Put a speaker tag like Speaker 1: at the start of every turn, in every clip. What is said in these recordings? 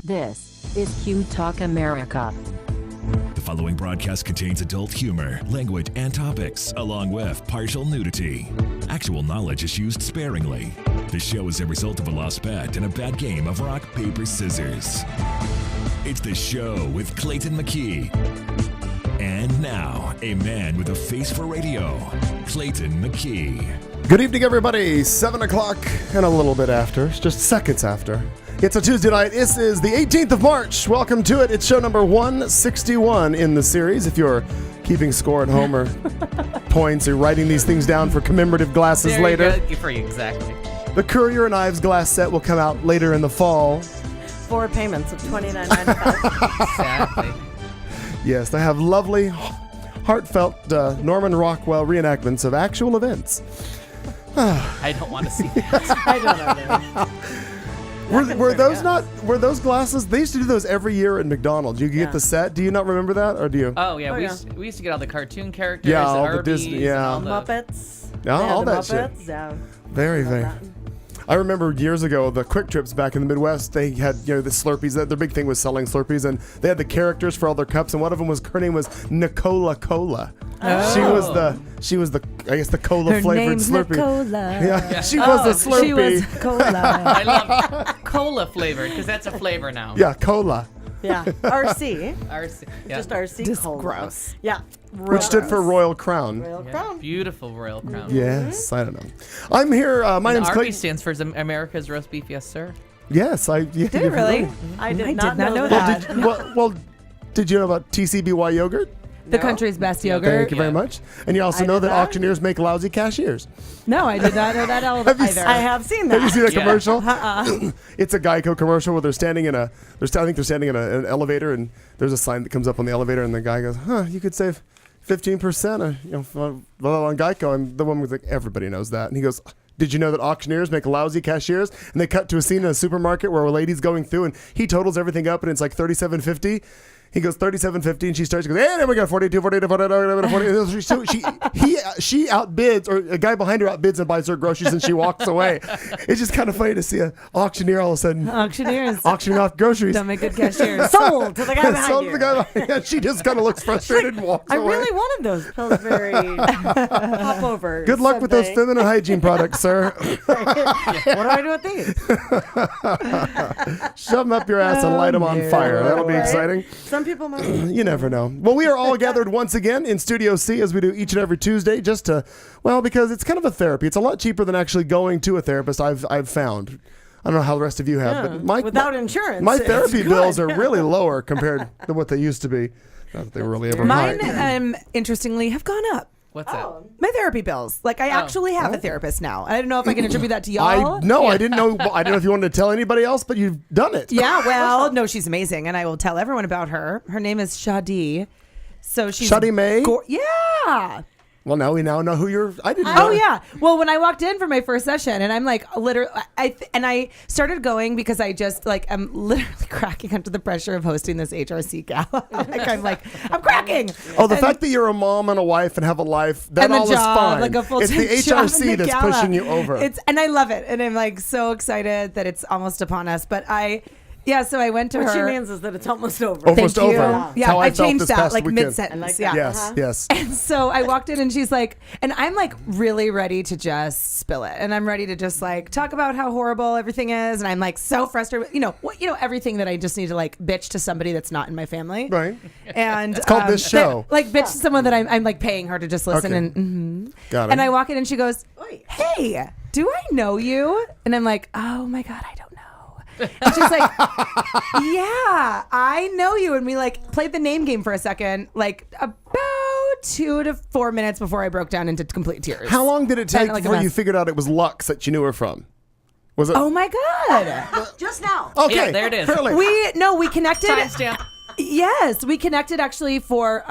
Speaker 1: This is Q Talk America.
Speaker 2: The following broadcast contains adult humor, language, and topics, along with partial nudity. Actual knowledge is used sparingly. This show is a result of a lost bet and a bad game of rock, paper, scissors. It's The Show with Clayton McKee. And now, a man with a face for radio, Clayton McKee.
Speaker 3: Good evening, everybody. 7 o'clock and a little bit after. It's just seconds after. It's a Tuesday night. This is the 18th of March. Welcome to it. It's show number 161 in the series. If you're keeping score at home or points or writing these things down for commemorative glasses
Speaker 4: there
Speaker 3: later.
Speaker 4: You go. For you, exactly.
Speaker 3: The Currier and Ives glass set will come out later in the fall.
Speaker 5: 4 payments of $29.95.
Speaker 4: Exactly.
Speaker 3: Yes, they have lovely, heartfelt Norman Rockwell reenactments of actual events.
Speaker 4: I don't want to see that.
Speaker 5: I don't know.
Speaker 3: Were those glasses? They used to do those every year at McDonald's. You could get the set. Do you not remember that, or do you?
Speaker 4: Oh yeah,
Speaker 5: Oh,
Speaker 4: we
Speaker 5: yeah.
Speaker 4: used to get all the cartoon characters.
Speaker 3: Yeah,
Speaker 4: and
Speaker 3: all the
Speaker 4: Arbyes
Speaker 3: Disney-
Speaker 4: and
Speaker 3: yeah.
Speaker 4: all the
Speaker 5: Muppets.
Speaker 3: Yeah, all
Speaker 5: the
Speaker 3: that shit.
Speaker 5: Muppets. Yeah.
Speaker 3: Very,
Speaker 5: Love
Speaker 3: very.
Speaker 5: that.
Speaker 3: I remember years ago, the Quick Trips back in the Midwest, they had, the Slurpees. Their big thing was selling Slurpees, and they had the characters for all their cups, and one of them her name was Nicola Cola.
Speaker 5: Oh.
Speaker 3: She was the I guess the cola
Speaker 5: Her
Speaker 3: flavored
Speaker 5: name's
Speaker 3: Slurpee.
Speaker 5: Nicola.
Speaker 3: Yeah, she was a Slurpee.
Speaker 5: She was cola.
Speaker 4: I love cola flavored because that's a flavor now.
Speaker 3: Yeah, cola,
Speaker 5: Yeah. RC.
Speaker 4: RC, yeah.
Speaker 5: Just RC
Speaker 6: Just
Speaker 5: cola.
Speaker 6: gross.
Speaker 5: Yeah.
Speaker 3: which stood for Royal Crown.
Speaker 5: Royal
Speaker 4: Yeah,
Speaker 5: Crown.
Speaker 4: beautiful Royal Crown.
Speaker 3: Yes, I don't know. I'm here. My name's
Speaker 4: Arbyes
Speaker 3: Clayton.
Speaker 4: stands for America's roast beef, yes sir.
Speaker 3: Yes, I. Yeah,
Speaker 6: Did it really?
Speaker 5: I did
Speaker 6: I
Speaker 5: not
Speaker 6: did not know
Speaker 5: that.
Speaker 6: that.
Speaker 3: Well, did you know about TCBY yogurt?
Speaker 6: The
Speaker 5: No.
Speaker 6: country's best
Speaker 4: Yeah,
Speaker 6: yogurt.
Speaker 3: Thank you very much. And you also
Speaker 5: I
Speaker 3: know
Speaker 5: did
Speaker 3: that
Speaker 5: that.
Speaker 3: auctioneers make lousy cashiers.
Speaker 6: No, I did not know that
Speaker 3: Have you
Speaker 6: either.
Speaker 5: I have seen that.
Speaker 3: Have you seen that
Speaker 4: Yeah.
Speaker 3: commercial? It's a Geico commercial where they're standing in I think they're standing in an elevator, and there's a sign that comes up on the elevator, and the guy goes, you could save 15% on Geico. And the woman was like, everybody knows that. And he goes, did you know that auctioneers make lousy cashiers? And they cut to a scene in a supermarket where a lady's going through, and he totals everything up, and it's like $37.50. He goes $37.50, and she starts. She goes, hey, there we go, 42, 42, 42, 42. So she outbids, or a guy behind her outbids and buys her groceries, and she walks away. It's just kind of funny to see an auctioneer all of a sudden
Speaker 6: Auctioneers
Speaker 3: auctioning off groceries.
Speaker 6: don't make good cashiers.
Speaker 5: Sold to the guy behind
Speaker 3: Sold
Speaker 5: you.
Speaker 3: to the guy behind. Yeah, she just kind of looks frustrated and walks
Speaker 5: I
Speaker 3: away.
Speaker 5: really wanted those Pillsbury popovers.
Speaker 3: Good luck with those
Speaker 5: something.
Speaker 3: feminine hygiene products, sir.
Speaker 5: What do I do with these?
Speaker 3: Shove them up your ass and light them on
Speaker 6: no.
Speaker 3: fire. That'll be
Speaker 5: Right?
Speaker 3: exciting.
Speaker 5: Some people might.
Speaker 3: You never know. Well, we are all gathered once again in Studio C, as we do each and every Tuesday, just to, because it's kind of a therapy. It's a lot cheaper than actually going to a therapist, I've found. I don't know how the rest of you have, but
Speaker 5: Without insurance.
Speaker 3: my
Speaker 5: it's
Speaker 3: therapy
Speaker 5: good.
Speaker 3: bills are really lower compared to what they used to be. Not that they were really ever
Speaker 6: Mine,
Speaker 3: high.
Speaker 6: interestingly, have gone up.
Speaker 4: What's
Speaker 5: Oh.
Speaker 6: My therapy bills. Like, I actually have a therapist now. I don't know if I can attribute that to
Speaker 3: I
Speaker 6: y'all.
Speaker 3: didn't know. I don't know if you wanted to tell anybody else, but you've done it.
Speaker 6: Yeah, well, no, she's amazing, and I will tell everyone about her. Her name is Shadi. So she's
Speaker 3: Shadi May?
Speaker 6: Yeah.
Speaker 3: Well, now we now know who you're. I didn't know.
Speaker 6: Oh yeah. Well, when I walked in for my first session, and I'm like, literally, I started going because I just I'm literally cracking under the pressure of hosting this HRC gala. I'm cracking.
Speaker 3: Oh, the
Speaker 6: And-
Speaker 3: fact that you're a mom and a wife and have a life, that
Speaker 6: and the
Speaker 3: all
Speaker 6: job,
Speaker 3: is fine.
Speaker 6: like a full-time
Speaker 3: It's the
Speaker 6: job
Speaker 3: HRC
Speaker 6: and the
Speaker 3: that's
Speaker 6: gala.
Speaker 3: pushing you over.
Speaker 6: And I love it, and I'm like so excited that it's almost upon us. But so I went to
Speaker 5: What
Speaker 6: her.
Speaker 5: she means is that it's almost over.
Speaker 3: Almost
Speaker 6: Thank you.
Speaker 3: over. That's
Speaker 6: Yeah,
Speaker 3: how I
Speaker 6: I
Speaker 3: felt
Speaker 6: changed
Speaker 3: this
Speaker 6: that
Speaker 3: past
Speaker 6: like
Speaker 3: weekend.
Speaker 6: mid sentence.
Speaker 5: I like
Speaker 6: Yeah.
Speaker 5: that.
Speaker 3: Yes, yes.
Speaker 6: And so I walked in, and she's like, and I'm like really ready to just spill it, and I'm ready to just like talk about how horrible everything is, and I'm like so frustrated. Everything that I just need to like bitch to somebody that's not in my family.
Speaker 3: Right.
Speaker 6: And it's
Speaker 3: called this show.
Speaker 6: Like bitch to someone that I'm like paying her to just listen.
Speaker 3: Okay.
Speaker 6: And
Speaker 3: Got it.
Speaker 6: And I walk in, and she goes, "Hey, do I know you?" And I'm like, "Oh my god, I don't know." And she's like, yeah, I know you. And we like played the name game for a second, like about 2 to 4 minutes before I broke down into complete tears.
Speaker 3: How long did it take
Speaker 6: Like a
Speaker 3: before you
Speaker 6: mess.
Speaker 3: figured out it was Lux that you knew her from? Was it?
Speaker 6: Oh my god.
Speaker 5: Just now.
Speaker 3: Okay.
Speaker 4: Yeah, there it is.
Speaker 3: Curly.
Speaker 6: We connected.
Speaker 4: Timestamp.
Speaker 6: Yes, we connected actually for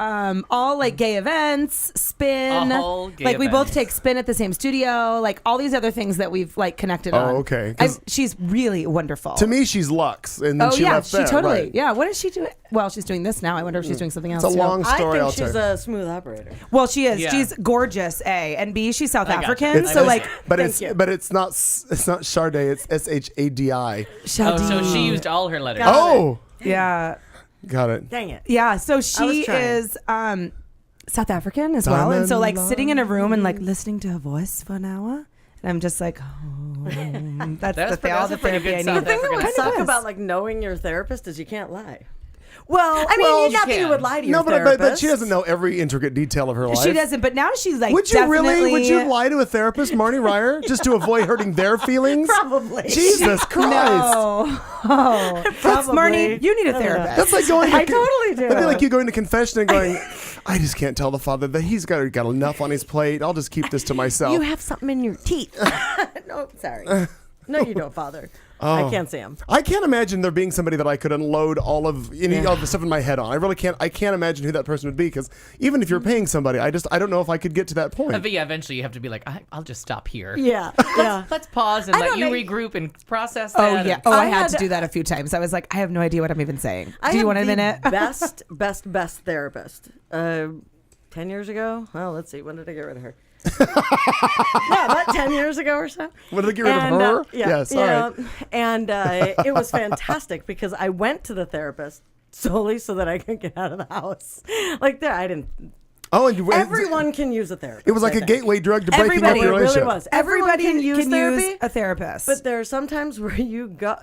Speaker 6: all like gay events, spin.
Speaker 4: All gay
Speaker 6: like we both
Speaker 4: events.
Speaker 6: take spin at the same studio, like all these other things that we've like connected on.
Speaker 3: Okay. 'Cause
Speaker 6: She's really wonderful.
Speaker 3: to me, she's Lux, and then
Speaker 6: oh
Speaker 3: she
Speaker 6: yeah,
Speaker 3: left
Speaker 6: she
Speaker 3: there,
Speaker 6: totally.
Speaker 3: right.
Speaker 6: Yeah, what is she doing? Well, she's doing this now. I wonder if she's doing something else.
Speaker 3: It's a
Speaker 6: too.
Speaker 3: long
Speaker 5: I
Speaker 3: story.
Speaker 5: think
Speaker 3: I'll
Speaker 5: she's
Speaker 3: tell you.
Speaker 5: a smooth operator.
Speaker 6: Well, she is.
Speaker 4: Yeah.
Speaker 6: She's gorgeous. A and B. She's South
Speaker 4: I gotcha.
Speaker 6: African.
Speaker 4: It's-
Speaker 6: So like,
Speaker 3: but
Speaker 5: Thank
Speaker 3: it's
Speaker 5: you.
Speaker 3: but it's not Sade. It's Shadi.
Speaker 4: Oh, so she used all her letters.
Speaker 5: Got
Speaker 3: Oh,
Speaker 6: yeah,
Speaker 3: got it.
Speaker 5: Dang it.
Speaker 6: yeah. So she
Speaker 5: trying.
Speaker 6: is South African as well, and so like sitting in a room and like listening to her voice for an hour, and I'm just like, oh, that's all the
Speaker 4: a pretty
Speaker 6: therapy
Speaker 4: good
Speaker 6: I
Speaker 4: South
Speaker 6: need.
Speaker 5: The thing that
Speaker 4: African
Speaker 5: would
Speaker 6: Kind of
Speaker 5: suck
Speaker 6: is.
Speaker 5: about like knowing your therapist is you can't lie.
Speaker 6: Well,
Speaker 5: I mean,
Speaker 4: Well,
Speaker 5: not
Speaker 4: you
Speaker 5: that you
Speaker 4: can.
Speaker 5: would lie to your
Speaker 3: No,
Speaker 5: therapist.
Speaker 3: but she doesn't know every intricate detail of her life.
Speaker 6: she doesn't. But now she's like,
Speaker 3: Would you really?
Speaker 6: definitely-
Speaker 3: Would you lie to a therapist, Marnie Ryer, just to avoid hurting their feelings?
Speaker 5: Probably.
Speaker 3: Jesus Christ.
Speaker 6: No. Oh, that's
Speaker 5: Probably.
Speaker 6: Marnie. You need a
Speaker 5: I don't know.
Speaker 6: therapist.
Speaker 3: That's like going. To,
Speaker 5: I totally do.
Speaker 3: That'd be like you going to confession and going, I just can't tell the father that he's got enough on his plate. I'll just keep this to myself.
Speaker 5: You have something in your teeth. No, sorry. No, you don't, Father. I can't see him.
Speaker 3: I can't imagine there being somebody that I could unload all of any of the stuff in my head on. I really can't. I can't imagine who that person would be, because even if you're paying somebody, I don't know if I could get to that point.
Speaker 4: But yeah, eventually you have to be like, I'll just stop here.
Speaker 5: Yeah, yeah.
Speaker 4: Let's pause and
Speaker 5: I
Speaker 4: let
Speaker 5: don't
Speaker 4: you
Speaker 5: know.
Speaker 4: regroup and process that.
Speaker 6: Oh
Speaker 4: and-
Speaker 6: yeah. Oh, I
Speaker 5: I
Speaker 6: had to
Speaker 5: had-
Speaker 6: do that a few times. I was like, I have no idea what I'm even saying.
Speaker 5: I
Speaker 6: Do you
Speaker 5: had
Speaker 6: want a
Speaker 5: the
Speaker 6: minute?
Speaker 5: best therapist. 10 years ago? Well, let's see. When did I get rid of her? No, about 10 years ago or so.
Speaker 3: When did they get rid of her?
Speaker 5: Yeah,
Speaker 3: Yes, all
Speaker 5: yeah.
Speaker 3: right.
Speaker 5: And it was fantastic because I went to the therapist solely so that I could get out of the house. Like, I didn't.
Speaker 3: Oh, and
Speaker 5: Everyone can use a therapist.
Speaker 3: It was like
Speaker 5: I
Speaker 3: a
Speaker 5: think.
Speaker 3: gateway drug to breaking up
Speaker 6: Everybody,
Speaker 3: your
Speaker 5: It really
Speaker 3: relationship.
Speaker 5: was.
Speaker 6: Everybody
Speaker 5: Everyone can use therapy.
Speaker 6: a therapist.
Speaker 5: But there are sometimes where you go.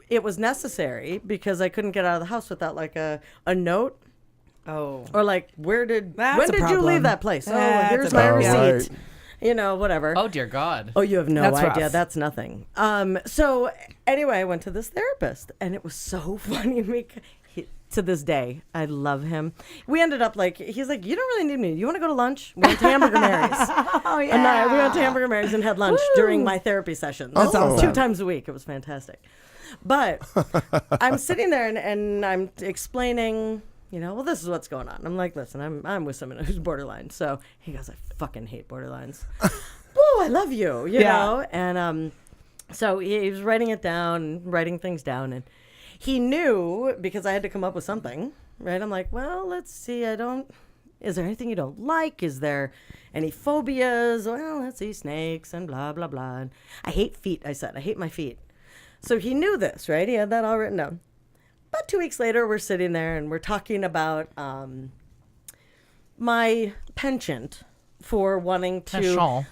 Speaker 5: It was necessary because I couldn't get out of the house without like a note.
Speaker 6: oh,
Speaker 5: Or like, when did
Speaker 6: That's a
Speaker 5: you
Speaker 6: problem.
Speaker 5: leave that place?
Speaker 6: That's
Speaker 5: Here's
Speaker 6: a
Speaker 5: my
Speaker 6: problem.
Speaker 3: Oh,
Speaker 5: receipt.
Speaker 3: right.
Speaker 5: You know, whatever.
Speaker 4: Oh dear God.
Speaker 5: Oh, you have no
Speaker 6: That's
Speaker 5: idea.
Speaker 6: rough.
Speaker 5: That's nothing. So anyway, I went to this therapist, and it was so funny. To this day, I love him. We ended up like, he's like, you don't really need me. You want to go to lunch? We went to Hamburger Mary's.
Speaker 6: oh yeah.
Speaker 5: And we went to Hamburger Mary's and had lunch during my therapy sessions.
Speaker 3: That's awesome.
Speaker 5: 2 times a week. It was fantastic. But I'm sitting there and I'm explaining, well, this is what's going on. I'm like, listen, I'm with someone who's borderline. So he goes, I fucking hate borderlines. Whoa, I love you, you know? And so he was writing things down. And he knew because I had to come up with something, right? I'm like, well, let's see. Is there anything you don't like? Is there any phobias? Well, let's see, snakes and blah, blah, blah. And I hate feet, I said. I hate my feet. So he knew this, right? He had that all written down. About 2 weeks later, we're sitting there and we're talking about my penchant for wanting to...
Speaker 4: Penchant.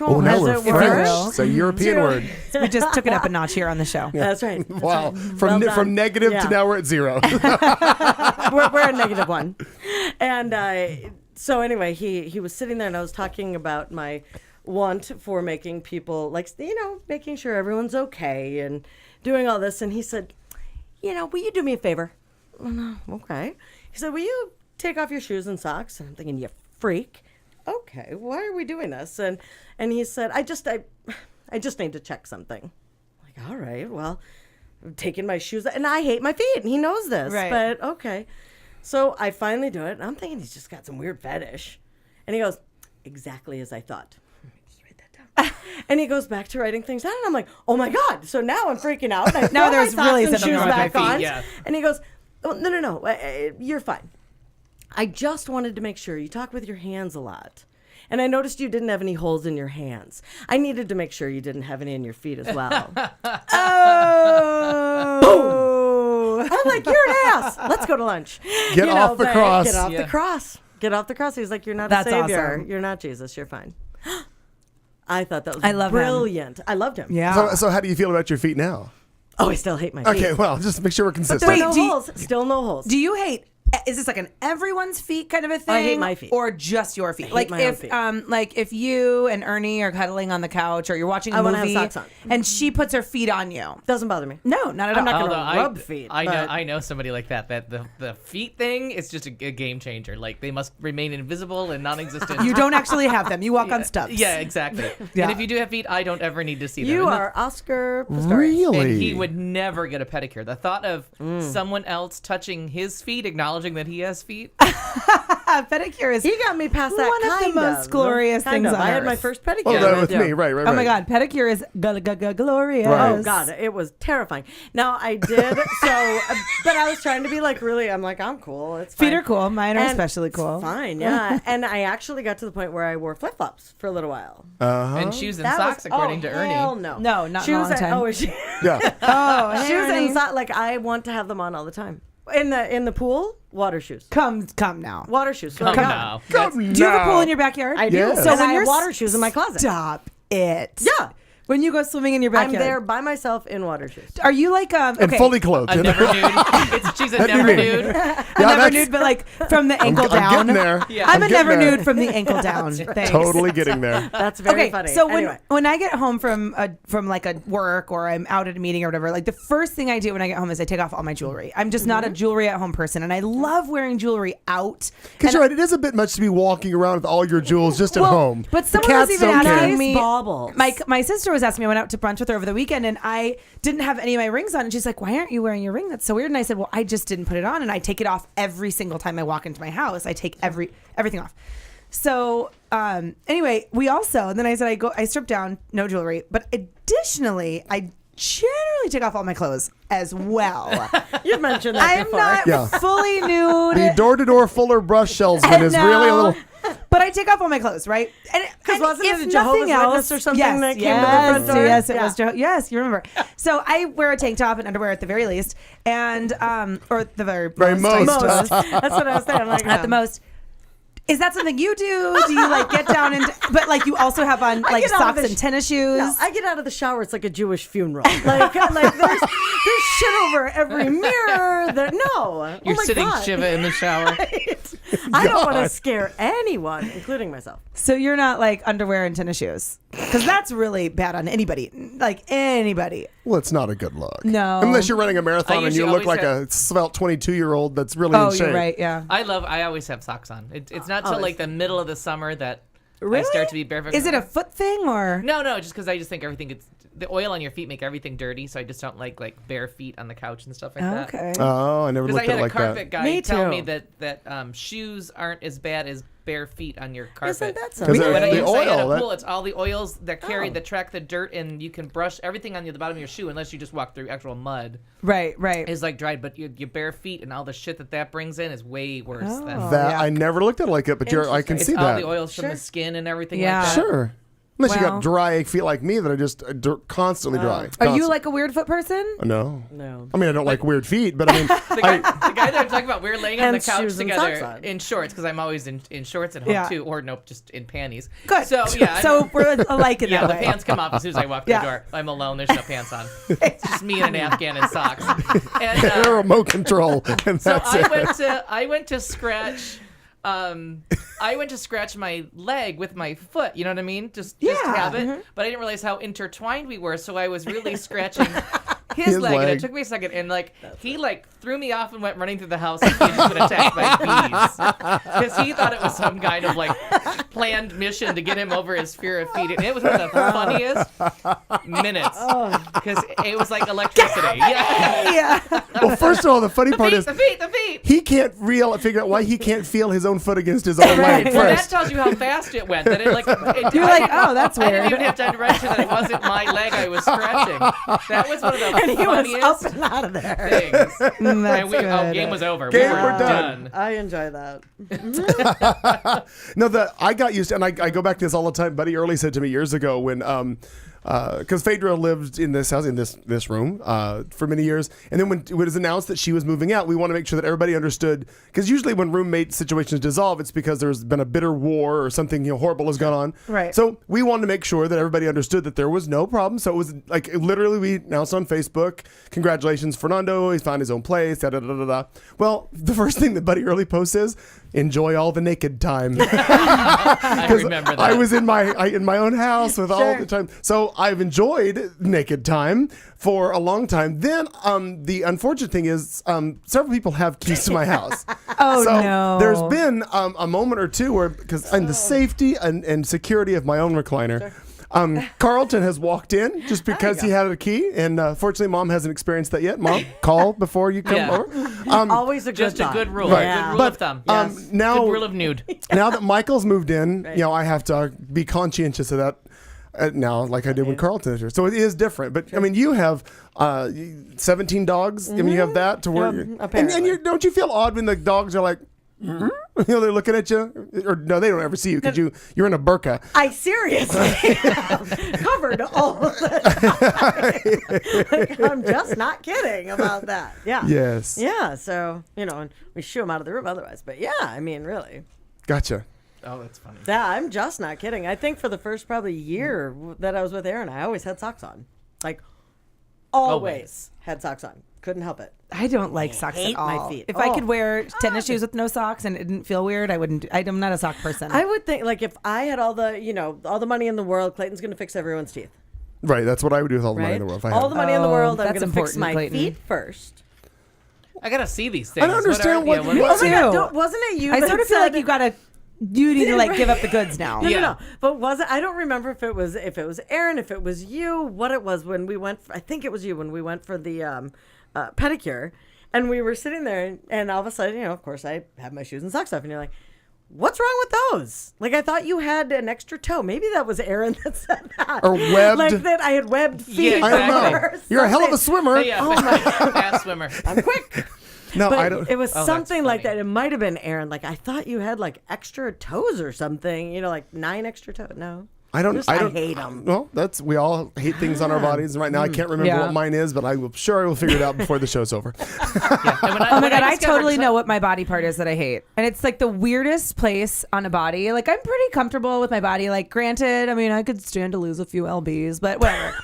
Speaker 3: Oh, now
Speaker 5: as
Speaker 3: we're
Speaker 5: it were.
Speaker 3: French. It's a European word.
Speaker 6: we just took it up a notch here on the show.
Speaker 5: That's right. That's
Speaker 3: Wow.
Speaker 5: right.
Speaker 3: From
Speaker 5: Well
Speaker 3: from
Speaker 5: done.
Speaker 3: negative
Speaker 5: Yeah.
Speaker 3: to now we're at 0.
Speaker 5: we're a negative one. And so anyway, he was sitting there and I was talking about my want for making people making sure everyone's okay and doing all this. And he said, will you do me a favor? Okay. He said, will you take off your shoes and socks? And I'm thinking, you freak. Okay, why are we doing this? And he said, I just need to check something. I'm like, all right, well, I'm taking my shoes, and I hate my feet, and he knows this.
Speaker 6: Right.
Speaker 5: But okay. So I finally do it, and I'm thinking he's just got some weird fetish. And he goes, exactly as I thought. Let me just write that down. And he goes back to writing things down, and I'm like, oh my God. So now I'm freaking out. And I
Speaker 6: Now
Speaker 5: throw
Speaker 6: there's
Speaker 5: my socks
Speaker 6: really
Speaker 5: and
Speaker 6: something
Speaker 5: shoes
Speaker 6: wrong with my
Speaker 5: back
Speaker 4: feet,
Speaker 5: on.
Speaker 4: yeah.
Speaker 5: And he goes, oh, no, you're fine. I just wanted to make sure you talk with your hands a lot. And I noticed you didn't have any holes in your hands. I needed to make sure you didn't have any in your feet as well.
Speaker 6: Oh.
Speaker 5: I'm like, you're an ass. Let's go to lunch.
Speaker 3: Get off the
Speaker 5: but
Speaker 3: cross.
Speaker 5: Get off
Speaker 4: Yeah.
Speaker 5: the cross. Get off the cross. He's like, you're not
Speaker 6: That's
Speaker 5: a savior.
Speaker 6: awesome.
Speaker 5: You're not Jesus. You're fine. I thought that was
Speaker 6: I love him.
Speaker 5: brilliant. I loved him.
Speaker 6: Yeah.
Speaker 3: So how do you feel about your feet now?
Speaker 5: Oh, I still hate my feet.
Speaker 3: Okay, well, just make sure we're
Speaker 5: There
Speaker 3: consistent.
Speaker 5: are
Speaker 6: Wait,
Speaker 5: no
Speaker 6: do you-
Speaker 5: holes. Still no holes.
Speaker 6: Do you hate is this like an everyone's feet kind of a thing?
Speaker 5: I hate my feet.
Speaker 6: Or just your feet?
Speaker 5: hate
Speaker 6: Like
Speaker 5: my own
Speaker 6: if
Speaker 5: feet.
Speaker 6: like if you and Ernie are cuddling on the couch or you're watching a
Speaker 5: I wanna
Speaker 6: movie
Speaker 5: have socks on.
Speaker 6: and she puts her feet on you.
Speaker 5: Doesn't bother me.
Speaker 6: No, not at
Speaker 5: I'm
Speaker 6: all.
Speaker 5: not gonna
Speaker 4: Although
Speaker 5: rub feet.
Speaker 4: I know somebody like that. That the feet thing is just a game changer. Like they must remain invisible and non-existent.
Speaker 6: You don't actually have them. You walk on stubs.
Speaker 4: Yeah, exactly.
Speaker 6: Yeah.
Speaker 4: And if you do have feet, I don't ever need to see them.
Speaker 5: You
Speaker 4: And the-
Speaker 5: are Oscar Pistorius.
Speaker 3: Really?
Speaker 4: And he would never get a pedicure. The thought of someone else touching his feet, acknowledging that he has feet.
Speaker 6: Pedicure is
Speaker 5: He got me past that.
Speaker 6: one of the
Speaker 5: kind
Speaker 6: most glorious
Speaker 5: Kind
Speaker 6: things
Speaker 5: of.
Speaker 6: on
Speaker 5: I had my
Speaker 6: earth.
Speaker 5: first pedicure.
Speaker 3: Oh, that with
Speaker 5: Yeah.
Speaker 3: me, right.
Speaker 6: Oh my God, pedicure is glorious.
Speaker 3: Right.
Speaker 5: Oh God, it was terrifying. Now I did so, but I was trying to be like really. I'm like I'm cool. It's fine.
Speaker 6: Feet are cool. Mine are
Speaker 5: And
Speaker 6: especially cool.
Speaker 5: Fine, yeah. And I actually got to the point where I wore flip flops for a little while.
Speaker 4: And shoes and
Speaker 5: That
Speaker 4: socks,
Speaker 5: was,
Speaker 4: according
Speaker 5: oh,
Speaker 4: to Ernie.
Speaker 5: hell no,
Speaker 6: No, not in a
Speaker 5: shoes.
Speaker 6: long
Speaker 5: and-
Speaker 6: time.
Speaker 5: Oh, is she?
Speaker 3: Yeah.
Speaker 6: Oh, hey,
Speaker 5: Shoes
Speaker 6: Ernie.
Speaker 5: and socks. Like I want to have them on all the time. In the pool, water shoes.
Speaker 6: Come now.
Speaker 5: Water shoes.
Speaker 4: Come
Speaker 5: Come
Speaker 4: now.
Speaker 6: Do you have a pool in your backyard?
Speaker 5: I do.
Speaker 3: Yeah.
Speaker 6: So
Speaker 5: And
Speaker 6: when
Speaker 5: I
Speaker 6: you're
Speaker 5: have water shoes in my closet.
Speaker 6: Stop it.
Speaker 5: Yeah.
Speaker 6: When you go swimming in your
Speaker 5: I'm
Speaker 6: backyard.
Speaker 5: there by myself in water shoes.
Speaker 6: Are you like
Speaker 3: And
Speaker 6: okay.
Speaker 3: fully clothed.
Speaker 4: A
Speaker 3: you know?
Speaker 4: never nude. She's a
Speaker 3: That'd be
Speaker 4: never
Speaker 3: me.
Speaker 4: nude.
Speaker 3: Yeah,
Speaker 6: never
Speaker 3: that's-
Speaker 6: nude, but like from the ankle
Speaker 3: I'm
Speaker 6: down.
Speaker 3: getting there.
Speaker 4: Yeah.
Speaker 6: I'm a
Speaker 3: getting
Speaker 6: never
Speaker 3: there.
Speaker 6: nude from the ankle down. Thanks.
Speaker 3: Totally getting there.
Speaker 5: That's very
Speaker 6: Okay,
Speaker 5: funny.
Speaker 6: so
Speaker 5: Anyway.
Speaker 6: when I get home from like a work or I'm out at a meeting or whatever, like the first thing I do when I get home is I take off all my jewelry. I'm just not a jewelry at home person, and I love wearing jewelry out.
Speaker 3: Because
Speaker 6: And
Speaker 3: you're right, it is a bit much to be walking around with all your jewels just at
Speaker 6: Well,
Speaker 3: home.
Speaker 6: but
Speaker 3: The
Speaker 6: someone was
Speaker 3: cats
Speaker 6: even
Speaker 3: don't care.
Speaker 6: asking
Speaker 5: Nice
Speaker 6: me.
Speaker 5: baubles.
Speaker 6: My sister was asking me. I went out to brunch with her over the weekend, and I didn't have any of my rings on. And she's like, "Why aren't you wearing your ring? That's so weird." And I said, "Well, I just didn't put it on, and I take it off every single time I walk into my house. I take everything off." So anyway, and then I said I strip down, no jewelry, but additionally, I generally take off all my clothes as well.
Speaker 5: You've mentioned that
Speaker 6: I am
Speaker 5: before.
Speaker 6: not
Speaker 3: Yeah.
Speaker 6: fully nude.
Speaker 3: The door-to-door Fuller Brush salesman is really a little...
Speaker 6: But I take off all my clothes, right?
Speaker 5: Because wasn't
Speaker 6: if
Speaker 5: it a Jehovah's
Speaker 6: nothing else,
Speaker 5: Witness or something
Speaker 6: yes,
Speaker 5: that came
Speaker 6: yes,
Speaker 5: to the front door?
Speaker 6: Yes, it
Speaker 5: Yeah.
Speaker 6: was. Yes, you remember. So I wear a tank top and underwear at the very least, and or the very
Speaker 3: most.
Speaker 5: Most. That's what I was saying. I'm like,
Speaker 6: at the most. Is that something you do? Do you like get down and but like you also have on like
Speaker 5: get out of
Speaker 6: socks
Speaker 5: the
Speaker 6: and tennis shoes?
Speaker 5: No, I get out of the shower. It's like a Jewish funeral. Like there's shit over every mirror. No,
Speaker 4: You're
Speaker 5: oh my
Speaker 4: sitting
Speaker 5: God.
Speaker 4: Shiva in the shower.
Speaker 5: I don't want to scare anyone, including myself.
Speaker 6: So you're not like underwear and tennis shoes, because that's really bad on anybody. Like anybody.
Speaker 3: Well, it's not a good look.
Speaker 6: No.
Speaker 3: Unless you're running a marathon and
Speaker 4: usually
Speaker 3: you look
Speaker 4: always
Speaker 3: like
Speaker 4: have-
Speaker 3: a svelte 22-year-old that's really
Speaker 6: Oh,
Speaker 3: in shape.
Speaker 6: you're right. Yeah.
Speaker 4: I always have socks on. It's not till
Speaker 5: Always.
Speaker 4: like the middle of the summer that
Speaker 6: Really?
Speaker 4: I start to be barefoot.
Speaker 6: Is it a foot thing or?
Speaker 4: No, just because I just think everything gets the oil on your feet make everything dirty, so I just don't like bare feet on the couch and stuff like that.
Speaker 6: Okay.
Speaker 3: Oh, I never
Speaker 4: Because
Speaker 3: looked
Speaker 4: I
Speaker 3: at
Speaker 4: had
Speaker 3: it
Speaker 4: a
Speaker 3: like
Speaker 4: carpet
Speaker 3: that.
Speaker 4: guy
Speaker 5: Me
Speaker 4: tell
Speaker 5: too.
Speaker 4: me that shoes aren't as bad as bare feet on your carpet.
Speaker 5: Isn't that
Speaker 3: Because
Speaker 5: something?
Speaker 4: When I
Speaker 3: the
Speaker 4: used to at
Speaker 3: oil,
Speaker 4: a
Speaker 3: that-
Speaker 4: pool, it's all the oils that carry
Speaker 5: Oh.
Speaker 4: that track the dirt, and you can brush everything on the bottom of your shoe unless you just walk through actual mud.
Speaker 6: Right.
Speaker 4: Is like dried, but your bare feet and all the shit that brings in is way worse
Speaker 6: Oh.
Speaker 4: than
Speaker 3: That
Speaker 6: yeah.
Speaker 3: I never looked at it like it, but I can
Speaker 4: it's
Speaker 3: see
Speaker 4: all
Speaker 3: that.
Speaker 4: the oils from
Speaker 5: Sure.
Speaker 4: the skin and everything
Speaker 6: Yeah.
Speaker 4: like that.
Speaker 3: Sure. Unless you
Speaker 6: Well-
Speaker 3: got dry feet like me that are just constantly dry.
Speaker 6: Are you like a weird foot person?
Speaker 3: No.
Speaker 5: No.
Speaker 3: I mean, I don't like weird feet, but I mean,
Speaker 4: The guy that I'm talking about, we were laying on the
Speaker 5: Hence
Speaker 4: couch
Speaker 5: shoes and socks
Speaker 4: together
Speaker 5: on.
Speaker 4: in shorts because I'm always in shorts at home
Speaker 6: Yeah.
Speaker 4: too, or nope, just in panties.
Speaker 6: Good.
Speaker 4: So yeah,
Speaker 6: So we're alike in
Speaker 4: yeah,
Speaker 6: that
Speaker 4: the
Speaker 6: way.
Speaker 4: pants come off as soon as I walk
Speaker 6: Yeah.
Speaker 4: the door. I'm alone. There's no pants on. It's just me and an Afghan in socks. And
Speaker 3: they're remote control, and
Speaker 4: so
Speaker 3: that's it.
Speaker 4: I went to scratch. I went to scratch my leg with my foot. You know what I mean? Just
Speaker 6: Yeah. Mm-hmm.
Speaker 4: have it. But I didn't realize how intertwined we were. So I was really scratching his
Speaker 3: His
Speaker 4: leg, and
Speaker 3: leg.
Speaker 4: it took me a second. And he threw me off and went running through the house like he had been attacked by bees because he thought it was some kind of planned mission to get him over his fear of feet. And it was one of the funniest minutes because it was like electricity. Yeah.
Speaker 6: Yeah.
Speaker 3: Well, first of all, the funny part is
Speaker 4: The feet.
Speaker 3: he can't figure out why he can't feel his own foot against his own leg
Speaker 4: Well, that
Speaker 3: first.
Speaker 4: tells you how fast it went. That it
Speaker 6: You're like, oh, that's
Speaker 4: I didn't
Speaker 6: weird.
Speaker 4: even have time to register that it wasn't my leg I was scratching. That was one of the
Speaker 5: And he was
Speaker 4: funniest
Speaker 5: up and out of there.
Speaker 4: things.
Speaker 6: That's
Speaker 4: And
Speaker 6: good.
Speaker 4: game was over.
Speaker 3: Game,
Speaker 4: we were
Speaker 3: we're done.
Speaker 5: I enjoy that.
Speaker 3: No, I got used to, and I go back to this all the time. Buddy Early said to me years ago when because Phaedra lived in this house, in this room, for many years. And then when it was announced that she was moving out, we want to make sure that everybody understood. Because usually when roommate situations dissolve, it's because there's been a bitter war or something horrible has gone on.
Speaker 6: Right.
Speaker 3: So we wanted to make sure that everybody understood that there was no problem. So it was like literally we announced on Facebook, "Congratulations, Fernando! He's found his own place." Da, da, da, da, da. Well, the first thing that Buddy Early posts is, "Enjoy all the naked time."
Speaker 4: I remember that.
Speaker 3: I was in my own house with all the time. So I've enjoyed naked time for a long time. Then the unfortunate thing is several people have keys to my house.
Speaker 6: Oh,
Speaker 3: so
Speaker 6: no.
Speaker 3: there's been a moment or two where, because I'm the safety and security of my own recliner, Carlton has walked in just because he had a key, and fortunately Mom hasn't experienced that yet. Mom, call before you come
Speaker 4: Yeah.
Speaker 3: over.
Speaker 5: Always a good
Speaker 4: Just a
Speaker 5: thought.
Speaker 4: good rule.
Speaker 3: Right.
Speaker 4: Good rule
Speaker 3: But,
Speaker 4: of thumb.
Speaker 3: now
Speaker 4: Good rule of nude.
Speaker 3: now that Michael's moved in, I have to be conscientious of that now, like I did when Carlton was here. So it is different. But I mean, you have 17 dogs. I mean, you have that to where, and
Speaker 5: apparently.
Speaker 3: don't you feel odd when the dogs are like, they're looking at you, or no, they don't ever see you because you're in a burqa.
Speaker 5: I seriously covered all of it. Like, I'm just not kidding about that. Yeah.
Speaker 3: Yes.
Speaker 5: Yeah. So, and we shoo them out of the room otherwise. But yeah, I mean, really.
Speaker 3: Gotcha.
Speaker 4: Oh, that's funny.
Speaker 5: Yeah, I'm just not kidding. I think for the first probably year that I was with Aaron, I always had socks on. Like, always had socks on. Couldn't help it.
Speaker 6: I don't like socks
Speaker 5: hate
Speaker 6: at all.
Speaker 5: my feet.
Speaker 6: If I
Speaker 5: Oh.
Speaker 6: could wear tennis shoes with no socks and it didn't feel weird, I wouldn't. I'm not a sock person.
Speaker 5: I would think, like, if I had all the money in the world, Clayton's going to fix everyone's teeth.
Speaker 3: Right. That's what I would do with all the money
Speaker 5: Right?
Speaker 3: in the world. If I
Speaker 5: All
Speaker 3: had
Speaker 5: the
Speaker 3: it.
Speaker 5: money in the world, I'm
Speaker 6: that's
Speaker 5: going to fix
Speaker 6: important,
Speaker 5: my
Speaker 6: Clayton.
Speaker 5: feet first.
Speaker 4: I gotta see these things.
Speaker 3: I don't understand what-
Speaker 6: Me
Speaker 3: what-
Speaker 6: too.
Speaker 5: Wasn't it you?
Speaker 6: I
Speaker 5: that
Speaker 6: sort of feel like
Speaker 5: said-
Speaker 6: you need to like give up the goods now.
Speaker 5: No,
Speaker 4: Yeah.
Speaker 5: no. But I don't remember if it was Aaron, if it was you, what it was when we went. I think it was you when we went for the pedicure, and we were sitting there, and all of a sudden, of course, I have my shoes and socks off, and you're like, "What's wrong with those? Like, I thought you had an extra toe. Maybe that was Aaron that said that,
Speaker 3: Or webbed.
Speaker 5: like that I had webbed feet.
Speaker 4: Yeah,
Speaker 3: I don't know.
Speaker 4: exactly.
Speaker 3: You're a hell of a
Speaker 5: something.
Speaker 3: swimmer.
Speaker 4: Yeah, fast swimmer.
Speaker 5: I'm quick."
Speaker 3: No,
Speaker 5: But
Speaker 3: I don't.
Speaker 5: it was
Speaker 4: Oh, that's
Speaker 5: something like
Speaker 4: funny.
Speaker 5: that. It might have been Aaron. Like, I thought you had like extra toes or something. Like 9 extra toes. No.
Speaker 3: I don't.
Speaker 5: Just,
Speaker 3: I
Speaker 5: I
Speaker 3: don't
Speaker 5: hate 'em.
Speaker 3: Well, we all hate things on our bodies, and right now I can't remember
Speaker 6: Yeah.
Speaker 3: what mine is, but I will figure it out before the show's over.
Speaker 4: Yeah. And when
Speaker 6: Oh my god, I
Speaker 4: discovered
Speaker 6: totally
Speaker 4: some-
Speaker 6: know what my body part is that I hate. And it's like the weirdest place on a body. Like I'm pretty comfortable with my body. Like granted, I mean I could stand to lose a few lbs, but whatever.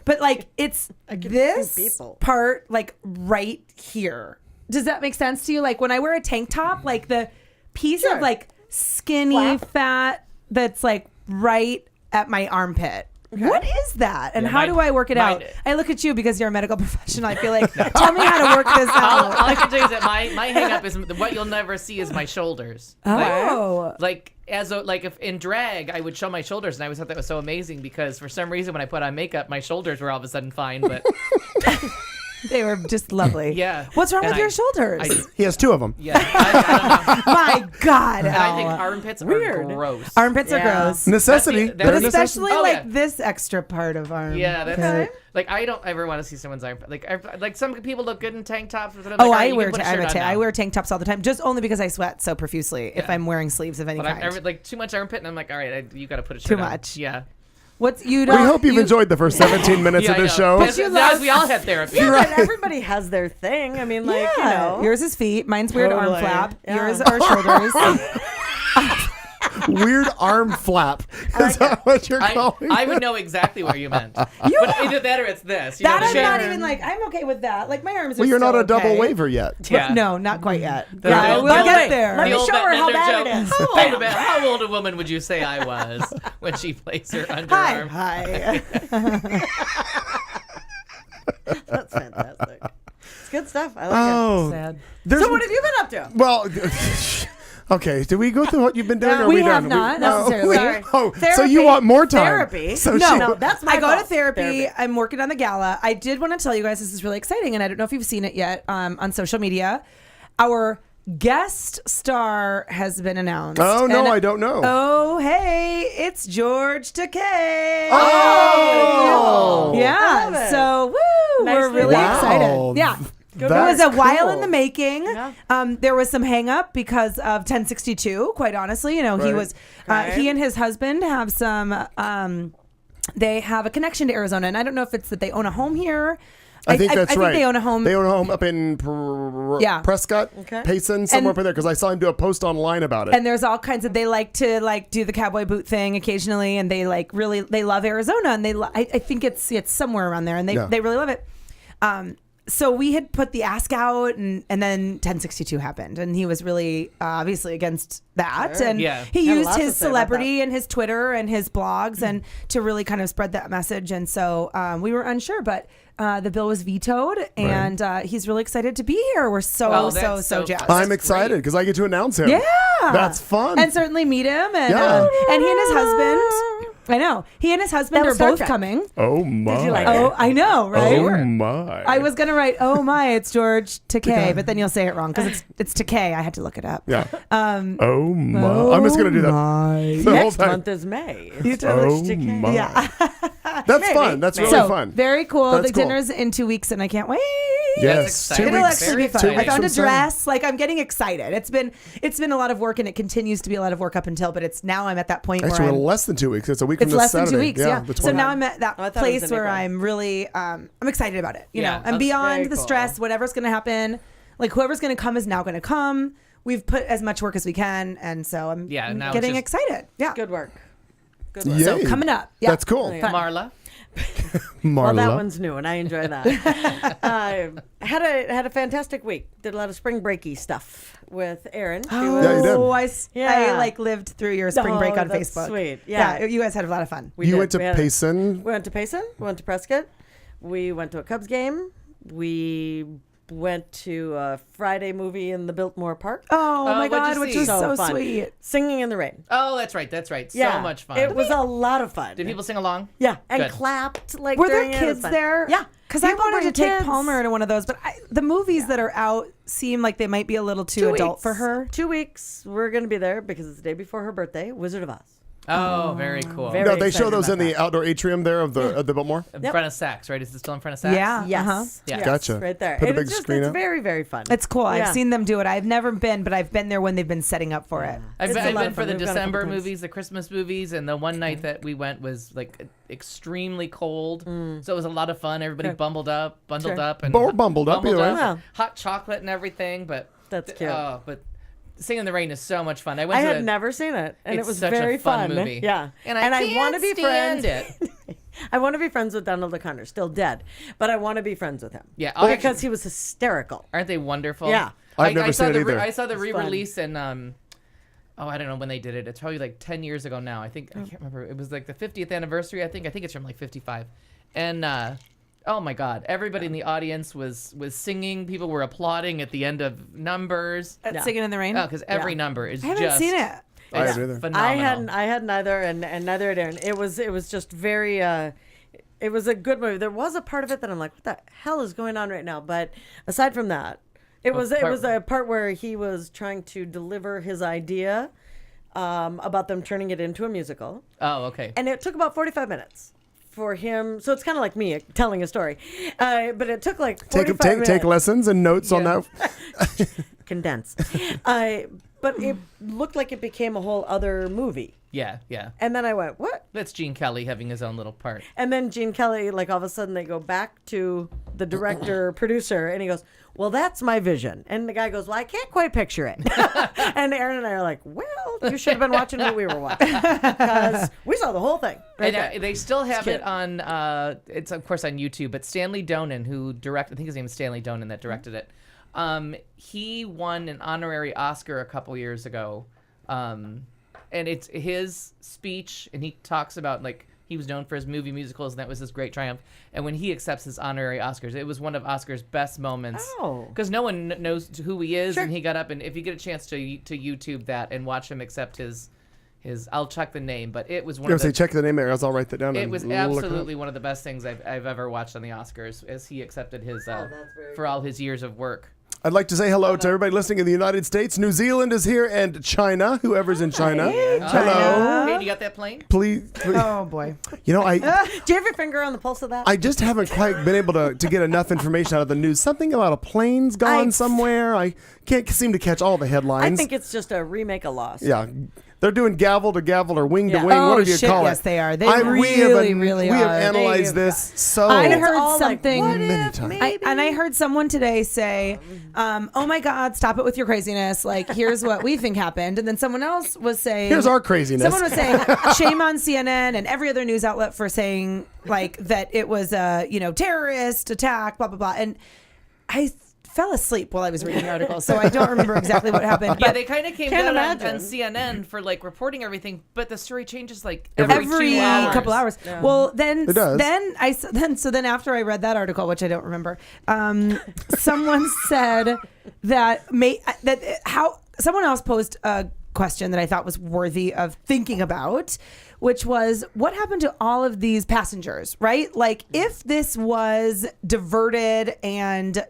Speaker 6: But like it's this
Speaker 5: people.
Speaker 6: part like right here. Does that make sense to you? Like when I wear a tank top, like the piece
Speaker 5: Sure.
Speaker 6: of like skinny fat that's like right at my armpit. What is that? And
Speaker 4: Yeah,
Speaker 6: how
Speaker 4: mine-
Speaker 6: do I work it out?
Speaker 4: mine-
Speaker 6: I look at you because you're a medical professional. I feel like, tell me how to work this
Speaker 4: All
Speaker 6: out.
Speaker 4: I can tell you is that my hang up is what you'll never see is my shoulders.
Speaker 6: Oh.
Speaker 4: Like if in drag I would show my shoulders, and I always thought that was so amazing because for some reason when I put on makeup, my shoulders were all of a sudden fine. But
Speaker 6: They were just lovely.
Speaker 4: Yeah.
Speaker 6: What's wrong
Speaker 4: And
Speaker 6: with your
Speaker 4: I-
Speaker 6: shoulders?
Speaker 3: He has 2 of them.
Speaker 4: yeah, I don't know.
Speaker 6: My God.
Speaker 4: And I think
Speaker 6: Al.
Speaker 4: armpits
Speaker 5: Weird.
Speaker 4: are gross.
Speaker 6: Armpits are
Speaker 5: Yeah.
Speaker 6: gross.
Speaker 3: Necessity.
Speaker 4: That's
Speaker 6: But
Speaker 4: They're
Speaker 3: They're necessity.
Speaker 6: especially
Speaker 4: Oh,
Speaker 6: like
Speaker 4: yeah.
Speaker 6: this extra part of arm.
Speaker 4: Yeah, that's
Speaker 6: Okay.
Speaker 4: like I don't ever want to see someone's armpit. Like some people look good in tank tops. But I'm
Speaker 6: Oh,
Speaker 4: like, all right,
Speaker 6: I
Speaker 4: you
Speaker 6: wear
Speaker 4: can put a
Speaker 6: I
Speaker 4: shirt
Speaker 6: wear
Speaker 4: on
Speaker 6: ta-
Speaker 4: now.
Speaker 6: I wear tank tops all the time, just only because I sweat so profusely if
Speaker 4: Yeah.
Speaker 6: I'm wearing sleeves of any
Speaker 4: But
Speaker 6: kind.
Speaker 4: I'm like too much armpit, and I'm like, all right, you got to put a shirt
Speaker 6: Too
Speaker 4: on.
Speaker 6: much.
Speaker 4: Yeah.
Speaker 6: What's you
Speaker 3: We
Speaker 6: don't?
Speaker 3: hope you've enjoyed the first 17 minutes
Speaker 4: Yeah,
Speaker 3: of
Speaker 4: I
Speaker 3: this
Speaker 4: know.
Speaker 3: show.
Speaker 4: Because
Speaker 6: you
Speaker 4: now
Speaker 6: love-
Speaker 4: we all had therapy.
Speaker 5: Yeah, but everybody has their thing. I mean, like,
Speaker 6: Yeah. Yours is feet. Mine's weird arm
Speaker 5: Totally.
Speaker 6: flap.
Speaker 5: Yeah.
Speaker 6: Yours are shoulders.
Speaker 3: Weird arm flap. Is that what you're calling?
Speaker 4: I would know exactly what you meant. But either that or it's this. You know
Speaker 6: That
Speaker 4: what I
Speaker 6: I'm
Speaker 4: mean?
Speaker 6: not even like. I'm okay with that. Like my arms are.
Speaker 3: Well, you're not
Speaker 6: still
Speaker 3: a double
Speaker 6: okay.
Speaker 3: waiver yet.
Speaker 4: Yeah.
Speaker 6: No, not quite yet.
Speaker 4: The
Speaker 6: Yeah,
Speaker 4: old-
Speaker 6: we'll
Speaker 4: the
Speaker 6: get
Speaker 4: old-
Speaker 6: there.
Speaker 5: Let
Speaker 4: the
Speaker 5: me
Speaker 4: old
Speaker 5: show her
Speaker 4: Bette
Speaker 5: how
Speaker 4: Midler
Speaker 5: bad it
Speaker 4: joke.
Speaker 5: is.
Speaker 4: How old a woman would you say I was when she placed her
Speaker 6: Hi.
Speaker 4: underarm?
Speaker 5: Hi. That's fantastic. It's good stuff. I like
Speaker 3: Oh,
Speaker 6: Sad.
Speaker 3: there's
Speaker 5: it. So what have you been up to?
Speaker 3: well. Okay, did we go through what you've been doing? or are
Speaker 6: We
Speaker 3: done?
Speaker 6: have not
Speaker 3: no,
Speaker 6: necessarily.
Speaker 5: Sorry.
Speaker 3: Oh, so
Speaker 5: Therapy.
Speaker 3: you want more time?
Speaker 5: Therapy.
Speaker 3: So
Speaker 6: No,
Speaker 3: she-
Speaker 5: No, that's my
Speaker 6: I go to
Speaker 5: fault.
Speaker 6: therapy. I'm working on the gala. I did want to tell you guys this is really exciting, and I don't know if you've seen it yet on social media. Our guest star has been announced.
Speaker 3: Oh no,
Speaker 6: And-
Speaker 3: I don't know.
Speaker 6: Oh, hey, it's George Takei.
Speaker 3: Oh!
Speaker 5: Love
Speaker 6: Yeah.
Speaker 5: it.
Speaker 6: So, woo, we're
Speaker 5: Nicely
Speaker 6: really
Speaker 5: done.
Speaker 3: Wow.
Speaker 6: excited. Yeah. It was
Speaker 3: That's
Speaker 6: a while
Speaker 3: cool.
Speaker 6: in the making.
Speaker 5: Yeah.
Speaker 6: There was some hang up because of 1062, quite honestly. He
Speaker 3: Right.
Speaker 6: was
Speaker 5: Okay.
Speaker 6: he and his husband have some they have a connection to Arizona, and I don't know if it's that they own a home here.
Speaker 3: I think that's
Speaker 6: I
Speaker 3: right.
Speaker 6: think they own a home.
Speaker 3: They own a home up in
Speaker 6: Yeah.
Speaker 3: Prescott,
Speaker 5: Okay.
Speaker 3: Payson, somewhere
Speaker 6: And-
Speaker 3: up in there, because I saw him do a post online about it.
Speaker 6: And there's all kinds of, they like to like do the cowboy boot thing occasionally, and they like really, they love Arizona, and I think it's somewhere around there, and
Speaker 3: Yeah.
Speaker 6: they really love it. So we had put the ask out, and then 1062 happened, and he was really obviously against that.
Speaker 5: Sure.
Speaker 6: And
Speaker 4: Yeah.
Speaker 6: he
Speaker 5: Had a
Speaker 6: used
Speaker 5: lot to
Speaker 6: his
Speaker 5: say about
Speaker 6: celebrity and his Twitter and his blogs and to really kind of spread that message. And so we were unsure, but the bill was vetoed, and he's really excited to be here. We're so
Speaker 4: Oh, that's
Speaker 6: so
Speaker 4: so
Speaker 6: jazzed.
Speaker 4: fun.
Speaker 3: I'm
Speaker 4: That's
Speaker 3: excited
Speaker 4: great.
Speaker 3: because I get to announce him.
Speaker 6: Yeah,
Speaker 3: That's fun.
Speaker 6: and certainly meet him. And
Speaker 3: Yeah.
Speaker 6: and he and his husband. I know he and his husband
Speaker 5: That
Speaker 6: are
Speaker 5: was Star
Speaker 6: both
Speaker 5: Trek.
Speaker 6: coming.
Speaker 3: Oh my!
Speaker 5: you like
Speaker 6: Oh, I know, right?
Speaker 3: Oh my!
Speaker 6: I was gonna write, "Oh my, it's George Takei," but then you'll say it wrong because it's Takei. I had to look it up.
Speaker 3: Yeah. Oh my! I'm just gonna do that the whole
Speaker 5: Next
Speaker 3: time.
Speaker 5: month is May.
Speaker 3: Oh my!
Speaker 6: Yeah.
Speaker 3: That's fun. That's really
Speaker 6: So
Speaker 3: fun.
Speaker 6: very cool.
Speaker 3: That's
Speaker 6: the
Speaker 3: cool.
Speaker 6: dinner's in 2 weeks, and I can't wait.
Speaker 3: Yes,
Speaker 4: exciting.
Speaker 3: 2
Speaker 6: It'll
Speaker 3: weeks.
Speaker 6: actually be fun.
Speaker 4: Very
Speaker 6: I found a
Speaker 3: exciting.
Speaker 6: dress. Like I'm getting excited. It's been a lot of work, and it continues to be a lot of work up until. But it's now I'm at that point
Speaker 3: Actually,
Speaker 6: where
Speaker 3: we're
Speaker 6: I'm,
Speaker 3: less than 2 weeks. It's a week from
Speaker 6: it's
Speaker 3: this
Speaker 6: less than
Speaker 3: Saturday.
Speaker 6: 2 weeks. Yeah.
Speaker 3: the
Speaker 6: So
Speaker 3: 20th.
Speaker 6: now I'm at that
Speaker 5: Oh, I thought it was
Speaker 6: place
Speaker 5: in
Speaker 6: where
Speaker 5: April.
Speaker 6: I'm really I'm excited about it. You
Speaker 4: Yeah,
Speaker 6: know, I'm
Speaker 4: that's
Speaker 6: beyond
Speaker 5: very
Speaker 6: the
Speaker 5: cool.
Speaker 6: stress. Whatever's going to happen, like whoever's going to come is now going to come. We've put as much work as we can, and so I'm
Speaker 4: Yeah, now it's
Speaker 6: getting
Speaker 4: just-
Speaker 6: excited. Yeah.
Speaker 5: Good work. Good work.
Speaker 3: Yay.
Speaker 6: So coming up. Yeah.
Speaker 3: That's cool.
Speaker 5: Yeah.
Speaker 4: Marla.
Speaker 3: Marla.
Speaker 5: Well, that one's new, and I enjoy that. Had a fantastic week. Did a lot of spring breaky stuff with Erin. She
Speaker 3: Yeah, you did.
Speaker 6: Oh, I
Speaker 5: Yeah.
Speaker 6: like lived through your spring
Speaker 5: Oh,
Speaker 6: break on
Speaker 5: that's
Speaker 6: Facebook.
Speaker 5: sweet. Yeah.
Speaker 6: You guys had a lot of fun.
Speaker 5: We
Speaker 3: You
Speaker 5: did.
Speaker 3: went to
Speaker 5: We had
Speaker 3: Payson.
Speaker 5: We went to Payson. We went to Prescott. We went to a Cubs game. We went to a Friday movie in the Biltmore Park.
Speaker 6: Oh, my
Speaker 4: what'd
Speaker 6: God,
Speaker 4: you
Speaker 6: which
Speaker 4: see?
Speaker 6: was
Speaker 5: So
Speaker 6: so
Speaker 5: fun.
Speaker 6: sweet.
Speaker 5: Singing in the Rain.
Speaker 4: Oh, that's right. That's right.
Speaker 5: Yeah.
Speaker 4: So much fun.
Speaker 5: It was a lot of fun.
Speaker 4: Did people sing along?
Speaker 5: Yeah, and
Speaker 4: Good.
Speaker 5: clapped like
Speaker 6: Were there
Speaker 5: during it. It was
Speaker 6: kids
Speaker 5: fun.
Speaker 6: there?
Speaker 5: Yeah,
Speaker 6: Because I
Speaker 5: People
Speaker 6: wanted to
Speaker 5: bring
Speaker 6: take
Speaker 5: kids.
Speaker 6: Palmer to one of those, but the movies that are out seem like they might be a little too
Speaker 5: 2
Speaker 6: adult
Speaker 5: weeks.
Speaker 6: for her.
Speaker 5: 2 weeks. We're going to be there because it's the day before her birthday. Wizard of Oz.
Speaker 4: Oh, very cool.
Speaker 5: Very
Speaker 3: No, they show
Speaker 5: excited
Speaker 3: those in
Speaker 5: about
Speaker 3: the
Speaker 5: that.
Speaker 3: outdoor atrium there of the Biltmore.
Speaker 4: In
Speaker 5: Yep.
Speaker 4: front of Saks, right? Is it still in front of Saks?
Speaker 6: Yeah.
Speaker 5: Yes.
Speaker 6: Uh-huh.
Speaker 4: Yeah.
Speaker 5: Yes,
Speaker 3: Gotcha.
Speaker 5: Right there.
Speaker 3: Put a
Speaker 5: And
Speaker 3: big
Speaker 5: it's just,
Speaker 3: screen
Speaker 5: it's
Speaker 3: up.
Speaker 5: very, very fun.
Speaker 6: It's cool.
Speaker 5: Yeah.
Speaker 6: I've seen them do it. I've never been, but I've been there when they've been setting up for it.
Speaker 4: I've
Speaker 5: It's
Speaker 4: been,
Speaker 5: a
Speaker 4: I've
Speaker 5: lot
Speaker 4: been
Speaker 5: of
Speaker 4: for
Speaker 5: fun.
Speaker 4: the
Speaker 5: We've gone a couple
Speaker 4: December
Speaker 5: times.
Speaker 4: movies, the Christmas movies, and the one night that we went was like extremely cold, so it was a lot of fun. Everybody
Speaker 5: Sure.
Speaker 4: bundled up, and
Speaker 3: Or bumbled up, either way.
Speaker 5: Yeah.
Speaker 4: hot chocolate and everything. But
Speaker 5: That's cute.
Speaker 4: but Singing in the Rain is so much fun. I went
Speaker 5: I
Speaker 4: to
Speaker 5: had
Speaker 4: the,
Speaker 5: never seen it, and
Speaker 4: it's
Speaker 5: it was
Speaker 4: such
Speaker 5: very
Speaker 4: a fun movie.
Speaker 5: Yeah,
Speaker 4: and I can't
Speaker 5: want to be
Speaker 4: stand
Speaker 5: friends.
Speaker 4: it.
Speaker 5: I want to be friends with Donald O'Connor, still dead, but I want to be friends with him.
Speaker 4: Yeah, I'll
Speaker 5: because
Speaker 4: actually-
Speaker 5: he was hysterical.
Speaker 4: Aren't they wonderful?
Speaker 5: Yeah.
Speaker 3: I've never
Speaker 4: I saw
Speaker 3: seen it
Speaker 4: the
Speaker 3: either.
Speaker 4: I saw the
Speaker 5: It's
Speaker 4: re-release in I don't know when they did it. It's probably like 10 years ago now. I think I can't remember. It was like the 50th anniversary. I think it's from like 55. And oh my God, everybody in the audience was singing. People were applauding at the end of numbers.
Speaker 6: At
Speaker 5: Yeah.
Speaker 6: Singing in the Rain.
Speaker 4: Oh, because every
Speaker 5: Yeah.
Speaker 4: number is
Speaker 6: I haven't
Speaker 4: just.
Speaker 6: seen it.
Speaker 3: I
Speaker 4: It's
Speaker 3: haven't either.
Speaker 4: phenomenal.
Speaker 5: I had neither, and neither had Aaron. It was just very. It was a good movie. There was a part of it that I'm like, what the hell is going on right now? But aside from that, it was a part where he was trying to deliver his idea about them turning it into a musical,
Speaker 4: Oh, okay.
Speaker 5: and it took about 45 minutes for him. So it's kind of like me telling a story, but it took like 45 minutes.
Speaker 3: Take lessons and notes on
Speaker 4: Yeah.
Speaker 3: that.
Speaker 5: Condense. But it looked like it became a whole other movie.
Speaker 4: Yeah, yeah.
Speaker 5: And then I went, what?
Speaker 4: That's Gene Kelly having his own little part.
Speaker 5: And then Gene Kelly, like all of a sudden they go back to the director, producer, and he goes, well, that's my vision. And the guy goes, well, I can't quite picture it. And Aaron and I are like, well, you should have been watching what we were watching. Because we saw the whole thing. Right
Speaker 4: And
Speaker 5: there.
Speaker 4: they still have
Speaker 5: cute.
Speaker 4: it on. It's of course on YouTube. But Stanley Donen, who directed, I think his name is Stanley Donen, that directed it. He won an honorary Oscar a couple years ago, and it's his speech, and he talks about like he was known for his movie musicals, and that was his great triumph. And when he accepts his honorary Oscars, it was one of Oscar's best moments.
Speaker 5: Oh.
Speaker 4: Because no one knows who he is,
Speaker 5: Sure.
Speaker 4: and he got up, and if you get a chance to YouTube that and watch him accept his I'll check the name, but it was one
Speaker 3: You
Speaker 4: of
Speaker 3: say
Speaker 4: the.
Speaker 3: check the name there. I'll write that down.
Speaker 4: It
Speaker 3: and
Speaker 4: was
Speaker 3: look it up.
Speaker 4: absolutely one of the best things I've ever watched on the Oscars, as he accepted his
Speaker 5: that's very
Speaker 4: for all his years of work.
Speaker 3: I'd like to say hello to everybody listening in the United States. New Zealand is here, and China. Whoever's in China. Hello.
Speaker 4: Hey, do you got that plane?
Speaker 3: Please.
Speaker 6: Oh boy.
Speaker 3: You know,
Speaker 5: Do you have your finger on the pulse of that?
Speaker 3: I just haven't quite been able to get enough information out of the news. Something about a plane's gone somewhere. I can't seem to catch all the
Speaker 5: I
Speaker 3: headlines.
Speaker 5: think it's just a remake of Lost.
Speaker 3: Yeah. They're doing gavel to gavel or wing to
Speaker 5: Yeah.
Speaker 3: wing.
Speaker 6: Oh,
Speaker 3: whatever you
Speaker 6: shit,
Speaker 3: call
Speaker 6: yes,
Speaker 3: it.
Speaker 6: they are. They
Speaker 3: we
Speaker 6: really,
Speaker 3: have,
Speaker 6: really
Speaker 3: we have
Speaker 6: are.
Speaker 3: analyzed
Speaker 5: They-
Speaker 3: this so
Speaker 6: I
Speaker 5: It's
Speaker 6: heard
Speaker 5: all like,
Speaker 6: something.
Speaker 5: what
Speaker 3: many
Speaker 5: if,
Speaker 3: times.
Speaker 5: maybe?
Speaker 6: I heard someone today say, "Oh my God, stop it with your craziness! Like, here's what we think happened." And then someone else was saying,
Speaker 3: Here's our craziness.
Speaker 6: Someone was saying, "Shame on CNN and every other news outlet for saying like that it was a terrorist attack, blah blah blah." And I fell asleep while I was reading the article, so I don't remember exactly what happened.
Speaker 4: Yeah,
Speaker 6: But
Speaker 4: they kind of came
Speaker 5: Can't
Speaker 4: down on
Speaker 5: imagine.
Speaker 4: CNN for like reporting everything, but the story changes like
Speaker 3: Every
Speaker 4: every 2
Speaker 6: every
Speaker 4: hours.
Speaker 6: couple hours. Well, then
Speaker 3: It does.
Speaker 6: then after I read that article, which I don't remember, someone said that someone else posed a question that I thought was worthy of thinking about, which was what happened to all of these passengers, right? Like if this was diverted and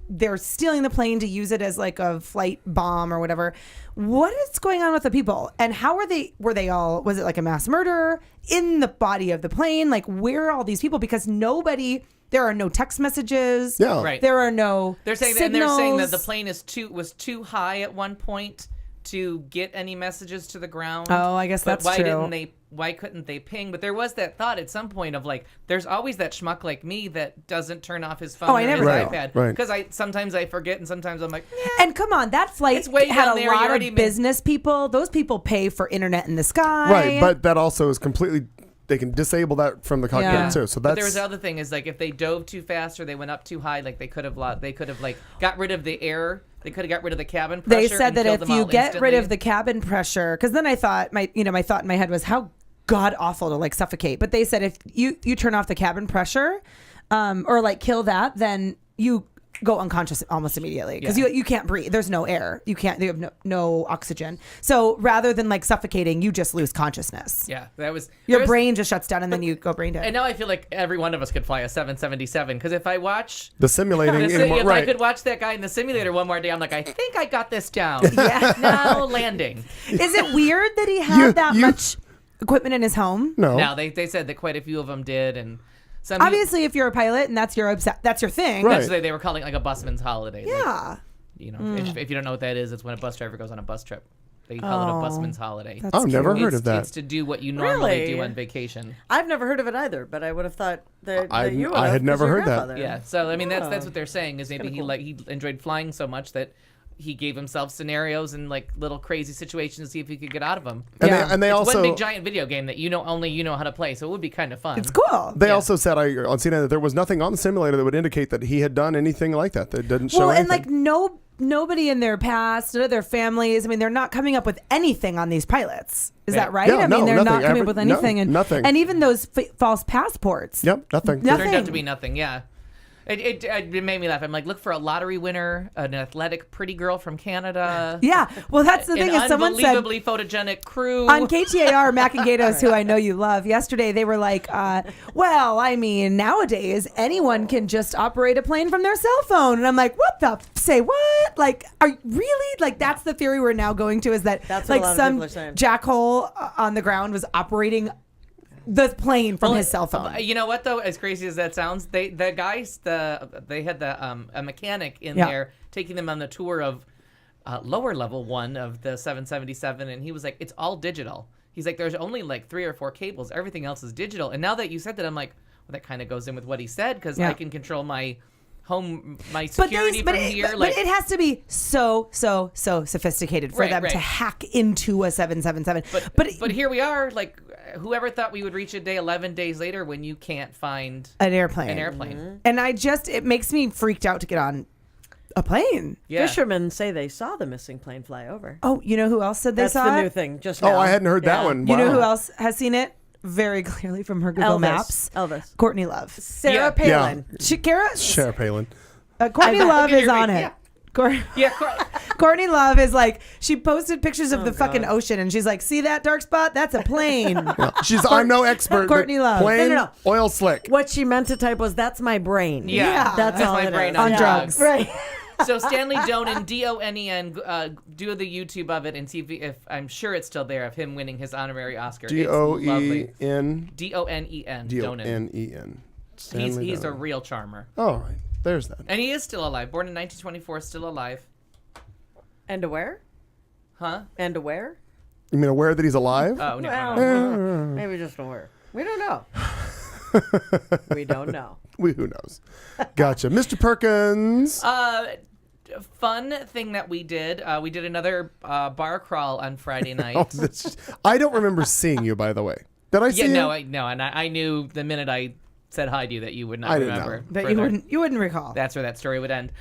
Speaker 6: they're stealing the plane to use it as like a flight bomb or whatever, what is going on with the people? And how were they all, was it like a mass murder in the body of the plane? Like where are all these people? Because there are no text messages.
Speaker 3: Yeah.
Speaker 4: Right.
Speaker 6: There are no
Speaker 4: They're saying
Speaker 6: signals.
Speaker 4: and they're saying that the plane was too high at one point to get any messages to the ground.
Speaker 6: Oh, I guess
Speaker 4: But
Speaker 6: that's
Speaker 4: why
Speaker 6: true.
Speaker 4: why couldn't they ping? But there was that thought at some point of like, there's always that schmuck like me that doesn't turn off his phone
Speaker 6: Oh, I
Speaker 4: or
Speaker 6: never
Speaker 4: his
Speaker 6: do.
Speaker 4: iPad.
Speaker 3: Right.
Speaker 4: Because sometimes I forget and sometimes I'm like,
Speaker 6: And come on, that flight
Speaker 4: It's way
Speaker 6: had
Speaker 4: down
Speaker 6: a
Speaker 4: there, you
Speaker 6: lot
Speaker 4: already
Speaker 6: of
Speaker 4: made-
Speaker 6: business people. Those people pay for internet in the sky.
Speaker 3: Right, but that also is completely. They can disable that from the cockpit
Speaker 6: Yeah.
Speaker 3: too. So
Speaker 4: But
Speaker 3: that's
Speaker 4: there was the other thing is like if they dove too fast or they went up too high, like they could have like got rid of the air. They could have got rid of the cabin pressure.
Speaker 6: They said
Speaker 4: and
Speaker 6: that
Speaker 4: killed
Speaker 6: if
Speaker 4: them
Speaker 6: you
Speaker 4: all
Speaker 6: get rid
Speaker 4: instantly.
Speaker 6: of the cabin pressure, because then I thought my thought in my head was how god awful to like suffocate. But they said if you turn off the cabin pressure, or like kill that, then you go unconscious almost immediately because
Speaker 4: Yeah.
Speaker 6: you can't breathe. There's no air. You have no oxygen. So rather than like suffocating, you just lose consciousness.
Speaker 4: Yeah, that was
Speaker 6: Your
Speaker 4: there's-
Speaker 6: brain just shuts down and then you go brain dead.
Speaker 4: And now I feel like every one of us could fly a 777 because if I watch
Speaker 3: the simulating.
Speaker 4: if I
Speaker 3: right.
Speaker 4: could watch that guy in the simulator one more day, I'm like, I think I got this down. Yeah. Now landing.
Speaker 6: Is it weird that he had that
Speaker 3: you-
Speaker 6: much equipment in his home?
Speaker 3: No.
Speaker 4: Now they said that quite a few of them did, and some people-
Speaker 6: Obviously, if you're a pilot and that's your thing.
Speaker 3: Right.
Speaker 4: that's what they were calling like a busman's holiday. Like,
Speaker 6: Yeah.
Speaker 4: if you don't know what that is, it's when a bus driver goes on a bus trip. They call it a busman's holiday.
Speaker 6: That's
Speaker 3: I've never
Speaker 6: cute.
Speaker 3: heard of that.
Speaker 4: It's to do what you normally
Speaker 5: Really?
Speaker 4: do on vacation.
Speaker 5: I've never heard of it either, but I would have thought that
Speaker 3: I
Speaker 5: you would
Speaker 3: had
Speaker 5: have, 'cause
Speaker 3: never
Speaker 5: your
Speaker 3: heard that.
Speaker 5: grandfather.
Speaker 4: Yeah. So I mean, that's
Speaker 5: Oh.
Speaker 4: what they're saying is maybe he enjoyed flying so much that he gave himself scenarios and like little crazy situations to see if he could get out of them.
Speaker 3: And
Speaker 6: Yeah.
Speaker 3: they, and they
Speaker 4: It's
Speaker 3: also
Speaker 4: one big giant video game that only you know how to play, so it would be kind of fun.
Speaker 6: It's cool.
Speaker 3: They
Speaker 4: Yeah.
Speaker 3: also said on CNN that there was nothing on the simulator that would indicate that he had done anything like that. That didn't show
Speaker 6: Well,
Speaker 3: anything.
Speaker 6: and like nobody in their past, none of their families. I mean, they're not coming up with anything on these pilots. Is
Speaker 4: Yeah.
Speaker 6: that right?
Speaker 3: Yeah,
Speaker 6: I mean,
Speaker 3: no,
Speaker 6: they're
Speaker 3: nothing.
Speaker 6: not coming up with
Speaker 3: No,
Speaker 6: anything. And
Speaker 3: nothing.
Speaker 6: And even those false passports.
Speaker 3: Yep, nothing.
Speaker 6: Nothing.
Speaker 4: Turned out to be nothing. Yeah. It made me laugh. I'm like, look for a lottery winner, an athletic pretty girl from Canada.
Speaker 6: Yeah. Well, that's the
Speaker 4: An
Speaker 6: thing is someone said
Speaker 4: unbelievably photogenic crew.
Speaker 6: on KTAR, Mac and Gatos, who I know you love, yesterday they were like, well, I mean, nowadays anyone can just operate a plane from their cell phone. And I'm like, say what? Like, are you really? Like, that's the theory we're now going to is that
Speaker 5: That's what
Speaker 6: like
Speaker 5: a lot of
Speaker 6: some
Speaker 5: people are saying.
Speaker 6: jackhole on the ground was operating the plane from his cell phone.
Speaker 4: You know what though? As crazy as that sounds, they had a mechanic in
Speaker 6: Yeah.
Speaker 4: there taking them on the tour of lower level one of the 777, and he was like, "It's all digital." He's like, "There's only like 3 or 4 cables. Everything else is digital." And now that you said that, I'm like, well, that kind of goes in with what he said because
Speaker 6: Yeah.
Speaker 4: I can control my home, my security from here.
Speaker 6: but
Speaker 4: Like,
Speaker 6: it has to be so sophisticated for
Speaker 4: Right,
Speaker 6: them
Speaker 4: right.
Speaker 6: to hack into a 777.
Speaker 4: but here we are, like, whoever thought we would reach a day 11 days later when you can't find
Speaker 6: an airplane.
Speaker 4: an airplane.
Speaker 6: And it makes me freaked out to get on a plane.
Speaker 4: Yeah.
Speaker 5: Fishermen say they saw the missing plane fly over.
Speaker 6: Oh, you know who else said they
Speaker 5: That's
Speaker 6: saw
Speaker 5: the
Speaker 6: it?
Speaker 5: new thing. Just
Speaker 3: Oh,
Speaker 5: now.
Speaker 3: I hadn't heard that
Speaker 5: Yeah.
Speaker 3: one.
Speaker 6: You know
Speaker 3: Wow.
Speaker 6: who else has seen it? Very clearly from her Google
Speaker 5: Elvis.
Speaker 6: Maps.
Speaker 5: Elvis.
Speaker 6: Courtney Love.
Speaker 5: Sarah
Speaker 4: Yeah.
Speaker 5: Palin.
Speaker 3: Sarah Palin.
Speaker 6: Courtney
Speaker 5: I-
Speaker 6: Love is
Speaker 4: you're
Speaker 6: on
Speaker 4: right,
Speaker 6: it.
Speaker 4: yeah.
Speaker 6: Cour-
Speaker 4: Yeah,
Speaker 6: Courtney Love is like, she posted pictures of
Speaker 5: Oh,
Speaker 6: the fucking ocean and she's like, see that dark spot? That's a plane.
Speaker 3: I'm no expert.
Speaker 6: Courtney
Speaker 3: but
Speaker 6: Love.
Speaker 3: Plain
Speaker 5: No.
Speaker 3: oil slick.
Speaker 5: What she meant to type was, "That's my brain."
Speaker 4: Yeah.
Speaker 5: That's all
Speaker 4: my
Speaker 5: it
Speaker 4: brain
Speaker 5: is.
Speaker 4: on
Speaker 6: On drugs.
Speaker 5: Right.
Speaker 4: So Stanley Donen, Donen, do the YouTube of it and see if I'm sure it's still there of him winning his honorary Oscar. It's lovely.
Speaker 3: Donen.
Speaker 4: Donen. Donen.
Speaker 3: Donen.
Speaker 4: He's a real charmer,
Speaker 3: All right. There's that.
Speaker 4: and he is still alive. Born in 1924, still alive.
Speaker 5: And to where?
Speaker 4: Huh?
Speaker 5: And to where?
Speaker 3: You mean aware that he's alive?
Speaker 4: Oh, no.
Speaker 5: Well, maybe just aware. We don't know. We don't know.
Speaker 3: Who knows? Gotcha. Mr. Perkins.
Speaker 4: Fun thing that we did another bar crawl on Friday night.
Speaker 3: I don't remember seeing you, by the way. Did I see you?
Speaker 4: No, and I knew the minute I said hi to you that you would not
Speaker 3: I didn't
Speaker 4: remember.
Speaker 3: know.
Speaker 6: That
Speaker 4: further.
Speaker 6: you wouldn't recall.
Speaker 4: That's where that story would end.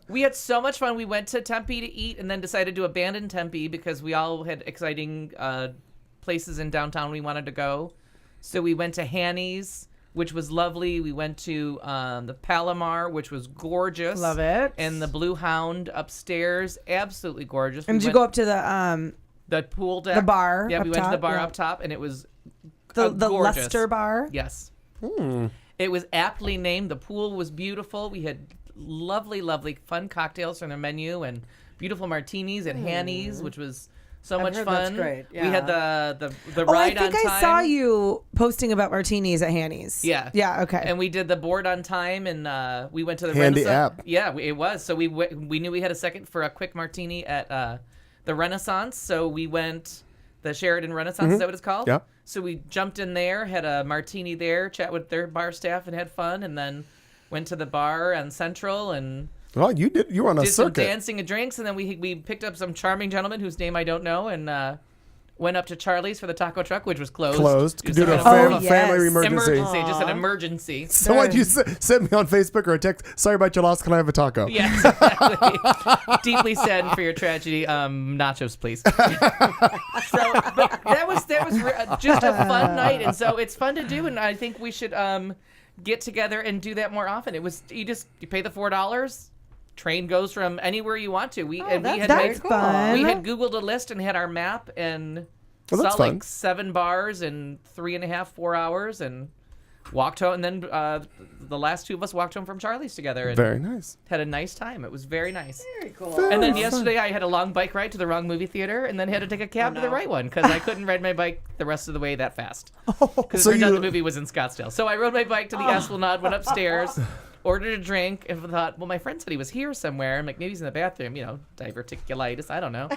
Speaker 4: We had so much fun. We went to Tempe to eat and then decided to abandon Tempe because we all had exciting places in downtown we wanted to go. So we went to Hanny's, which was lovely. We went to the Palomar, which was gorgeous.
Speaker 6: Love it.
Speaker 4: And the Blue Hound upstairs, absolutely gorgeous.
Speaker 6: And did you go up to the
Speaker 4: pool deck?
Speaker 6: the bar
Speaker 4: Yeah,
Speaker 6: up
Speaker 4: we went to the
Speaker 6: top?
Speaker 4: bar
Speaker 6: Yeah.
Speaker 4: up top, and it was
Speaker 6: the
Speaker 4: gorgeous.
Speaker 6: Lester bar?
Speaker 4: Yes. It was aptly named. The pool was beautiful. We had lovely, lovely fun cocktails from their menu and beautiful martinis at Hanny's, which was so much
Speaker 5: heard
Speaker 4: fun.
Speaker 5: that's great,
Speaker 4: We had the
Speaker 6: Oh, I
Speaker 4: ride on
Speaker 6: think
Speaker 4: time.
Speaker 6: I saw you posting about martinis at Hanny's.
Speaker 4: Yeah.
Speaker 6: Yeah, okay.
Speaker 4: And we did the board on time, and we went to the
Speaker 3: Handy
Speaker 4: Renaissance.
Speaker 3: app.
Speaker 4: Yeah, it was. So we knew we had a second for a quick martini at the Renaissance. So we went the Sheridan Renaissance. Is that what it's called?
Speaker 3: Yeah.
Speaker 4: So we jumped in there, had a martini there, chat with their bar staff, and had fun. And then went to the bar on Central and
Speaker 3: Well, you were on a
Speaker 4: did some
Speaker 3: circuit.
Speaker 4: dancing and drinks. And then we picked up some charming gentleman whose name I don't know, and went up to Charlie's for the taco truck, which was closed.
Speaker 3: Closed
Speaker 4: Due
Speaker 3: due to a
Speaker 4: some
Speaker 6: Oh, yes.
Speaker 3: family emergency.
Speaker 4: just an emergency.
Speaker 3: So what you sent me on Facebook or a text? Sorry about your loss. Can I have a taco?
Speaker 4: Yes, exactly. Deeply saddened for your tragedy. Nachos, please. But that was just a fun night, and so it's fun to do, and I think we should get together and do that more often. It was you pay the $4. Train goes from anywhere you want to. We had
Speaker 6: that's fun.
Speaker 4: We had Googled a list and had our map and
Speaker 3: Well, that's
Speaker 4: saw
Speaker 3: fun.
Speaker 4: like 7 bars in 3.5-4 hours and walked home. And then the last two of us walked home from Charlie's together and
Speaker 3: Very nice.
Speaker 4: had a nice time. It was very nice.
Speaker 5: Very cool.
Speaker 4: And then
Speaker 3: Very
Speaker 4: yesterday I had a long bike ride to the wrong movie theater and then had to take a cab to the right one because I couldn't ride my bike the rest of the way that fast. Because
Speaker 3: So
Speaker 4: it turned out
Speaker 3: you-
Speaker 4: the movie was in Scottsdale. So I rode my bike to the Esplanade, went upstairs, ordered a drink, and thought, well, my friend said he was here somewhere. I'm like, maybe he's in the bathroom, diverticulitis. I don't know.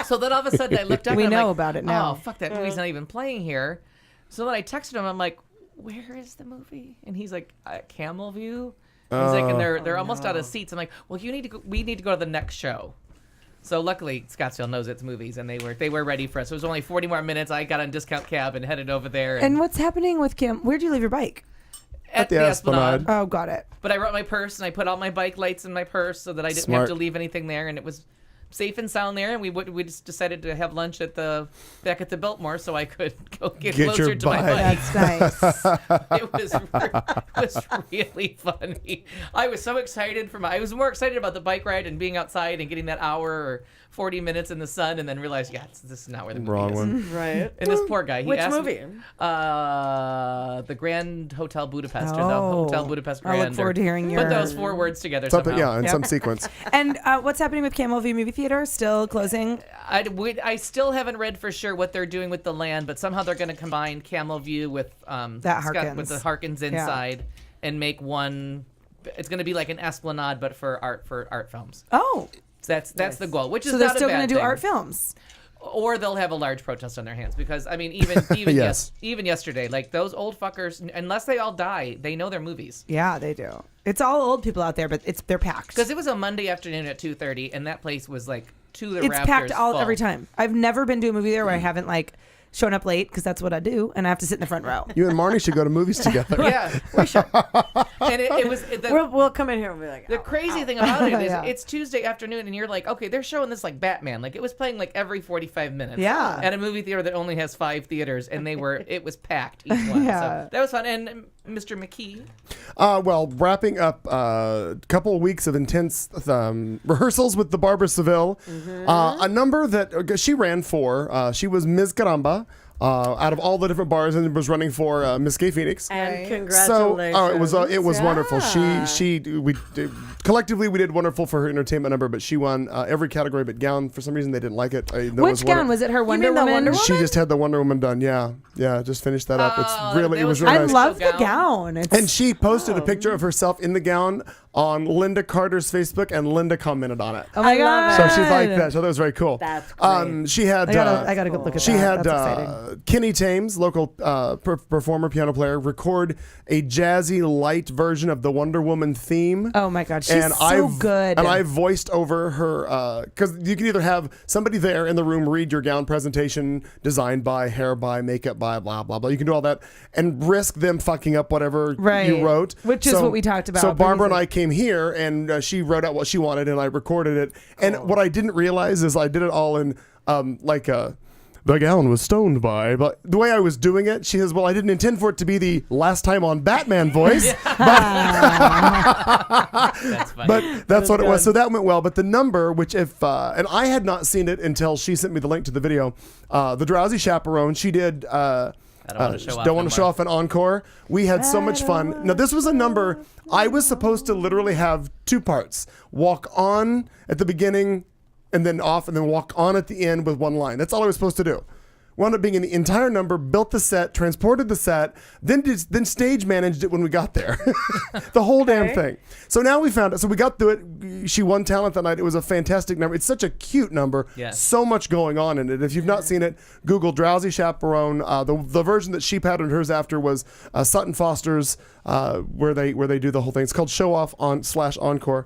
Speaker 4: So then all of a sudden I looked up
Speaker 6: We
Speaker 4: and I'm
Speaker 6: know
Speaker 4: like,
Speaker 6: about it now.
Speaker 4: Oh, fuck, that movie's not even playing here. So then I texted him. I'm like, where is the movie? And he's like, Camel View. He's like, and they're almost out of seats. I'm like, well, we need to go to the next show. So luckily, Scottsdale knows its movies, and they were ready for us. It was only 40 more minutes. I got on discount cab and headed over there.
Speaker 6: And what's happening with Kim? Where'd you leave your bike?
Speaker 4: at
Speaker 3: the Esplanade.
Speaker 6: Oh, got it.
Speaker 4: But I brought my purse and I put all my bike lights in my purse so that I didn't
Speaker 3: Smart.
Speaker 4: have to leave anything there, and it was safe and sound there. And we just decided to have lunch back at the Biltmore so I could go get
Speaker 3: Get
Speaker 4: closer
Speaker 3: your
Speaker 4: to my
Speaker 3: bike.
Speaker 4: bike.
Speaker 6: That's nice.
Speaker 4: It was really funny. I was so excited I was more excited about the bike ride and being outside and getting that hour or 40 minutes in the sun, and then realized, this is not where the movie
Speaker 3: Wrong
Speaker 4: is.
Speaker 3: one.
Speaker 5: Right.
Speaker 4: And this poor guy, he
Speaker 5: Which
Speaker 4: asked
Speaker 5: movie?
Speaker 4: me, the Grand Hotel Budapest, or the
Speaker 6: Oh.
Speaker 4: Hotel Budapest
Speaker 6: I
Speaker 4: Grand.
Speaker 6: look forward to hearing your.
Speaker 4: Put those 4 words together
Speaker 3: Something,
Speaker 4: somehow.
Speaker 3: yeah, in some sequence.
Speaker 6: And what's happening with Camel View Movie Theater? Still closing?
Speaker 4: I still haven't read for sure what they're doing with the land, but somehow they're going to combine Camel View with
Speaker 6: Harkins.
Speaker 4: with the Harkins inside and make one. It's going to be like an Esplanade, but for art films.
Speaker 6: Oh,
Speaker 4: So that's the goal. Which is
Speaker 6: so they're
Speaker 4: not
Speaker 6: still
Speaker 4: a bad
Speaker 6: going to do
Speaker 4: thing.
Speaker 6: art films.
Speaker 4: Or they'll have a large protest on their hands because even
Speaker 3: Yes.
Speaker 4: even yesterday, like those old fuckers, unless they all die, they know their movies.
Speaker 6: Yeah, they do. It's all old people out there, but they're packed.
Speaker 4: Because it was a Monday afternoon at 2:30, and that place was like to the
Speaker 6: It's
Speaker 4: rafters
Speaker 6: packed
Speaker 4: full.
Speaker 6: every time. I've never been to a movie there where I haven't shown up late because that's what I do, and I have to sit in the front row.
Speaker 3: You and Marnie should go to movies together.
Speaker 4: Yeah, we should. And it was
Speaker 5: We'll come in here and be like,
Speaker 4: the
Speaker 5: "Ow,
Speaker 4: crazy
Speaker 5: ow."
Speaker 4: thing about it is
Speaker 6: Yeah.
Speaker 4: it's Tuesday afternoon, and you're like, okay, they're showing this like Batman, like it was playing like every 45 minutes.
Speaker 6: Yeah.
Speaker 4: At a movie theater that only has 5 theaters, and it was packed each one.
Speaker 6: Yeah.
Speaker 4: So that was fun. And Mr. McKee.
Speaker 3: Well, wrapping up a couple of weeks of intense rehearsals with the Barbara Seville. A number that she ran for. She was Ms. Caramba out of all the different bars, and was running for Miss Gay Phoenix.
Speaker 5: And
Speaker 6: Right.
Speaker 5: congratulations.
Speaker 3: So it was wonderful.
Speaker 6: Yeah.
Speaker 3: We collectively we did wonderful for her entertainment number, but she won every category but gown. For some reason they didn't like it.
Speaker 6: Which gown was it? Her Wonder
Speaker 5: mean the
Speaker 6: Woman?
Speaker 5: Wonder
Speaker 3: She just had the Wonder Woman done. Yeah, just finished that up.
Speaker 4: Oh,
Speaker 3: It's really
Speaker 4: that
Speaker 3: it was
Speaker 4: was
Speaker 3: really
Speaker 6: I
Speaker 3: nice.
Speaker 6: love the
Speaker 4: Gown.
Speaker 6: gown. It's,
Speaker 3: And she posted a picture of herself in the gown on Linda Carter's Facebook, and Linda commented on it.
Speaker 6: Oh my
Speaker 5: I love
Speaker 6: god!
Speaker 5: it.
Speaker 3: So she liked that. So that was very cool.
Speaker 5: That's great.
Speaker 3: She had.
Speaker 6: I gotta go look at
Speaker 3: She
Speaker 6: that.
Speaker 3: had
Speaker 6: That's exciting.
Speaker 3: Kenny Thames, local performer, piano player, record a jazzy, light version of the Wonder Woman theme.
Speaker 6: Oh my god, she's so good.
Speaker 3: And I voiced over her because you can either have somebody there in the room read your gown presentation, designed by, hair by, makeup by, blah blah blah. You can do all that and risk them fucking up whatever you wrote,
Speaker 6: which is what we talked about.
Speaker 3: So Barbara and I came here, and she wrote out what she wanted, and I recorded it. And what I didn't realize is I did it all in the gown was stoned by, but the way I was doing it, she says, well, I didn't intend for it to be the last time on Batman voice,
Speaker 4: That's funny.
Speaker 3: but that's what it was. So that went well. But the number, which if, and I had not seen it until she sent me the link to the video, the Drowsy Chaperone, she did,
Speaker 4: I don't want to show off.
Speaker 3: don't want to
Speaker 4: no
Speaker 3: show
Speaker 4: more.
Speaker 3: off an encore. We had so much fun. Now, this was a number I was supposed to literally have 2 parts. Walk on at the beginning and then off, and then walk on at the end with 1 line. That's all I was supposed to do. Wound up being an entire number, built the set, transported the set, then stage managed it when we got there. The whole damn thing. So now we found it. So we got through it. She won talent that night. It was a fantastic number. It's such a cute number.
Speaker 4: Yes.
Speaker 3: So much going on in it. If you've not seen it, Google Drowsy Chaperone. The version that she patterned hers after was Sutton Foster's, where they do the whole thing. It's called Show Off /Encore.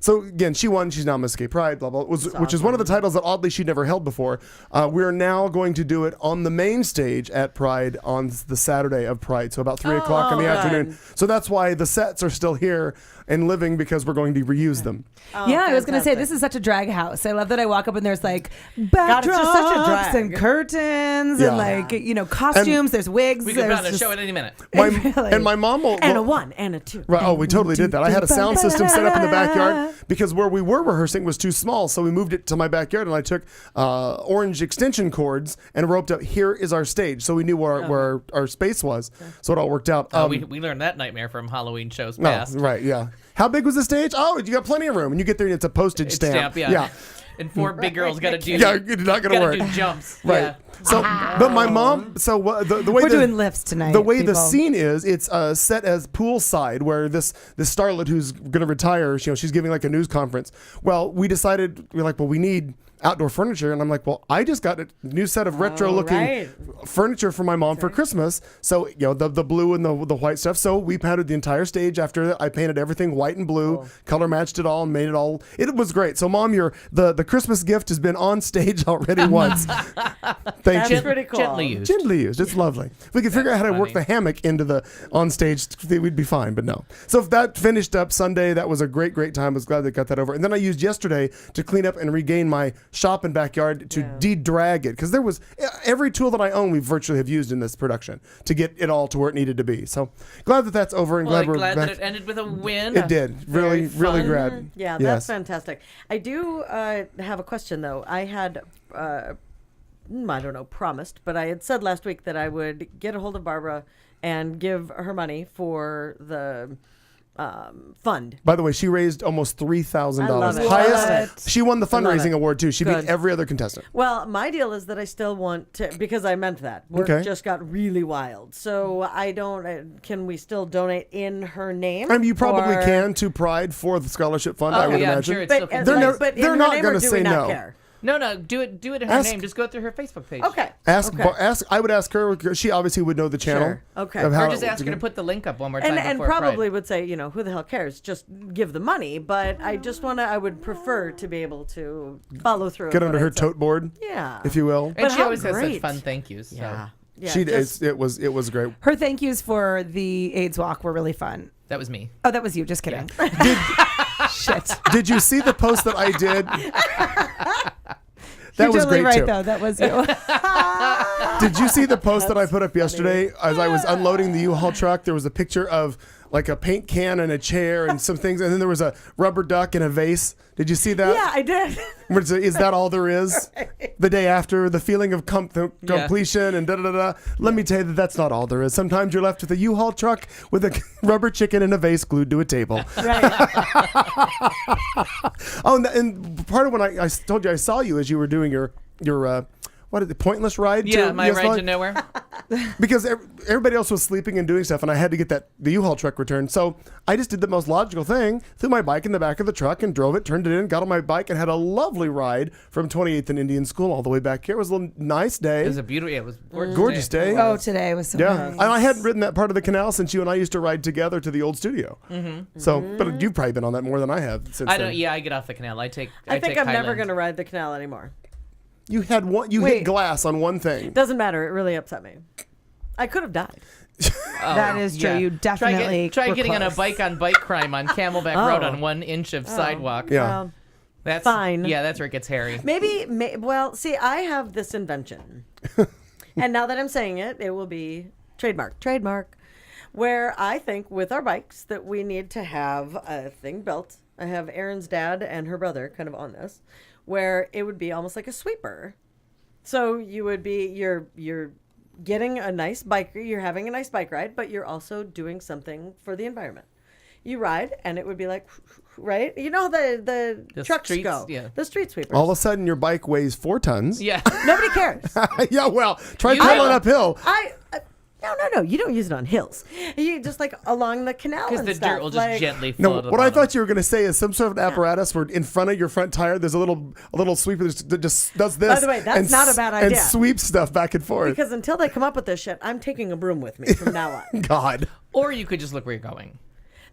Speaker 3: So again, she won. She's now Miss Gay Pride, blah, blah, which is one of the titles that oddly she'd never held before. We're now going to do it on the main stage at Pride on the Saturday of Pride, so about 3 o'clock in the afternoon. So that's why the sets are still here and living, because we're going to reuse them.
Speaker 6: Yeah, I was going to say,
Speaker 5: fantastic.
Speaker 6: this is such a drag house. I love that I walk up and there's like
Speaker 5: God, it's just such a
Speaker 6: backdrops
Speaker 5: drag.
Speaker 6: and curtains
Speaker 3: Yeah.
Speaker 6: and costumes. There's wigs.
Speaker 4: We could
Speaker 6: there's
Speaker 4: run a
Speaker 6: just-
Speaker 4: show at any minute.
Speaker 6: Really?
Speaker 3: And my mom will...
Speaker 5: And a 1 and a 2.
Speaker 3: Right. Oh, we totally did that. I had a sound system set up in the backyard because where we were rehearsing was too small. So we moved it to my backyard, and I took orange extension cords and roped up, here is our stage. So we knew where our space was. So it all worked out.
Speaker 4: We learned that nightmare from Halloween shows
Speaker 3: no,
Speaker 4: past.
Speaker 3: right, yeah. How big was the stage? Oh, you got plenty of room. And you get there and it's a postage stamp.
Speaker 4: Yeah. And 4 big girls got to do.
Speaker 3: Yeah, it's not going to work.
Speaker 4: Do jumps.
Speaker 3: Right.
Speaker 4: Yeah.
Speaker 3: So, but my mom, the way
Speaker 6: We're doing lifts tonight.
Speaker 3: the way the
Speaker 6: people.
Speaker 3: scene is, it's set as poolside, where this starlet who's going to retire, she's giving like a news conference. Well, we decided, we need outdoor furniture, and I'm like, well, I just got a new set of retro looking furniture for my mom for Christmas. So the blue and the white stuff. So we painted the entire stage after that. I painted everything white and blue, color matched it all, and made it all. It was great. So Mom, the Christmas gift has been on stage already once. Thank you.
Speaker 5: That's pretty cool.
Speaker 4: Gently used.
Speaker 3: Gently used. It's lovely. If we could figure out how to work the hammock into the on stage, we'd be fine. But no. So if that finished up Sunday, that was a great time. I was glad they got that over. And then I used yesterday to clean up and regain my shop and backyard to de-drag it, because there was every tool that I own we virtually have used in this production to get it all to where it needed to be. So glad that that's over, and
Speaker 4: Well,
Speaker 3: glad we're
Speaker 4: glad
Speaker 3: back.
Speaker 4: that it ended with a win.
Speaker 3: It did. Really
Speaker 4: Very fun.
Speaker 3: glad.
Speaker 5: Yeah, that's
Speaker 3: Yes.
Speaker 5: fantastic. I do have a question, though. I had, I don't know, promised, but I had said last week that I would get a hold of Barbara and give her money for the fund.
Speaker 3: By the way, she raised almost $3,000.
Speaker 5: I love it.
Speaker 3: Highest. She won the
Speaker 5: I love
Speaker 3: fundraising
Speaker 5: it.
Speaker 3: award too. She
Speaker 5: Good.
Speaker 3: beat every other contestant.
Speaker 5: Well, my deal is that I still want to, because I meant that. Work
Speaker 3: Okay.
Speaker 5: just got really wild. So I don't, can we still donate in her name?
Speaker 3: I mean, you probably
Speaker 5: Or-
Speaker 3: can to Pride for the scholarship fund. I would
Speaker 4: yeah, I'm
Speaker 3: imagine.
Speaker 4: sure it's still
Speaker 5: But,
Speaker 3: They're
Speaker 4: considered.
Speaker 3: no-
Speaker 5: but in
Speaker 3: they're
Speaker 5: her
Speaker 3: not
Speaker 5: name,
Speaker 3: gonna
Speaker 5: or do
Speaker 3: say
Speaker 5: we not
Speaker 3: no.
Speaker 5: care?
Speaker 4: No, do it in her
Speaker 3: Ask-
Speaker 4: name. Just go through her Facebook page.
Speaker 5: Okay.
Speaker 3: Ask.
Speaker 5: Okay.
Speaker 3: I would ask her. She obviously would know the channel.
Speaker 5: Sure. Okay.
Speaker 3: Of
Speaker 5: Or
Speaker 3: how
Speaker 4: Or just
Speaker 3: it-
Speaker 4: ask her to put the link up one more time
Speaker 5: And
Speaker 4: before
Speaker 5: probably
Speaker 4: Pride.
Speaker 5: would say, who the hell cares? Just give the money. But I just I would prefer to be able to follow through.
Speaker 3: get
Speaker 5: with
Speaker 3: under
Speaker 5: what
Speaker 3: her
Speaker 5: I said.
Speaker 3: tote board,
Speaker 5: Yeah.
Speaker 3: if you will.
Speaker 4: And
Speaker 5: But
Speaker 4: she
Speaker 5: how
Speaker 4: always has such
Speaker 5: great.
Speaker 4: fun thank yous. So.
Speaker 5: Yeah. Yeah.
Speaker 3: She
Speaker 5: just-
Speaker 3: it was great.
Speaker 6: Her thank yous for the AIDS walk were really fun.
Speaker 4: That was me.
Speaker 6: Oh, that was you. Just kidding. Shit.
Speaker 3: Did you see the post that I did? That
Speaker 6: You're
Speaker 3: was
Speaker 6: totally
Speaker 3: great
Speaker 6: right,
Speaker 3: too.
Speaker 6: though. That was you.
Speaker 3: Did you see the post that I put up yesterday as I was unloading the U-Haul truck? There was a picture of like a paint can and a chair and some things, and then there was a rubber duck and a vase. Did you see that?
Speaker 5: Yeah, I did.
Speaker 3: Is that all there is? The day after, the feeling of completion and da-da-da-da. Let me tell you that's not all there is. Sometimes you're left with a U-Haul truck with a rubber chicken and a vase glued to a table.
Speaker 5: Right.
Speaker 3: Oh, and part of when I told you I saw you as you were doing your what is it, pointless ride?
Speaker 4: Yeah,
Speaker 3: to
Speaker 4: my
Speaker 3: US
Speaker 4: ride
Speaker 3: Valley?
Speaker 4: to nowhere.
Speaker 3: Because everybody else was sleeping and doing stuff, and I had to get the U-Haul truck returned. So I just did the most logical thing, threw my bike in the back of the truck and drove it, turned it in, got on my bike, and had a lovely ride from 28th and Indian School all the way back here. It was a little nice day.
Speaker 4: It was a beautiful. Yeah, it was
Speaker 3: Gorgeous day.
Speaker 6: Oh, today was so
Speaker 3: Yeah,
Speaker 6: nice.
Speaker 3: and I hadn't ridden that part of the canal since you and I used to ride together to the old studio. Mm-hmm. So, but you've probably been on that more than I have since.
Speaker 4: I
Speaker 3: then.
Speaker 4: don't. Yeah, I get off the canal. I think
Speaker 5: I'm never
Speaker 4: Highland.
Speaker 5: going to ride the canal anymore.
Speaker 3: You had one. You
Speaker 6: Wait.
Speaker 3: hit glass on one thing.
Speaker 5: Doesn't matter. It really upset me. I could have died.
Speaker 4: Oh,
Speaker 6: That is true. You definitely
Speaker 4: try
Speaker 6: were
Speaker 4: getting on a
Speaker 6: close.
Speaker 4: bike on bike crime on Camelback Road on 1 inch of sidewalk.
Speaker 3: Yeah.
Speaker 5: Well,
Speaker 4: That's
Speaker 5: fine.
Speaker 4: Yeah, that's where it gets hairy.
Speaker 5: well, see, I have this invention. And now that I'm saying it, it will be trademark, where I think with our bikes that we need to have a thing built. I have Erin's dad and her brother kind of on this, where it would be almost like a sweeper. So you would be, you're getting a nice bike, you're having a nice bike ride, but you're also doing something for the environment. You ride, and it would be like, right? You know how the trucks
Speaker 4: streets,
Speaker 5: go.
Speaker 4: yeah.
Speaker 5: The street sweepers.
Speaker 3: All of a sudden, your bike weighs 4 tons.
Speaker 4: Yeah.
Speaker 5: Nobody cares.
Speaker 3: Yeah. Well, try
Speaker 4: You
Speaker 3: pedaling
Speaker 4: will.
Speaker 3: uphill.
Speaker 5: No. You don't use it on hills. You just like along the canal
Speaker 4: Because
Speaker 5: and
Speaker 4: the
Speaker 5: stuff.
Speaker 4: dirt will just
Speaker 5: like,
Speaker 4: gently
Speaker 3: No,
Speaker 4: float.
Speaker 3: what I thought you were going to say is some sort of apparatus where in front of your front tire, there's a little sweeper that just does this.
Speaker 5: By the way, that's
Speaker 3: and
Speaker 5: not a
Speaker 3: s-
Speaker 5: bad
Speaker 3: And
Speaker 5: idea.
Speaker 3: sweeps stuff back and forth.
Speaker 5: Because until they come up with this shit, I'm taking a broom with me from now on.
Speaker 3: God.
Speaker 4: Or you could just look where you're going.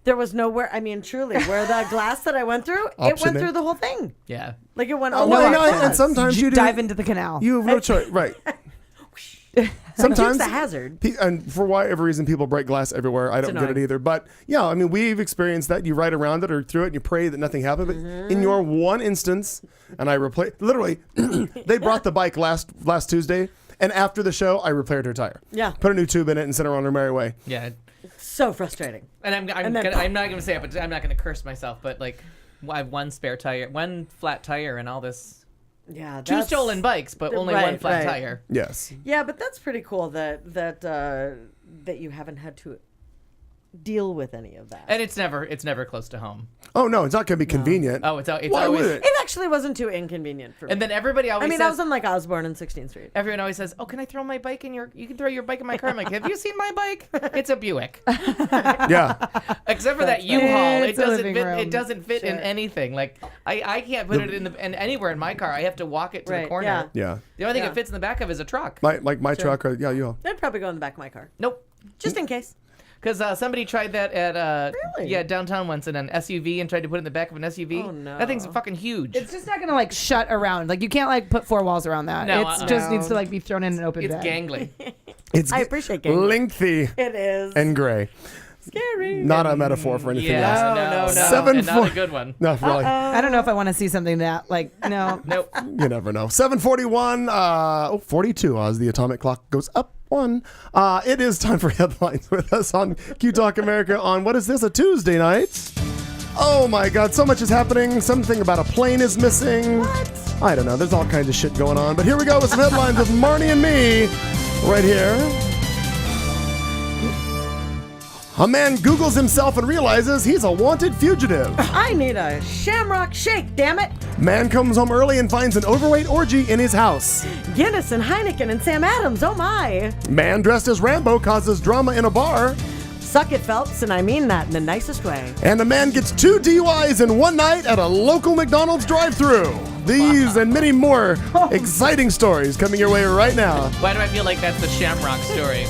Speaker 5: There was nowhere. I mean, truly, where the glass that I went through, it
Speaker 3: Option
Speaker 5: went
Speaker 3: A.
Speaker 5: through the whole thing.
Speaker 4: Yeah.
Speaker 5: Like it went
Speaker 3: Oh,
Speaker 5: all
Speaker 3: well,
Speaker 5: the way
Speaker 3: yeah, and sometimes you do.
Speaker 6: dive into the canal.
Speaker 3: You have no choice, right?
Speaker 5: Sometimes
Speaker 3: Sometimes
Speaker 5: it's a hazard.
Speaker 3: And for whatever reason, people break glass everywhere. I don't get it
Speaker 5: annoying.
Speaker 3: either. But yeah, I mean, we've experienced that. You ride around it or through it, and you pray that nothing happened. But in your one instance, and I replaced. Literally, they brought the bike last Tuesday, and after the show, I repaired her tire.
Speaker 5: Yeah.
Speaker 3: Put a new tube in it and sent her on her merry way.
Speaker 4: Yeah.
Speaker 5: So frustrating.
Speaker 4: And I'm
Speaker 5: And then-
Speaker 4: not going to say it, but I'm not going to curse myself. But like, I have one spare tire, one flat tire, and all this.
Speaker 5: Yeah.
Speaker 4: 2 stolen bikes, but only
Speaker 5: Right,
Speaker 4: one flat
Speaker 5: right.
Speaker 4: tire.
Speaker 3: Yes.
Speaker 5: Yeah, but that's pretty cool that you haven't had to deal with any of that.
Speaker 4: And it's never close to home.
Speaker 3: Oh no, it's not going to be convenient.
Speaker 4: Oh, it's
Speaker 3: Why
Speaker 4: always.
Speaker 3: would it?
Speaker 5: It actually wasn't too inconvenient for me.
Speaker 4: And then everybody always
Speaker 5: I mean,
Speaker 4: says,
Speaker 5: I was on like Osborne and 16th Street.
Speaker 4: everyone always says, "Oh, can I throw my bike in your? You can throw your bike in my car." I'm like, "Have you seen my bike? It's a Buick."
Speaker 3: Yeah.
Speaker 4: Except for that U-Haul, it
Speaker 6: It's a
Speaker 4: doesn't
Speaker 6: living
Speaker 4: fit.
Speaker 6: room.
Speaker 4: It doesn't fit in
Speaker 5: Sure.
Speaker 4: anything. Like I can't put it in anywhere in my car. I have to walk it to the
Speaker 5: Right,
Speaker 4: corner.
Speaker 5: yeah.
Speaker 3: Yeah.
Speaker 4: The only thing
Speaker 5: Yeah.
Speaker 4: it fits in the back of is a truck.
Speaker 3: My truck. Or, yeah, you.
Speaker 5: I'd probably go in the back of my car,
Speaker 4: Nope.
Speaker 5: just in case.
Speaker 4: Because somebody tried that at
Speaker 5: Really?
Speaker 4: downtown once in an SUV and tried to put it in the back of an SUV.
Speaker 5: Oh, no.
Speaker 4: That thing's fucking huge.
Speaker 6: It's just not gonna like shut around. Like you can't like put 4 walls around that.
Speaker 4: No,
Speaker 6: It just
Speaker 5: no.
Speaker 6: needs to like be thrown in an open
Speaker 4: It's
Speaker 6: bed.
Speaker 4: gangly.
Speaker 3: It's
Speaker 5: I appreciate gang.
Speaker 3: lengthy
Speaker 5: It is
Speaker 3: and gray.
Speaker 5: scary.
Speaker 3: Not a metaphor for anything
Speaker 4: Yeah,
Speaker 3: else.
Speaker 4: no,
Speaker 3: 7
Speaker 4: and not a
Speaker 3: 4
Speaker 4: good one.
Speaker 3: No, really.
Speaker 6: I don't know if I want to see something that like no.
Speaker 4: Nope.
Speaker 3: You never know. 7:41, 42 as the atomic clock goes up 1. It is time for headlines with us on Q Talk America on, what is this, a Tuesday night? Oh my God, so much is happening. Something about a plane is missing. What? I don't know. There's all kinds of shit going on. But here we go with some headlines with Marnie and me right here. A man Googles himself and realizes he's a wanted fugitive.
Speaker 5: I need a shamrock shake, damn it.
Speaker 3: Man comes home early and finds an overweight orgy in his house.
Speaker 5: Guinness and Heineken and Sam Adams, oh my.
Speaker 3: Man dressed as Rambo causes drama in a bar.
Speaker 5: Suck it, Phelps, and I mean that in the nicest way.
Speaker 3: And a man gets 2 DUIs in one night at a local McDonald's drive-thru. These and many more exciting stories coming your way right now.
Speaker 4: Why do I feel like that's the Shamrock story?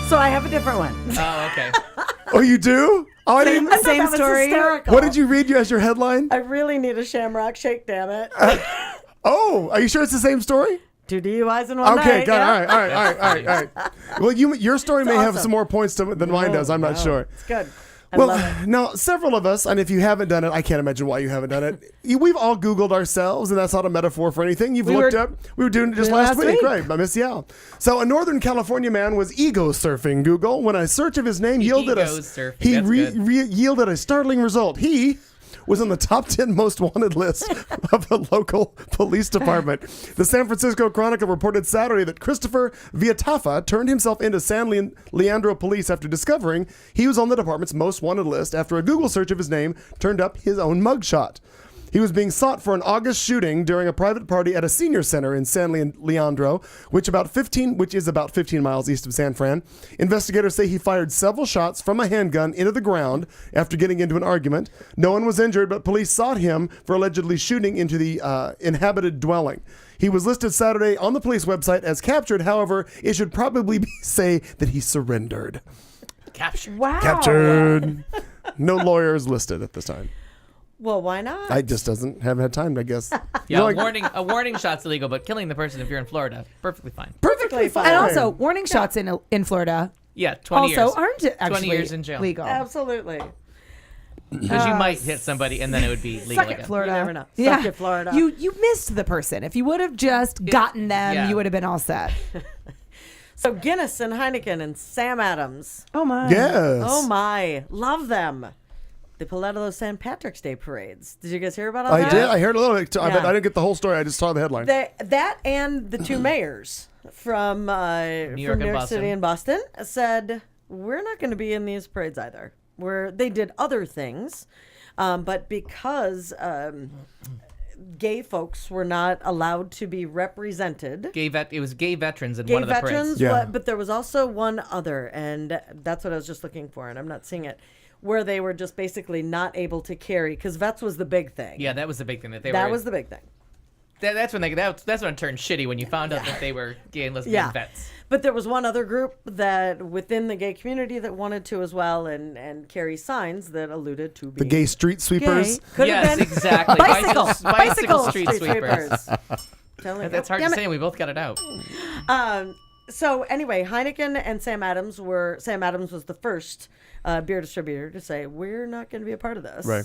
Speaker 5: So I have a different one.
Speaker 4: Oh, okay.
Speaker 3: Oh, you do? Oh, I didn't.
Speaker 5: I thought
Speaker 6: Same
Speaker 5: that was
Speaker 6: story.
Speaker 5: hysterical.
Speaker 3: What did you read as your headline?
Speaker 5: I really need a shamrock shake, damn it.
Speaker 3: Oh, are you sure it's the same story?
Speaker 5: 2 DUIs in one night.
Speaker 3: Okay, got
Speaker 5: yeah.
Speaker 3: it. All right. Well, your story may have
Speaker 5: awesome.
Speaker 3: some more points than mine does. I'm not sure.
Speaker 5: It's good. I love
Speaker 3: Well,
Speaker 5: it.
Speaker 3: now, several of us, and if you haven't done it, I can't imagine why you haven't done it. We've all Googled ourselves, and that's not a metaphor for anything. We were doing it just last week, right? By Miss Yao. So, a Northern California man was ego surfing Google when a search of his name yielded
Speaker 4: Ego surfing,
Speaker 3: he
Speaker 4: that's good.
Speaker 3: yielded a startling result. He was on the top 10 most wanted list of the local police department. The San Francisco Chronicle reported Saturday that Christopher Viatafa turned himself into San Leandro police after discovering he was on the department's most wanted list after a Google search of his name turned up his own mugshot. He was being sought for an August shooting during a private party at a senior center in San Leandro, which is about 15 miles east of San Fran. Investigators say he fired several shots from a handgun into the ground after getting into an argument. No one was injured, but police sought him for allegedly shooting into the inhabited dwelling. He was listed Saturday on the police website as captured. However, it should probably say that he surrendered.
Speaker 4: Captured.
Speaker 6: Wow.
Speaker 3: Captured. No lawyers listed at this time.
Speaker 5: Well, why not?
Speaker 3: I just haven't had time, I guess.
Speaker 4: Yeah,
Speaker 3: You know,
Speaker 4: a warning shot's illegal, but killing the person if you're in Florida, perfectly fine.
Speaker 3: perfectly fine.
Speaker 6: And also, warning shots in Florida
Speaker 4: Yeah, 20
Speaker 6: also
Speaker 4: years.
Speaker 6: aren't actually
Speaker 4: 20 years in jail.
Speaker 6: legal.
Speaker 5: Absolutely.
Speaker 4: Because you might hit somebody and then it would be legal
Speaker 6: Suck
Speaker 4: again.
Speaker 6: it, Florida.
Speaker 5: You never know.
Speaker 6: Yeah.
Speaker 5: Suck it, Florida.
Speaker 6: You missed the person. If you would have just gotten them,
Speaker 4: yeah.
Speaker 6: you would have been all set.
Speaker 5: So Guinness and Heineken and Sam Adams.
Speaker 6: Oh my.
Speaker 3: Yes.
Speaker 5: Oh my, love them. They pulled out of those St. Patrick's Day parades. Did you guys hear about all
Speaker 3: I
Speaker 5: that?
Speaker 3: did. I heard a little bit. I
Speaker 5: Yeah.
Speaker 3: didn't get the whole story. I just saw the headline.
Speaker 5: That and the two mayors from
Speaker 4: York
Speaker 5: New
Speaker 4: and
Speaker 5: York
Speaker 4: Boston.
Speaker 5: City and Boston said we're not going to be in these parades either. They did other things, but because gay folks were not allowed to be represented.
Speaker 4: It was gay veterans in
Speaker 5: Gay
Speaker 4: one of the
Speaker 5: veterans,
Speaker 4: parades.
Speaker 3: Yeah.
Speaker 5: but there was also one other, and that's what I was just looking for, and I'm not seeing it, where they were just basically not able to carry, because vets was the big thing.
Speaker 4: Yeah, that was the big thing that
Speaker 5: was the big thing.
Speaker 4: That's when it turned shitty when you found out that they were gay and lesbian
Speaker 5: Yeah.
Speaker 4: vets.
Speaker 5: But there was one other group that within the gay community that wanted to as well and carry signs that alluded to being
Speaker 3: The gay street sweepers.
Speaker 5: gay. Could
Speaker 4: Yes,
Speaker 5: have been
Speaker 4: exactly. Bicycle street sweepers.
Speaker 5: Telling you.
Speaker 4: That's hard
Speaker 5: Damn
Speaker 4: to
Speaker 5: it.
Speaker 4: say. We both got it out.
Speaker 5: So anyway, Heineken and Sam Adams was the first beer distributor to say, we're not going to be a part of this.
Speaker 3: Right.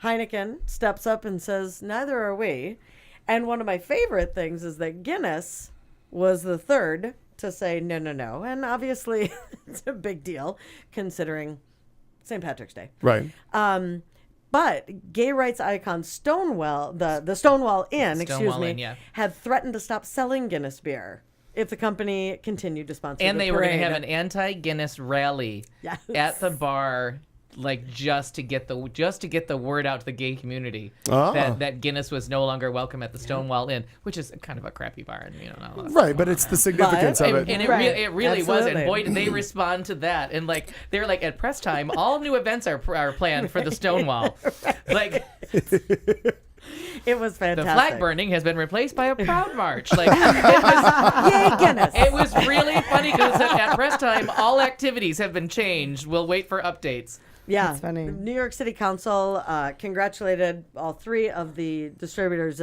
Speaker 5: Heineken steps up and says, neither are we. And one of my favorite things is that Guinness was the third to say no. And obviously it's a big deal considering St. Patrick's Day.
Speaker 3: Right.
Speaker 5: But gay rights icon Stonewall, the Stonewall Inn,
Speaker 4: Inn, yeah.
Speaker 5: had threatened to stop selling Guinness beer if the company continued to sponsor
Speaker 4: And
Speaker 5: the
Speaker 4: they were going to
Speaker 5: parade.
Speaker 4: have an anti-Guinness rally
Speaker 5: Yes.
Speaker 4: at the bar, like just to get the word out to the gay community
Speaker 3: Ah.
Speaker 4: that Guinness was no longer welcome at the Stonewall Inn, which is kind of a crappy bar, and not a lot of
Speaker 3: Right, but it's the significance
Speaker 5: But-
Speaker 3: of
Speaker 4: And,
Speaker 3: it.
Speaker 4: and it,
Speaker 5: Right.
Speaker 4: it really was, and
Speaker 5: Absolutely.
Speaker 4: boy, did they respond to that. And like they're like at press time, all new events are planned for the Stonewall. Like
Speaker 5: It was
Speaker 4: the
Speaker 5: fantastic.
Speaker 4: flag burning has been replaced by a proud march. Like it was,
Speaker 5: Yay, Guinness.
Speaker 4: it was really funny because at press time, all activities have been changed. We'll wait for updates.
Speaker 5: Yeah,
Speaker 6: That's funny.
Speaker 5: New York City Council congratulated all three of the distributors,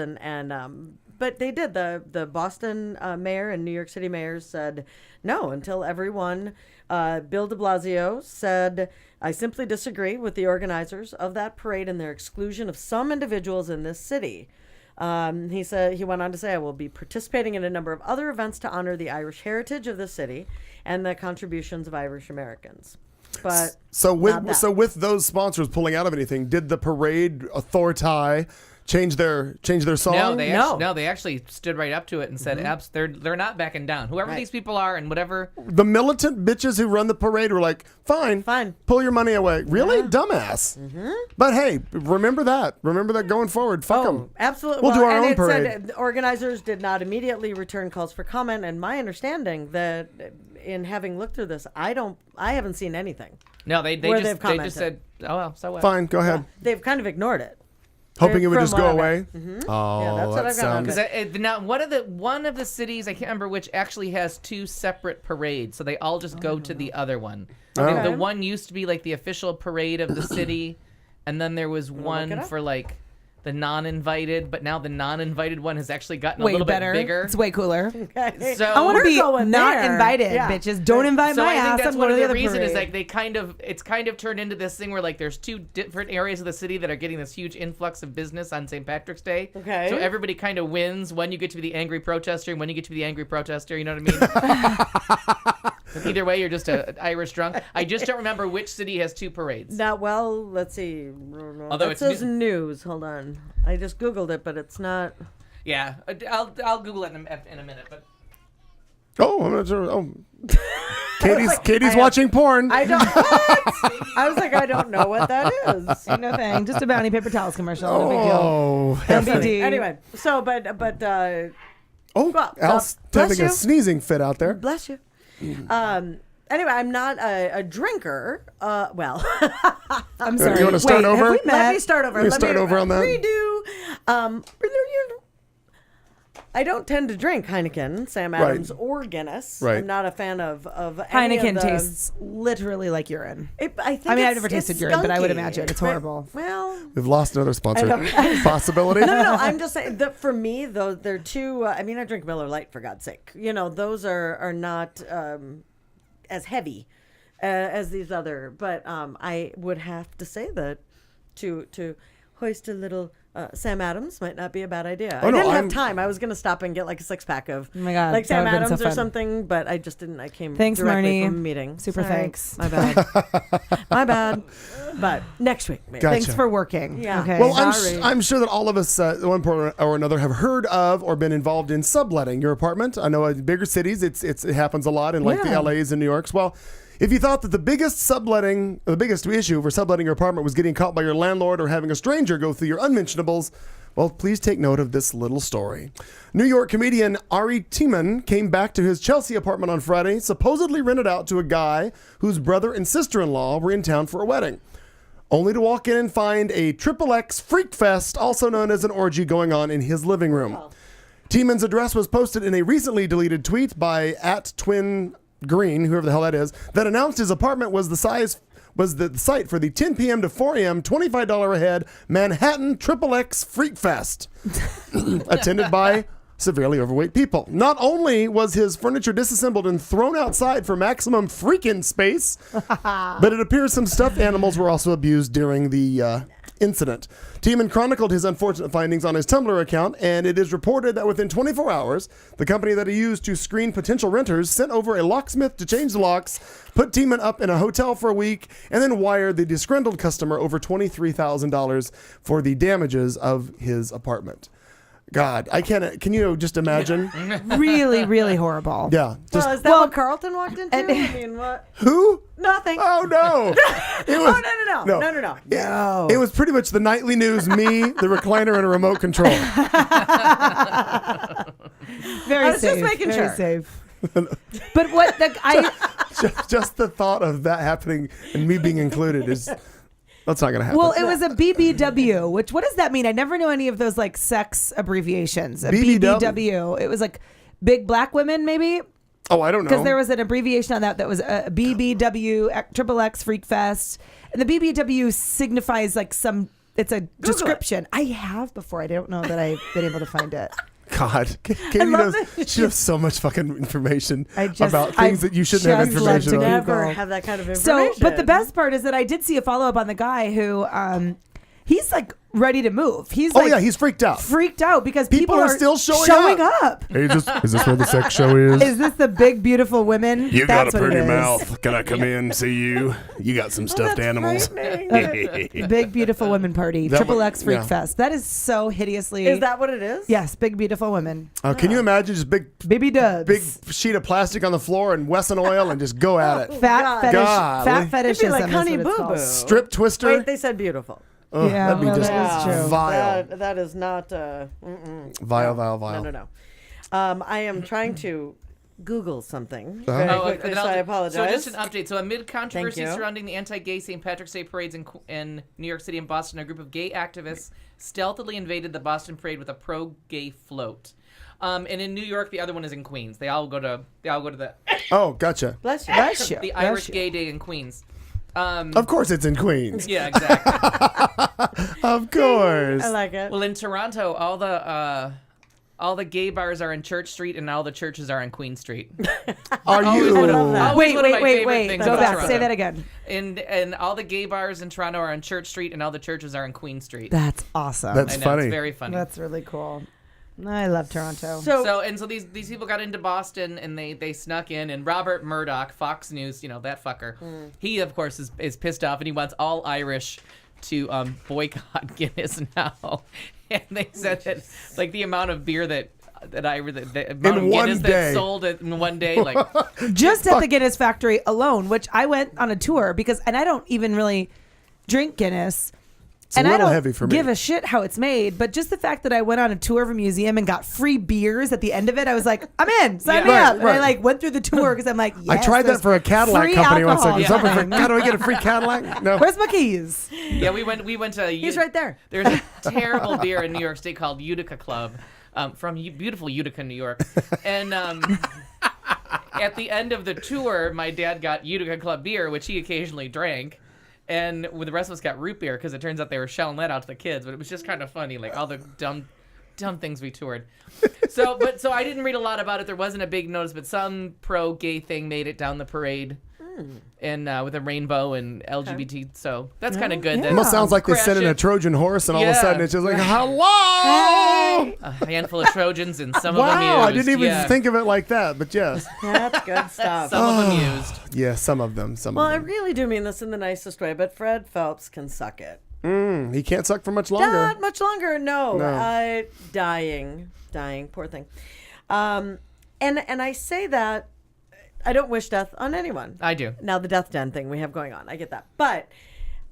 Speaker 5: but they did. The Boston mayor and New York City mayor said no until everyone. Bill de Blasio said, "I simply disagree with the organizers of that parade and their exclusion of some individuals in this city." He went on to say, "I will be participating in a number of other events to honor the Irish heritage of the city and the contributions of Irish Americans." But
Speaker 3: So
Speaker 5: not that.
Speaker 3: with those sponsors pulling out of anything, did the parade authority change their song?
Speaker 4: No, they actually stood right up to it and said, they're not backing down. Whoever
Speaker 5: Right.
Speaker 4: these people are and whatever.
Speaker 3: The militant bitches who run the parade were like, fine, pull your money away. Really? Dumbass. But hey, remember that going forward. Fuck them.
Speaker 5: Absolutely.
Speaker 3: We'll do our
Speaker 5: and
Speaker 3: own
Speaker 5: it
Speaker 3: parade.
Speaker 5: said the organizers did not immediately return calls for comment. And my understanding that in having looked through this, I haven't seen anything.
Speaker 4: No, they
Speaker 5: Where
Speaker 4: just
Speaker 5: they've
Speaker 4: they just
Speaker 5: commented.
Speaker 4: said, oh well, so what?
Speaker 3: Fine, go ahead.
Speaker 5: They've kind of ignored it.
Speaker 3: Hoping it would
Speaker 5: From
Speaker 3: just
Speaker 5: what
Speaker 3: go
Speaker 5: I've
Speaker 3: away.
Speaker 5: read.
Speaker 3: Oh,
Speaker 5: Yeah, that's what
Speaker 3: that
Speaker 5: I've got on
Speaker 3: sounds.
Speaker 5: it.
Speaker 4: Now one of the cities, I can't remember which, actually has two separate parades, so they all just go to the other one.
Speaker 3: Okay.
Speaker 4: The one used to be like the official parade of the city, and then there was
Speaker 5: look it
Speaker 4: one
Speaker 5: up.
Speaker 4: for like the non-invited, but now the non-invited one has actually gotten
Speaker 6: Way
Speaker 4: a little
Speaker 6: better.
Speaker 4: bit bigger.
Speaker 6: It's way cooler.
Speaker 5: Okay.
Speaker 4: So
Speaker 6: I want to
Speaker 5: We're
Speaker 6: be
Speaker 5: going
Speaker 6: not
Speaker 5: there.
Speaker 6: invited,
Speaker 5: Yeah.
Speaker 6: bitches. Don't invite
Speaker 4: So
Speaker 6: my
Speaker 4: I think
Speaker 6: ass.
Speaker 4: that's
Speaker 6: I'm
Speaker 4: one
Speaker 6: going
Speaker 4: of
Speaker 6: to
Speaker 4: the
Speaker 6: the other
Speaker 4: reason is
Speaker 6: parade.
Speaker 4: like it's kind of turned into this thing where like there's two different areas of the city that are getting this huge influx of business on St. Patrick's Day.
Speaker 5: Okay.
Speaker 4: So everybody kind of wins when you get to be the angry protester and when you get to be the angry protester. You know what I mean? But either way, you're just an Irish drunk. I just don't remember which city has two parades.
Speaker 5: Now, well, let's see.
Speaker 4: Although
Speaker 5: it
Speaker 4: it's
Speaker 5: says news. Hold on. I just Googled it, but it's not.
Speaker 4: Yeah, I'll Google it in a minute. But
Speaker 3: Oh, I'm not sure. Oh, Katie's watching porn.
Speaker 5: I don't. What? I was like, I don't know what that is.
Speaker 6: No thing. Just a Bounty paper towels commercial. No big deal.
Speaker 3: Oh,
Speaker 6: MBD.
Speaker 5: Anyway, so but well,
Speaker 3: Al's
Speaker 5: bless
Speaker 3: having a
Speaker 5: you.
Speaker 3: sneezing fit out there.
Speaker 5: Bless you. Anyway, I'm not a drinker. Well,
Speaker 6: I'm sorry.
Speaker 3: You want to start
Speaker 6: Wait,
Speaker 3: over?
Speaker 6: have we met?
Speaker 5: let me start over.
Speaker 3: You
Speaker 5: Let
Speaker 3: start
Speaker 5: me
Speaker 3: over on that?
Speaker 5: redo. I don't tend to drink Heineken, Sam
Speaker 3: Right.
Speaker 5: Adams, or Guinness.
Speaker 3: Right.
Speaker 5: I'm not a fan of any
Speaker 6: Heineken
Speaker 5: of the,
Speaker 6: tastes literally like urine.
Speaker 5: I think
Speaker 6: I mean, I've
Speaker 5: it's-
Speaker 6: never tasted
Speaker 5: it's
Speaker 6: urine, but I would
Speaker 5: skunky.
Speaker 6: imagine it's horrible.
Speaker 5: Well,
Speaker 3: We've lost another sponsor. Possibility?
Speaker 5: no. I'm just saying that for me, though, they're too. I mean, I drink Miller Lite for God's sake. You know, those are not as heavy as these other. But I would have to say that to hoist a little Sam Adams might not be a bad idea.
Speaker 3: Oh,
Speaker 5: I
Speaker 3: no,
Speaker 5: didn't
Speaker 3: I'm-
Speaker 5: have time. I was going to stop and get like a 6-pack of
Speaker 6: Oh my God,
Speaker 5: like
Speaker 6: that
Speaker 5: Sam
Speaker 6: would've been so
Speaker 5: Adams or
Speaker 6: fun.
Speaker 5: something, but I just didn't. I came
Speaker 6: Thanks,
Speaker 5: directly
Speaker 6: Marnie.
Speaker 5: from a meeting.
Speaker 6: Super
Speaker 5: Sorry.
Speaker 6: thanks.
Speaker 5: My bad. My bad. But next week, maybe.
Speaker 3: Gotcha.
Speaker 6: Thanks for working.
Speaker 5: Yeah.
Speaker 6: Okay.
Speaker 3: Well,
Speaker 5: Sorry.
Speaker 3: I'm sure that all of us, at one point or another, have heard of or been involved in subletting your apartment. I know in bigger cities, it happens a lot in like the
Speaker 6: Yeah.
Speaker 3: LAs and New Yorks. Well, if you thought that the biggest issue for subletting your apartment was getting caught by your landlord or having a stranger go through your unmentionables, well, please take note of this little story. New York comedian Ari Tiemann came back to his Chelsea apartment on Friday, supposedly rented out to a guy whose brother and sister-in-law were in town for a wedding, only to walk in and find a XXX Freak Fest, also known as an orgy, going on in his living room. Tiemann's address was posted in a recently deleted tweet by @TwinGreen, whoever the hell that is, that announced his apartment was the site for the 10 p.m. to 4 a.m. $25 a head Manhattan XXX Freak Fest, attended by severely overweight people. Not only was his furniture disassembled and thrown outside for maximum freaking space, but it appears some stuffed animals were also abused during the incident. Tiemann chronicled his unfortunate findings on his Tumblr account, and it is reported that within 24 hours, the company that he used to screen potential renters sent over a locksmith to change the locks, put Tiemann up in a hotel for a week, and then wired the disgruntled customer over $23,000 for the damages of his apartment. God, I can't. Can you just imagine?
Speaker 6: really, really horrible.
Speaker 3: Yeah. Just
Speaker 5: Well, is that what Carlton walked into? I mean, what?
Speaker 3: who?
Speaker 5: Nothing.
Speaker 3: Oh no! It was,
Speaker 5: No.
Speaker 3: It was pretty much the nightly news, me, the recliner, and a remote control.
Speaker 6: Very
Speaker 5: I was just
Speaker 6: safe.
Speaker 5: making
Speaker 6: very
Speaker 5: sure.
Speaker 6: safe. But what
Speaker 3: just the thought of that happening and me being included is that's not gonna happen.
Speaker 6: Well, it was a BBW, which what does that mean? I never knew any of those like sex abbreviations. A
Speaker 3: BBW.
Speaker 6: BBW. It was like big black women, maybe.
Speaker 3: Oh, I don't know.
Speaker 6: Because there was an abbreviation on that was a BBW, XXX Freak Fest. And the BBW signifies like it's a description. I have before. I don't know that I've been able to find it.
Speaker 3: God, Katie
Speaker 6: love
Speaker 3: knows
Speaker 6: that.
Speaker 3: she knows so much fucking information
Speaker 6: About
Speaker 3: about things that you shouldn't have
Speaker 6: just love
Speaker 3: information
Speaker 6: to
Speaker 3: on.
Speaker 5: Never
Speaker 6: Google.
Speaker 5: have that kind of
Speaker 6: So,
Speaker 5: information.
Speaker 6: but the best part is that I did see a follow up on the guy who, he's like ready to move. He's
Speaker 3: Oh
Speaker 6: like
Speaker 3: yeah, he's freaked out.
Speaker 6: freaked out because people
Speaker 3: are still showing
Speaker 6: up.
Speaker 3: Hey, is this where the sex show is?
Speaker 6: Is this the big beautiful women?
Speaker 3: You
Speaker 6: That's
Speaker 3: got a
Speaker 6: what it
Speaker 3: pretty
Speaker 6: is.
Speaker 3: mouth. Can I come in see you? You got some stuffed animals.
Speaker 6: Big beautiful women party.
Speaker 3: That
Speaker 6: Triple
Speaker 3: one-
Speaker 6: X Freak
Speaker 3: yeah.
Speaker 6: Fest. That is so hideously.
Speaker 5: Is that what it is?
Speaker 6: Yes, big beautiful women.
Speaker 3: Can you imagine just
Speaker 6: Baby dubs.
Speaker 3: big sheet of plastic on the floor and Wesson oil and just go at it?
Speaker 6: fat
Speaker 5: God.
Speaker 6: fetish.
Speaker 3: Golly.
Speaker 6: Fat
Speaker 5: It'd
Speaker 6: fetishism
Speaker 5: be like
Speaker 6: is
Speaker 5: Honey
Speaker 6: what it's
Speaker 5: Boo
Speaker 6: called.
Speaker 5: Boo.
Speaker 3: Strip twister.
Speaker 5: Wait, they said beautiful.
Speaker 3: Ugh,
Speaker 6: Yeah,
Speaker 3: that'd be
Speaker 6: well,
Speaker 3: just
Speaker 6: that is true.
Speaker 3: vile.
Speaker 5: That is not.
Speaker 3: Vile.
Speaker 5: No. I am trying to Google something
Speaker 3: Uh-huh.
Speaker 5: very
Speaker 4: Oh,
Speaker 5: quickly,
Speaker 4: and
Speaker 5: so I apologize.
Speaker 4: So just an update. So amid controversy
Speaker 5: Thank you.
Speaker 4: surrounding the anti-gay St. Patrick's Day parades in New York City and Boston, a group of gay activists stealthily invaded the Boston parade with a pro-gay float. And in New York, the other one is in Queens. They all go to the
Speaker 3: Oh, gotcha.
Speaker 5: Bless you.
Speaker 6: Bless you.
Speaker 4: the
Speaker 6: Bless
Speaker 4: Irish
Speaker 6: you.
Speaker 4: Gay Day in Queens.
Speaker 3: Of course, it's in Queens.
Speaker 4: Yeah, exactly.
Speaker 3: Of course.
Speaker 5: I like it.
Speaker 4: Well, in Toronto, all the gay bars are in Church Street, and all the churches are in Queen Street.
Speaker 3: Are you?
Speaker 5: I love that.
Speaker 4: Always
Speaker 6: Wait,
Speaker 4: one of my
Speaker 6: wait,
Speaker 4: favorite
Speaker 6: wait.
Speaker 4: things
Speaker 6: Go
Speaker 4: about
Speaker 6: back.
Speaker 4: Toronto.
Speaker 6: Say that again.
Speaker 4: And all the gay bars in Toronto are on Church Street, and all the churches are in Queen Street.
Speaker 6: That's awesome.
Speaker 3: That's
Speaker 4: I know,
Speaker 3: funny.
Speaker 4: It's very funny.
Speaker 6: That's really cool. I love Toronto.
Speaker 5: So,
Speaker 4: So these people got into Boston and they snuck in, and Robert Murdoch, Fox News, that fucker, he of course is pissed off, and he wants all Irish to boycott Guinness now. And they said that like the amount of beer that that the amount of
Speaker 3: one
Speaker 4: Guinness
Speaker 3: day.
Speaker 4: that sold it in one day. Like,
Speaker 6: Just at the Guinness factory alone, which I went on a tour and I don't even really drink Guinness.
Speaker 3: It's a
Speaker 6: I
Speaker 3: little
Speaker 6: don't
Speaker 3: heavy for me.
Speaker 6: give a shit how it's made, but just the fact that I went on a tour of a museum and got free beers at the end of it, I was like, I'm in, sign me
Speaker 3: Right,
Speaker 6: up. And I
Speaker 3: right.
Speaker 6: like went through the tour because I'm like, yes,
Speaker 3: I tried that
Speaker 6: there's
Speaker 3: for a Cadillac
Speaker 6: free
Speaker 3: company once.
Speaker 6: alcohol.
Speaker 3: Like, it's open for, how do I get a free Cadillac? No.
Speaker 6: Where's my keys?
Speaker 4: yeah, we went to.
Speaker 5: He's right there.
Speaker 4: There's a terrible beer in New York State called Utica Club, from beautiful Utica, New York, and at the end of the tour, my dad got Utica Club beer, which he occasionally drank. And the rest of us got root beer because it turns out they were shelling that out to the kids. But it was just kind of funny, like all the dumb things we toured. So I didn't read a lot about it. There wasn't a big notice, but some pro-gay thing made it down the parade, and with a rainbow and LGBT. So that's kind of good.
Speaker 6: Yeah.
Speaker 4: that
Speaker 3: Almost sounds like they
Speaker 4: crash
Speaker 3: sent in a
Speaker 4: it.
Speaker 3: Trojan horse, and all of a
Speaker 4: Yeah.
Speaker 3: sudden it's just like, hello!
Speaker 4: A handful of Trojans and some of
Speaker 3: Wow,
Speaker 4: them
Speaker 3: I
Speaker 4: used.
Speaker 3: didn't even
Speaker 4: yeah.
Speaker 3: think of it like that, but yes.
Speaker 5: That's good stuff.
Speaker 4: Some of them used.
Speaker 3: Yeah, some of them.
Speaker 5: Well, I
Speaker 3: of them.
Speaker 5: really do mean this in the nicest way, but Fred Phelps can suck it.
Speaker 3: He can't suck for much longer.
Speaker 5: Not much longer, no.
Speaker 3: No.
Speaker 5: Dying, poor thing. And I say that I don't wish death on anyone.
Speaker 4: I do.
Speaker 5: Now the death den thing we have going on, I get that, but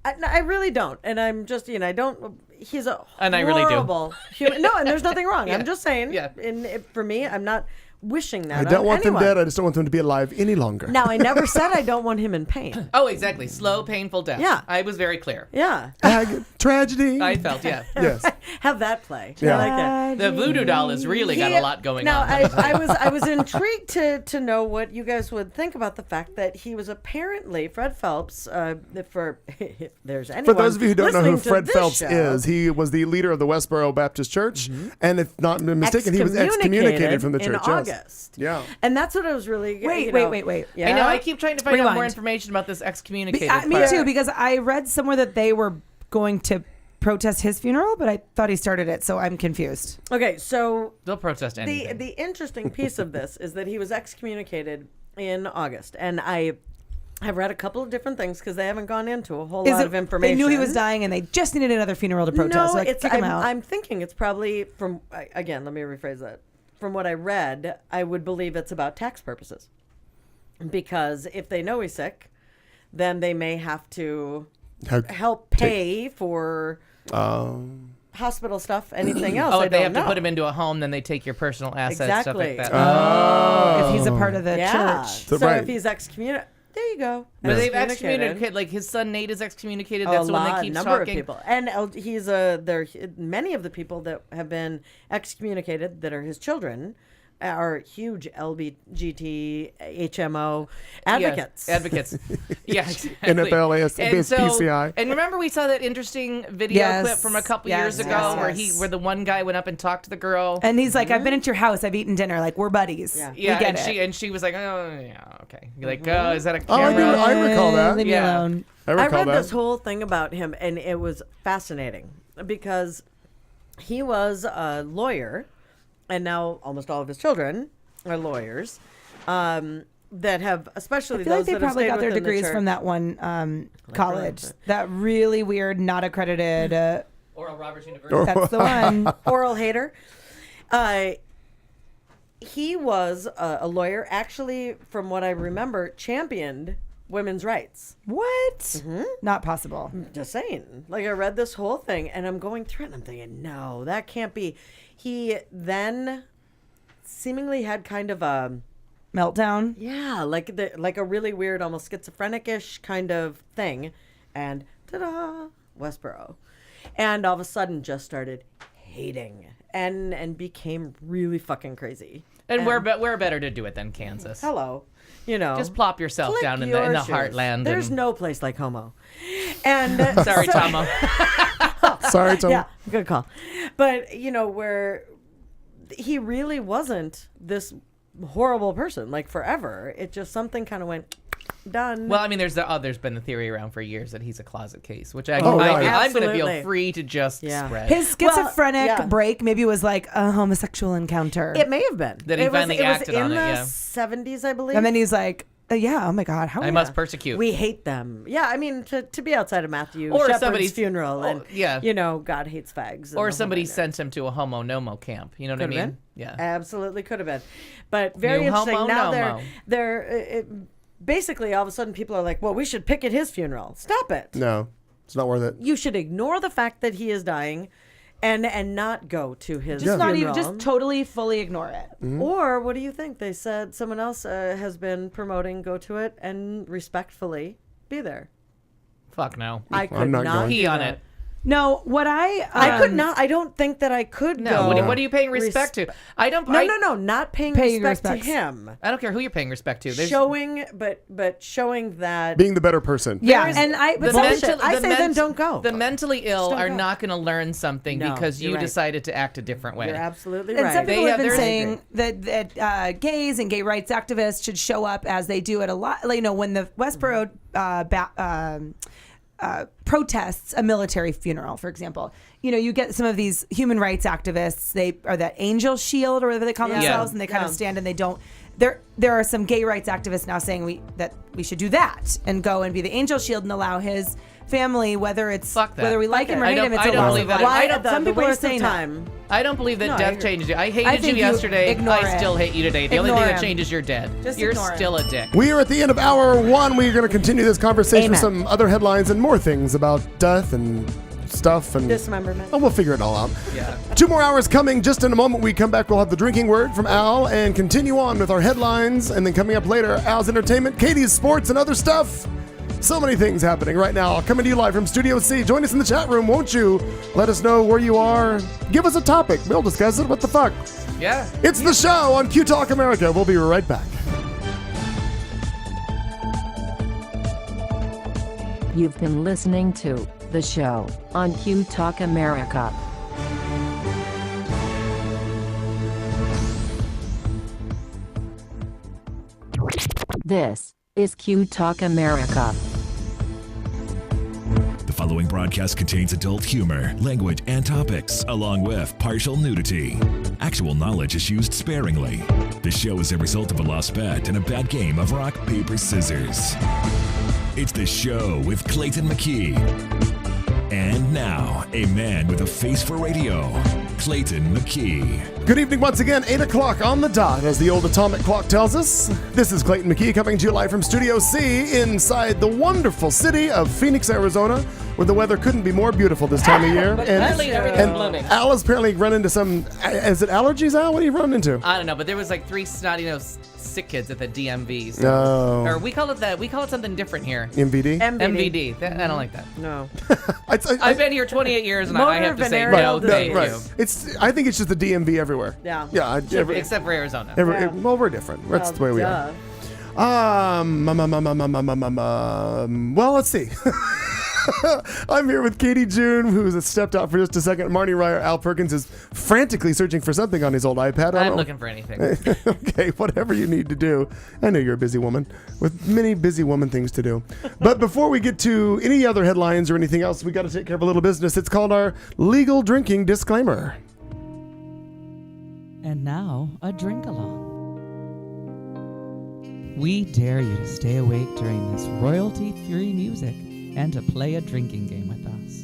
Speaker 5: I really don't. And I'm just, I don't. He's a
Speaker 4: And I really do.
Speaker 5: horrible human. No, and there's nothing wrong.
Speaker 4: Yeah.
Speaker 5: I'm just saying.
Speaker 4: Yeah.
Speaker 5: And for me, I'm not wishing that.
Speaker 3: I don't
Speaker 5: on
Speaker 3: want
Speaker 5: anyone.
Speaker 3: them dead. I just don't want them to be alive any longer.
Speaker 5: Now I never said I don't want him in pain.
Speaker 4: Oh, exactly. Slow, painful death.
Speaker 5: Yeah.
Speaker 4: I was very clear.
Speaker 5: Yeah.
Speaker 3: Tragedy.
Speaker 4: I felt, yeah.
Speaker 3: Yes.
Speaker 5: Have that play.
Speaker 3: Yeah.
Speaker 5: I like it.
Speaker 4: The voodoo doll has really got a lot going
Speaker 5: now,
Speaker 4: on.
Speaker 5: I was intrigued to know what you guys would think about the fact that he was apparently Fred Phelps. If there's anyone
Speaker 3: For those of you who don't know who
Speaker 5: listening to
Speaker 3: Fred
Speaker 5: this
Speaker 3: Phelps
Speaker 5: show,
Speaker 3: is, he was the leader of the Westboro Baptist Church, and if not mistaken, he was excommunicated from the church.
Speaker 5: in August.
Speaker 3: Yeah.
Speaker 5: And that's what I was really.
Speaker 6: Wait.
Speaker 5: Yeah.
Speaker 4: I know. I keep trying to find out more
Speaker 6: Rewind.
Speaker 4: information about this excommunicated.
Speaker 6: Me
Speaker 4: part.
Speaker 6: too, because I read somewhere that they were going to protest his funeral, but I thought he started it, so I'm confused.
Speaker 5: Okay, so
Speaker 4: They'll protest anything.
Speaker 5: the interesting piece of this is that he was excommunicated in August, and I have read a couple of different things because they haven't gone into a whole lot of information.
Speaker 6: They knew he was dying, and they just needed another funeral to protest.
Speaker 5: No,
Speaker 6: so, like,
Speaker 5: it's.
Speaker 6: kick him out.
Speaker 5: I'm thinking it's probably from. Again, let me rephrase that. From what I read, I would believe it's about tax purposes, because if they know he's sick, then they may have to help pay for hospital stuff, anything else.
Speaker 4: Oh,
Speaker 5: I
Speaker 4: if they
Speaker 5: don't
Speaker 4: have to
Speaker 5: know.
Speaker 4: put him into a home, then they take your personal assets,
Speaker 5: Exactly.
Speaker 4: stuff like that.
Speaker 6: if he's a part of the
Speaker 5: Yeah.
Speaker 6: church.
Speaker 5: So
Speaker 3: right.
Speaker 5: if he's excommunicated, there you go.
Speaker 4: But they've excommunicated, like his son Nate is excommunicated.
Speaker 5: A
Speaker 4: That's the one
Speaker 5: lot,
Speaker 4: that keeps
Speaker 5: number
Speaker 4: talking.
Speaker 5: of people, and he's there. Many of the people that have been excommunicated that are his children are huge LBGT HMO advocates.
Speaker 4: Yeah, advocates. Yeah, exactly.
Speaker 3: NFL,
Speaker 4: And so,
Speaker 3: PCI.
Speaker 4: and remember we saw that interesting video
Speaker 6: Yes.
Speaker 4: clip from a couple
Speaker 6: Yes,
Speaker 4: years ago
Speaker 6: yes.
Speaker 4: where the one guy went up and talked to the girl.
Speaker 6: And he's like, I've been at your house. I've eaten dinner. Like, we're buddies.
Speaker 5: Yeah.
Speaker 6: We
Speaker 4: Yeah,
Speaker 6: get
Speaker 4: and
Speaker 6: it.
Speaker 4: she was like, oh yeah, okay. You're like, oh, is that a
Speaker 3: Oh, I
Speaker 4: camera?
Speaker 3: do. I recall that.
Speaker 6: Leave me
Speaker 4: Yeah.
Speaker 6: alone.
Speaker 3: I
Speaker 5: I
Speaker 3: recall
Speaker 5: read
Speaker 3: that.
Speaker 5: this whole thing about him, and it was fascinating because he was a lawyer, and now almost all of his children are lawyers. That have, especially
Speaker 6: I feel like
Speaker 5: those
Speaker 6: they
Speaker 5: that have
Speaker 6: probably
Speaker 5: stayed
Speaker 6: got their
Speaker 5: within the
Speaker 6: degrees
Speaker 5: church.
Speaker 6: from that one college. That really weird, not accredited.
Speaker 4: Oral Roberts University.
Speaker 6: That's the one.
Speaker 5: Oral hater. He was a lawyer, actually, from what I remember, championed women's rights.
Speaker 6: What? Not possible.
Speaker 5: Just saying. Like, I read this whole thing, and I'm going through it, and I'm thinking, no, that can't be. He then seemingly had kind of a,
Speaker 6: Meltdown.
Speaker 5: yeah, like a really weird, almost schizophrenic-ish kind of thing. And ta-da, Westboro. And all of a sudden just started hating and became really fucking crazy.
Speaker 4: And we're better to do it than Kansas.
Speaker 5: Hello. Just
Speaker 4: plop yourself
Speaker 5: click
Speaker 4: down in
Speaker 5: your
Speaker 4: the
Speaker 5: shoes.
Speaker 4: heartland.
Speaker 5: There's
Speaker 4: and,
Speaker 5: no place like homo. And
Speaker 4: sorry,
Speaker 5: so-
Speaker 4: Tomo.
Speaker 3: Sorry, Tom.
Speaker 5: Yeah, good call. But where he really wasn't this horrible person, like forever. It just something kind of went done.
Speaker 4: Well, I mean, there's been the theory around for years that he's a closet case, which
Speaker 3: right.
Speaker 4: I'm going to feel
Speaker 5: Absolutely.
Speaker 4: free to just
Speaker 5: Yeah.
Speaker 4: spread.
Speaker 6: His schizophrenic
Speaker 5: yeah.
Speaker 6: break maybe was like a homosexual encounter.
Speaker 5: it may have been
Speaker 4: That he
Speaker 5: it was,
Speaker 4: finally
Speaker 5: it was
Speaker 4: acted
Speaker 5: in
Speaker 4: on it,
Speaker 5: the
Speaker 4: yeah.
Speaker 5: 70s, I believe.
Speaker 6: And then he's like, Yeah. Oh my God. How
Speaker 4: I must persecute.
Speaker 5: We hate them. Yeah, I mean, to be outside of Matthew
Speaker 4: Or
Speaker 5: Shepard's
Speaker 4: somebody's-
Speaker 5: funeral, and
Speaker 4: yeah.
Speaker 5: God hates fags. and
Speaker 4: or
Speaker 5: the whole
Speaker 4: somebody
Speaker 5: nine yards.
Speaker 4: sent him to a homo nomo camp. You know what
Speaker 5: Could
Speaker 4: I
Speaker 5: have
Speaker 4: mean?
Speaker 5: been.
Speaker 4: Yeah.
Speaker 5: Absolutely could have been. But very
Speaker 4: New
Speaker 5: interesting.
Speaker 4: homo
Speaker 5: Now
Speaker 4: nomo.
Speaker 5: they're basically all of a sudden people are like, well, we should picket his funeral. Stop it.
Speaker 3: No, it's not worth it.
Speaker 5: You should ignore the fact that he is dying, and not go to his
Speaker 6: just not
Speaker 5: funeral.
Speaker 6: even, just totally fully ignore it.
Speaker 5: Or what do you think? They said someone else has been promoting go to it and respectfully be there.
Speaker 4: Fuck no.
Speaker 5: I could
Speaker 3: not
Speaker 5: not
Speaker 3: going.
Speaker 4: Pee
Speaker 5: do
Speaker 4: on
Speaker 5: that.
Speaker 4: it.
Speaker 6: No, what
Speaker 5: I could not. I don't think that I could
Speaker 4: No.
Speaker 5: go.
Speaker 4: What are you paying respect to? I don't.
Speaker 5: No,
Speaker 4: I,
Speaker 5: no, not paying
Speaker 6: Paying
Speaker 5: respect to
Speaker 6: respects.
Speaker 5: him.
Speaker 4: I don't care who you're paying respect to. There's,
Speaker 5: Showing, but showing that.
Speaker 3: Being the better person.
Speaker 6: Yeah,
Speaker 5: There's-
Speaker 6: and I. But
Speaker 5: the
Speaker 6: some-
Speaker 5: mental- I say then don't go.
Speaker 4: The mentally ill
Speaker 5: don't
Speaker 4: are
Speaker 5: go.
Speaker 4: not going to learn something
Speaker 5: No,
Speaker 4: because you
Speaker 5: you're right.
Speaker 4: decided to act a different way.
Speaker 5: You're absolutely
Speaker 6: And
Speaker 5: right.
Speaker 6: some people
Speaker 4: They
Speaker 6: have
Speaker 4: have
Speaker 6: been
Speaker 4: their-
Speaker 6: saying that gays and gay rights activists should show up as they do at a lot. Like, when the Westboro protests a military funeral, for example, you get some of these human rights activists. They are that Angel Shield or whatever they call
Speaker 5: Yeah.
Speaker 6: themselves,
Speaker 4: Yeah.
Speaker 6: and they kind of
Speaker 5: Yeah.
Speaker 6: stand and they don't. There are some gay rights activists now saying that we should do that and go and be the Angel Shield and allow his family, whether it's
Speaker 4: Fuck that.
Speaker 6: whether we like
Speaker 5: Fuck
Speaker 6: him or
Speaker 5: it.
Speaker 6: hate him, it's
Speaker 4: I
Speaker 6: a
Speaker 4: don't
Speaker 6: loss
Speaker 4: believe
Speaker 6: of
Speaker 4: that.
Speaker 6: life.
Speaker 4: I don't-
Speaker 6: Some people are saying that.
Speaker 5: time.
Speaker 4: I don't believe that
Speaker 5: No, I
Speaker 4: death
Speaker 5: agree.
Speaker 4: changes you. I
Speaker 6: I
Speaker 4: hated
Speaker 6: think
Speaker 4: you
Speaker 6: you
Speaker 4: yesterday.
Speaker 6: ignore
Speaker 4: I still
Speaker 6: it.
Speaker 4: hate you today. The only
Speaker 6: Ignore
Speaker 4: thing that
Speaker 6: him.
Speaker 4: changes you're dead.
Speaker 6: Just
Speaker 4: You're
Speaker 6: ignore him.
Speaker 4: still a dick.
Speaker 3: We are at the end of hour one. We're going to continue this conversation with
Speaker 5: Amen.
Speaker 3: some other headlines and more things about death and stuff. And
Speaker 5: Dismemberment.
Speaker 3: we'll figure it all out.
Speaker 4: Yeah.
Speaker 3: 2 more hours coming. Just in a moment, we come back. We'll have the drinking word from Al and continue on with our headlines. And then coming up later, Al's entertainment, Katie's sports, and other stuff. So many things happening right now. Coming to you live from Studio C. Join us in the chat room, won't you? Let us know where you are. Give us a topic. We'll discuss it. What the fuck?
Speaker 4: Yeah.
Speaker 3: It's the show on Q Talk America. We'll be right back.
Speaker 1: You've been listening to The Show on Q Talk America. This is Q Talk America.
Speaker 2: The following broadcast contains adult humor, language, and topics, along with partial nudity. Actual knowledge is used sparingly. The show is a result of a lost bet and a bad game of rock, paper, scissors. It's The Show with Clayton McKee. And now, a man with a face for radio, Clayton McKee.
Speaker 3: Good evening once again, 8 o'clock on the dot, as the old atomic clock tells us. This is Clayton McKee coming to you live from Studio C inside the wonderful city of Phoenix, Arizona, where the weather couldn't be more beautiful this time of year.
Speaker 4: Apparently everything's blooming.
Speaker 3: Al has apparently run into some, is it allergies, Al? What do you run into?
Speaker 4: I don't know, but there was like 3 snotty-nosed sick kids at the DMV. So.
Speaker 3: No.
Speaker 4: Or we call it something different here.
Speaker 3: MVD?
Speaker 4: MVD. I don't like that.
Speaker 5: No.
Speaker 4: I've been here 28 years and I have to say
Speaker 5: Motor
Speaker 4: no,
Speaker 5: venereal
Speaker 4: thank
Speaker 5: disease.
Speaker 4: you.
Speaker 3: I think it's just the DMV everywhere.
Speaker 5: Yeah.
Speaker 3: Yeah.
Speaker 4: Except for Arizona.
Speaker 5: Yeah.
Speaker 3: Well, we're different. That's the way we are.
Speaker 5: Duh.
Speaker 3: Well, let's see. I'm here with Katie June, who's stepped out for just a second. Marnie Ryer, Al Perkins is frantically searching for something on his old iPad.
Speaker 4: I'm looking for anything.
Speaker 3: Okay, whatever you need to do. I know you're a busy woman with many busy woman things to do. But before we get to any other headlines or anything else, we got to take care of a little business. It's called our legal drinking disclaimer.
Speaker 7: And now, a drink along. We dare you to stay awake during this royalty-free music and to play a drinking game with us.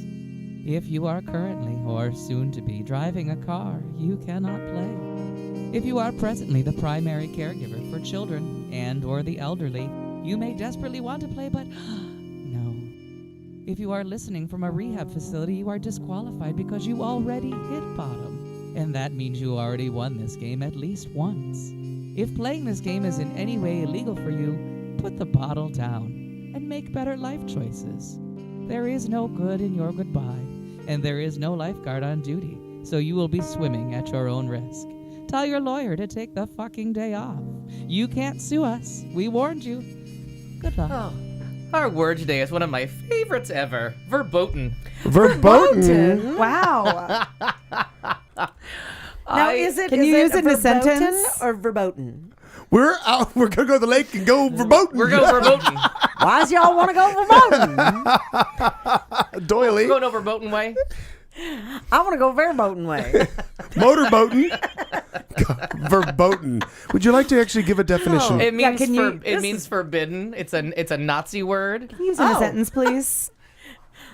Speaker 7: If you are currently or soon to be driving a car, you cannot play. If you are presently the primary caregiver for children and or the elderly, you may desperately want to play, but no. If you are listening from a rehab facility, you are disqualified because you already hit bottom. And that means you already won this game at least once. If playing this game is in any way illegal for you, put the bottle down and make better life choices. There is no good in your goodbye, and there is no lifeguard on duty, so you will be swimming at your own risk. Tell your lawyer to take the fucking day off. You can't sue us. We warned you. Good luck.
Speaker 4: Oh, our word today is one of my favorites ever. Verboten.
Speaker 3: Verboten.
Speaker 6: Wow.
Speaker 5: Now, is it?
Speaker 6: Can
Speaker 5: is
Speaker 6: you use it in a
Speaker 5: verboten
Speaker 6: sentence?
Speaker 5: or verboten?
Speaker 3: We're out. We're going to go to the lake and go verboten.
Speaker 4: We're going verboten.
Speaker 5: Why does y'all want to go verboten?
Speaker 3: Doily.
Speaker 4: Going over Verboten Way.
Speaker 5: I want to go verboten way.
Speaker 3: Motorboating. Verboten. Would you like to actually give a definition?
Speaker 4: It means
Speaker 6: can you-
Speaker 4: it means forbidden. It's a Nazi word.
Speaker 6: Can you use it in a sentence, please?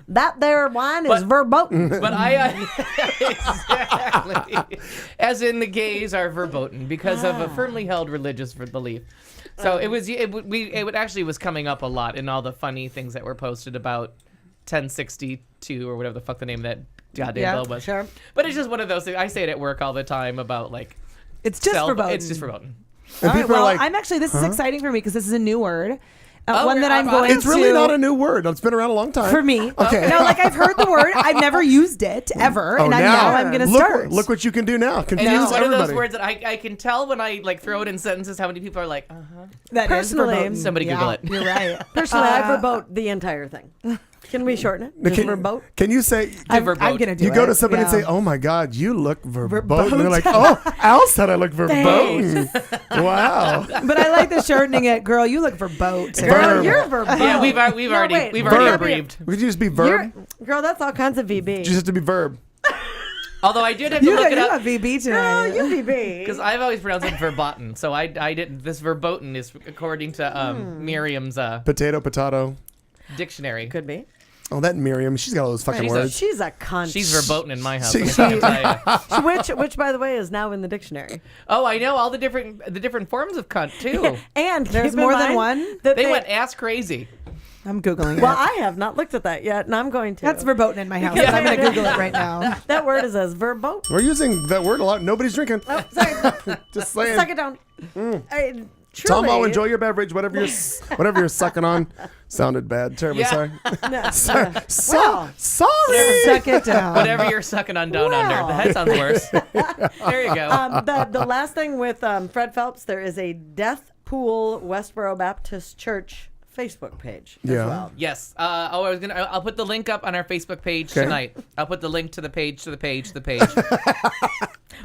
Speaker 5: That there wine is verboten.
Speaker 4: But I exactly, as in the gays are verboten because of a firmly held religious belief. So it actually was coming up a lot in all the funny things that were posted about 1062 or whatever the fuck the name of that goddamn bill was.
Speaker 5: Sure.
Speaker 4: But it's just one of those things. I say it at work all the time about like
Speaker 6: It's just verboten.
Speaker 4: It's just verboten.
Speaker 3: And
Speaker 6: All right,
Speaker 3: people are
Speaker 6: well,
Speaker 3: like,
Speaker 6: I'm actually, this is exciting for me because this is a new word.
Speaker 4: Oh,
Speaker 6: One that I'm
Speaker 4: I'm-
Speaker 6: going
Speaker 3: it's really
Speaker 6: to.
Speaker 3: not a new word. It's been around a long time.
Speaker 6: For me.
Speaker 3: Okay.
Speaker 6: No, like I've heard the word. I've never used it ever.
Speaker 3: Oh,
Speaker 6: and now I'm going to
Speaker 3: look,
Speaker 6: start.
Speaker 3: Look what you can do now.
Speaker 4: And
Speaker 3: Confuse
Speaker 4: it's one
Speaker 3: everybody.
Speaker 4: of those words that I can tell when I like throw it in sentences how many people are like, uh-huh.
Speaker 6: That is
Speaker 5: Personally,
Speaker 6: verboten.
Speaker 4: Somebody Google it.
Speaker 6: You're right.
Speaker 5: Personally, I verbote the entire thing. Can we shorten it? Just verbote?
Speaker 3: Can you say,
Speaker 6: I'm
Speaker 4: verboten.
Speaker 6: going to do
Speaker 3: you
Speaker 6: it.
Speaker 3: go to somebody and
Speaker 6: Yeah.
Speaker 3: say, oh my God, you look verboten. And they're like, oh, Al said I look verboten. Wow.
Speaker 6: But I like the shortening it. Girl, you look verboten.
Speaker 5: Girl,
Speaker 3: Verb.
Speaker 5: you're verbote.
Speaker 4: Yeah, we've
Speaker 5: No, wait.
Speaker 4: already
Speaker 3: Verb.
Speaker 4: abbreviated.
Speaker 3: Would you just be verb?
Speaker 5: Girl, that's all kinds of VB.
Speaker 3: You just have to be verb.
Speaker 4: Although I did have to
Speaker 6: You
Speaker 4: look
Speaker 6: got,
Speaker 4: it
Speaker 6: you
Speaker 4: up
Speaker 6: got VB
Speaker 5: Oh,
Speaker 6: tonight.
Speaker 5: you VB.
Speaker 4: because I've always pronounced it verboten. So I didn't. This verboten is according to Miriam's
Speaker 3: Potato.
Speaker 4: dictionary.
Speaker 5: Could be.
Speaker 3: Oh, that Miriam. She's got all those fucking
Speaker 4: She's a-
Speaker 3: words.
Speaker 5: She's a cunt.
Speaker 4: She's verboten in my house.
Speaker 3: She-
Speaker 4: let me tell you.
Speaker 5: which, by the way, is now in the dictionary.
Speaker 4: Oh, I know all the different forms of cunt too.
Speaker 5: And
Speaker 6: There's
Speaker 5: keep in
Speaker 6: more than
Speaker 5: mind
Speaker 6: one?
Speaker 5: That
Speaker 4: They went ass crazy.
Speaker 6: I'm Googling it.
Speaker 5: Well, I have not looked at that yet, and I'm going to.
Speaker 6: That's verboten in my house. and I'm going to Google it right now.
Speaker 5: That word is as verboten.
Speaker 3: We're using that word a lot. Nobody's drinking.
Speaker 5: Oh, sorry.
Speaker 3: Just saying.
Speaker 5: Suck it down.
Speaker 3: Tomo,
Speaker 5: Truly,
Speaker 3: enjoy your beverage. Whatever you're sucking on. Sounded bad. Terribly
Speaker 4: Yeah.
Speaker 3: sorry.
Speaker 5: No. Well,
Speaker 3: Sorry.
Speaker 6: Suck it down.
Speaker 4: Whatever you're sucking on down
Speaker 5: Well.
Speaker 4: under. That sounds worse. There you go.
Speaker 5: the last thing with Fred Phelps, there is a Death Pool Westboro Baptist Church Facebook page as
Speaker 3: Yeah.
Speaker 5: well.
Speaker 4: Yes. I'll put the link up on our Facebook page
Speaker 3: Okay.
Speaker 4: tonight. I'll put the link to the page.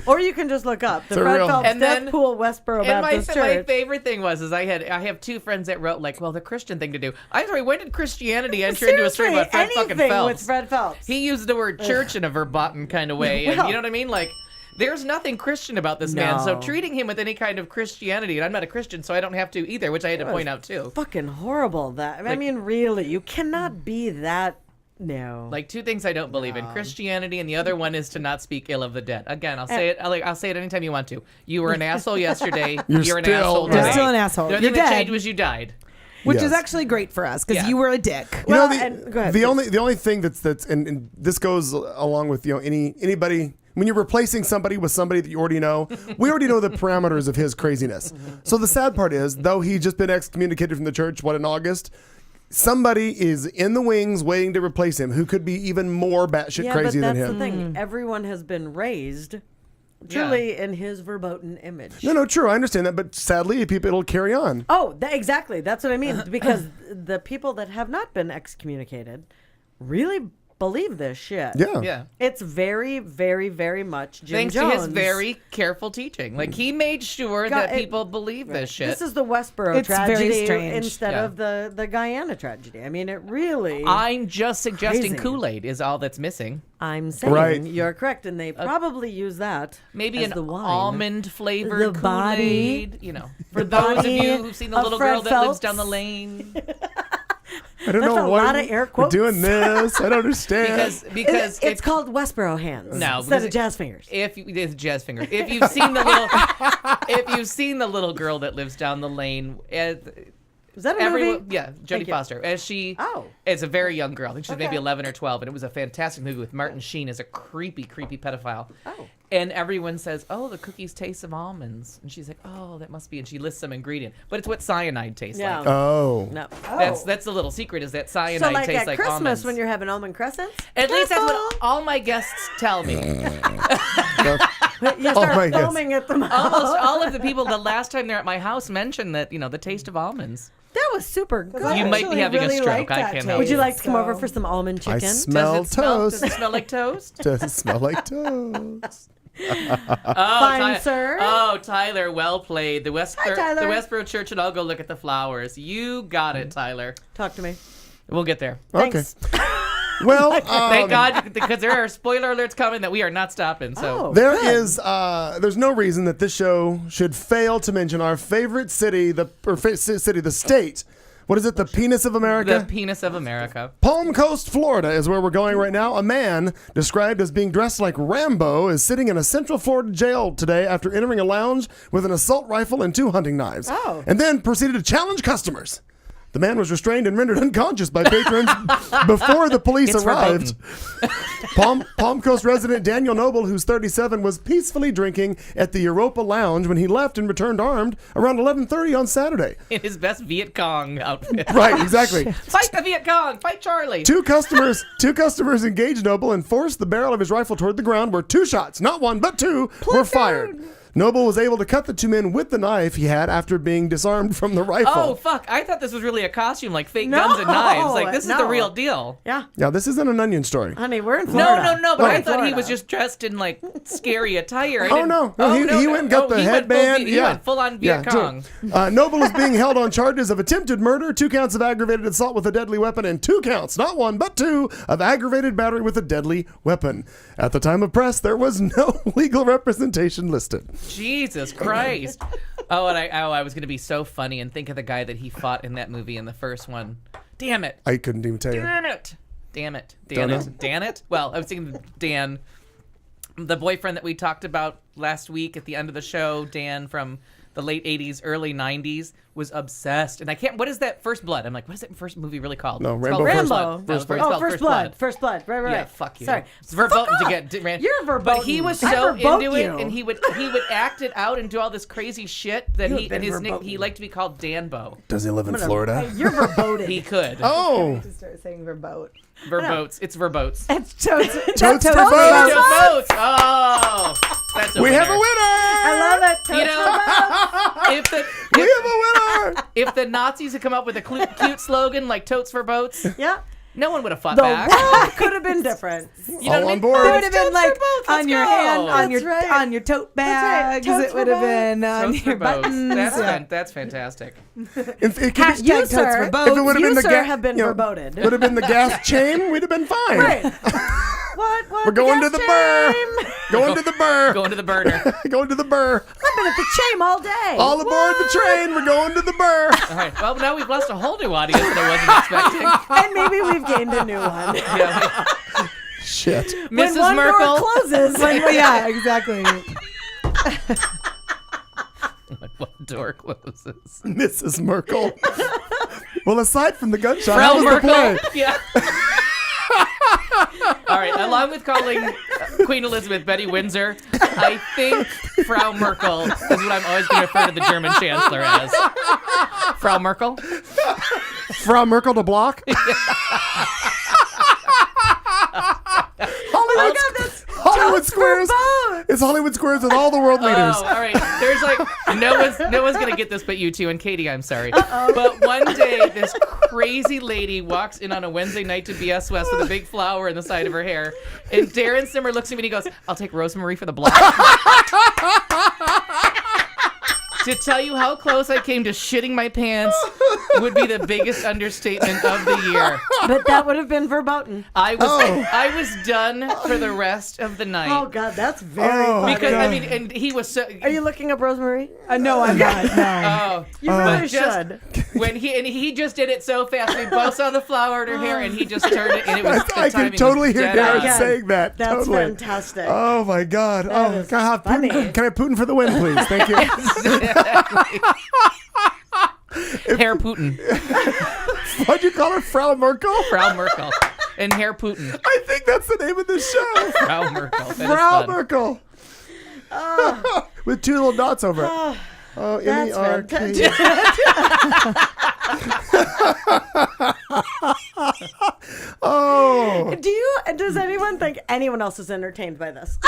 Speaker 5: Or you can just look up the
Speaker 3: It's a
Speaker 5: Fred
Speaker 3: real-
Speaker 5: Phelps
Speaker 4: And
Speaker 5: Death
Speaker 4: then-
Speaker 5: Pool Westboro
Speaker 4: And my
Speaker 5: Baptist Church.
Speaker 4: favorite thing was I have two friends that wrote like, well, the Christian thing to do. I'm sorry, when did Christianity enter into a story
Speaker 5: Seriously,
Speaker 4: about Fred fucking
Speaker 5: anything
Speaker 4: Phelps?
Speaker 5: with Fred Phelps.
Speaker 4: He used the word church in a verboten kind of way, and
Speaker 5: Well-
Speaker 4: you know what I mean? Like, there's nothing Christian about this man, so
Speaker 5: No.
Speaker 4: treating him with any kind of Christianity, and I'm not a Christian, so I don't have to either, which I had to point out too.
Speaker 5: Fucking horrible. That I
Speaker 4: Like-
Speaker 5: mean, really, you cannot be that. No.
Speaker 4: Like two things I don't believe in: Christianity, and the other one is to not speak ill of the dead. Again, I'll say it. I'll say it anytime you want to. You were an asshole yesterday.
Speaker 3: You're
Speaker 4: an
Speaker 3: still-
Speaker 4: asshole
Speaker 3: You're
Speaker 4: today.
Speaker 6: still an asshole.
Speaker 4: The only
Speaker 6: You're
Speaker 4: thing that
Speaker 6: dead.
Speaker 4: changed was you died.
Speaker 6: Which
Speaker 3: Yes.
Speaker 6: is actually great for us because
Speaker 4: Yeah.
Speaker 6: you were a dick.
Speaker 3: You
Speaker 5: Well,
Speaker 3: know,
Speaker 5: and- go ahead,
Speaker 3: the
Speaker 5: please.
Speaker 3: only thing that's and this goes along with anybody when you're replacing somebody with somebody that you already know. We already know the parameters of his craziness. So the sad part is, though he's just been excommunicated from the church, in August, somebody is in the wings waiting to replace him who could be even more batshit
Speaker 5: yeah,
Speaker 3: crazy
Speaker 5: but
Speaker 3: than
Speaker 5: that's
Speaker 3: him.
Speaker 5: the thing. Everyone has been raised truly in his verboten image.
Speaker 3: No, true. I understand that, but sadly, it'll carry on.
Speaker 5: Oh, exactly. That's what I mean. Because the people that have not been excommunicated really believe this shit.
Speaker 3: Yeah.
Speaker 4: Yeah.
Speaker 5: It's very, very, very much Jim
Speaker 4: Thanks
Speaker 5: Jones.
Speaker 4: to his very careful teaching. Like, he made sure
Speaker 5: God,
Speaker 4: that people believe this shit.
Speaker 5: This is the Westboro
Speaker 6: It's very
Speaker 5: tragedy
Speaker 6: strange.
Speaker 5: instead
Speaker 4: Yeah.
Speaker 5: of the Guyana tragedy. I mean, it really.
Speaker 4: I'm just suggesting
Speaker 5: Crazy.
Speaker 4: Kool-Aid is all that's missing.
Speaker 5: I'm saying
Speaker 3: Right.
Speaker 5: you're correct, and they probably use that
Speaker 4: Maybe
Speaker 5: as
Speaker 4: an
Speaker 5: the wine.
Speaker 4: almond flavored
Speaker 5: The body-
Speaker 4: Kool-Aid. You know, for those of
Speaker 5: body
Speaker 4: you who've seen the
Speaker 5: of
Speaker 4: little
Speaker 5: Fred
Speaker 4: girl that lives
Speaker 5: Phelps.
Speaker 4: down the lane.
Speaker 3: I don't
Speaker 5: That's
Speaker 3: know
Speaker 5: a
Speaker 3: why
Speaker 5: lot of air
Speaker 3: we're
Speaker 5: quotes.
Speaker 3: doing this. I don't understand.
Speaker 4: Because
Speaker 5: It's called Westboro hands
Speaker 4: No,
Speaker 5: instead
Speaker 4: because
Speaker 5: of jazz fingers.
Speaker 4: it's jazz fingers. If you've seen the little girl that lives down the lane,
Speaker 5: Is that a movie?
Speaker 4: yeah, Jodie
Speaker 5: Thank you.
Speaker 4: Foster.
Speaker 5: Oh.
Speaker 4: It's a very young girl. I think she's maybe
Speaker 5: Okay.
Speaker 4: 11 or 12, and it was a fantastic movie with Martin Sheen as a creepy pedophile.
Speaker 5: Oh.
Speaker 4: And everyone says, "Oh, the cookies taste of almonds," and she's like, "Oh, that must be." And she lists some ingredient, but it's what cyanide tastes
Speaker 5: Yeah.
Speaker 4: like.
Speaker 3: Oh.
Speaker 5: No.
Speaker 4: That's the little secret is that cyanide
Speaker 5: So, like
Speaker 4: tastes
Speaker 5: at
Speaker 4: like
Speaker 5: Christmas
Speaker 4: almonds.
Speaker 5: when you're having almond crescents?
Speaker 4: At least that's what
Speaker 5: Careful.
Speaker 4: all my guests tell me.
Speaker 5: You
Speaker 3: Oh
Speaker 5: start
Speaker 3: my gosh.
Speaker 5: foaming at the mouth.
Speaker 4: Almost all of the people the last time they're at my house mention that the taste of almonds.
Speaker 5: That was super good.
Speaker 4: You might be having a stroke. I can't help
Speaker 5: Would you
Speaker 4: it.
Speaker 5: like to come over for some almond
Speaker 3: I
Speaker 5: chicken?
Speaker 3: smell
Speaker 4: Does
Speaker 3: toast.
Speaker 4: it smell like toast?
Speaker 3: Does it smell like toast?
Speaker 5: Fine, sir.
Speaker 4: Oh, Tyler, well played. The
Speaker 5: Tyler.
Speaker 4: Westboro Church, and I'll go look at the flowers. You got it, Tyler.
Speaker 5: Talk to me.
Speaker 4: We'll get there.
Speaker 3: Okay.
Speaker 5: Thanks.
Speaker 3: Well,
Speaker 4: Thank God, because there are spoiler alerts coming that we are not stopping. So
Speaker 5: Oh,
Speaker 3: there
Speaker 5: good.
Speaker 3: is there's no reason that this show should fail to mention our favorite city, the state. What is it? The penis of America?
Speaker 4: the penis of America.
Speaker 3: Palm Coast, Florida is where we're going right now. A man described as being dressed like Rambo is sitting in a Central Florida jail today after entering a lounge with an assault rifle and 2 hunting knives.
Speaker 5: Oh.
Speaker 3: And then proceeded to challenge customers. The man was restrained and rendered unconscious by patrons before the police
Speaker 4: It's
Speaker 3: arrived. Palm Coast resident Daniel Noble, who's 37, was peacefully drinking at the Europa Lounge when he left and returned armed around 11:30 on Saturday.
Speaker 4: In his best Viet Cong outfit.
Speaker 3: Right, exactly.
Speaker 4: Fight the Viet Cong! Fight Charlie!
Speaker 3: Two customers engaged Noble and forced the barrel of his rifle toward the ground, where 2 shots, not 1 but 2, were fired. Noble was able to cut the 2 men with the knife he had after being disarmed from the rifle.
Speaker 4: Oh, fuck. I thought this was really a costume, like fake guns and knives. Like, this is the
Speaker 5: no.
Speaker 4: real deal.
Speaker 5: Yeah.
Speaker 3: Yeah, this isn't an Onion story.
Speaker 5: Honey, we're in Florida.
Speaker 4: No, but
Speaker 5: We're
Speaker 4: I
Speaker 5: in
Speaker 4: thought he
Speaker 5: Florida.
Speaker 4: was just dressed in, like, scary attire. I
Speaker 3: Oh,
Speaker 4: didn't-
Speaker 3: no. He went and got the
Speaker 4: he went
Speaker 3: headband.
Speaker 4: He went full-on Viet Cong.
Speaker 3: Noble is being held on charges of attempted murder, 2 counts of aggravated assault with a deadly weapon, and 2 counts, not 1 but 2, of aggravated battery with a deadly weapon. At the time of press, there was no legal representation listed.
Speaker 4: Jesus Christ. I was going to be so funny and think of the guy that he fought in that movie in the first one. Damn it.
Speaker 3: I couldn't even tell you.
Speaker 4: Damn it.
Speaker 3: Don't
Speaker 4: Dan it? Well, I was thinking Dan, the boyfriend that we talked about last week at the end of the show, Dan from the late 80s, early 90s, was obsessed. And I can't, what is that? First Blood. I'm like, what is that first movie really called?
Speaker 3: No,
Speaker 4: It's
Speaker 3: Rambo
Speaker 4: called
Speaker 3: First
Speaker 5: Blood.
Speaker 4: No,
Speaker 3: First
Speaker 4: it's
Speaker 3: Blood.
Speaker 4: called
Speaker 5: Oh, First Blood. First Blood. Right.
Speaker 4: Yeah, fuck you.
Speaker 5: Sorry.
Speaker 4: It's verboten
Speaker 5: Fuck
Speaker 4: to
Speaker 5: off.
Speaker 4: get
Speaker 5: You're verboten.
Speaker 4: But he was
Speaker 5: I
Speaker 4: so
Speaker 5: verbote
Speaker 4: into
Speaker 5: you.
Speaker 4: it, and he would act it out and do all this crazy shit that
Speaker 5: You
Speaker 4: he
Speaker 5: have been
Speaker 4: and his
Speaker 5: verboten.
Speaker 4: he liked to be called Danbo.
Speaker 3: Does he live in Florida?
Speaker 5: You're verboten.
Speaker 4: He could.
Speaker 3: Oh,
Speaker 6: To start saying verbote.
Speaker 4: Verbotes. It's verbotes.
Speaker 6: It's totes.
Speaker 3: Totes for
Speaker 6: totes
Speaker 3: votes.
Speaker 4: Votes. Oh, that's a
Speaker 3: we
Speaker 4: winner.
Speaker 3: have a winner!
Speaker 5: I love it.
Speaker 4: You know,
Speaker 3: We have a winner!
Speaker 4: if the Nazis had come up with a cute slogan like "Totes for Boats,"
Speaker 5: Yeah.
Speaker 4: no one would have fought
Speaker 5: The
Speaker 4: back.
Speaker 5: world could have been different.
Speaker 4: You know
Speaker 3: All
Speaker 4: what I
Speaker 3: on
Speaker 4: mean?
Speaker 3: board.
Speaker 6: It would have been
Speaker 4: Totes
Speaker 6: like
Speaker 4: for boats, let's
Speaker 6: on your
Speaker 4: go.
Speaker 6: hand, on your
Speaker 5: That's right.
Speaker 6: on your tote
Speaker 5: That's right.
Speaker 6: bags.
Speaker 5: Totes
Speaker 6: It
Speaker 5: for
Speaker 6: would have
Speaker 5: boats.
Speaker 6: been on
Speaker 4: Totes for
Speaker 6: your
Speaker 4: boats.
Speaker 6: buttons.
Speaker 4: That's fantastic.
Speaker 3: If it could be-
Speaker 6: Hashtag
Speaker 5: You,
Speaker 6: totes
Speaker 5: sir,
Speaker 6: for boats.
Speaker 3: if it would have
Speaker 5: you,
Speaker 3: been the
Speaker 5: sir,
Speaker 3: gas,
Speaker 5: have been verboten.
Speaker 3: Would have been the gas chain, we'd have been fine.
Speaker 5: Right. What?
Speaker 3: We're going to the burr.
Speaker 5: chain?
Speaker 3: Going to the burr.
Speaker 4: Going to the burner.
Speaker 3: Going to the burr.
Speaker 5: I've been at the chain all day.
Speaker 3: All aboard the train. We're going to the burr.
Speaker 4: All right. Well, now we've lost a whole new audience that I wasn't expecting.
Speaker 5: And maybe we've gained a new one.
Speaker 4: Yeah,
Speaker 3: Shit.
Speaker 5: When
Speaker 4: Mrs.
Speaker 5: one
Speaker 4: Merkel.
Speaker 5: door closes.
Speaker 6: Well, yeah, exactly.
Speaker 4: One door closes.
Speaker 3: Mrs. Merkel. Well, aside from the gunshot,
Speaker 4: Frau
Speaker 3: how was the
Speaker 4: Merkel.
Speaker 3: play?
Speaker 4: Yeah. All right. Along with calling Queen Elizabeth Betty Windsor, I think Frau Merkel is what I'm always going to refer to the German Chancellor as. Frau Merkel.
Speaker 3: Frau Merkel to block? Hollywood Squares. It's Hollywood Squares with all the world leaders.
Speaker 4: Oh, all right. There's like no one's gonna get this but you two and Katie. I'm sorry, but one day this crazy lady walks in on a Wednesday night to BS West with a big flower in the side of her hair, and Darren Simmer looks at me and he goes, "I'll take Rosemary for the block." To tell you how close I came to shitting my pants would be the biggest understatement of the year.
Speaker 5: But that would have been verboten.
Speaker 4: I was done for the rest of the night.
Speaker 5: Oh, God, that's very
Speaker 3: Oh,
Speaker 5: funny.
Speaker 4: because I mean, and he was so.
Speaker 5: Are you looking up Rosemary?
Speaker 6: No, I'm not. No.
Speaker 4: Oh,
Speaker 5: You really
Speaker 4: but just
Speaker 5: should.
Speaker 4: when he just did it so fast. We both saw the flower in her hair, and he just turned it, and it was. The
Speaker 3: I
Speaker 4: timing
Speaker 3: can totally
Speaker 4: was
Speaker 3: hear
Speaker 4: dead
Speaker 3: Darren
Speaker 4: on.
Speaker 5: Yeah.
Speaker 3: saying that.
Speaker 5: That's
Speaker 3: totally.
Speaker 5: fantastic.
Speaker 3: Oh my God!
Speaker 5: is
Speaker 3: Can I have
Speaker 5: funny.
Speaker 3: Putin? Can I have Putin for the win, please? Thank you.
Speaker 4: Hair Putin,
Speaker 3: Why'd you call her Frau Merkel?
Speaker 4: Frau Merkel, and Hair Putin,
Speaker 3: I think that's the name of the show.
Speaker 4: Frau Merkel. That is
Speaker 3: Frau
Speaker 4: fun.
Speaker 3: Merkel. With 2 little dots over it. Oh,
Speaker 5: That's
Speaker 3: M-E-R-K. Oh.
Speaker 5: Does anyone think anyone else is entertained by this?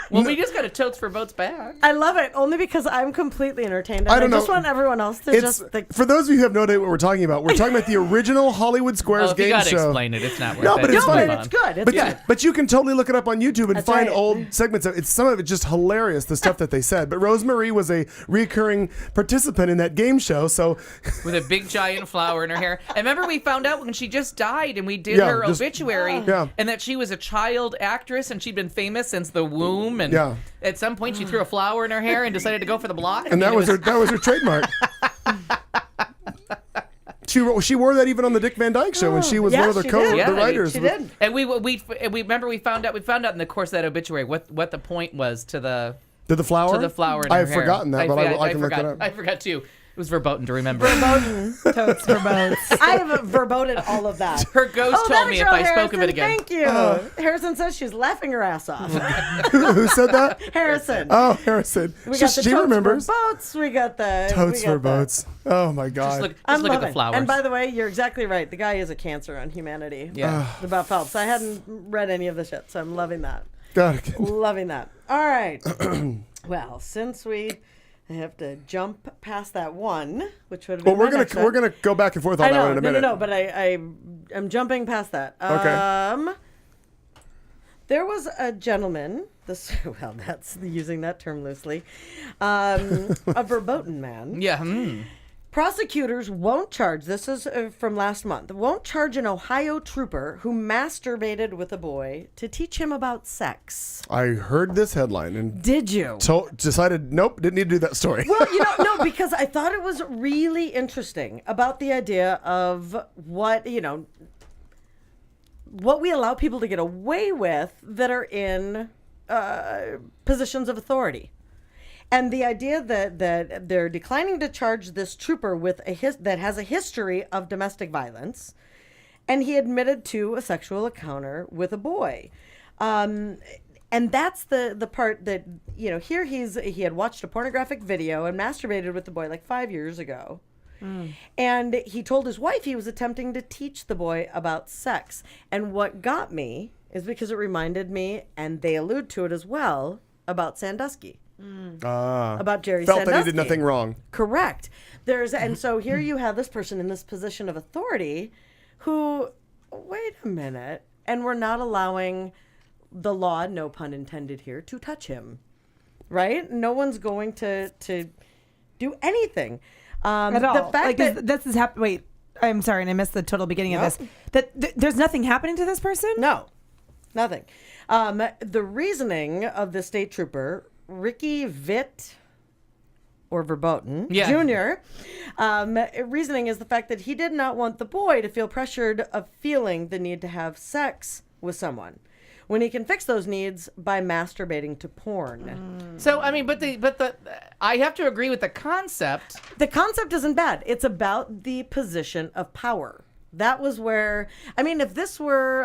Speaker 4: Well, we just got a totes for boats back.
Speaker 5: I love it only because I'm completely entertained. And
Speaker 3: I don't
Speaker 5: just
Speaker 3: know.
Speaker 5: want everyone else to
Speaker 3: It's
Speaker 5: just think.
Speaker 3: for those of you who have no idea what we're talking about. We're talking about the original Hollywood Squares
Speaker 4: Oh, if you
Speaker 3: game
Speaker 4: gotta
Speaker 3: show.
Speaker 4: explain it, it's not worth
Speaker 3: No,
Speaker 4: it.
Speaker 3: but it's
Speaker 5: No,
Speaker 3: funny.
Speaker 5: but it's good. It's
Speaker 3: But,
Speaker 5: good.
Speaker 3: but you can totally look it up on YouTube and
Speaker 5: That's
Speaker 3: find
Speaker 5: right.
Speaker 3: old segments of it. Some of it just hilarious, the stuff that they said. But Rosemary was a recurring participant in that game show, so
Speaker 4: With a big giant flower in her hair. And remember, we found out when she just died, and we did
Speaker 3: Yeah,
Speaker 4: her
Speaker 3: just-
Speaker 4: obituary,
Speaker 3: Yeah.
Speaker 4: and that she was a child actress and she'd been famous since the womb. And
Speaker 3: Yeah.
Speaker 4: at some point, she threw a flower in her hair and decided to go for the block.
Speaker 3: And that was her trademark. She wore that even on the Dick Van Dyke Show when she was
Speaker 5: Yeah,
Speaker 3: one of the
Speaker 5: she did.
Speaker 4: Yeah,
Speaker 3: the writers.
Speaker 5: She did.
Speaker 4: And we remember we found out in the course of that obituary what the point was to the
Speaker 3: Did the flower?
Speaker 4: flower in her
Speaker 3: I have
Speaker 4: hair.
Speaker 3: forgotten that, but I can look
Speaker 4: forgot.
Speaker 3: it up.
Speaker 4: I forgot too. It was verboten to remember.
Speaker 6: Totes for boats.
Speaker 5: I have verboten all of that.
Speaker 4: Her ghost
Speaker 5: that
Speaker 4: told me if
Speaker 5: girl
Speaker 4: I spoke of it
Speaker 5: Harrison,
Speaker 4: again.
Speaker 5: Thank you. Harrison says she's laughing her ass off.
Speaker 3: Who said that?
Speaker 5: Harrison.
Speaker 3: Oh, Harrison.
Speaker 5: We got the
Speaker 3: she
Speaker 5: totes
Speaker 3: remembers.
Speaker 5: for boats. We got the
Speaker 3: Totes
Speaker 5: we got
Speaker 3: for
Speaker 5: the-
Speaker 3: boats. Oh my God.
Speaker 4: Just
Speaker 5: I'm
Speaker 4: look at the
Speaker 5: loving.
Speaker 4: flowers.
Speaker 5: And by the way, you're exactly right. The guy is a cancer on humanity.
Speaker 4: Yeah.
Speaker 5: About Phelps. I hadn't read any of the shit, so I'm loving that.
Speaker 3: God.
Speaker 5: Loving that. All right. Well, since we have to jump past that one, which would have been
Speaker 3: Well,
Speaker 5: my next
Speaker 3: we're
Speaker 5: one.
Speaker 3: gonna go back and forth on
Speaker 5: I
Speaker 3: that
Speaker 5: know,
Speaker 3: one in a minute.
Speaker 5: no, but I'm jumping past that.
Speaker 3: Okay.
Speaker 5: There was a gentleman. Well, that's using that term loosely. A verboten man.
Speaker 4: Yeah.
Speaker 5: Prosecutors won't charge. This is from last month. Won't charge an Ohio trooper who masturbated with a boy to teach him about sex.
Speaker 3: I heard this headline and
Speaker 5: Did you?
Speaker 3: decided nope, didn't need to do that story.
Speaker 5: Well, no, because I thought it was really interesting about the idea of what we allow people to get away with that are in positions of authority. And the idea that they're declining to charge this trooper with that has a history of domestic violence, and he admitted to a sexual encounter with a boy. And that's the part that, here he had watched a pornographic video and masturbated with the boy like 5 years ago. And he told his wife he was attempting to teach the boy about sex. And what got me is because it reminded me, and they allude to it as well, about Sandusky. About Jerry
Speaker 3: Felt
Speaker 5: Sandusky.
Speaker 3: that he did nothing wrong.
Speaker 5: Correct. And so here you have this person in this position of authority who, wait a minute, and we're not allowing the law, no pun intended here, to touch him. Right? No one's going to do anything.
Speaker 6: At all.
Speaker 5: The fact that
Speaker 6: this is happening. Wait, I'm sorry, and I missed the total beginning of this. There's nothing happening to this person?
Speaker 5: No, nothing. The reasoning of the state trooper, Ricky Vitt, or Verboten Jr., reasoning is the fact that he did not want the boy to feel pressured of feeling the need to have sex with someone, when he can fix those needs by masturbating to porn.
Speaker 4: So I mean, but I have to agree with the concept.
Speaker 5: The concept isn't bad. It's about the position of power. That was where, if this were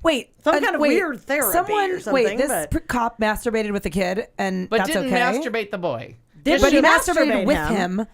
Speaker 5: some kind of weird therapy or something.
Speaker 6: This cop masturbated with a kid, and
Speaker 4: But
Speaker 6: that's
Speaker 4: didn't
Speaker 6: okay.
Speaker 4: masturbate the boy.
Speaker 5: Did
Speaker 6: But
Speaker 5: she
Speaker 6: he masturbated
Speaker 5: masturbate
Speaker 6: with him.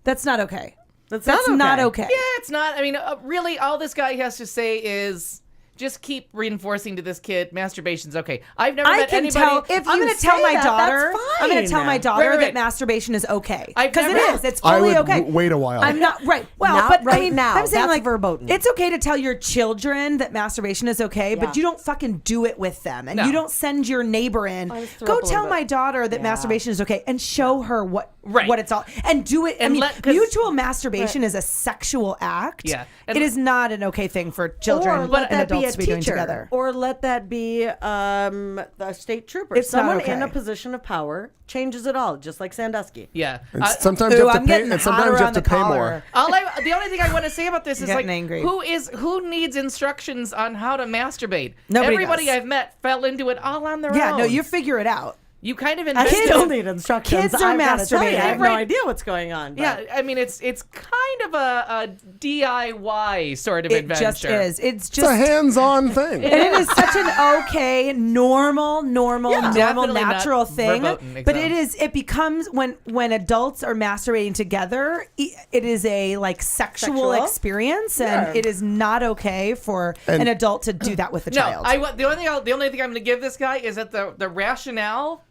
Speaker 6: That's not okay.
Speaker 5: That's
Speaker 6: not okay.
Speaker 4: Yeah, it's not. I mean, really, all this guy has to say is just keep reinforcing to this kid masturbation's okay. I've never
Speaker 6: I
Speaker 4: met
Speaker 6: can
Speaker 4: anybody.
Speaker 6: tell if I'm going to tell my daughter. I'm going to tell my daughter
Speaker 4: Right.
Speaker 6: that masturbation is okay
Speaker 4: I've
Speaker 6: because it
Speaker 4: never-
Speaker 6: is. It's
Speaker 3: I
Speaker 6: totally
Speaker 3: would
Speaker 6: okay.
Speaker 3: wait a while.
Speaker 6: I'm not right. Well,
Speaker 5: Not
Speaker 6: but
Speaker 5: right
Speaker 6: I mean,
Speaker 5: now.
Speaker 6: I'm saying
Speaker 5: That's
Speaker 6: like
Speaker 5: verboten.
Speaker 6: it's okay to tell your children that masturbation is okay,
Speaker 5: Yeah.
Speaker 6: but you don't fucking do it with them, and
Speaker 4: No.
Speaker 6: you don't send your neighbor in.
Speaker 5: I just threw
Speaker 6: Go
Speaker 5: up a
Speaker 6: tell
Speaker 5: little
Speaker 6: my
Speaker 5: bit.
Speaker 6: daughter that
Speaker 5: Yeah.
Speaker 6: masturbation is okay, and show her what
Speaker 4: Right.
Speaker 6: it's all, and do it.
Speaker 4: And
Speaker 6: mutual masturbation is a sexual act.
Speaker 4: Yeah. And
Speaker 6: it is not an okay thing for children
Speaker 5: Or let
Speaker 6: and
Speaker 5: that be
Speaker 6: adults
Speaker 5: a
Speaker 6: to be doing
Speaker 5: teacher,
Speaker 6: together.
Speaker 5: or let that be a state trooper.
Speaker 6: It's not
Speaker 5: Someone
Speaker 6: okay.
Speaker 5: in a position of power changes it all, just like Sandusky.
Speaker 4: Yeah.
Speaker 3: And sometimes you
Speaker 6: Ooh,
Speaker 3: have to
Speaker 6: I'm
Speaker 3: pay.
Speaker 6: getting
Speaker 3: And
Speaker 6: hot
Speaker 3: sometimes you
Speaker 6: around
Speaker 3: have to
Speaker 6: the
Speaker 3: pay
Speaker 6: collar.
Speaker 3: more.
Speaker 4: The only thing I want to say about this is
Speaker 6: Getting
Speaker 4: like
Speaker 6: angry.
Speaker 4: who needs instructions on how to masturbate?
Speaker 6: Nobody
Speaker 4: Everybody
Speaker 6: does.
Speaker 4: I've met fell into it all on their
Speaker 6: Yeah,
Speaker 4: own.
Speaker 6: no, you figure it out.
Speaker 4: You kind of
Speaker 5: I
Speaker 4: invented
Speaker 5: still need instructions.
Speaker 6: kids are
Speaker 5: I've gotta tell you,
Speaker 6: masturbating.
Speaker 5: I have no
Speaker 4: Right.
Speaker 5: idea what's going on. but-
Speaker 4: Yeah, I mean it's kind of a DIY sort of
Speaker 6: It
Speaker 4: adventure.
Speaker 6: just is. It's
Speaker 3: It's
Speaker 6: just
Speaker 3: a hands-on thing.
Speaker 6: and it is such an okay, normal,
Speaker 4: Definitely not
Speaker 6: natural thing.
Speaker 4: verboten,
Speaker 6: But
Speaker 4: exactly.
Speaker 6: it becomes when adults are masturbating together, it is a like sexual
Speaker 5: Sexual?
Speaker 6: experience, and it is not okay for
Speaker 3: And-
Speaker 6: an adult to do that with a
Speaker 4: No,
Speaker 6: child.
Speaker 4: the only thing I'm going to give this guy is that the rationale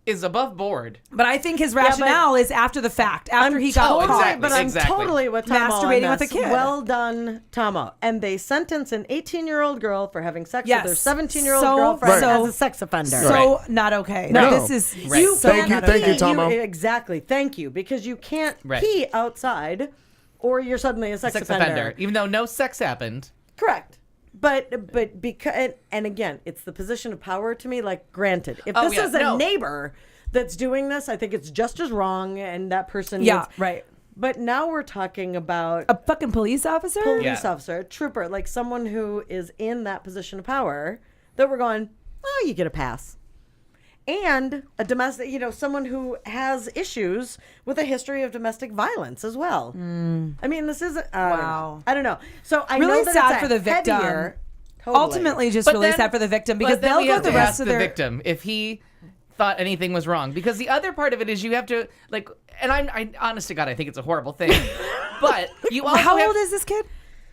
Speaker 4: is above board.
Speaker 6: but I think his rationale is after the fact, after he got
Speaker 4: totally-
Speaker 6: caught.
Speaker 4: exactly.
Speaker 5: But I'm totally with Tomo
Speaker 6: Masturbating
Speaker 5: on
Speaker 6: with
Speaker 5: this.
Speaker 6: a kid.
Speaker 5: Well done, Tomo. And they sentence an 18-year-old girl for having sex
Speaker 6: Yes.
Speaker 5: with her 17-year-old
Speaker 6: So-
Speaker 5: girlfriend
Speaker 6: Right.
Speaker 5: as a sex offender.
Speaker 6: So not okay.
Speaker 3: No.
Speaker 6: This is
Speaker 4: Right.
Speaker 5: You
Speaker 6: so
Speaker 3: Thank you-
Speaker 6: not
Speaker 3: thank
Speaker 6: okay.
Speaker 3: you, Tomo.
Speaker 5: Exactly. Thank you. Because you can't
Speaker 4: Right.
Speaker 5: pee outside or you're suddenly a sex offender.
Speaker 4: Even though no sex happened.
Speaker 5: Correct. But because and again, it's the position of power to me. Like, granted, if
Speaker 4: Oh,
Speaker 5: this
Speaker 4: yeah,
Speaker 5: is a
Speaker 4: no.
Speaker 5: neighbor that's doing this, I think it's just as wrong, and that person.
Speaker 6: Yeah,
Speaker 5: needs,
Speaker 6: right.
Speaker 5: But now we're talking about
Speaker 6: A fucking police officer?
Speaker 5: police
Speaker 4: Yeah.
Speaker 5: officer, a trooper, like someone who is in that position of power. That we're going, well, you get a pass. And a domestic, someone who has issues with a history of domestic violence as well. I mean, this isn't.
Speaker 6: Wow.
Speaker 5: I don't know. So I
Speaker 6: Really
Speaker 5: know that
Speaker 6: sad
Speaker 5: it's a
Speaker 6: for the victim.
Speaker 5: heavier- Totally.
Speaker 6: Ultimately, just
Speaker 4: But
Speaker 6: really
Speaker 4: then-
Speaker 6: sad for the victim because
Speaker 4: but then
Speaker 6: they'll
Speaker 4: we
Speaker 6: go
Speaker 4: have
Speaker 6: the
Speaker 4: to
Speaker 6: rest
Speaker 4: ask
Speaker 6: of
Speaker 4: the
Speaker 6: their
Speaker 4: victim if he thought anything was wrong, because the other part of it is you have to like, and I honest to God, I think it's a horrible thing, but you also
Speaker 6: How
Speaker 4: have,
Speaker 6: old is this kid?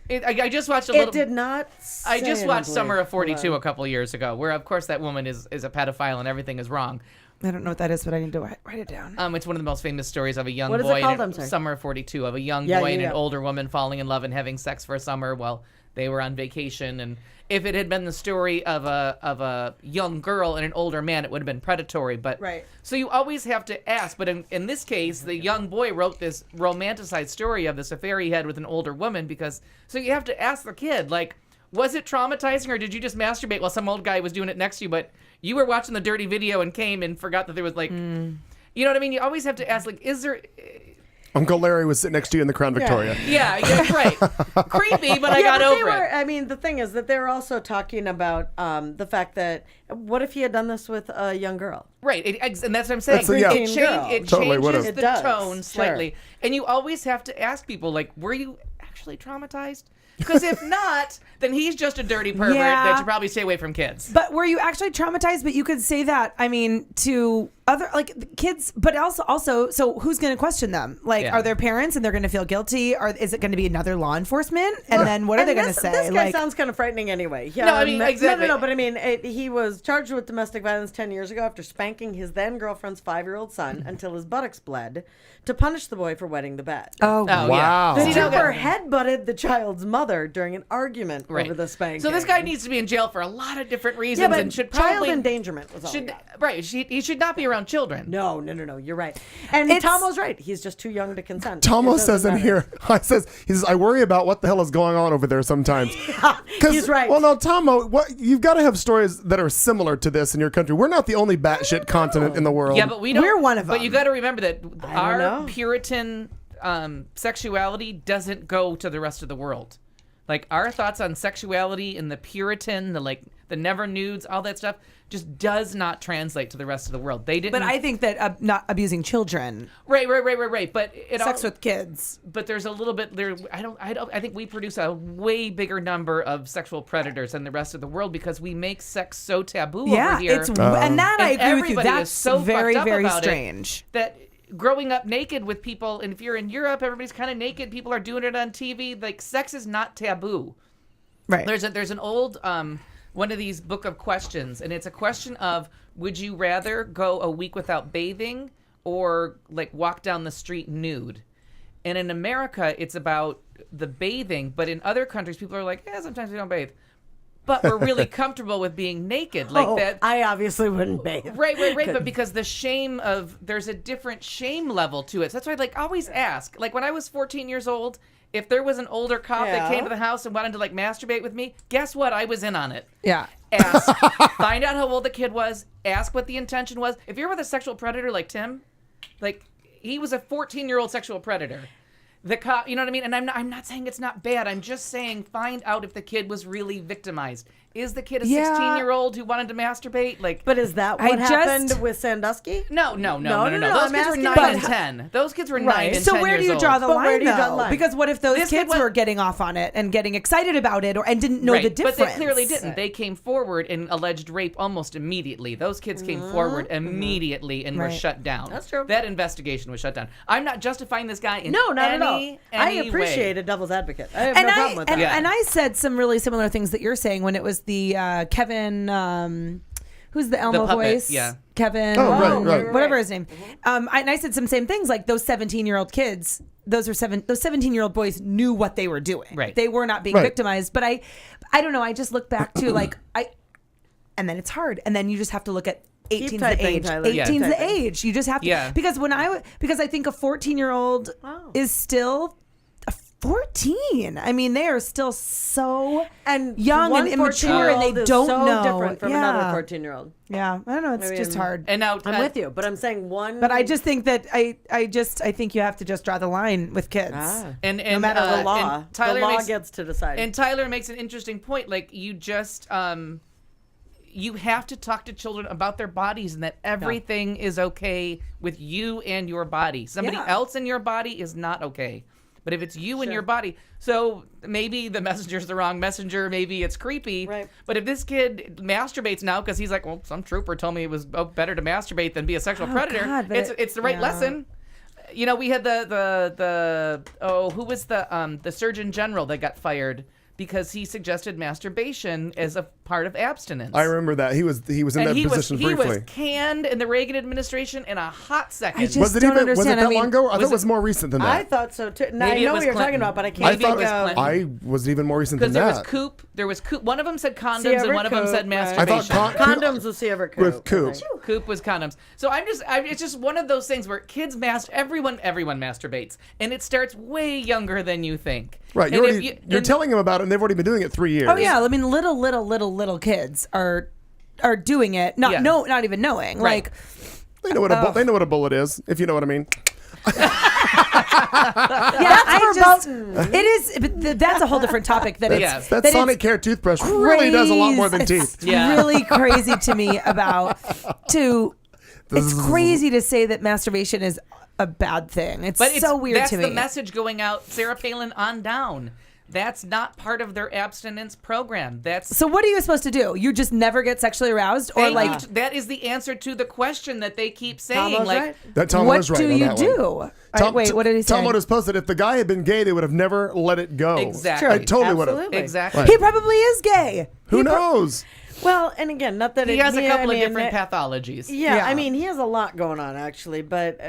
Speaker 4: I just watched a
Speaker 5: It
Speaker 4: little.
Speaker 5: did not.
Speaker 4: I just
Speaker 5: say,
Speaker 4: watched
Speaker 5: don't
Speaker 4: Summer
Speaker 5: believe.
Speaker 4: of 42
Speaker 5: Hold
Speaker 4: a
Speaker 5: on.
Speaker 4: couple years ago, where of course that woman is a pedophile and everything is wrong.
Speaker 6: I don't know what that is, but I need to write it down.
Speaker 4: It's one of the most famous stories of a young
Speaker 5: What is it
Speaker 4: boy.
Speaker 5: called?
Speaker 4: and
Speaker 5: I'm sorry.
Speaker 4: Summer of 42, of a young
Speaker 5: Yeah,
Speaker 4: boy
Speaker 5: yeah,
Speaker 4: and
Speaker 5: yeah.
Speaker 4: an older woman falling in love and having sex for a summer while they were on vacation. And if it had been the story of a young girl and an older man, it would have been predatory. But
Speaker 5: Right.
Speaker 4: So you always have to ask. But in this case, the young boy wrote this romanticized story of this affair he had with an older woman, because so you have to ask the kid, like, was it traumatizing, or did you just masturbate while some old guy was doing it next to you, but you were watching the dirty video and came and forgot that there was like, you know what I mean? You always have to ask, like, is there?
Speaker 3: Uncle Larry was sitting next to you in the Crown Victoria.
Speaker 4: Yeah, right. Creepy, but I
Speaker 5: Yeah,
Speaker 4: got
Speaker 5: but they
Speaker 4: over
Speaker 5: were.
Speaker 4: it.
Speaker 5: I mean, the thing is that they were also talking about the fact that what if he had done this with a young girl?
Speaker 4: Right, and that's what I'm saying.
Speaker 3: That's- yeah.
Speaker 4: It,
Speaker 5: Girl.
Speaker 4: it
Speaker 3: Totally would've.
Speaker 4: changes
Speaker 5: It
Speaker 4: the
Speaker 5: does,
Speaker 4: tone
Speaker 5: sure.
Speaker 4: slightly, and you always have to ask people, like, were you actually traumatized? Because if not, then he's just a dirty pervert
Speaker 6: Yeah.
Speaker 4: that should probably stay away from kids.
Speaker 6: But were you actually traumatized? But you could say that, I mean, to other like kids, but also, so who's going to question them? Like,
Speaker 4: Yeah.
Speaker 6: are their parents and they're going to feel guilty? Or is it going to be another law enforcement? And then what are they going to say?
Speaker 5: This guy
Speaker 6: Like,
Speaker 5: sounds kind of frightening anyway. Yeah,
Speaker 4: No, I mean, exactly.
Speaker 5: No, but I mean, he was charged with domestic violence 10 years ago after spanking his then girlfriend's 5-year-old son until his buttocks bled to punish the boy for wetting the bed.
Speaker 6: oh,
Speaker 4: Oh,
Speaker 3: Wow.
Speaker 4: yeah.
Speaker 5: The
Speaker 4: See, now
Speaker 5: trooper
Speaker 4: that-
Speaker 5: headbutted the child's mother during an argument
Speaker 4: Right.
Speaker 5: over the spanking.
Speaker 4: So this guy needs to be in jail for a lot of different reasons,
Speaker 5: yeah, but
Speaker 4: and should
Speaker 5: child
Speaker 4: probably
Speaker 5: endangerment was all he
Speaker 4: should
Speaker 5: got.
Speaker 4: right. He should not be around children.
Speaker 5: No. You're right. And
Speaker 6: It's-
Speaker 5: Tomo's right. He's just too young to consent.
Speaker 3: Tomo
Speaker 5: It doesn't
Speaker 3: says in
Speaker 5: matter.
Speaker 3: here, he says, I worry about what the hell is going on over there sometimes.
Speaker 5: He's right.
Speaker 3: Well, no, Tomo, you've got to have stories that are similar to this in your country. We're not the only batshit continent in the world.
Speaker 4: Yeah, but we don't.
Speaker 6: We're one of
Speaker 4: But you
Speaker 6: them.
Speaker 4: got to remember that our
Speaker 5: know.
Speaker 4: Puritan sexuality doesn't go to the rest of the world. Like, our thoughts on sexuality and the Puritan, the never nudes, all that stuff, just does not translate to the rest of the world. They didn't.
Speaker 6: but I think that not abusing children,
Speaker 4: right. But it
Speaker 6: sex
Speaker 4: all,
Speaker 6: with kids.
Speaker 4: But there's a little bit there. I think we produce a way bigger number of sexual predators than the rest of the world because we make sex so taboo
Speaker 6: Yeah,
Speaker 4: over here.
Speaker 6: it's and that I
Speaker 4: And
Speaker 6: agree with you.
Speaker 4: everybody is
Speaker 6: That's
Speaker 4: so
Speaker 6: very,
Speaker 4: fucked up
Speaker 6: very
Speaker 4: about it
Speaker 6: strange.
Speaker 4: that growing up naked with people, and if you're in Europe, everybody's kind of naked. People are doing it on TV. Like, sex is not taboo.
Speaker 6: Right.
Speaker 4: There's an old one of these book of questions, and it's a question of, would you rather go a week without bathing or like walk down the street nude? And in America, it's about the bathing, but in other countries, people are like, yeah, sometimes we don't bathe, but we're really comfortable with being naked, like that.
Speaker 5: I obviously wouldn't bathe.
Speaker 4: Right. But because the shame there's a different shame level to it. So that's why I always ask. Like, when I was 14 years old, if there was an older cop that
Speaker 5: Yeah.
Speaker 4: came to the house and wanted to masturbate with me, guess what? I was in on it.
Speaker 6: Yeah.
Speaker 4: Ask, find out how old the kid was, ask what the intention was. If you're with a sexual predator like Tim, he was a 14-year-old sexual predator. The cop, you know what I mean? And I'm not saying it's not bad. I'm just saying find out if the kid was really victimized. Is the kid a
Speaker 6: Yeah.
Speaker 4: 16-year-old who wanted to masturbate?
Speaker 5: But is that
Speaker 6: I
Speaker 5: what happened
Speaker 6: just-
Speaker 5: with Sandusky?
Speaker 4: No.
Speaker 5: No,
Speaker 4: Those
Speaker 5: I'm
Speaker 4: kids were
Speaker 5: asking
Speaker 4: 9
Speaker 5: about-
Speaker 4: and 10. Those kids were 9
Speaker 5: Right.
Speaker 4: and 10
Speaker 6: So where do you
Speaker 4: years
Speaker 6: draw
Speaker 4: old.
Speaker 6: the
Speaker 5: But
Speaker 6: line,
Speaker 5: where do you draw the
Speaker 6: though?
Speaker 5: line?
Speaker 6: Because what if those
Speaker 4: This kid
Speaker 6: kids
Speaker 4: was-
Speaker 6: were getting off on it and getting excited about it, and didn't know
Speaker 4: Right,
Speaker 6: the difference?
Speaker 4: But they clearly didn't. They came forward and alleged rape almost immediately. Those kids came forward immediately and were
Speaker 6: Right.
Speaker 4: shut down.
Speaker 5: That's true.
Speaker 4: That investigation was shut down. I'm not justifying this guy in
Speaker 5: No, not at all.
Speaker 4: any
Speaker 5: I
Speaker 4: way.
Speaker 5: appreciate a devil's advocate. I have
Speaker 6: And
Speaker 5: no problem with that.
Speaker 4: Yeah.
Speaker 6: and I said some really similar things that you're saying when it was the Kevin, who's the Elmo
Speaker 4: puppet,
Speaker 6: voice?
Speaker 4: yeah.
Speaker 6: Kevin,
Speaker 3: Oh, right.
Speaker 6: whatever his name. And I said some same things like those 17-year-old kids. Those 17-year-old boys knew what they were doing.
Speaker 4: Right.
Speaker 6: They were not being
Speaker 3: Right.
Speaker 6: victimized. But I don't know. I just look back to and then it's hard. And then you just have to look at 18's the
Speaker 5: typing,
Speaker 6: age.
Speaker 5: Tyler.
Speaker 6: 18's
Speaker 5: Yeah.
Speaker 6: the age. You just have to.
Speaker 4: Yeah.
Speaker 6: Because because I think a 14-year-old is still a 14. I mean, they are still so
Speaker 5: And
Speaker 6: young
Speaker 5: one
Speaker 6: and immature, and they
Speaker 5: 14-year-old is
Speaker 6: don't
Speaker 5: so
Speaker 6: know.
Speaker 5: different from
Speaker 6: Yeah.
Speaker 5: another 14-year-old.
Speaker 6: Yeah, I don't know. It's just
Speaker 5: mean,
Speaker 6: hard.
Speaker 4: And now
Speaker 5: I'm with you, but I'm saying one.
Speaker 6: But I just think that I think you have to just draw the line with kids.
Speaker 4: and
Speaker 5: no matter the law,
Speaker 4: and Tyler
Speaker 5: the law
Speaker 4: makes,
Speaker 5: gets to decide.
Speaker 4: And Tyler makes an interesting point. Like, you just you have to talk to children about their bodies and that everything is okay with you and your body. Somebody
Speaker 6: Yeah.
Speaker 4: else in your body is not okay. But if it's you and your body, so maybe the messenger's the wrong messenger, maybe it's creepy.
Speaker 5: Right.
Speaker 4: But if this kid masturbates now because he's like, well, some trooper told me it was better to masturbate than be a sexual predator,
Speaker 6: God, but
Speaker 4: it's the right
Speaker 6: yeah.
Speaker 4: lesson. You know, we had the who was the Surgeon General that got fired because he suggested masturbation as a part of abstinence.
Speaker 3: I remember that he was in that position
Speaker 4: he
Speaker 3: briefly.
Speaker 4: was canned in the Reagan administration in a hot second.
Speaker 6: I just
Speaker 3: Was it
Speaker 6: don't
Speaker 3: even? Was it
Speaker 6: understand.
Speaker 3: that
Speaker 6: I mean,
Speaker 3: long ago? I thought
Speaker 4: was
Speaker 3: it was more recent than that.
Speaker 5: I thought so too. Now, I
Speaker 4: Maybe it
Speaker 5: know
Speaker 4: was
Speaker 5: what you're talking
Speaker 4: Clinton.
Speaker 5: about, but I can't
Speaker 4: Maybe it
Speaker 5: think
Speaker 4: was
Speaker 5: of.
Speaker 4: Clinton.
Speaker 3: I was even more recent
Speaker 4: Because
Speaker 3: than
Speaker 4: there
Speaker 3: that.
Speaker 4: was Coop, there was Coop. One of them said condoms,
Speaker 5: Sierra
Speaker 4: and one of them said
Speaker 5: Coop, right.
Speaker 4: masturbation.
Speaker 3: I thought
Speaker 5: Condoms with Sierra Coop.
Speaker 3: with Coop.
Speaker 4: Coop was condoms. So it's just one of those things where kids everyone masturbates, and it starts way younger than you think.
Speaker 3: Right,
Speaker 4: And
Speaker 3: you're telling them about it, and they've already been doing it 3 years.
Speaker 6: Oh yeah, I mean, little kids are doing it, not
Speaker 4: Yeah.
Speaker 6: not even knowing.
Speaker 4: Right.
Speaker 6: Like,
Speaker 3: They know what a bullet is, if you know what I mean.
Speaker 6: it is. But that's a whole different topic. That
Speaker 4: Yeah.
Speaker 6: it's
Speaker 3: That
Speaker 6: that
Speaker 3: Sonic
Speaker 6: it's
Speaker 3: Care toothbrush really does a lot more than
Speaker 6: crazy.
Speaker 3: teeth.
Speaker 6: It's
Speaker 4: Yeah.
Speaker 6: really crazy to me It's crazy to say that masturbation is a bad thing. It's
Speaker 4: But
Speaker 6: so weird
Speaker 4: that's
Speaker 6: to me.
Speaker 4: the message going out, Sarah Palin on down. That's not part of their abstinence program. That's
Speaker 6: So what are you supposed to do? You just never get sexually aroused, or
Speaker 4: Thank
Speaker 6: like,
Speaker 4: you. That is the answer to the question that they keep saying.
Speaker 5: Tom was
Speaker 4: like,
Speaker 5: right.
Speaker 3: That Tom
Speaker 6: what
Speaker 3: was right
Speaker 6: do
Speaker 3: on
Speaker 6: you
Speaker 3: that
Speaker 6: do?
Speaker 3: one.
Speaker 6: Wait, what did he say?
Speaker 3: Tom Otis posted, if the guy had been gay, they would have never let it go.
Speaker 4: Exactly.
Speaker 3: I totally would have.
Speaker 5: Absolutely.
Speaker 4: exactly.
Speaker 6: He probably is gay.
Speaker 3: Who knows?
Speaker 5: Well, and again, not that
Speaker 4: He
Speaker 5: it,
Speaker 4: has a
Speaker 5: yeah,
Speaker 4: couple
Speaker 5: I
Speaker 4: of
Speaker 5: mean,
Speaker 4: different
Speaker 5: it-
Speaker 4: pathologies.
Speaker 5: Yeah,
Speaker 6: Yeah.
Speaker 5: I mean, he has a lot going on actually, but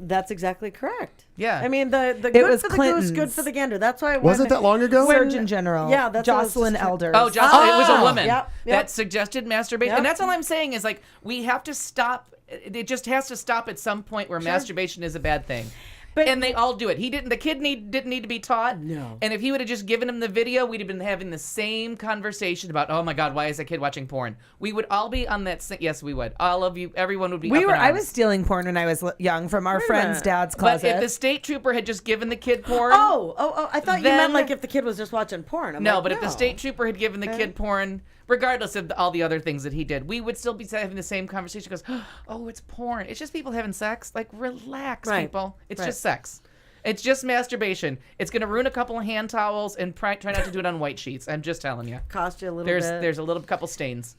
Speaker 5: that's exactly correct.
Speaker 4: Yeah.
Speaker 5: I mean, the good
Speaker 6: was
Speaker 5: for the
Speaker 6: Clinton's.
Speaker 5: goose, good for the gander. That's why.
Speaker 3: Was it that long ago?
Speaker 6: Surgeon General.
Speaker 5: Yeah, that's what I was
Speaker 6: Jocelyn
Speaker 5: just-
Speaker 6: Elders.
Speaker 4: Oh, Jocelyn, it was a
Speaker 5: Ah,
Speaker 4: woman
Speaker 5: yep,
Speaker 4: that
Speaker 5: yep.
Speaker 4: suggested masturbation.
Speaker 5: Yep.
Speaker 4: And that's all I'm saying is, like, we have to stop. It just has to stop at some point where masturbation is a bad thing.
Speaker 5: But-
Speaker 4: and they all do it. The kid didn't need to be taught.
Speaker 5: No.
Speaker 4: And if he would have just given him the video, we'd have been having the same conversation about, oh my God, why is that kid watching porn? We would all be on that. Yes, we would. All of you, everyone would be. up in
Speaker 6: I
Speaker 4: arms.
Speaker 6: was stealing porn when I was young from our
Speaker 5: Wait a
Speaker 6: friend's
Speaker 5: minute.
Speaker 6: dad's
Speaker 4: But
Speaker 6: closet.
Speaker 4: if the state trooper had just given the kid porn.
Speaker 5: Oh! I thought you
Speaker 4: Then-
Speaker 5: meant like if the kid was just watching porn. I'm
Speaker 4: No,
Speaker 5: like,
Speaker 4: but if the state trooper had given the kid porn, regardless of all the other things that he did, we would still be having the same conversation. He goes, oh, it's porn. It's just people having sex. Like, relax,
Speaker 5: Right.
Speaker 4: people. It's
Speaker 5: Right.
Speaker 4: just sex. It's just masturbation. It's going to ruin a couple of hand towels, and try not to do it on white sheets. I'm just telling you.
Speaker 5: cost you a little
Speaker 4: There's
Speaker 5: bit.
Speaker 4: there's a little couple stains.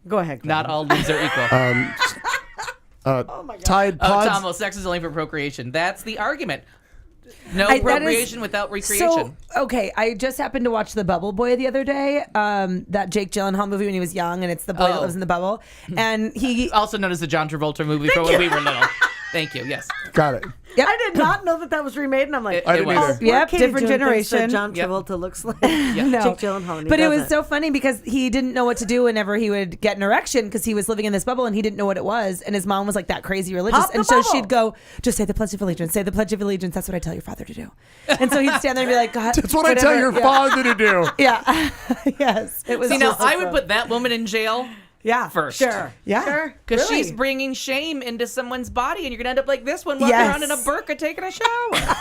Speaker 5: Go ahead. Glenn.
Speaker 4: Not all lubes are equal.
Speaker 3: Tide
Speaker 4: Oh,
Speaker 3: Pods.
Speaker 4: Tom, well, sex is only for procreation. That's the argument. No
Speaker 6: that is-
Speaker 4: procreation without recreation.
Speaker 6: So, okay, I just happened to watch The Bubble Boy the other day, that Jake Gyllenhaal movie when he was young, and it's the boy that
Speaker 4: Oh.
Speaker 6: lives in the bubble. And he,
Speaker 4: Also known as the John Travolta movie from when we were little. Thank you. Yes.
Speaker 3: Got it.
Speaker 6: yep.
Speaker 5: I did not know that was remade, and I'm like,
Speaker 3: I didn't
Speaker 4: was.
Speaker 3: either.
Speaker 5: poor
Speaker 6: Yep,
Speaker 5: Katie
Speaker 6: different
Speaker 5: June thinks that
Speaker 6: generation.
Speaker 5: John
Speaker 4: Yep.
Speaker 5: Travolta looks like
Speaker 6: No.
Speaker 5: Jake Gyllenhaal. when he
Speaker 6: But it
Speaker 5: does
Speaker 6: was so funny because he didn't know what to do whenever he would get an erection because he was living in this bubble and he didn't know what it was. And his mom was like that crazy religious.
Speaker 5: Pop the
Speaker 6: And so
Speaker 5: bubble.
Speaker 6: she'd go, just say the Pledge of Allegiance, say the Pledge of Allegiance. That's what I tell your father to do. And so he'd stand there and be like, God.
Speaker 3: That's what I tell your
Speaker 6: yeah.
Speaker 3: father to do.
Speaker 6: Yeah. Yes. It was
Speaker 4: See, now
Speaker 6: just
Speaker 4: I would put that woman in jail
Speaker 6: yeah.
Speaker 4: first.
Speaker 5: Sure.
Speaker 6: Yeah.
Speaker 5: Sure.
Speaker 4: Because
Speaker 5: Really?
Speaker 4: she's bringing shame into someone's body, and you're going to end up like this one, walking
Speaker 6: Yes.
Speaker 4: around in a burqa taking a shower.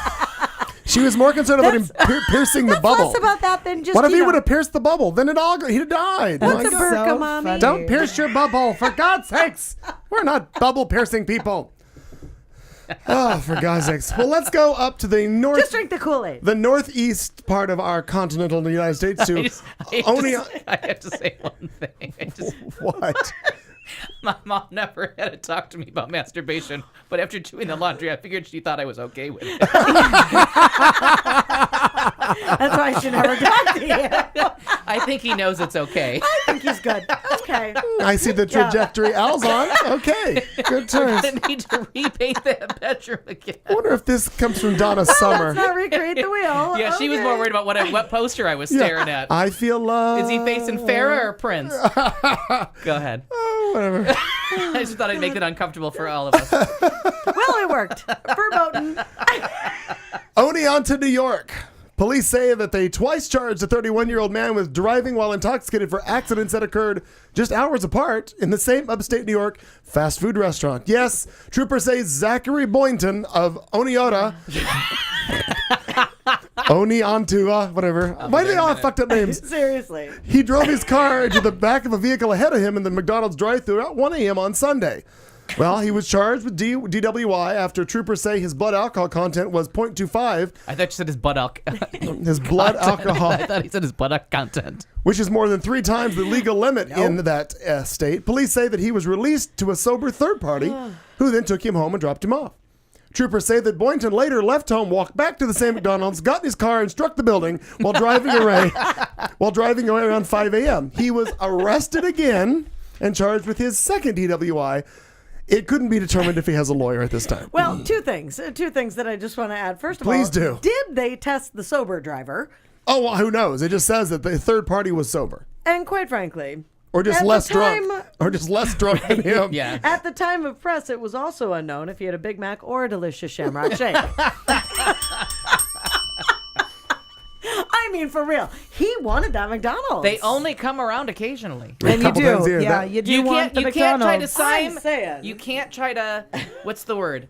Speaker 3: She was more concerned about him piercing the bubble.
Speaker 5: Less about that than just.
Speaker 3: What if
Speaker 5: you
Speaker 3: he
Speaker 5: know,
Speaker 3: would have pierced the bubble? Then he'd have died.
Speaker 5: What's
Speaker 3: Like,
Speaker 5: a burqa,
Speaker 6: so
Speaker 5: mommy?
Speaker 6: funny.
Speaker 3: don't pierce your bubble, for God's sakes. We're not bubble piercing people. Oh, for God's sakes. Well, let's go up to the north.
Speaker 5: Just drink the Kool-Aid.
Speaker 3: The northeast part of our continental United States to
Speaker 4: I have to say one thing.
Speaker 3: what?
Speaker 4: My mom never had to talk to me about masturbation, but after doing the laundry, I figured she thought I was okay with it.
Speaker 5: That's why I should never talk to you.
Speaker 4: I think he knows it's okay.
Speaker 5: I think he's good. Okay.
Speaker 3: I see the trajectory Al's on. Okay, good turns.
Speaker 4: I need to repaint that bedroom again.
Speaker 3: I wonder if this comes from Donna Summer.
Speaker 5: Let's not recreate the wheel.
Speaker 4: Yeah, she was more worried about what poster I was staring at.
Speaker 3: I feel love.
Speaker 4: Is he facing Farrah or Prince? Go ahead.
Speaker 3: Oh, whatever.
Speaker 4: I just thought I'd make it uncomfortable for all of us.
Speaker 5: Well, it worked. Verboten.
Speaker 3: Oneonta, New York. Police say that they twice charged a 31-year-old man with driving while intoxicated for accidents that occurred just hours apart in the same upstate New York fast food restaurant. Yes, troopers say Zachary Boynton of Oneonta. Oneonta, whatever. Why do they all have fucked up names?
Speaker 5: Seriously.
Speaker 3: He drove his car into the back of a vehicle ahead of him in the McDonald's drive-thru at 1 a.m. on Sunday. Well, he was charged with DWI after troopers say his blood alcohol content was 0.25.
Speaker 4: I thought you said his blood alcohol.
Speaker 3: His blood alcohol,
Speaker 4: I thought he said his blood content.
Speaker 3: which is more than 3 times the legal limit in that state. Police say that he was released to a sober third party who then took him home and dropped him off. Troopers say that Boynton later left home, walked back to the same McDonald's, got in his car, and struck the building while driving away around 5 a.m. He was arrested again and charged with his second DWI. It couldn't be determined if he has a lawyer at this time.
Speaker 5: Well, two things that I just want to add. First of
Speaker 3: Please
Speaker 5: all,
Speaker 3: do.
Speaker 5: Did they test the sober driver?
Speaker 3: Oh, well, who knows? It just says that the third party was sober.
Speaker 5: And quite frankly,
Speaker 3: Or just
Speaker 5: at the
Speaker 3: less drunk.
Speaker 5: time-
Speaker 3: Or just less drunk than him.
Speaker 4: Yeah.
Speaker 5: at the time of press, it was also unknown if he had a Big Mac or a delicious Shamrock Shake. I mean, for real, he wanted that McDonald's.
Speaker 4: They only come around occasionally.
Speaker 6: And you
Speaker 3: couple times a
Speaker 6: do.
Speaker 3: year.
Speaker 6: Yeah,
Speaker 3: That-
Speaker 6: you do
Speaker 4: You
Speaker 6: want
Speaker 4: can't.
Speaker 6: the
Speaker 4: You can't try to
Speaker 6: McDonald's.
Speaker 4: sign.
Speaker 5: I'm saying.
Speaker 4: You can't try to. What's the word?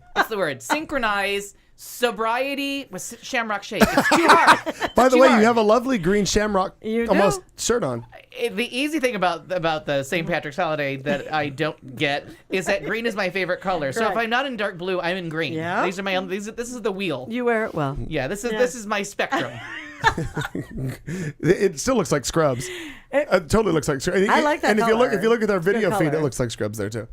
Speaker 4: Synchronize sobriety with Shamrock Shake. It's too hard.
Speaker 3: By the
Speaker 4: Too
Speaker 3: way,
Speaker 4: hard.
Speaker 3: you have a lovely green shamrock
Speaker 5: You do?
Speaker 3: almost shirt on.
Speaker 4: The easy thing about the St. Patrick's holiday that I don't get is that green is my favorite color. So if
Speaker 5: Correct.
Speaker 4: I'm not in dark blue, I'm in green.
Speaker 5: Yeah.
Speaker 4: These are my own. This is the wheel.
Speaker 5: You wear it well.
Speaker 4: Yeah. This
Speaker 5: Yeah.
Speaker 4: is my spectrum.
Speaker 3: It still looks like Scrubs. It totally looks like Scrubs.
Speaker 5: I like that
Speaker 3: And if
Speaker 5: color.
Speaker 3: you look at our
Speaker 5: It's a good
Speaker 3: video feed, it
Speaker 5: color.
Speaker 3: looks like Scrubs there too.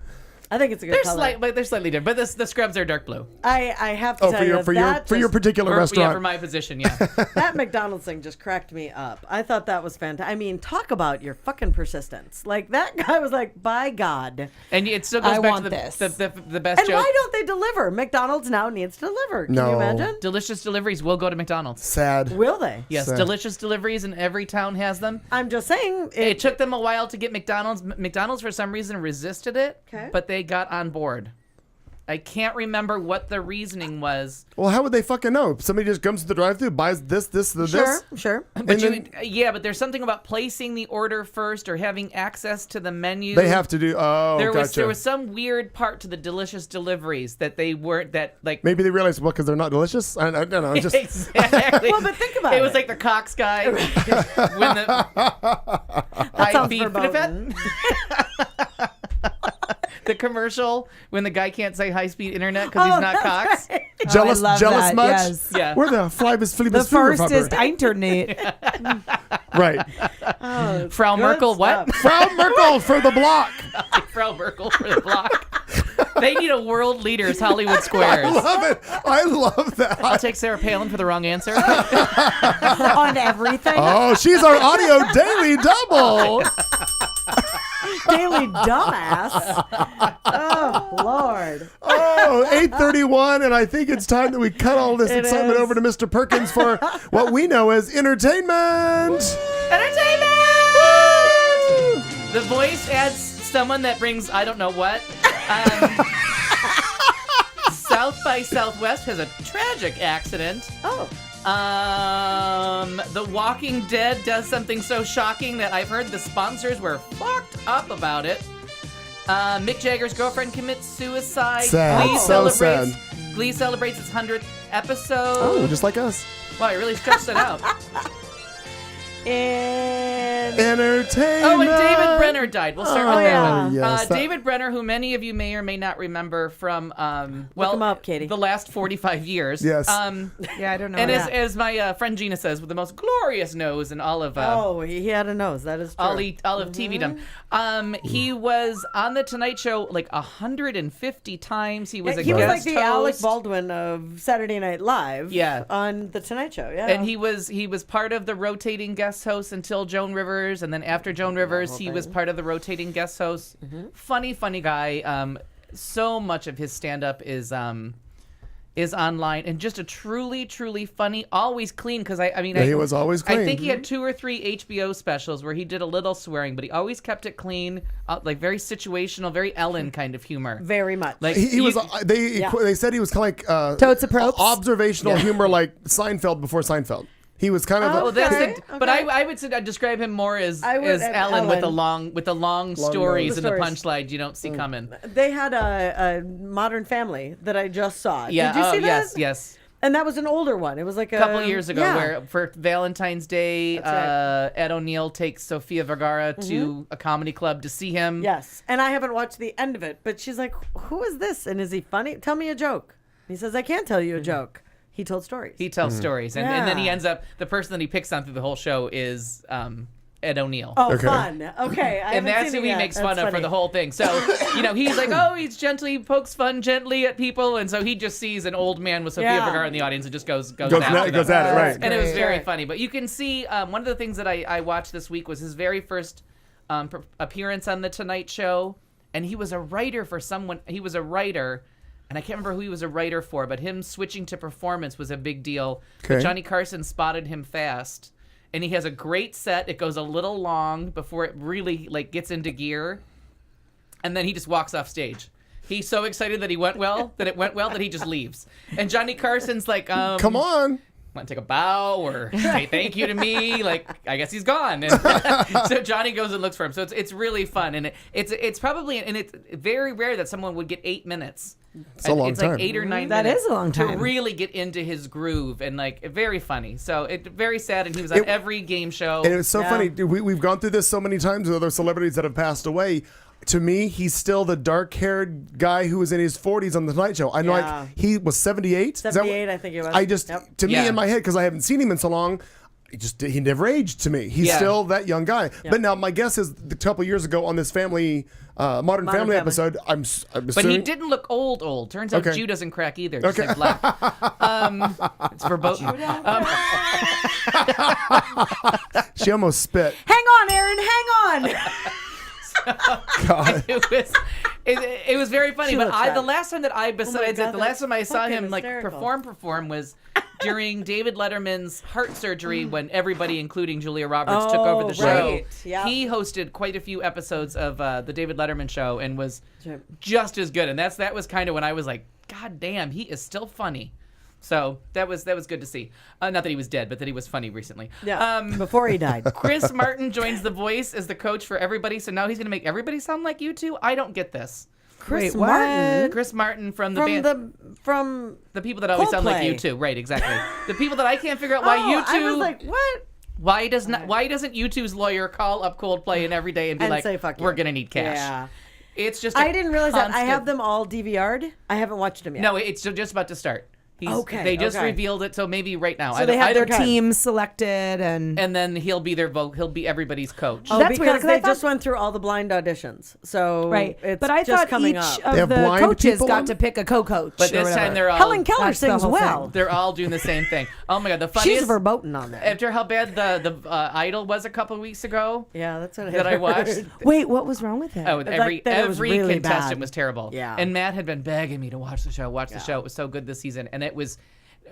Speaker 5: I think it's a good color.
Speaker 4: They're slightly different, but the scrubs are dark blue.
Speaker 5: I have to
Speaker 3: Oh,
Speaker 5: tell
Speaker 3: for your
Speaker 5: you
Speaker 3: for your
Speaker 5: that
Speaker 3: for your
Speaker 5: just-
Speaker 3: particular
Speaker 4: Yeah,
Speaker 3: restaurant.
Speaker 4: for my position, yeah.
Speaker 5: that McDonald's thing just cracked me up. I thought that was fantastic. I mean, talk about your fucking persistence. Like that guy was like, by God.
Speaker 4: And it still goes
Speaker 6: I
Speaker 4: back
Speaker 6: want
Speaker 4: to
Speaker 6: this.
Speaker 4: the best
Speaker 5: And
Speaker 4: joke.
Speaker 5: why don't they deliver? McDonald's now needs to deliver. Can
Speaker 3: No.
Speaker 5: you imagine?
Speaker 4: Delicious deliveries will go to McDonald's.
Speaker 3: Sad.
Speaker 5: Will they?
Speaker 4: Yes,
Speaker 3: Sad.
Speaker 4: delicious deliveries, and every town has them.
Speaker 5: I'm just saying.
Speaker 4: It took them a while to get McDonald's. McDonald's, for some reason, resisted it,
Speaker 5: Okay.
Speaker 4: but they got on board. I can't remember what the reasoning was.
Speaker 3: Well, how would they fucking know? Somebody just comes to the drive-thru, buys this,
Speaker 5: Sure, sure.
Speaker 4: But
Speaker 3: And
Speaker 4: but there's something about placing the order first or having access to the menu.
Speaker 3: They have to do. Oh,
Speaker 4: There
Speaker 3: gotcha.
Speaker 4: was some weird part to the delicious deliveries that they weren't
Speaker 3: Maybe they realized, well, because they're not delicious. I don't know. Just
Speaker 4: exactly.
Speaker 5: Well, but think about
Speaker 4: it was
Speaker 5: it.
Speaker 4: like the Cox guy when the
Speaker 5: That sounds verboten.
Speaker 4: the commercial when the guy can't say high speed internet because he's not Cox.
Speaker 5: right.
Speaker 3: jealous,
Speaker 6: love
Speaker 3: jealous
Speaker 6: that,
Speaker 3: much.
Speaker 6: yes.
Speaker 4: Yeah.
Speaker 3: We're the Flybus
Speaker 6: The
Speaker 3: Flybus
Speaker 6: first is internet.
Speaker 3: right.
Speaker 5: Oh,
Speaker 4: Frau
Speaker 5: good
Speaker 4: Merkel,
Speaker 5: stuff.
Speaker 4: what?
Speaker 3: Frau Merkel for the block.
Speaker 4: Frau Merkel for the block. They need a world leader's Hollywood Squares.
Speaker 3: Love it. I love that.
Speaker 4: I'll take Sarah Palin for the wrong answer.
Speaker 6: On everything.
Speaker 3: Oh, she's our audio daily double.
Speaker 5: Daily dumbass. Oh, Lord.
Speaker 3: Oh, 8:31, and I think it's time that we cut all this
Speaker 5: It
Speaker 3: excitement
Speaker 5: is.
Speaker 3: over to Mr. Perkins for what we know as entertainment.
Speaker 4: Entertainment! The voice adds someone that brings I don't know what. South by Southwest has a tragic accident.
Speaker 5: Oh.
Speaker 4: The Walking Dead does something so shocking that I've heard the sponsors were fucked up about it. Mick Jagger's girlfriend commits suicide.
Speaker 3: Sad.
Speaker 4: Glee
Speaker 3: So
Speaker 4: celebrates. Glee celebrates its 100th episode.
Speaker 3: Oh, just like us.
Speaker 4: Wow, I really stretched it out.
Speaker 5: And
Speaker 3: Entertainment.
Speaker 4: Oh, and David Brenner died. We'll start
Speaker 5: Oh,
Speaker 4: with that
Speaker 5: yeah.
Speaker 4: one.
Speaker 3: Yes, that-
Speaker 4: David Brenner, who many of you may or may not remember from,
Speaker 5: him up, Katie.
Speaker 4: the last 45 years.
Speaker 3: Yes.
Speaker 6: Yeah, I don't know.
Speaker 4: And
Speaker 6: that.
Speaker 4: as my friend Gina says, with the most glorious nose in all of
Speaker 5: oh, he had a nose. That is true.
Speaker 4: all of TVdom. He was on the Tonight Show like 150 times. He was a
Speaker 5: he was
Speaker 4: guest
Speaker 5: like the
Speaker 4: host.
Speaker 5: Alec Baldwin of Saturday Night Live.
Speaker 4: Yeah.
Speaker 5: On the Tonight Show. Yeah.
Speaker 4: And he was part of the rotating guest host until Joan Rivers, and then after Joan Rivers, he was part of the rotating guest host. Funny guy. So much of his stand-up is is online, and just a truly, truly funny, always clean. Because I mean,
Speaker 3: Yeah, he was always clean.
Speaker 4: I think he had 2 or 3 HBO specials where he did a little swearing, but he always kept it clean, like very situational, very Ellen kind of humor.
Speaker 5: Very much.
Speaker 4: Like
Speaker 3: He was.
Speaker 4: you-
Speaker 3: They said he was kind of like
Speaker 6: Totes approach.
Speaker 3: observational humor, like Seinfeld before Seinfeld. He was kind of.
Speaker 4: Oh, that's
Speaker 5: Okay,
Speaker 4: it. But I would say I'd describe him more as
Speaker 5: I would-
Speaker 4: Ellen with the
Speaker 5: Ellen.
Speaker 4: long stories
Speaker 5: nose.
Speaker 4: and the
Speaker 5: Stories.
Speaker 4: punchline you don't see coming.
Speaker 5: They had a Modern Family that I just saw.
Speaker 4: Yeah.
Speaker 5: Did you see that?
Speaker 4: Yes.
Speaker 5: And that was an older one. It was like
Speaker 4: A couple years ago,
Speaker 5: yeah.
Speaker 4: where for Valentine's Day,
Speaker 5: That's
Speaker 4: Ed O'Neill takes Sofia Vergara to a comedy club to see him.
Speaker 5: Yes, and I haven't watched the end of it, but she's like, "Who is this? And is he funny? Tell me a joke." He says, "I can't tell you a joke." He told stories.
Speaker 4: He tells stories, and then he
Speaker 5: Yeah.
Speaker 4: ends up the person that he picks on through the whole show is Ed O'Neill.
Speaker 5: Oh,
Speaker 3: Okay.
Speaker 5: fun. Okay, I
Speaker 4: And
Speaker 5: haven't
Speaker 4: that's
Speaker 5: seen
Speaker 4: who
Speaker 5: it
Speaker 4: he
Speaker 5: yet.
Speaker 4: makes
Speaker 5: That's
Speaker 4: fun of for
Speaker 5: funny.
Speaker 4: the whole thing. So, he's like, he pokes fun gently at people, and so he just sees an old man with Sofia
Speaker 5: Yeah.
Speaker 4: Vergara in the audience and just goes
Speaker 3: Goes
Speaker 4: after
Speaker 3: at
Speaker 4: them.
Speaker 3: it, right?
Speaker 4: And it was
Speaker 5: Great.
Speaker 4: very
Speaker 5: Sure.
Speaker 4: funny. But you can see one of the things that I watched this week was his very first appearance on The Tonight Show. And he was a writer for someone. He was a writer, and I can't remember who he was a writer for, but him switching to performance was a big deal.
Speaker 3: Okay.
Speaker 4: But Johnny Carson spotted him fast. And he has a great set. It goes a little long before it really gets into gear. And then he just walks off stage. He's so excited that it went well that he just leaves. And Johnny Carson's like,
Speaker 3: Come on.
Speaker 4: want to take a bow or say thank you to me? Like, I guess he's gone. And so Johnny goes and looks for him. So it's really fun. And it's probably, and it's very rare that someone would get 8 minutes.
Speaker 3: It's a long
Speaker 4: It's
Speaker 3: time.
Speaker 4: like 8 or 9
Speaker 6: That
Speaker 4: minutes
Speaker 6: is a long
Speaker 4: to
Speaker 6: time.
Speaker 4: really get into his groove, and very funny. So it very sad, and he was on every game show.
Speaker 3: And it was so
Speaker 5: Yeah.
Speaker 3: funny. We've gone through this so many times with other celebrities that have passed away. To me, he's still the dark-haired guy who was in his 40s on the Tonight Show. I know,
Speaker 5: Yeah.
Speaker 3: like he was 78. Is that what-
Speaker 5: 78, I think it was.
Speaker 3: I just,
Speaker 5: Yep.
Speaker 3: to me
Speaker 4: Yeah.
Speaker 3: in my head, because I haven't seen him in so long, he never aged to me. He's
Speaker 4: Yeah.
Speaker 3: still that young guy. But now my guess is a couple years ago on this Modern Family
Speaker 5: Family.
Speaker 3: episode, I'm
Speaker 4: but he
Speaker 3: assuming.
Speaker 4: didn't look old. Turns out
Speaker 3: Okay.
Speaker 4: Jew doesn't crack either. Just
Speaker 3: Okay.
Speaker 4: like black. It's verboten.
Speaker 3: She almost spit.
Speaker 6: Hang on, Aaron. Hang on.
Speaker 3: God.
Speaker 4: It was very funny.
Speaker 5: She
Speaker 4: But
Speaker 5: looks
Speaker 4: the
Speaker 5: bad.
Speaker 4: last time that I, besides
Speaker 5: God,
Speaker 4: it, the last
Speaker 5: that's
Speaker 4: time I saw
Speaker 5: fucking
Speaker 4: him
Speaker 5: hysterical.
Speaker 4: perform was during David Letterman's heart surgery when everybody, including Julia Roberts, took over the show.
Speaker 5: right. Yeah.
Speaker 4: He hosted quite a few episodes of the David Letterman show and was
Speaker 5: Right.
Speaker 4: just as good. And that was kind of when I was like, God damn, he is still funny. So that was good to see. Not that he was dead, but that he was funny recently.
Speaker 5: Yeah. Before he died.
Speaker 4: Chris Martin joins The Voice as the coach for everybody. So now he's going to make everybody sound like you two. I don't get this.
Speaker 5: Chris
Speaker 6: Wait, what?
Speaker 5: Martin
Speaker 4: Chris Martin from the
Speaker 5: from
Speaker 4: band,
Speaker 5: from
Speaker 4: the people that always sound like
Speaker 5: Coldplay.
Speaker 4: you two, right? Exactly. The people that I can't figure out why
Speaker 5: Oh,
Speaker 4: you
Speaker 5: I was
Speaker 4: two.
Speaker 5: like, what?
Speaker 4: Why doesn't U2's lawyer call up Coldplay and every day and be
Speaker 5: And
Speaker 4: like,
Speaker 5: say, "Fuck you."
Speaker 4: we're gonna need cash?
Speaker 5: Yeah.
Speaker 4: It's just.
Speaker 5: I didn't realize that. I
Speaker 4: constant-
Speaker 5: have them all DVR'd. I haven't watched them yet.
Speaker 4: No, it's just about to start.
Speaker 5: Okay,
Speaker 4: They just
Speaker 5: okay.
Speaker 4: revealed it, so maybe right now.
Speaker 6: So they have their
Speaker 5: Okay.
Speaker 6: teams selected, and
Speaker 4: And then he'll be their vote. He'll be everybody's coach.
Speaker 5: Oh,
Speaker 6: That's
Speaker 5: because
Speaker 6: weird, 'cause I
Speaker 5: they
Speaker 6: thought-
Speaker 5: just went through all the blind auditions. So
Speaker 6: right.
Speaker 5: it's
Speaker 6: But I
Speaker 5: just
Speaker 6: thought
Speaker 5: coming
Speaker 6: each
Speaker 5: up.
Speaker 3: They
Speaker 6: of
Speaker 3: have
Speaker 6: the
Speaker 3: blind
Speaker 6: coaches
Speaker 3: people
Speaker 6: got
Speaker 3: on?
Speaker 6: to pick a co-coach.
Speaker 4: But
Speaker 6: or
Speaker 4: this time
Speaker 6: whatever.
Speaker 4: they're all.
Speaker 5: Helen Keller
Speaker 6: That's the
Speaker 5: sings
Speaker 6: whole
Speaker 5: well.
Speaker 6: thing.
Speaker 4: They're all doing the same thing. Oh my god, the
Speaker 5: She's
Speaker 4: funniest.
Speaker 5: verboten on there.
Speaker 4: After how bad the Idol was a couple weeks ago
Speaker 5: Yeah, that's what
Speaker 4: that I watched.
Speaker 5: heard.
Speaker 6: Wait, what was wrong with it?
Speaker 4: Oh,
Speaker 5: Like
Speaker 4: every
Speaker 5: that it was really
Speaker 4: contestant
Speaker 5: bad.
Speaker 4: was terrible.
Speaker 5: Yeah.
Speaker 4: And Matt had been begging me to watch the show. The show. It was so good this season, and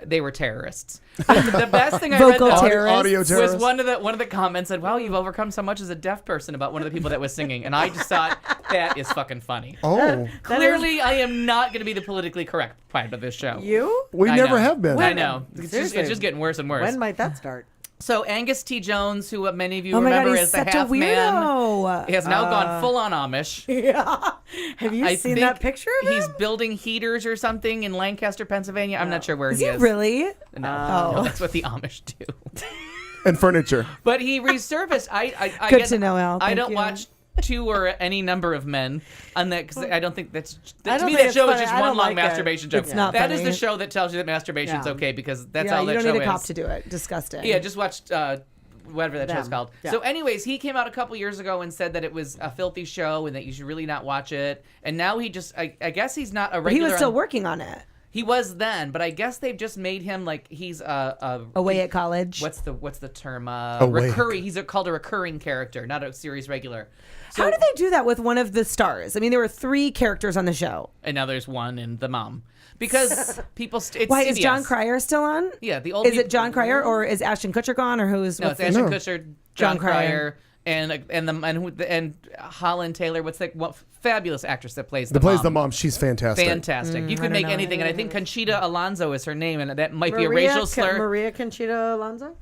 Speaker 4: they were terrorists. The best thing I read
Speaker 6: Vocal
Speaker 4: that
Speaker 6: terrorists.
Speaker 3: Audio
Speaker 4: was
Speaker 3: terrorists.
Speaker 4: one of the comments said, "Wow, you've overcome so much as a deaf person," about one of the people that was singing, and I just thought that is fucking funny.
Speaker 3: Oh,
Speaker 4: Clearly, I am not going to be the politically correct part of this show.
Speaker 5: You?
Speaker 3: we
Speaker 4: I
Speaker 3: never
Speaker 4: know.
Speaker 3: have been.
Speaker 4: I know. It's
Speaker 5: Seriously.
Speaker 4: just getting worse and worse.
Speaker 5: When might that start?
Speaker 4: So Angus T. Jones, who many of you
Speaker 6: Oh my
Speaker 4: remember
Speaker 6: God,
Speaker 4: as
Speaker 6: he's
Speaker 4: the
Speaker 6: such a
Speaker 4: half man,
Speaker 6: weirdo.
Speaker 4: he has now gone full on Amish.
Speaker 5: Yeah. Have you
Speaker 4: I
Speaker 5: seen
Speaker 4: think
Speaker 5: that picture of him?
Speaker 4: He's building heaters or something in Lancaster, Pennsylvania. I'm not sure where
Speaker 6: Is
Speaker 4: he
Speaker 6: he
Speaker 4: is.
Speaker 6: really?
Speaker 4: No, that's what the Amish do.
Speaker 3: And furniture.
Speaker 4: But he resurfaced. I
Speaker 6: Good
Speaker 4: get-
Speaker 6: to know, Al.
Speaker 4: I
Speaker 6: Thank
Speaker 4: don't
Speaker 6: you.
Speaker 4: watch two or any number of men on that because I don't think that's.
Speaker 5: I
Speaker 4: To
Speaker 5: don't
Speaker 4: me,
Speaker 5: think
Speaker 4: that
Speaker 5: it's
Speaker 4: show is
Speaker 5: funny.
Speaker 4: just
Speaker 5: I
Speaker 4: one
Speaker 5: don't
Speaker 4: long
Speaker 5: like it.
Speaker 4: masturbation joke.
Speaker 6: It's not
Speaker 4: That is
Speaker 6: funny.
Speaker 4: the show that tells you that masturbation's
Speaker 5: Yeah.
Speaker 4: okay because that's
Speaker 6: Yeah,
Speaker 4: all
Speaker 6: you
Speaker 4: that
Speaker 6: don't
Speaker 4: show
Speaker 6: need a
Speaker 4: is.
Speaker 6: cop to do it. Disgusting.
Speaker 4: Yeah, just watched whatever that show's
Speaker 5: Them.
Speaker 4: called.
Speaker 5: Yeah.
Speaker 4: So, anyways, he came out a couple years ago and said that it was a filthy show and that you should really not watch it. And now he just, I guess he's not a
Speaker 6: But
Speaker 4: regular.
Speaker 6: he was still
Speaker 4: on-
Speaker 6: working on it.
Speaker 4: He was then, but I guess they've just made him like he's
Speaker 6: Away at college.
Speaker 4: What's the term?
Speaker 3: Away.
Speaker 4: Recurring. He's called a recurring character, not a series regular. So,
Speaker 6: How did they do that with one of the stars? I mean, there were 3 characters on the show.
Speaker 4: and now there's one in the mom because people. It's
Speaker 6: Why
Speaker 4: CBS.
Speaker 6: is John Cryer still on?
Speaker 4: Yeah, the old.
Speaker 6: Is it John Cryer or is Ashton Kutcher gone or who's?
Speaker 4: No,
Speaker 6: what's
Speaker 4: it's
Speaker 6: the-
Speaker 4: Ashton Kutcher, John
Speaker 6: John Cryer.
Speaker 4: Cryer, and Holland Taylor. What's that fabulous actress that plays the
Speaker 3: That plays
Speaker 4: mom?
Speaker 3: the mom. She's fantastic.
Speaker 4: Fantastic. You could make
Speaker 6: know.
Speaker 4: anything, and I think Conchita Alonso is her name, and that might be a racial slur.
Speaker 5: Maria Conchita Alonso.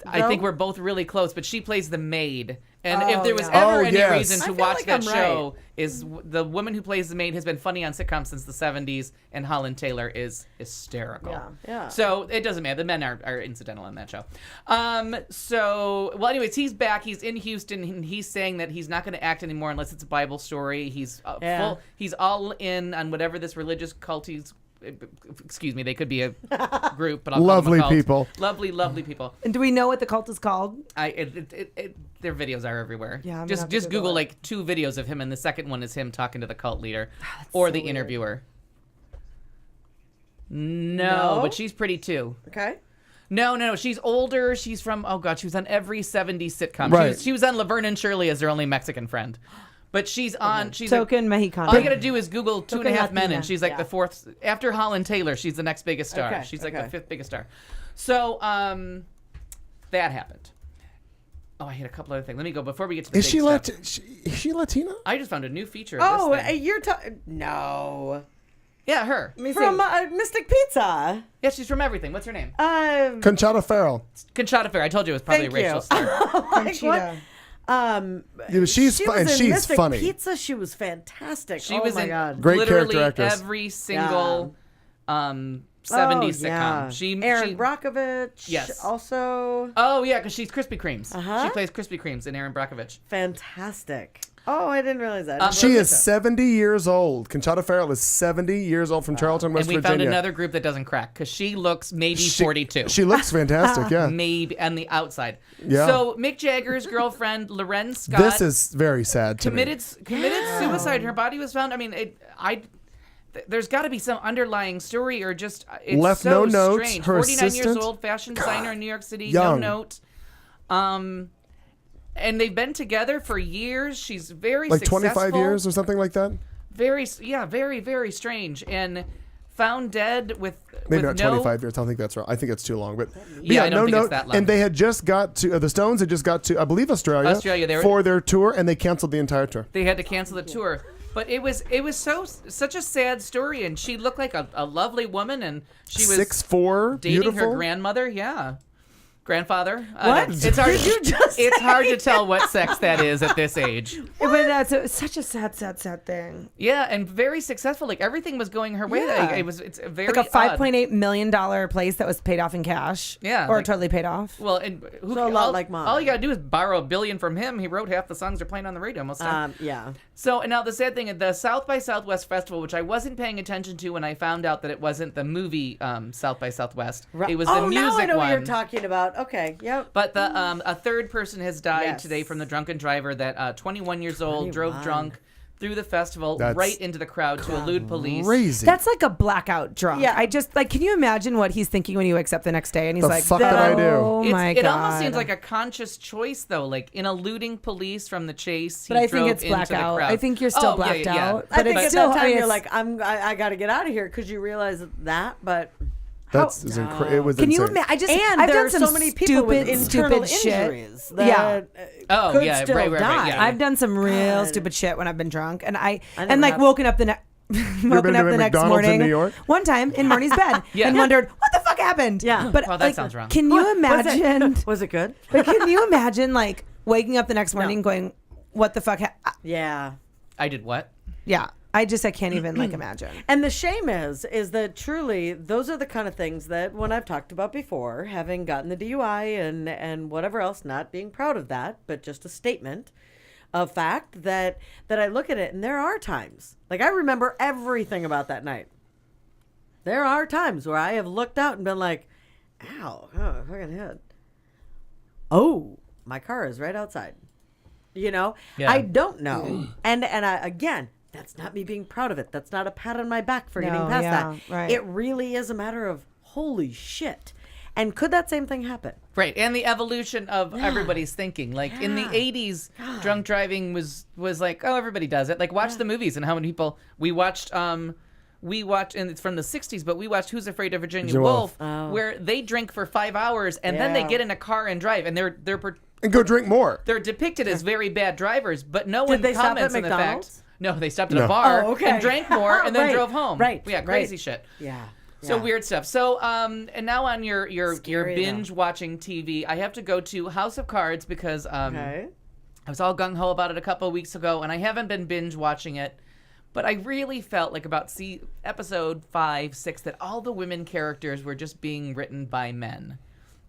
Speaker 4: I think we're both really close, but she plays the maid. And
Speaker 6: Oh,
Speaker 4: if there was
Speaker 6: yeah.
Speaker 4: ever
Speaker 3: Oh,
Speaker 4: any
Speaker 3: yes.
Speaker 4: reason
Speaker 5: I
Speaker 4: to
Speaker 5: feel
Speaker 4: watch
Speaker 5: like
Speaker 4: that
Speaker 5: I'm
Speaker 4: show, is the woman who plays the maid has been funny on sitcoms since the 70s, and Holland Taylor is hysterical.
Speaker 5: Yeah.
Speaker 4: So it doesn't matter. The men are incidental in that show. Anyways, he's back. He's in Houston, and he's saying that he's not going to act anymore unless it's a Bible story. He's
Speaker 5: Yeah.
Speaker 4: He's all in on whatever this religious cult he's. Excuse me, they could be a group, but I'll call them a
Speaker 3: Lovely
Speaker 4: cult.
Speaker 3: people.
Speaker 4: Lovely people.
Speaker 6: And do we know what the cult is called?
Speaker 4: Their videos are everywhere.
Speaker 6: Yeah, I'm gonna
Speaker 4: just
Speaker 6: have to
Speaker 4: Google
Speaker 6: Google it.
Speaker 4: like 2 videos of him, and the second one is him talking to the cult leader or the interviewer. No,
Speaker 5: No?
Speaker 4: but she's pretty too.
Speaker 5: Okay.
Speaker 4: No, she's older. She's from she was on every 70s sitcom.
Speaker 3: Right.
Speaker 4: She was on Laverne and Shirley as their only Mexican friend. But she's on. She's
Speaker 6: Token Mexicana.
Speaker 4: all you gotta do is Google Two and a Half Men,
Speaker 5: Latina,
Speaker 4: and she's like
Speaker 5: yeah.
Speaker 4: the 4th after Holland Taylor. She's the next biggest star.
Speaker 5: Okay,
Speaker 4: She's like
Speaker 5: okay.
Speaker 4: the 5th biggest star. So that happened. Oh, I had a couple other things. Let me go before we get to the
Speaker 3: Is
Speaker 4: big
Speaker 3: she
Speaker 4: stuff.
Speaker 3: Is she Latina?
Speaker 4: I just found a new feature. Of
Speaker 5: Oh,
Speaker 4: this thing.
Speaker 5: you're talking. No.
Speaker 4: Yeah, her.
Speaker 5: From Mystic Pizza.
Speaker 4: Yeah, she's from everything. What's her name?
Speaker 3: Conchata Farrell.
Speaker 4: Conchata Fair. I told you it was probably
Speaker 5: Thank
Speaker 4: a racial
Speaker 5: you.
Speaker 4: slur.
Speaker 5: Like, what?
Speaker 3: Yeah, she's
Speaker 5: she
Speaker 3: fun, and
Speaker 5: was in
Speaker 3: she's
Speaker 5: Mystic
Speaker 3: funny.
Speaker 5: Pizza. She was fantastic.
Speaker 4: She
Speaker 5: oh
Speaker 4: was
Speaker 5: my
Speaker 4: in
Speaker 5: God.
Speaker 3: Great
Speaker 4: literally
Speaker 3: character actress.
Speaker 4: every single 70s
Speaker 5: Oh,
Speaker 4: sitcom.
Speaker 5: yeah.
Speaker 4: She
Speaker 5: Aaron Brockovich.
Speaker 4: Yes.
Speaker 5: Also
Speaker 4: Oh yeah, because she's Krispy Kremes.
Speaker 5: Uh-huh.
Speaker 4: She plays Krispy Kremes in Aaron Brockovich.
Speaker 5: fantastic. Oh, I didn't realize that.
Speaker 3: She is 70 years old. Conchata Farrell is 70 years old from Charlton, West
Speaker 4: And we
Speaker 3: Virginia.
Speaker 4: found another group that doesn't crack because she looks maybe
Speaker 3: She-
Speaker 4: 42.
Speaker 3: She looks fantastic, yeah.
Speaker 4: Maybe on the outside.
Speaker 3: Yeah.
Speaker 4: So Mick Jagger's girlfriend Loren Scott
Speaker 3: This is very sad to
Speaker 4: committed
Speaker 3: me.
Speaker 4: suicide. Her body was found. I mean, there's got to be some underlying story or just it's
Speaker 3: Left
Speaker 4: so
Speaker 3: no notes.
Speaker 4: strange.
Speaker 3: Her
Speaker 4: 49 years
Speaker 3: assistant?
Speaker 4: old, fashion designer in New York City,
Speaker 3: Young.
Speaker 4: no note. And they've been together for years. She's very
Speaker 3: Like
Speaker 4: successful.
Speaker 3: 25 years or something like that?
Speaker 4: Very very strange and found dead with
Speaker 3: Maybe
Speaker 4: with
Speaker 3: not
Speaker 4: no
Speaker 3: 25 years. I don't think that's right. I think it's too long. But
Speaker 4: Yeah, I don't
Speaker 3: no
Speaker 4: think it's
Speaker 3: note.
Speaker 4: that long.
Speaker 3: And they had just got to, the Stones had just got to, I believe, Australia
Speaker 4: They were-
Speaker 3: for their tour, and they canceled the entire tour.
Speaker 4: They had to cancel the tour. But it was such a sad story, and she looked like a lovely woman, and she was
Speaker 3: 6'4",
Speaker 4: dating
Speaker 3: beautiful.
Speaker 4: her grandmother. Yeah, grandfather.
Speaker 5: What?
Speaker 4: It's hard.
Speaker 5: Did you just
Speaker 4: It's
Speaker 5: say
Speaker 4: hard to tell what sex that is at this age.
Speaker 6: But that's such a sad thing.
Speaker 4: Yeah, and very successful. Like everything was going her way.
Speaker 6: Yeah.
Speaker 4: Like, it's very
Speaker 6: Like a
Speaker 4: odd.
Speaker 6: $5.8 million place that was paid off in cash.
Speaker 4: Yeah,
Speaker 6: Or
Speaker 4: like-
Speaker 6: totally paid off.
Speaker 4: Well, and
Speaker 5: So a lot like mine.
Speaker 4: All you gotta do is borrow $1 billion from him. He wrote half the songs they're playing on the radio most of the time.
Speaker 5: Yeah.
Speaker 4: So, and now the sad thing, the South by Southwest Festival, which I wasn't paying attention to when I found out that it wasn't the movie South by Southwest. It was the music
Speaker 5: now I know
Speaker 4: one.
Speaker 5: what you're talking about. Okay. Yep.
Speaker 4: But a third person has died
Speaker 5: Yes.
Speaker 4: today from the drunken driver that 21 years old drove
Speaker 5: 21.
Speaker 4: drunk through the festival
Speaker 3: That's
Speaker 4: right into the crowd to elude police.
Speaker 3: Crazy.
Speaker 6: That's like a blackout drunk.
Speaker 5: Yeah.
Speaker 6: I just like. Can you imagine what he's thinking when he wakes up the next day and he's
Speaker 3: The
Speaker 6: like,
Speaker 3: fuck did I do?
Speaker 6: "Oh my god!"
Speaker 4: It almost seems like a conscious choice, though. Like in eluding police from the chase,
Speaker 6: But I think
Speaker 4: drove
Speaker 6: it's
Speaker 4: into the
Speaker 6: blackout.
Speaker 4: crowd.
Speaker 6: I think you're still
Speaker 4: Oh, yeah,
Speaker 6: blacked
Speaker 4: yeah.
Speaker 6: out.
Speaker 5: I
Speaker 6: But
Speaker 5: think
Speaker 6: it's
Speaker 5: at
Speaker 6: still.
Speaker 5: that
Speaker 6: I
Speaker 5: time
Speaker 6: mean,
Speaker 5: you're
Speaker 6: it's-
Speaker 5: like, I got to get out of here because you realize that. But
Speaker 3: That's it was
Speaker 6: Can you
Speaker 3: insane.
Speaker 6: imagine?
Speaker 5: and
Speaker 6: I've
Speaker 5: there
Speaker 6: done
Speaker 5: are
Speaker 6: some
Speaker 5: so many people with internal
Speaker 6: stupid shit.
Speaker 5: injuries that
Speaker 6: Yeah.
Speaker 4: Oh,
Speaker 5: could
Speaker 4: yeah,
Speaker 5: still
Speaker 4: right,
Speaker 5: die.
Speaker 4: yeah.
Speaker 6: I've done some real
Speaker 5: God.
Speaker 6: stupid shit when I've been drunk, and
Speaker 5: never
Speaker 6: like
Speaker 5: have.
Speaker 6: woken up the next. Woken up
Speaker 3: to
Speaker 6: the next
Speaker 3: McDonald's
Speaker 6: morning
Speaker 3: in New York?
Speaker 6: one time in Marnie's bed
Speaker 4: Yeah.
Speaker 6: and wondered what the fuck happened.
Speaker 5: Yeah.
Speaker 6: but
Speaker 4: Well, that
Speaker 6: like,
Speaker 4: sounds wrong.
Speaker 6: Can you imagine?
Speaker 5: Was it good?
Speaker 6: But can you imagine like waking up the next morning going, "What the fuck?"
Speaker 5: Yeah.
Speaker 4: I did what?
Speaker 6: Yeah, I can't even like imagine.
Speaker 5: And the shame is that truly those are the kind of things that when I've talked about before, having gotten the DUI and whatever else, not being proud of that, but just a statement of fact that I look at it and there are times, like I remember everything about that night. There are times where I have looked out and been like, ow, oh, fucking head. Oh, my car is right outside. You know,
Speaker 4: Yeah.
Speaker 5: I don't know. And I, again, that's not me being proud of it. That's not a pat on my back for getting
Speaker 6: No,
Speaker 5: past
Speaker 6: yeah,
Speaker 5: that.
Speaker 6: right.
Speaker 5: It really is a matter of holy shit. And could that same thing happen?
Speaker 4: Right, and the evolution of everybody's thinking. Like in the 80s, drunk driving was like, oh, everybody does it. Like watch the movies and how many people we watched and it's from the 60s, but we watched Who's Afraid of Virginia Woolf, where they drink for 5 hours and then they
Speaker 5: Yeah.
Speaker 4: get in a car and drive, and they're
Speaker 3: And go drink more.
Speaker 4: they're depicted as very bad drivers, but no one
Speaker 5: they stop at
Speaker 4: comments on the fact.
Speaker 5: McDonald's?
Speaker 4: No, they stopped at a bar
Speaker 5: Oh, okay.
Speaker 4: and drank more and then
Speaker 5: Right,
Speaker 4: drove home.
Speaker 5: right,
Speaker 4: Yeah,
Speaker 5: right.
Speaker 4: crazy shit.
Speaker 5: Yeah.
Speaker 4: So
Speaker 5: Yeah.
Speaker 4: weird stuff. So and now on your
Speaker 5: Scary,
Speaker 4: binge watching TV, I have to go to House of Cards because
Speaker 5: Okay.
Speaker 4: I was all gung ho about it a couple of weeks ago, and I haven't been binge watching it. But I really felt like about episode 5, 6 that all the women characters were just being written by men.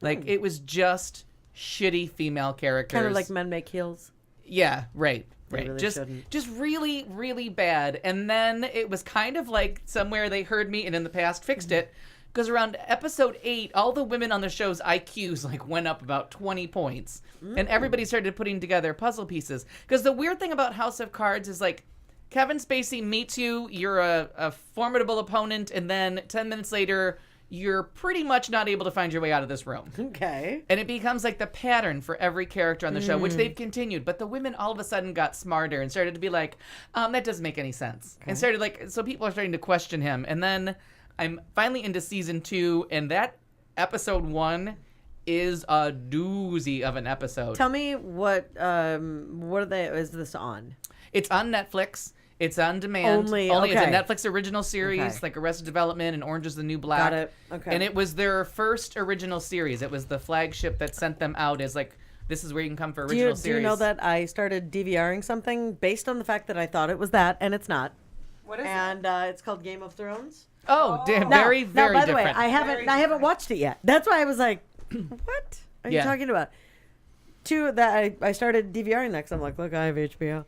Speaker 4: Like it was just shitty female characters.
Speaker 5: Kind of like Men Make Heels.
Speaker 4: Yeah, right. Right.
Speaker 5: really
Speaker 4: just
Speaker 5: shouldn't.
Speaker 4: just really, really bad. And then it was kind of like somewhere they heard me and in the past fixed it. Because around episode 8, all the women on the show's IQs like went up about 20 points. And everybody started putting together puzzle pieces. Because the weird thing about House of Cards is like Kevin Spacey meets you, you're a formidable opponent, and then 10 minutes later, you're pretty much not able to find your way out of this room.
Speaker 5: Okay.
Speaker 4: And it becomes like the pattern for every character on the show, which they've continued. But the women all of a sudden got smarter and started to be like, that doesn't make any sense. And started like, so people are starting to question him. And then I'm finally into season 2, and that episode 1 is a doozy of an episode.
Speaker 5: Tell me what is this on?
Speaker 4: It's on Netflix. It's on demand.
Speaker 5: Only,
Speaker 4: It's a
Speaker 5: okay.
Speaker 4: Netflix original series,
Speaker 5: Okay.
Speaker 4: like Arrested Development and Orange is the New Black.
Speaker 5: Got it. Okay.
Speaker 4: And it was their first original series. It was the flagship that sent them out as like, this is where you can come for
Speaker 5: Do
Speaker 4: original
Speaker 5: you
Speaker 4: series.
Speaker 5: know that I started DVRing something based on the fact that I thought it was that, and it's not.
Speaker 6: What is
Speaker 5: And it's called Game of Thrones.
Speaker 4: Oh, damn,
Speaker 5: Now-
Speaker 4: very,
Speaker 5: now,
Speaker 4: very
Speaker 5: by the
Speaker 4: different.
Speaker 5: way, I haven't watched it yet. That's why I was like, what are you
Speaker 4: Yeah.
Speaker 5: talking about? Two that I started DVRing next. I'm like, look, I have HBO,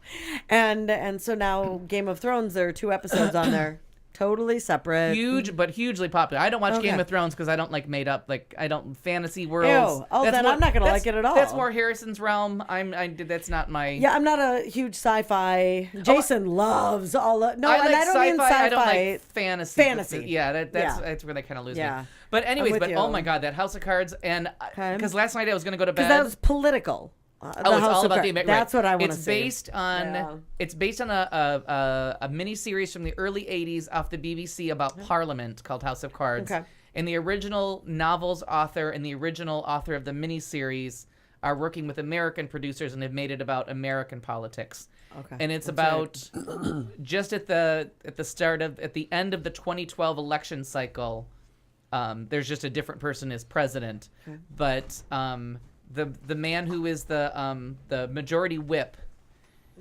Speaker 5: and so now Game of Thrones. There are 2 episodes on there, totally separate.
Speaker 4: Huge, but hugely popular. I don't watch
Speaker 5: Okay.
Speaker 4: Game of Thrones because I don't like made up, like I don't fantasy worlds.
Speaker 5: Ew. Oh, then I'm not gonna
Speaker 4: that's-
Speaker 5: like it at all.
Speaker 4: That's more Harrison's realm. That's not my.
Speaker 5: Yeah, I'm not a huge sci-fi. Jason loves all of no,
Speaker 4: I
Speaker 5: and
Speaker 4: like
Speaker 5: I don't mean sci-fi.
Speaker 4: I don't like fantasy.
Speaker 5: Fantasy.
Speaker 4: Yeah,
Speaker 5: Yeah.
Speaker 4: that's where they kind of lose
Speaker 5: Yeah.
Speaker 4: me. But anyways,
Speaker 5: with
Speaker 4: but
Speaker 5: you.
Speaker 4: oh my god, that House of Cards, and
Speaker 5: Okay.
Speaker 4: because last night I was gonna go to
Speaker 5: Because
Speaker 4: bed.
Speaker 5: that was political.
Speaker 4: Oh,
Speaker 5: The
Speaker 4: it's
Speaker 5: House
Speaker 4: all
Speaker 5: of
Speaker 4: about
Speaker 5: Cards.
Speaker 4: the American.
Speaker 5: That's what I want to
Speaker 4: It's
Speaker 5: see.
Speaker 4: based on.
Speaker 5: Yeah.
Speaker 4: It's based on a mini series from the early '80s off the BBC about Parliament called House of Cards.
Speaker 5: Okay.
Speaker 4: And the original novel's author and the original author of the mini series are working with American producers and have made it about American politics.
Speaker 5: Okay.
Speaker 4: And it's
Speaker 5: That's
Speaker 4: about just at the end of the 2012 election cycle. There's just a different person as president, but the man who is the majority whip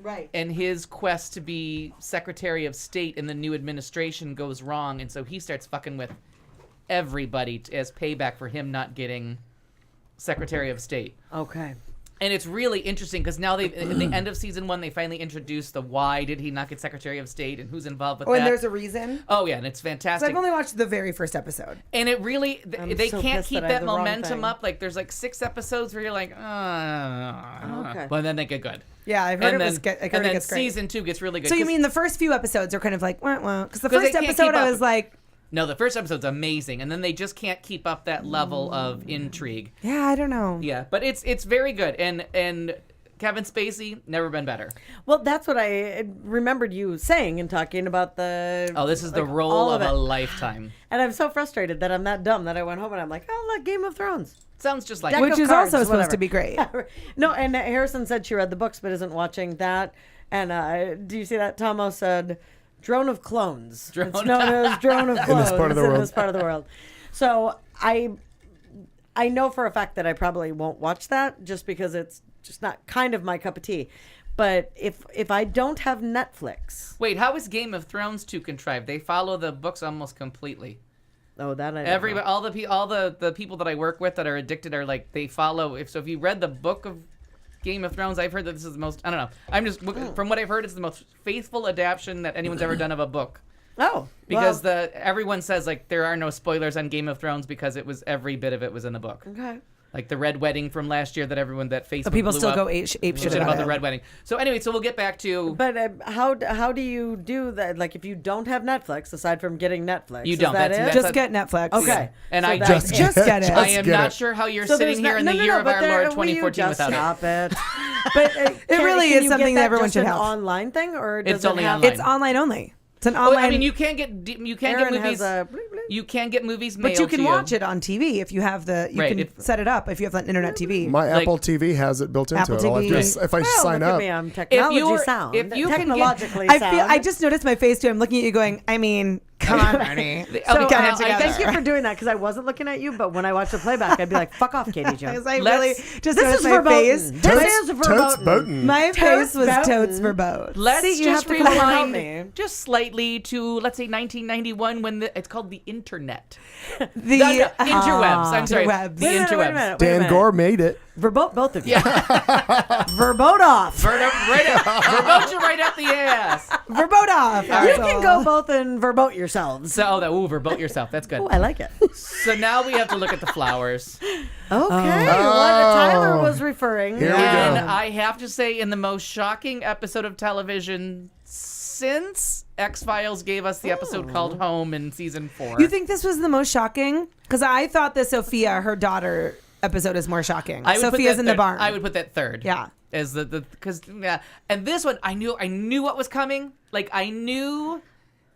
Speaker 5: Right.
Speaker 4: and his quest to be Secretary of State in the new administration goes wrong, and so he starts fucking with everybody as payback for him not getting Secretary of State.
Speaker 5: Okay.
Speaker 4: And it's really interesting because now in the end of season 1, they finally introduced the why did he not get Secretary of State and who's involved with
Speaker 6: Oh,
Speaker 4: that.
Speaker 6: and there's a reason.
Speaker 4: Oh yeah, and it's
Speaker 6: So
Speaker 4: fantastic.
Speaker 6: I've only watched the very first episode.
Speaker 4: And it really, they
Speaker 5: so
Speaker 4: can't
Speaker 5: pissed
Speaker 4: keep
Speaker 5: that I have
Speaker 4: that
Speaker 5: the wrong
Speaker 4: momentum
Speaker 5: thing.
Speaker 4: up. Like there's like 6 episodes where you're like,
Speaker 5: Okay.
Speaker 4: but then they get good.
Speaker 6: Yeah, I've heard
Speaker 4: And
Speaker 6: it was.
Speaker 4: then,
Speaker 6: I heard
Speaker 4: and
Speaker 6: it
Speaker 4: then
Speaker 6: gets great.
Speaker 4: season 2 gets really good.
Speaker 6: So you
Speaker 4: 'cause-
Speaker 6: mean the first few episodes are kind of like, because the
Speaker 4: 'Cause they
Speaker 6: first
Speaker 4: can't
Speaker 6: episode
Speaker 4: keep
Speaker 6: I
Speaker 4: up.
Speaker 6: was like,
Speaker 4: no, the first episode's amazing, and then they just can't keep up that level of intrigue.
Speaker 6: yeah, I don't know.
Speaker 4: Yeah, but it's very good, and Kevin Spacey never been better.
Speaker 5: Well, that's what I remembered you saying and talking about the.
Speaker 4: Oh, this is the
Speaker 5: like,
Speaker 4: role
Speaker 5: all
Speaker 4: of
Speaker 5: it.
Speaker 4: a lifetime.
Speaker 5: And I'm so frustrated that I'm that dumb that I went home and I'm like, oh look, Game of Thrones.
Speaker 4: Sounds just like
Speaker 5: Deck
Speaker 6: Which
Speaker 5: of
Speaker 6: is
Speaker 5: cards,
Speaker 6: also supposed
Speaker 5: whatever.
Speaker 6: to be great.
Speaker 5: No, and Harrison said she read the books but isn't watching that. And do you see that? Tomo said, "Drone of Clones."
Speaker 4: Drone.
Speaker 5: It's known as Drone of Clones
Speaker 3: this part of the world.
Speaker 5: this part of the world. So I know for a fact that I probably won't watch that just because it's just not kind of my cup of tea. But if I don't have Netflix,
Speaker 4: Wait, how is Game of Thrones 2 contrived? They follow the books almost completely.
Speaker 5: oh that I don't
Speaker 4: Everybody,
Speaker 5: know.
Speaker 4: all the people that I work with that are addicted are like they follow. If you read the book of Game of Thrones, I've heard that this is the most. I don't know. I'm just from what I've heard, it's the most faithful adaptation that anyone's ever done of a book.
Speaker 5: Oh,
Speaker 4: Because
Speaker 5: well,
Speaker 4: everyone says like there are no spoilers on Game of Thrones because it was every bit of it was in the book.
Speaker 5: okay.
Speaker 4: Like the red wedding from last year that Facebook
Speaker 6: But people
Speaker 4: blew
Speaker 6: still
Speaker 4: up.
Speaker 6: go ape shit
Speaker 4: Shit about
Speaker 6: about
Speaker 4: the
Speaker 6: it.
Speaker 4: red wedding. So anyway, so we'll get back to
Speaker 5: But how do you do that? Like if you don't have Netflix, aside from getting Netflix,
Speaker 4: You
Speaker 5: is
Speaker 4: don't.
Speaker 5: that
Speaker 4: That's-
Speaker 5: it?
Speaker 4: that's
Speaker 6: Just get Netflix.
Speaker 5: Okay.
Speaker 4: And
Speaker 5: So
Speaker 4: I
Speaker 5: that's-
Speaker 6: Just get it.
Speaker 4: I am
Speaker 3: get
Speaker 4: not
Speaker 3: it.
Speaker 4: sure how you're
Speaker 5: So
Speaker 4: sitting
Speaker 5: there's
Speaker 4: here in
Speaker 5: no-
Speaker 4: the
Speaker 5: no,
Speaker 4: year
Speaker 5: no,
Speaker 4: of
Speaker 5: but
Speaker 4: our
Speaker 5: there-
Speaker 4: Lord
Speaker 5: will you
Speaker 4: 2014
Speaker 5: just
Speaker 4: without it.
Speaker 5: stop it. But
Speaker 6: It really
Speaker 5: can
Speaker 6: is
Speaker 5: you
Speaker 6: something
Speaker 5: get
Speaker 6: that everyone
Speaker 5: just
Speaker 6: should
Speaker 5: an
Speaker 6: have.
Speaker 5: online thing, or
Speaker 4: It's
Speaker 5: does it
Speaker 4: only
Speaker 5: have,
Speaker 4: online.
Speaker 6: It's online only. It's an
Speaker 4: Well,
Speaker 6: online.
Speaker 4: I mean, you can't get
Speaker 5: Aaron
Speaker 4: movies.
Speaker 5: has a bleep, bleep.
Speaker 4: You can get movies
Speaker 6: but
Speaker 4: mailed
Speaker 6: you can
Speaker 4: to
Speaker 6: watch it on TV if you have the. You
Speaker 4: Right,
Speaker 6: can
Speaker 4: if-
Speaker 6: set it up if you have an internet TV.
Speaker 3: My
Speaker 4: Like-
Speaker 3: Apple TV has it built into
Speaker 6: Apple
Speaker 3: it. I'll have
Speaker 6: TV.
Speaker 3: to- if I
Speaker 5: Well,
Speaker 3: sign
Speaker 5: look
Speaker 3: up,
Speaker 5: at me, I'm technology sound.
Speaker 4: if you can get-
Speaker 5: technologically
Speaker 6: I
Speaker 5: sound.
Speaker 6: feel. I just noticed my face too. I'm looking at you, going. I mean, come on, Bernie.
Speaker 5: So,
Speaker 6: we got it
Speaker 5: I
Speaker 6: together.
Speaker 5: thank you for doing that because I wasn't looking at you, but when I watched the playback, I'd be like, "Fuck off, Katie Jones."
Speaker 6: Because I
Speaker 4: Let's-
Speaker 6: really just
Speaker 5: This
Speaker 6: noticed
Speaker 5: is
Speaker 6: my
Speaker 5: verboten.
Speaker 6: face.
Speaker 5: This is
Speaker 3: Totes
Speaker 5: verboten.
Speaker 3: Boatin'.
Speaker 6: My face was
Speaker 5: Totes
Speaker 6: totes
Speaker 5: verboten.
Speaker 6: verboten.
Speaker 4: Let's
Speaker 5: See, you
Speaker 4: just
Speaker 5: have to come and help
Speaker 4: rewind
Speaker 5: me.
Speaker 4: just slightly to, let's say, 1991 when it's called the internet.
Speaker 6: The
Speaker 4: No, interwebs. I'm sorry.
Speaker 6: interwebs.
Speaker 4: The
Speaker 5: Wait a minute,
Speaker 4: interwebs.
Speaker 5: wait a minute, wait a
Speaker 3: Dan
Speaker 5: minute.
Speaker 3: Gore made it.
Speaker 5: Verbote both of you. Verbote off.
Speaker 4: Verbote you right up the ass.
Speaker 6: Verbote off.
Speaker 5: You can go both and verbote yourselves.
Speaker 4: So, verbote yourself. That's good.
Speaker 5: Oh, I like it.
Speaker 4: So now we have to look at the flowers.
Speaker 5: Okay, what Tyler was referring.
Speaker 3: Here we
Speaker 4: And
Speaker 3: go.
Speaker 4: I have to say, in the most shocking episode of television since X-Files gave us the episode called Home in season 4.
Speaker 6: You think this was the most shocking? Because I thought the Sophia, her daughter, episode is more shocking.
Speaker 4: I would put
Speaker 6: Sophia's
Speaker 4: that
Speaker 6: in the
Speaker 4: third.
Speaker 6: barn.
Speaker 4: I would put that third.
Speaker 6: Yeah.
Speaker 4: As because and this one I knew what was coming. Like I knew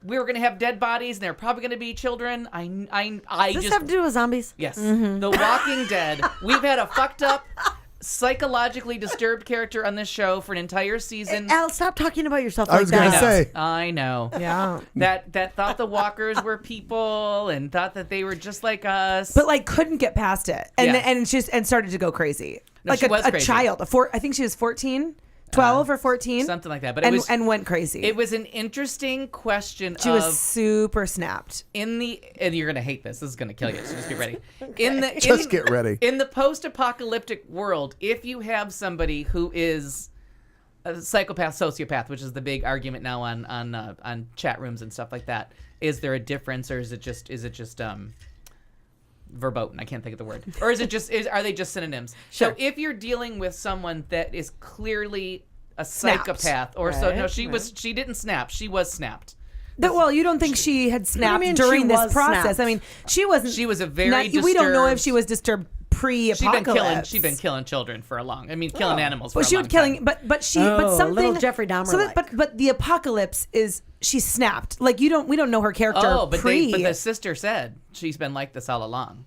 Speaker 4: we were gonna have dead bodies and they're probably gonna be children. I
Speaker 5: Does this
Speaker 4: just
Speaker 5: have to do with zombies?
Speaker 4: yes.
Speaker 6: Mm-hmm.
Speaker 4: The Walking Dead. We've had a fucked up, psychologically disturbed character on this show for an entire season.
Speaker 5: Al, stop talking about yourself
Speaker 3: I
Speaker 5: like
Speaker 3: was gonna
Speaker 5: that.
Speaker 3: say.
Speaker 4: I know.
Speaker 6: Yeah.
Speaker 4: That thought the walkers were people and thought that they were just like us.
Speaker 6: But like couldn't get past it. And
Speaker 4: Yeah.
Speaker 6: and started to go crazy.
Speaker 4: No,
Speaker 6: like
Speaker 4: she
Speaker 6: a,
Speaker 4: was
Speaker 6: a
Speaker 4: crazy.
Speaker 6: child. I think she was 14, 12 or 14.
Speaker 4: something like that. But it was
Speaker 6: went crazy.
Speaker 4: it was an interesting question
Speaker 6: she
Speaker 4: of
Speaker 6: was super snapped.
Speaker 4: and you're gonna hate this. This is gonna kill you. So just get ready.
Speaker 3: Just get ready.
Speaker 4: In the post-apocalyptic world, if you have somebody who is a psychopath, sociopath, which is the big argument now on chat rooms and stuff like that, is there a difference, or is it just verboten? I can't think of the word. Or is it just are they just synonyms?
Speaker 5: Sure.
Speaker 4: So if you're dealing with someone that is clearly a
Speaker 6: Snapped.
Speaker 4: psychopath, or so no,
Speaker 5: Right,
Speaker 4: she didn't snap. She was snapped.
Speaker 6: Well, you don't think she had snapped
Speaker 5: mean
Speaker 6: during
Speaker 5: she
Speaker 6: this
Speaker 5: was
Speaker 6: process?
Speaker 5: snapped?
Speaker 6: I mean, she wasn't.
Speaker 4: She was a very
Speaker 6: we don't know if
Speaker 4: disturbed-
Speaker 6: she was disturbed pre-apocalypse.
Speaker 4: She'd been killing children for a long. I mean, killing animals. For
Speaker 6: Well,
Speaker 4: a
Speaker 6: she
Speaker 4: long
Speaker 6: was killing,
Speaker 4: time.
Speaker 6: but
Speaker 5: Oh,
Speaker 6: something
Speaker 5: little Jeffrey Dahmer
Speaker 6: So that, but the apocalypse is she snapped. Like we don't know her character
Speaker 4: but
Speaker 6: pre.
Speaker 4: but the sister said she's been like this all along.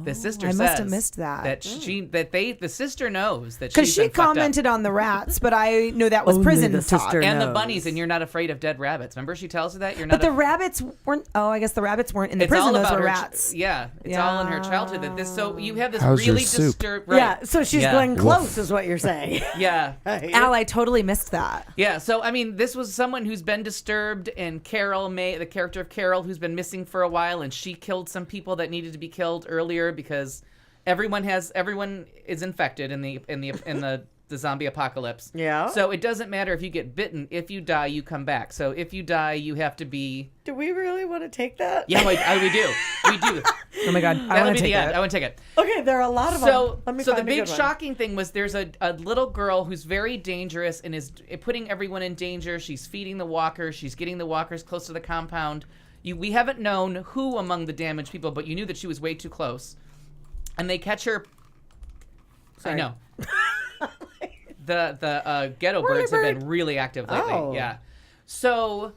Speaker 4: The sister
Speaker 6: I
Speaker 4: says
Speaker 6: must have missed that.
Speaker 4: the sister knows that
Speaker 6: because
Speaker 4: she's
Speaker 6: she
Speaker 4: been fucked up.
Speaker 6: commented on the rats, but I know that was
Speaker 5: Only
Speaker 6: prison
Speaker 5: the
Speaker 6: talk.
Speaker 5: sister
Speaker 4: And the
Speaker 5: knows.
Speaker 4: bunnies, and you're not afraid of dead rabbits. Remember, she tells her that you're not.
Speaker 6: But the rabbits weren't. Oh, I guess the rabbits weren't in the
Speaker 4: it's
Speaker 6: prison.
Speaker 4: all
Speaker 6: Those
Speaker 4: about
Speaker 6: were
Speaker 4: her.
Speaker 6: rats.
Speaker 4: Yeah, it's all in her childhood. That this. So you have this
Speaker 3: How's your
Speaker 4: really
Speaker 3: soup?
Speaker 4: disturbed. Right.
Speaker 5: Yeah, so she's
Speaker 4: Yeah.
Speaker 5: Glenn Close, is what you're saying.
Speaker 4: Yeah.
Speaker 6: Al, I totally missed that.
Speaker 4: Yeah, so I mean, this was someone who's been disturbed, and Carol May, the character of Carol, who's been missing for a while, and she killed some people that needed to be killed earlier because everyone is infected in the zombie apocalypse.
Speaker 5: Yeah.
Speaker 4: So it doesn't matter if you get bitten. If you die, you come back. So if you die, you have to be.
Speaker 5: Do we really want to take that?
Speaker 4: Yeah, we do. We do.
Speaker 6: Oh my god, I
Speaker 4: That'll
Speaker 6: want
Speaker 4: be
Speaker 6: to
Speaker 4: the
Speaker 6: take
Speaker 4: end.
Speaker 6: it.
Speaker 4: I want to take it.
Speaker 5: Okay, there are a lot of
Speaker 4: So,
Speaker 5: them. Let me
Speaker 4: so the
Speaker 5: find a
Speaker 4: big
Speaker 5: good one.
Speaker 4: shocking thing was there's a little girl who's very dangerous and is putting everyone in danger. She's feeding the walkers. She's getting the walkers close to the compound. We haven't known who among the damaged people, but you knew that she was way too close. And they catch her.
Speaker 5: Sorry.
Speaker 4: I know. The ghetto birds have been really active lately.
Speaker 5: Oh.
Speaker 4: Yeah. So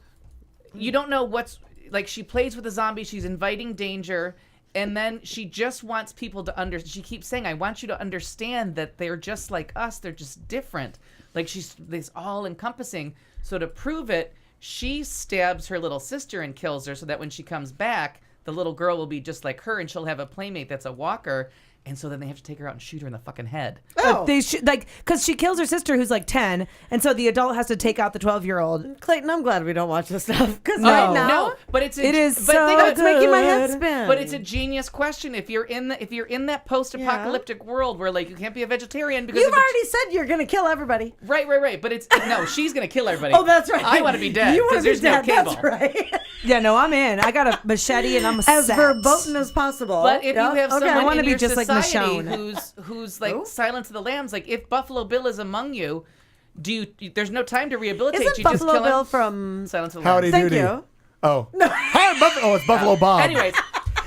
Speaker 4: you don't know what's like. She plays with the zombie. She's inviting danger. And then she just wants people to understand. She keeps saying, I want you to understand that they're just like us. They're just different. Like she's this all encompassing. So to prove it, she stabs her little sister and kills her so that when she comes back, the little girl will be just like her and she'll have a playmate that's a walker. And so then they have to take her out and shoot her in the fucking head.
Speaker 5: Oh.
Speaker 6: They should because she kills her sister who's like 10, and so the adult has to take out the 12-year-old.
Speaker 5: Clayton, I'm glad we don't watch this stuff because
Speaker 6: No.
Speaker 5: right now
Speaker 4: No, but it
Speaker 6: is
Speaker 4: but
Speaker 6: so
Speaker 4: think of it-
Speaker 5: it's making my head
Speaker 6: good.
Speaker 5: spin.
Speaker 4: But it's a genius question. If you're in that post-apocalyptic world where like you can't be a vegetarian because
Speaker 5: You've
Speaker 4: of the-
Speaker 5: already said you're gonna kill everybody.
Speaker 4: right. But it's no, she's gonna kill everybody.
Speaker 5: Oh, that's right.
Speaker 4: I want to be dead
Speaker 5: You want
Speaker 4: because
Speaker 5: to be
Speaker 4: there's
Speaker 5: dead.
Speaker 4: no cable.
Speaker 5: That's right.
Speaker 6: Yeah, no, I'm in. I got a machete and I'm
Speaker 5: As
Speaker 6: set.
Speaker 5: verboten as possible.
Speaker 4: But if you have
Speaker 5: okay.
Speaker 4: someone
Speaker 6: I wanna
Speaker 4: in
Speaker 6: be
Speaker 4: your
Speaker 6: just like
Speaker 4: society society
Speaker 6: Michonne.
Speaker 4: who's like Silence of the Lambs. Like if Buffalo Bill is among you, there's no time to rehabilitate.
Speaker 5: Isn't
Speaker 4: you
Speaker 5: Buffalo
Speaker 4: just kill
Speaker 5: Bill
Speaker 4: him.
Speaker 5: from?
Speaker 4: Silence of the
Speaker 3: Howdy
Speaker 4: Lambs.
Speaker 5: Thank
Speaker 3: doody.
Speaker 5: you.
Speaker 3: Oh. Hi, Buffalo. Oh, it's Buffalo Bob.
Speaker 4: Anyways,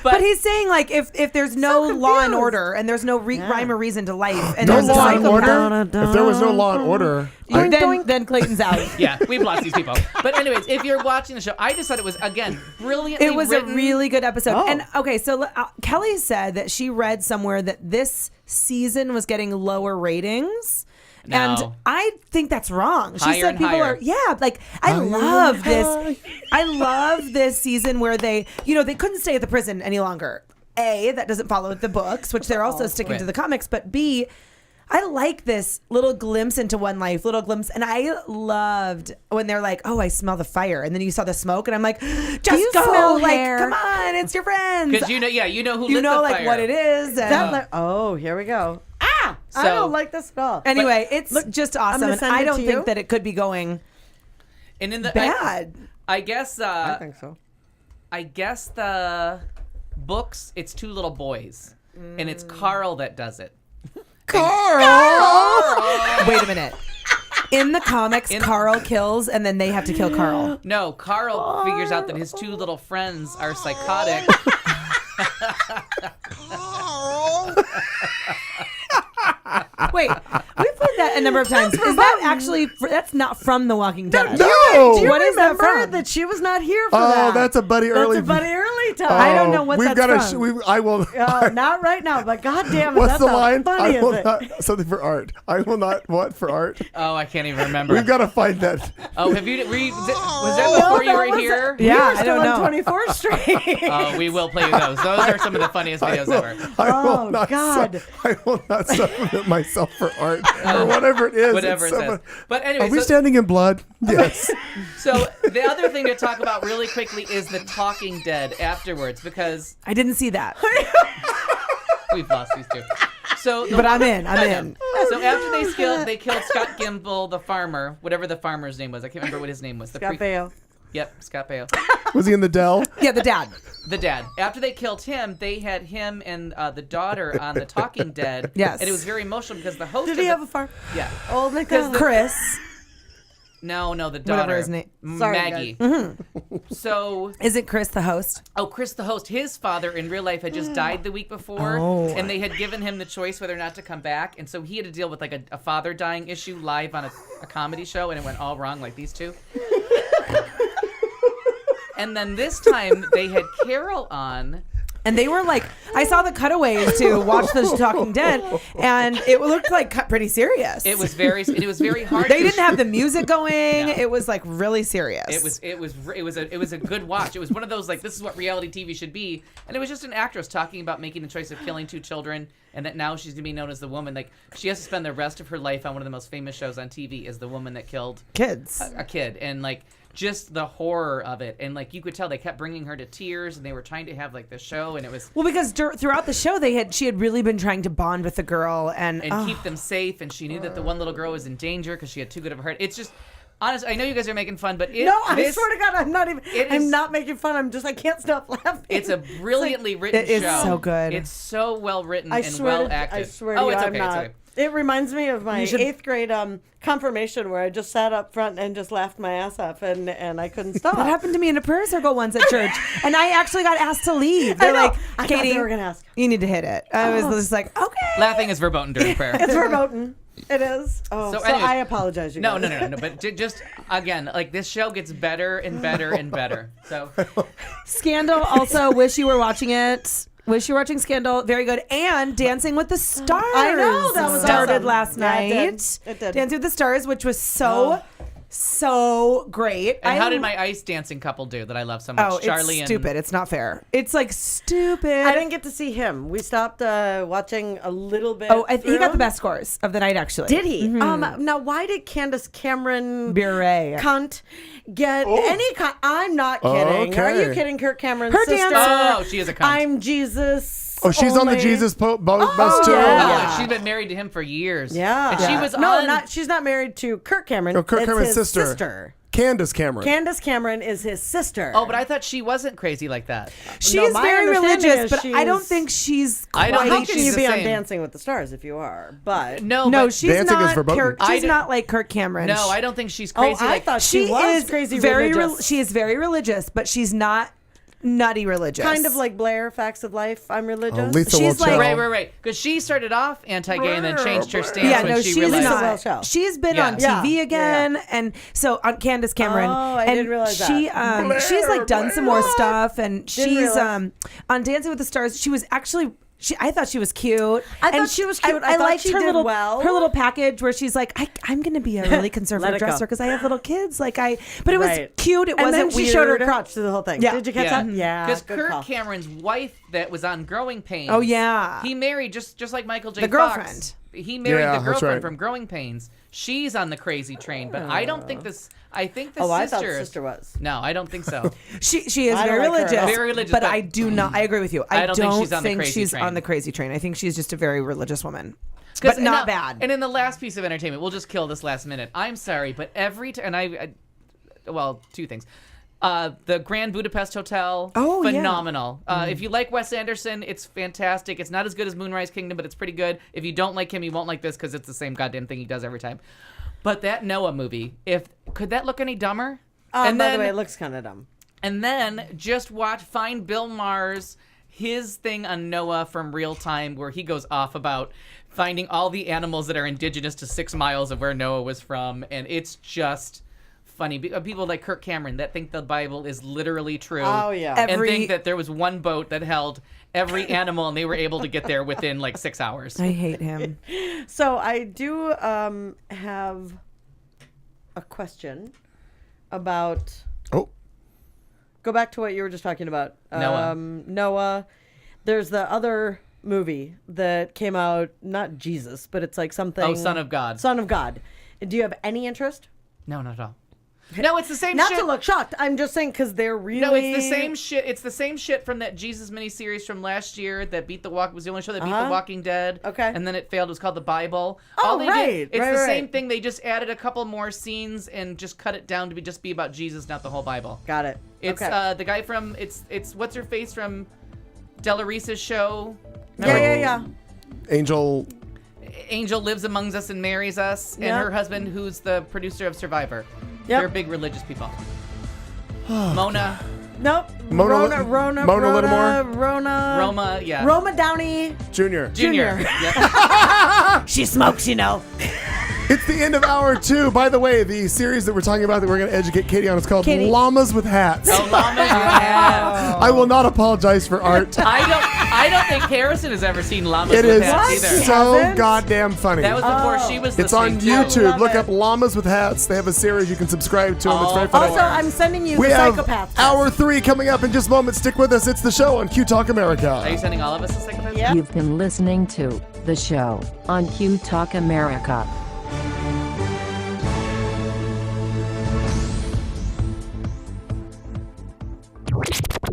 Speaker 6: But he's saying like if there's no law and
Speaker 5: confused.
Speaker 6: order and there's no rhyme or reason to life and
Speaker 3: No
Speaker 6: there's a
Speaker 3: law and
Speaker 6: psychopath,
Speaker 3: order? If there was no law and order,
Speaker 6: then Clayton's out.
Speaker 4: yeah, we've lost these people. But anyways, if you're watching the show, I just thought it was again brilliantly
Speaker 6: It was
Speaker 4: written.
Speaker 6: a really good episode.
Speaker 5: Oh.
Speaker 6: And okay, so Kelly said that she read somewhere that this season was getting lower ratings.
Speaker 4: No.
Speaker 6: And I think that's wrong. She
Speaker 4: Higher
Speaker 6: said
Speaker 4: and
Speaker 6: people
Speaker 4: higher.
Speaker 6: are like I love this. I love this season where they couldn't stay at the prison any longer. A, that doesn't follow the books, which they're also sticking to the comics, but B, I like this little glimpse into one life, and I loved when they're like, "Oh, I smell the fire," and then you saw the smoke, and I'm like, "Just
Speaker 5: you
Speaker 6: go,
Speaker 5: smell
Speaker 6: like,
Speaker 5: hair?
Speaker 6: come on, it's your friends."
Speaker 4: Because you know who
Speaker 6: you
Speaker 4: lit
Speaker 6: know
Speaker 4: the
Speaker 6: like
Speaker 4: fire.
Speaker 6: what it is. And
Speaker 5: That here we go. I
Speaker 4: So-
Speaker 5: don't like this at all.
Speaker 6: anyway, it's just awesome,
Speaker 5: gonna
Speaker 6: and
Speaker 5: send
Speaker 6: I
Speaker 5: it
Speaker 6: don't
Speaker 5: to
Speaker 6: think
Speaker 5: you.
Speaker 6: that it could be going
Speaker 4: And in the
Speaker 6: bad.
Speaker 4: I guess.
Speaker 5: I think so.
Speaker 4: I guess the books. It's two little boys, and it's Carl that does it.
Speaker 6: Carl! Wait a minute. In the comics, Carl kills, and then they have to kill Carl.
Speaker 4: No, Carl figures out that his two little friends are psychotic.
Speaker 6: Wait, we've played that a number of times. Is that actually? That's not from The Walking Dead.
Speaker 3: No!
Speaker 5: Do you
Speaker 6: What is that
Speaker 5: remember
Speaker 6: from?
Speaker 5: that she was not here for that?
Speaker 3: Oh, that's a Buddy Early.
Speaker 5: That's a Buddy Early time.
Speaker 6: I don't know what
Speaker 3: We've
Speaker 6: that's
Speaker 3: got
Speaker 6: from.
Speaker 3: I will.
Speaker 5: Oh, not right now, but goddamn it,
Speaker 3: What's
Speaker 5: that's
Speaker 3: the
Speaker 5: how
Speaker 3: line?
Speaker 5: funny
Speaker 3: I will
Speaker 5: is it?
Speaker 3: not. Something for art. I will not. What for art?
Speaker 4: Oh, I can't even remember.
Speaker 3: We've got to find that.
Speaker 4: Oh, have you? Was that before you were here?
Speaker 6: Yeah,
Speaker 5: You're
Speaker 6: I
Speaker 5: still
Speaker 6: don't
Speaker 5: on
Speaker 6: know.
Speaker 5: 24th Street.
Speaker 4: Oh, we will play those. Those are some of the funniest videos ever.
Speaker 3: I will
Speaker 5: Oh,
Speaker 3: not.
Speaker 5: God.
Speaker 3: I will not supplement myself for art or whatever it is.
Speaker 4: Whatever it
Speaker 3: It's
Speaker 4: says. But
Speaker 3: Are
Speaker 4: anyway,
Speaker 3: we standing in blood? Yes.
Speaker 4: so the other thing to talk about really quickly is the Talking Dead afterwards, because
Speaker 6: I didn't see that,
Speaker 4: we've lost these two. So,
Speaker 6: but I'm in. I'm in.
Speaker 4: So after they killed Scott Gimple, the farmer, whatever the farmer's name was. I can't remember what his name was.
Speaker 5: Scott Baio.
Speaker 4: Yep, Scott Baio.
Speaker 3: Was he in the Dell?
Speaker 6: Yeah, the dad.
Speaker 4: The dad. After they killed him, they had him and the daughter on the Talking Dead.
Speaker 6: Yes.
Speaker 4: And it was very emotional because the host.
Speaker 5: Did he have a farm?
Speaker 4: Yeah.
Speaker 5: Old McDonald.
Speaker 6: Chris.
Speaker 4: No, the daughter.
Speaker 6: Whatever his name.
Speaker 5: Sorry,
Speaker 4: Maggie. So,
Speaker 6: Isn't Chris the host?
Speaker 4: Chris, the host, his father in real life had just died the week before, and they had given him the choice whether or not to come back, and so he had to deal with like a father dying issue live on a comedy show, and it went all wrong, like these two. And then this time they had Carol on.
Speaker 6: And they were like, I saw the cutaways to watch The Talking Dead, and it looked like pretty serious.
Speaker 4: It was very hard.
Speaker 6: They didn't have the music going.
Speaker 4: No.
Speaker 6: It was like really serious.
Speaker 4: It was a good watch. It was one of those like, this is what reality TV should be, and it was just an actress talking about making the choice of killing two children, and that now she's gonna be known as the woman. Like, she has to spend the rest of her life on one of the most famous shows on TV as the woman that killed
Speaker 6: kids.
Speaker 4: a kid, and like just the horror of it, and like you could tell they kept bringing her to tears, and they were trying to have like the show, and it was
Speaker 6: Well, because throughout the show, she had really been trying to bond with the girl and
Speaker 4: keep them safe, and she knew that the one little girl was in danger because she had too good of a heart. It's just. Honestly, I know you guys are making fun, but
Speaker 5: I swear to God, I'm not even.
Speaker 4: It
Speaker 5: I'm
Speaker 4: is-
Speaker 5: not making fun. I can't stop laughing.
Speaker 4: It's a brilliantly written
Speaker 6: It is
Speaker 4: show.
Speaker 6: so good.
Speaker 4: It's so well written
Speaker 5: I
Speaker 4: and
Speaker 5: swear
Speaker 4: well
Speaker 5: to,
Speaker 4: acted.
Speaker 5: I swear to
Speaker 4: oh,
Speaker 5: you,
Speaker 4: it's
Speaker 5: I'm
Speaker 4: okay.
Speaker 5: not.
Speaker 4: It's okay.
Speaker 5: It reminds me of my
Speaker 6: should-
Speaker 5: 8th grade confirmation where I just sat up front and just laughed my ass off and I couldn't stop.
Speaker 6: that happened to me in a prayer circle once at church, and I actually got asked to leave. They're
Speaker 5: know.
Speaker 6: like,
Speaker 5: I thought
Speaker 6: Katie,
Speaker 5: they were gonna ask.
Speaker 6: you need to hit it. I was just like, okay.
Speaker 4: Laughing is verboten during prayer.
Speaker 5: It's verboten. It is. Oh,
Speaker 4: So
Speaker 5: so,
Speaker 4: anyways-
Speaker 5: I apologize. You
Speaker 4: No.
Speaker 5: guys.
Speaker 4: But just again, like this show gets better and better and better. So
Speaker 6: Scandal. Also, wish you were watching it. Wish you were watching Scandal. Very good. And Dancing with the Stars.
Speaker 5: I know, that was
Speaker 6: started
Speaker 5: awesome.
Speaker 6: last
Speaker 5: Yeah,
Speaker 6: night.
Speaker 5: it did. It did.
Speaker 6: Dancing with the Stars, which was so great.
Speaker 4: and how did my ice dancing couple do that I love so much?
Speaker 6: Oh,
Speaker 4: Charlie
Speaker 6: it's stupid. It's not fair. It's like stupid.
Speaker 5: I didn't get to see him. We stopped watching a little bit.
Speaker 6: Oh, he got
Speaker 5: through.
Speaker 6: the best scores of the night, actually.
Speaker 5: Did he? Now, why did Candace Cameron
Speaker 6: Bure.
Speaker 5: cunt get any cunt? I'm not kidding. Are you
Speaker 3: Okay.
Speaker 5: kidding, Kirk Cameron's
Speaker 6: Her
Speaker 5: sister?
Speaker 6: dance-
Speaker 4: Oh, she is a cunt.
Speaker 5: I'm Jesus.
Speaker 3: Oh, she's on the
Speaker 5: only.
Speaker 3: Jesus bus too.
Speaker 5: yeah.
Speaker 4: She's been married to him for years.
Speaker 5: Yeah.
Speaker 4: And she was
Speaker 5: no,
Speaker 4: on.
Speaker 5: she's not married to Kirk Cameron.
Speaker 3: Oh, Kirk
Speaker 5: It's
Speaker 3: Cameron's
Speaker 5: his
Speaker 3: sister. Candace Cameron.
Speaker 5: Candace Cameron is his sister.
Speaker 4: Oh, but I thought she wasn't crazy like that.
Speaker 6: She
Speaker 5: No,
Speaker 6: is
Speaker 5: my
Speaker 6: very
Speaker 5: understanding
Speaker 6: religious,
Speaker 5: is
Speaker 6: but I don't
Speaker 5: she's-
Speaker 6: think she's
Speaker 4: I don't
Speaker 6: quite-
Speaker 4: think
Speaker 5: How can
Speaker 4: she's
Speaker 5: you
Speaker 4: the
Speaker 5: be on
Speaker 4: same.
Speaker 5: Dancing with the Stars if you are? But
Speaker 4: No,
Speaker 6: No,
Speaker 4: but-
Speaker 6: she's
Speaker 3: Dancing is
Speaker 6: not.
Speaker 3: verboten.
Speaker 6: She's not like Kirk Cameron.
Speaker 4: No, I don't think she's
Speaker 5: oh,
Speaker 4: crazy.
Speaker 5: I
Speaker 4: like,
Speaker 5: thought she was
Speaker 6: is
Speaker 5: crazy
Speaker 6: very
Speaker 5: religious.
Speaker 6: she is very religious, but she's not nutty religious.
Speaker 5: kind of like Blair, Facts of Life. I'm religious.
Speaker 3: Lisa
Speaker 6: She's
Speaker 3: Whelchel.
Speaker 6: like-
Speaker 4: Right. Because she started off anti-gay and then changed her stance
Speaker 6: yeah,
Speaker 4: when
Speaker 6: no,
Speaker 4: she
Speaker 6: she's
Speaker 4: realized.
Speaker 6: not.
Speaker 5: Whelchel.
Speaker 6: She's been
Speaker 4: Yeah.
Speaker 6: on
Speaker 5: Yeah.
Speaker 6: TV
Speaker 5: Yeah,
Speaker 6: again, and so on Candace Cameron.
Speaker 5: Oh, I
Speaker 6: and
Speaker 5: didn't realize
Speaker 6: she,
Speaker 5: that.
Speaker 6: she's like done some more stuff, and
Speaker 5: Didn't
Speaker 6: she's
Speaker 5: realize.
Speaker 6: on Dancing with the Stars. She was actually. I thought she was cute.
Speaker 5: I thought
Speaker 6: And
Speaker 5: she was cute. I thought
Speaker 6: liked
Speaker 5: she
Speaker 6: her
Speaker 5: did
Speaker 6: little
Speaker 5: well.
Speaker 6: her little package where she's like, I'm going to be a really
Speaker 5: Let
Speaker 6: conservative
Speaker 5: it go.
Speaker 6: dresser because I have little kids. But it was
Speaker 5: Right.
Speaker 6: cute. It
Speaker 5: and
Speaker 6: wasn't
Speaker 5: then she
Speaker 6: weird.
Speaker 5: showed her crotch through the whole thing.
Speaker 6: Yeah.
Speaker 5: Did you catch that? Yeah.
Speaker 4: Because
Speaker 5: good
Speaker 4: Kirk
Speaker 5: call.
Speaker 4: Cameron's wife that was on Growing Pains.
Speaker 6: Oh, yeah.
Speaker 4: He married just like Michael J.
Speaker 6: The
Speaker 4: Fox.
Speaker 6: girlfriend.
Speaker 4: He married
Speaker 3: Yeah,
Speaker 4: the
Speaker 3: that's
Speaker 4: girlfriend
Speaker 3: right.
Speaker 4: from Growing Pains. She's on the crazy train, but I don't think this. I think the
Speaker 5: Oh, I
Speaker 4: sister.
Speaker 5: thought the sister was.
Speaker 4: No, I don't think so.
Speaker 6: She is
Speaker 5: I don't
Speaker 6: very
Speaker 5: like her at
Speaker 6: religious,
Speaker 5: all.
Speaker 4: Very religious,
Speaker 6: but
Speaker 4: but-
Speaker 6: I do not. I agree with you.
Speaker 4: I don't think she's on the
Speaker 6: think
Speaker 4: crazy
Speaker 6: she's
Speaker 4: train.
Speaker 6: on the crazy train. I think she's just a very religious woman,
Speaker 4: 'Cause-
Speaker 6: but not
Speaker 4: and
Speaker 6: bad.
Speaker 4: And in the last piece of entertainment, we'll just kill this last minute. I'm sorry, but every time, and well, two things. The Grand Budapest Hotel,
Speaker 6: Oh, yeah.
Speaker 4: phenomenal. If you like Wes Anderson, it's fantastic. It's not as good as Moonrise Kingdom, but it's pretty good. If you don't like him, you won't like this because it's the same goddamn thing he does every time. But that Noah movie, could that look any dumber?
Speaker 5: By the way, it looks kind of dumb.
Speaker 4: And then just find Bill Maher's his thing on Noah from Real Time, where he goes off about finding all the animals that are indigenous to 6 miles of where Noah was from, and it's just funny. People like Kirk Cameron that think the Bible is literally true.
Speaker 5: Oh, yeah.
Speaker 4: And think that there was one boat that held every animal, and they were able to get there within like 6 hours.
Speaker 6: I hate him.
Speaker 5: So I do have a question about.
Speaker 3: Oh,
Speaker 5: Go back to what you were just talking about.
Speaker 4: Noah.
Speaker 5: Noah. There's the other movie that came out, not Jesus, but it's like something.
Speaker 4: Oh, Son of God.
Speaker 5: Son of God. Do you have any interest?
Speaker 4: No, not at all. No, it's the same
Speaker 5: Not
Speaker 4: shit.
Speaker 5: to look shocked. I'm just saying because they're really.
Speaker 4: No, it's the same shit. It's the same shit from that Jesus miniseries from last year that was the only show that beat The Walking Dead.
Speaker 5: Okay.
Speaker 4: And then it failed. It was called The Bible.
Speaker 5: Oh,
Speaker 4: All they
Speaker 5: right,
Speaker 4: did, it's
Speaker 5: right,
Speaker 4: the
Speaker 5: right.
Speaker 4: same thing. They just added a couple more scenes and just cut it down to just be about Jesus, not the whole Bible.
Speaker 5: Got it.
Speaker 4: It's
Speaker 5: okay.
Speaker 4: the guy from it's what's her face from Della Reese's show.
Speaker 5: Yeah.
Speaker 3: Angel.
Speaker 4: Angel lives amongst us and marries us, and
Speaker 5: Yep.
Speaker 4: her husband, who's the producer of Survivor.
Speaker 5: Yep.
Speaker 4: They're big religious people. Mona,
Speaker 5: Nope.
Speaker 3: Mona Littlemore?
Speaker 5: Roma.
Speaker 4: yeah.
Speaker 5: Roma Downey.
Speaker 3: Junior.
Speaker 4: Junior. Yep.
Speaker 5: She smokes, you know.
Speaker 3: It's the end of hour 2. By the way, the series that we're talking about that we're going to educate Katie on is called
Speaker 5: Katie.
Speaker 3: Llamas with Hats.
Speaker 4: Oh, llamas with hats.
Speaker 3: I will not apologize for art.
Speaker 4: I don't think Harrison has ever seen llamas
Speaker 3: It
Speaker 4: with
Speaker 3: is
Speaker 4: hats either.
Speaker 3: so
Speaker 5: Hasn't?
Speaker 3: goddamn funny.
Speaker 4: That was before she was
Speaker 3: It's on
Speaker 4: listening, too.
Speaker 3: YouTube.
Speaker 5: Love
Speaker 3: Look
Speaker 5: it.
Speaker 3: up Llamas with Hats. They have a series you can subscribe to them. It's very funny.
Speaker 5: Also, I'm sending you
Speaker 3: we
Speaker 5: the
Speaker 3: have
Speaker 5: psychopath.
Speaker 3: hour 3 coming up in just moments. Stick with us. It's the show on Q Talk
Speaker 4: Are you
Speaker 3: America.
Speaker 4: sending all of us a psychopath?
Speaker 5: Yep.
Speaker 1: You've been listening to the show on Q Talk America.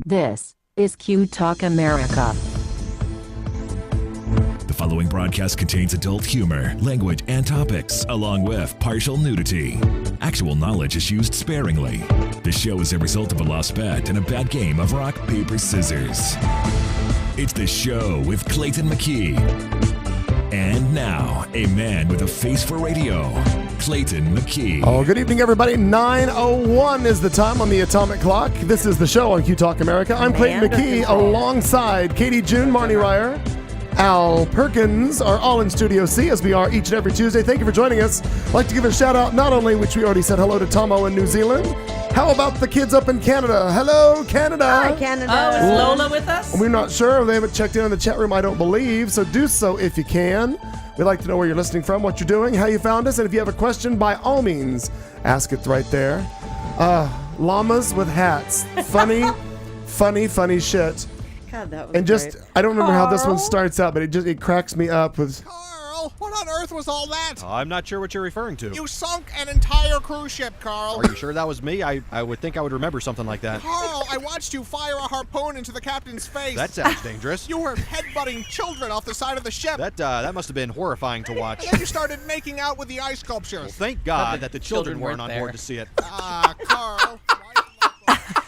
Speaker 1: This is Q Talk America.
Speaker 2: The following broadcast contains adult humor, language, and topics, along with partial nudity. Actual knowledge is used sparingly. The show is a result of a lost bet and a bad game of rock, paper, scissors. It's the show with Clayton McKee. And now, a man with a face for radio, Clayton McKee.
Speaker 3: Oh, good evening, everybody. 9:01 is the time on the atomic clock. This is the show on Q Talk America. I'm Clayton
Speaker 5: Under
Speaker 3: McKee,
Speaker 5: control.
Speaker 3: alongside Katie June, Marnie Ryer, Al Perkins are all in Studio C, as we are each and every Tuesday. Thank you for joining us. I'd like to give a shout out, not only, which we already said hello to Tomo in New Zealand. How about the kids up in Canada? Hello, Canada.
Speaker 5: Hi, Canada.
Speaker 4: Oh, is Lola with us?
Speaker 3: We're not sure. They haven't checked in on the chat room, I don't believe. So do so if you can. We'd like to know where you're listening from, what you're doing, how you found us. And if you have a question, by all means, ask it right there. Llamas with hats. Funny, funny shit.
Speaker 5: God, that was
Speaker 3: And just,
Speaker 5: great.
Speaker 3: I don't remember how this one
Speaker 5: Carl?
Speaker 3: starts out, but it cracks me up with,
Speaker 8: Carl, what on earth earth was all that?
Speaker 9: I'm not sure what you're referring to.
Speaker 8: You sunk an entire cruise ship, Carl.
Speaker 9: Are you sure that was me? I would think I would remember something like that.
Speaker 8: Carl, I watched you fire a harpoon into the captain's face.
Speaker 9: That sounds dangerous.
Speaker 8: You were headbutting children off the side of the ship.
Speaker 9: That must have been horrifying to watch.
Speaker 8: And then you started making out with the ice sculptures.
Speaker 9: Well, thank God that the children weren't on
Speaker 4: there.
Speaker 9: board to see it.
Speaker 8: Ah, Carl.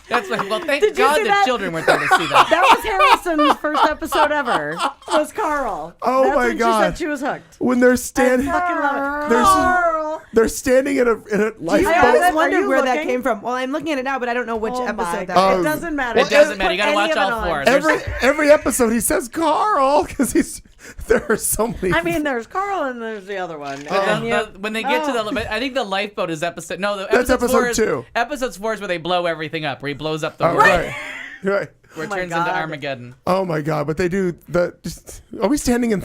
Speaker 4: That's like, well, thank
Speaker 5: Did you
Speaker 4: God
Speaker 5: see
Speaker 4: the
Speaker 5: that?
Speaker 4: children weren't there to see that.
Speaker 5: That was Harrison's first episode ever. Was Carl.
Speaker 3: Oh
Speaker 5: That's
Speaker 3: my
Speaker 5: when
Speaker 3: God.
Speaker 5: She said she was hooked.
Speaker 3: When they're
Speaker 5: I
Speaker 3: standing,
Speaker 5: fucking love it.
Speaker 3: There's-
Speaker 5: Carl.
Speaker 3: they're standing in a
Speaker 6: I
Speaker 3: lifeboat.
Speaker 6: always
Speaker 5: Are
Speaker 6: wondered
Speaker 5: you
Speaker 6: where that
Speaker 5: looking?
Speaker 6: came from. Well, I'm looking at it now, but I don't know which
Speaker 5: Oh my
Speaker 6: episode that
Speaker 5: God.
Speaker 6: is.
Speaker 5: It doesn't matter.
Speaker 4: It doesn't matter. You
Speaker 5: Put
Speaker 4: gotta watch
Speaker 5: any of it
Speaker 4: all
Speaker 5: on.
Speaker 4: four.
Speaker 3: Every episode he says Carl because there are so many.
Speaker 5: I mean, there's Carl and there's the other one.
Speaker 4: But
Speaker 5: And you-
Speaker 4: when they get to the, I think the lifeboat is episode. No,
Speaker 3: That's episode
Speaker 4: 4 is,
Speaker 3: 2.
Speaker 4: Episode 4 is where they blow everything up, where he blows up the
Speaker 3: Oh,
Speaker 4: world,
Speaker 3: right. Right.
Speaker 4: where it
Speaker 5: my
Speaker 4: turns into
Speaker 5: God.
Speaker 4: Armageddon.
Speaker 3: Oh my God! But they do the. Just, are we standing in?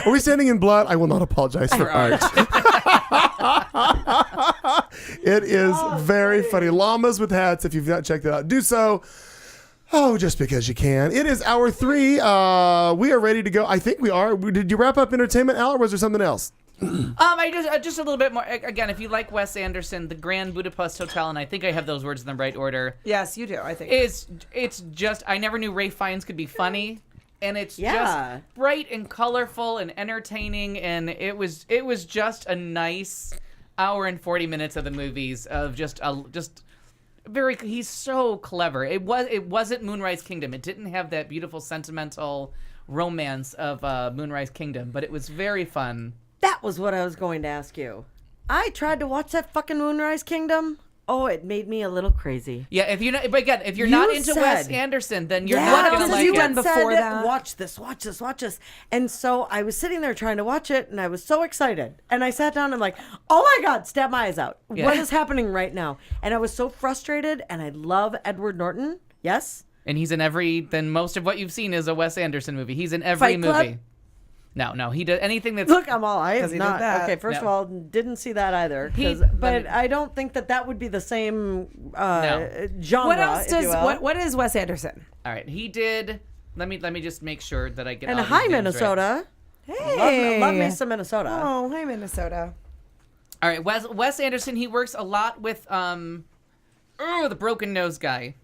Speaker 3: Are we standing in blood? I will not apologize for art. It is very funny. Llamas with hats. If you've not checked it out, do so. Oh, just because you can. It is hour 3. We are ready to go. I think we are. Did you wrap up entertainment, Al, or was there something else?
Speaker 4: I just a little bit more. Again, if you like Wes Anderson, the Grand Budapest Hotel, and I think I have those words in the right order.
Speaker 6: Yes, you do, I think.
Speaker 4: It's just I never knew Ray Fiennes could be funny, and it's
Speaker 5: Yeah.
Speaker 4: just bright and colorful and entertaining, and it was just a nice hour and 40 minutes of the movies of just very. He's so clever. It wasn't Moonrise Kingdom. It didn't have that beautiful sentimental romance of Moonrise Kingdom, but it was very fun.
Speaker 5: That was what I was going to ask you. I tried to watch that fucking Moonrise Kingdom. Oh, it made me a little crazy.
Speaker 4: Yeah, if you're not, but again, if you're
Speaker 5: You
Speaker 4: not into Wes
Speaker 5: said-
Speaker 4: Anderson, then you're
Speaker 5: Yeah,
Speaker 4: not
Speaker 6: What
Speaker 4: gonna
Speaker 6: else
Speaker 4: like
Speaker 6: have you
Speaker 4: it.
Speaker 6: done before that?
Speaker 5: Watch this. And so I was sitting there trying to watch it, and I was so excited. And I sat down and I'm like, oh my God, stab my eyes out.
Speaker 4: Yeah.
Speaker 5: What is happening right now? And I was so frustrated, and I love Edward Norton. Yes?
Speaker 4: And he's in every. Then most of what you've seen is a Wes Anderson movie. He's in every
Speaker 5: Fight Club?
Speaker 4: movie. No, he does anything that's.
Speaker 5: Look, I have
Speaker 6: he did
Speaker 5: not.
Speaker 6: that.
Speaker 5: Okay, first of
Speaker 4: No.
Speaker 5: all, didn't see that either.
Speaker 4: He-
Speaker 5: But I don't think that would be the same genre.
Speaker 6: What else
Speaker 5: if you
Speaker 6: does
Speaker 5: will.
Speaker 6: what is Wes Anderson?
Speaker 4: All right, he did. Let me just make sure that I get.
Speaker 5: And
Speaker 4: all
Speaker 5: hi,
Speaker 4: these names
Speaker 5: Minnesota.
Speaker 6: Hey.
Speaker 5: Love me some Minnesota.
Speaker 6: Oh, hi Minnesota.
Speaker 4: Right. All right, Wes Anderson. He works a lot with the broken nose guy.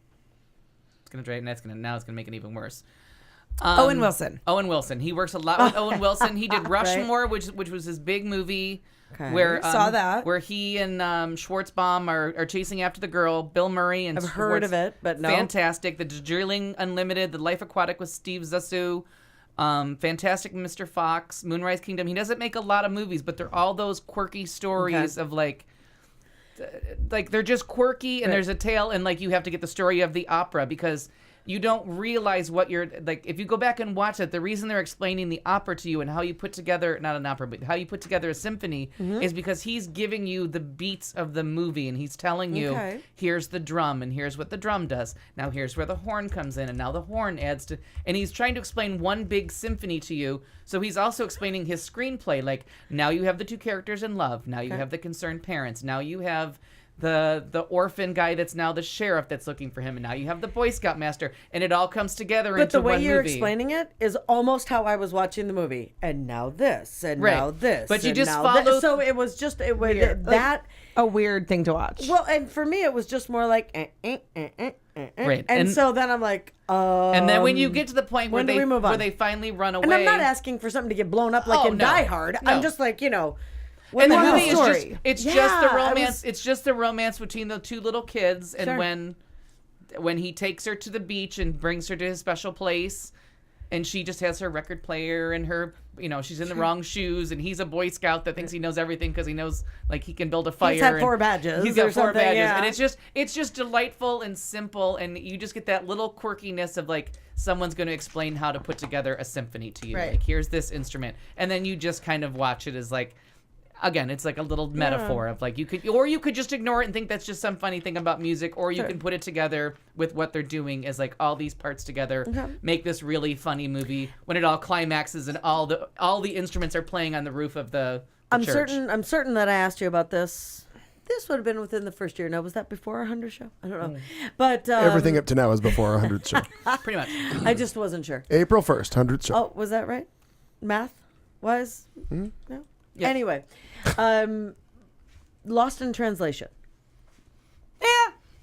Speaker 4: It's gonna drive. It's gonna make it even worse.
Speaker 6: Owen Wilson.
Speaker 4: Owen Wilson. He works a lot with Owen Wilson. He did Rushmore, which was his big movie.
Speaker 5: Okay.
Speaker 4: Where
Speaker 6: Saw that.
Speaker 4: where he and Schwartzbaum are chasing after the girl, Bill Murray and
Speaker 5: I've heard of it, but no.
Speaker 4: Fantastic. The Darjeeling Unlimited, The Life Aquatic with Steve Zissou, Fantastic Mr. Fox, Moonrise Kingdom. He doesn't make a lot of movies, but they're all those quirky stories of like they're just quirky and there's a tale and like you have to get the story of the opera because you don't realize what you're like if you go back and watch it, the reason they're explaining the opera to you and how you put together not an opera but how you put together a symphony is because he's giving you the beats of the movie and he's telling you here's the drum and here's what the drum does, now here's where the horn comes in and now the horn adds to, and he's trying to explain one big symphony to you. So he's also explaining his screenplay, like now you have the two characters in love, now you have the concerned parents, now you have the orphan guy that's now the sheriff that's looking for him, and now you have the Boy Scout master, and it all comes together
Speaker 5: But
Speaker 4: into
Speaker 5: the way
Speaker 4: one
Speaker 5: you're
Speaker 4: movie.
Speaker 5: explaining it is almost how I was watching the movie. And now this, and
Speaker 4: Right.
Speaker 5: now this.
Speaker 4: But you
Speaker 5: and
Speaker 4: just
Speaker 5: now
Speaker 4: follow-
Speaker 5: this. So it was just it was
Speaker 6: Weird.
Speaker 5: that.
Speaker 6: A weird thing to watch.
Speaker 5: Well, and for me, it was just more like.
Speaker 4: Right.
Speaker 5: And so then I'm like,
Speaker 4: and then when you get to the point where
Speaker 5: when do
Speaker 4: they
Speaker 5: we move
Speaker 4: where
Speaker 5: on?
Speaker 4: they finally run away,
Speaker 5: And I'm not asking for something to get blown up like
Speaker 4: Oh,
Speaker 5: in
Speaker 4: no.
Speaker 5: Die Hard.
Speaker 4: No.
Speaker 5: I'm just like,
Speaker 4: and the
Speaker 5: what's
Speaker 4: movie is just
Speaker 5: story?
Speaker 4: it's
Speaker 5: Yeah,
Speaker 4: just the
Speaker 5: I
Speaker 4: romance.
Speaker 5: was-
Speaker 4: It's just the romance between the two little kids, and
Speaker 5: Sure.
Speaker 4: when he takes her to the beach and brings her to his special place, and she just has her record player and her, she's in the wrong shoes, and he's a Boy Scout that thinks he knows everything because he knows like he can build a fire.
Speaker 5: He's had
Speaker 4: and
Speaker 5: 4 badges
Speaker 4: He's got
Speaker 5: or
Speaker 4: 4
Speaker 5: something,
Speaker 4: badges,
Speaker 5: yeah.
Speaker 4: and it's just delightful and simple, and you just get that little quirkiness of like someone's going to explain how to put together a symphony to you.
Speaker 6: Right.
Speaker 4: Like here's this instrument, and then you just kind of watch it as like. Again, it's like a little metaphor of like you could just ignore it and think that's just some funny thing about music, or you can put it together with what they're doing as like all these parts together make this really funny movie when it all climaxes and all the instruments are playing on the roof of the church.
Speaker 5: I'm certain that I asked you about this. This would have been within the first year. Now, was that before our 100th show? I don't know. But
Speaker 3: Everything up to now is before our 100th show.
Speaker 4: Pretty much.
Speaker 5: I just wasn't sure.
Speaker 3: April 1st, 100th show.
Speaker 5: Oh, was that right? Math? was no.
Speaker 4: Yeah.
Speaker 5: Anyway, Lost in Translation.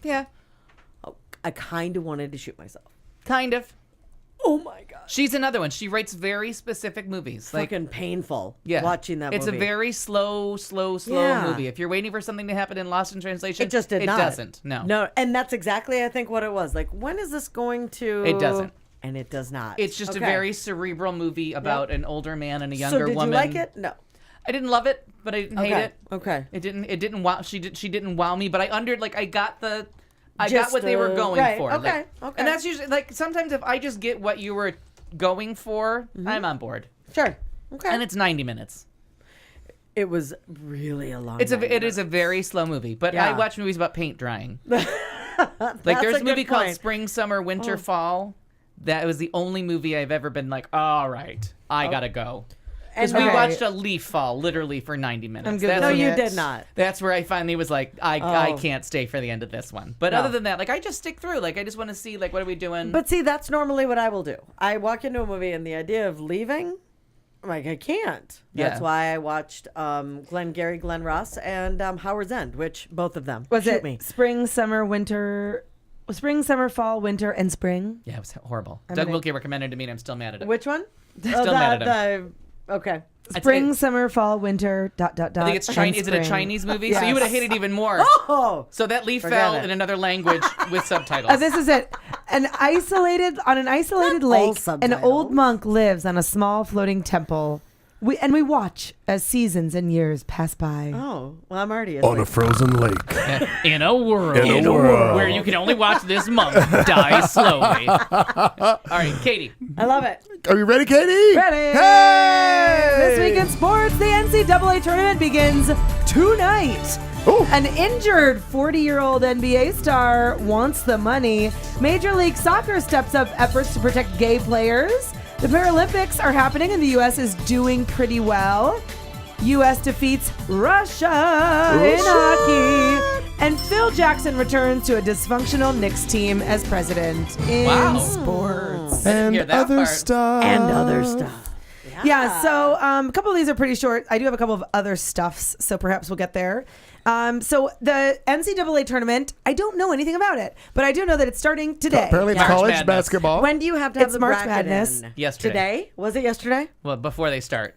Speaker 4: Yeah.
Speaker 5: Oh, I kind of wanted to shoot myself.
Speaker 4: Kind of.
Speaker 5: Oh my god.
Speaker 4: She's another one. She writes very specific movies. Like,
Speaker 5: Fucking painful.
Speaker 4: yeah,
Speaker 5: Watching that
Speaker 4: it's
Speaker 5: movie.
Speaker 4: a very slow
Speaker 5: Yeah.
Speaker 4: movie. If you're waiting for something to happen in Lost in Translation,
Speaker 5: It just did not.
Speaker 4: It doesn't. No.
Speaker 5: No, and that's exactly I think what it was. Like, when is this going to?
Speaker 4: It doesn't.
Speaker 5: And it does not.
Speaker 4: It's just a
Speaker 5: Okay.
Speaker 4: very cerebral movie about an older man and a younger
Speaker 5: So did
Speaker 4: woman.
Speaker 5: you like it? No.
Speaker 4: I didn't love it, but I didn't hate
Speaker 5: Okay.
Speaker 4: it.
Speaker 5: Okay.
Speaker 4: It didn't wow. She didn't wow me, but I got got
Speaker 5: Just,
Speaker 4: what they were going
Speaker 5: right,
Speaker 4: for.
Speaker 5: okay,
Speaker 4: Like,
Speaker 5: okay.
Speaker 4: And that's usually like sometimes if I just get what you were going for, I'm on board.
Speaker 5: Sure. Okay.
Speaker 4: And it's 90 minutes.
Speaker 5: It was really a long.
Speaker 4: It is a very slow movie, but I
Speaker 5: Yeah.
Speaker 4: watch movies about paint drying.
Speaker 5: That's
Speaker 4: Like there's
Speaker 5: a
Speaker 4: a movie
Speaker 5: good
Speaker 4: called
Speaker 5: point.
Speaker 4: Spring, Summer, Winter, Fall. That was the only movie I've ever been like, all right, I gotta go. Because we
Speaker 5: Okay.
Speaker 4: watched a leaf fall literally for 90 minutes.
Speaker 6: I'm good
Speaker 4: That's
Speaker 5: No,
Speaker 6: with
Speaker 4: when-
Speaker 5: you
Speaker 6: it.
Speaker 5: did not.
Speaker 4: That's where I finally was like, I
Speaker 5: Oh.
Speaker 4: can't stay for the end of this one. But
Speaker 5: No.
Speaker 4: other than that, like I just stick through. Like I just want to see like what are we doing?
Speaker 5: But see, that's normally what I will do. I walk into a movie and the idea of leaving, I'm like, I can't. That's
Speaker 4: Yeah.
Speaker 5: why I watched Glenn Ross, and Howard's End, which both of them
Speaker 6: Was
Speaker 5: shoot
Speaker 6: it
Speaker 5: me.
Speaker 6: spring, summer, winter, fall, winter, and spring?
Speaker 4: yeah, it was horrible.
Speaker 6: I'm
Speaker 4: Doug
Speaker 6: gonna-
Speaker 4: Wilkie recommended it to me, and I'm still mad at it.
Speaker 5: Which one?
Speaker 4: Still mad at
Speaker 5: Okay.
Speaker 6: Spring, summer, fall, winter, ...
Speaker 4: I think it's
Speaker 6: and
Speaker 4: Chinese. Is it a
Speaker 6: spring.
Speaker 4: Chinese movie? So you would have hated even more.
Speaker 5: Oh,
Speaker 4: So that leaf
Speaker 5: Forget
Speaker 4: fell
Speaker 5: it.
Speaker 4: in another language with subtitles.
Speaker 6: This is it. On an isolated
Speaker 5: Not all
Speaker 6: lake, an
Speaker 5: subtitles.
Speaker 6: old monk lives on a small floating temple. We watch as seasons and years pass by.
Speaker 5: oh. Well, I'm already
Speaker 3: On a frozen lake.
Speaker 4: In a world,
Speaker 3: In a world.
Speaker 4: where you can only watch this monk die slowly. All right, Katie.
Speaker 5: I love it.
Speaker 3: Are you ready, Katie?
Speaker 6: Ready?
Speaker 3: Hey!
Speaker 6: This week in sports, the NCAA tournament begins tonight.
Speaker 3: Ooh.
Speaker 6: An injured 40-year-old NBA star wants the money. Major League Soccer steps up efforts to protect gay players. The Paralympics are happening and the U.S. is doing pretty well. U.S. defeats Russia in hockey. And Phil Jackson returns to a dysfunctional Knicks team as president in
Speaker 4: Wow.
Speaker 6: sports.
Speaker 3: And
Speaker 4: hear that
Speaker 3: other
Speaker 4: part.
Speaker 3: stuff.
Speaker 5: And other stuff.
Speaker 6: Yeah, so a couple of these are pretty short. I do have a couple of other stuffs, so perhaps we'll get there. So the NCAA tournament, I don't know anything about it, but I do know that it's starting today.
Speaker 3: Apparently, it's
Speaker 4: March
Speaker 3: college
Speaker 4: Madness.
Speaker 3: basketball.
Speaker 5: When do you have to have
Speaker 6: It's
Speaker 5: the
Speaker 6: March
Speaker 5: bracket
Speaker 6: Madness.
Speaker 5: in?
Speaker 4: Yesterday.
Speaker 5: Today? Was it yesterday?
Speaker 4: Well, before they start.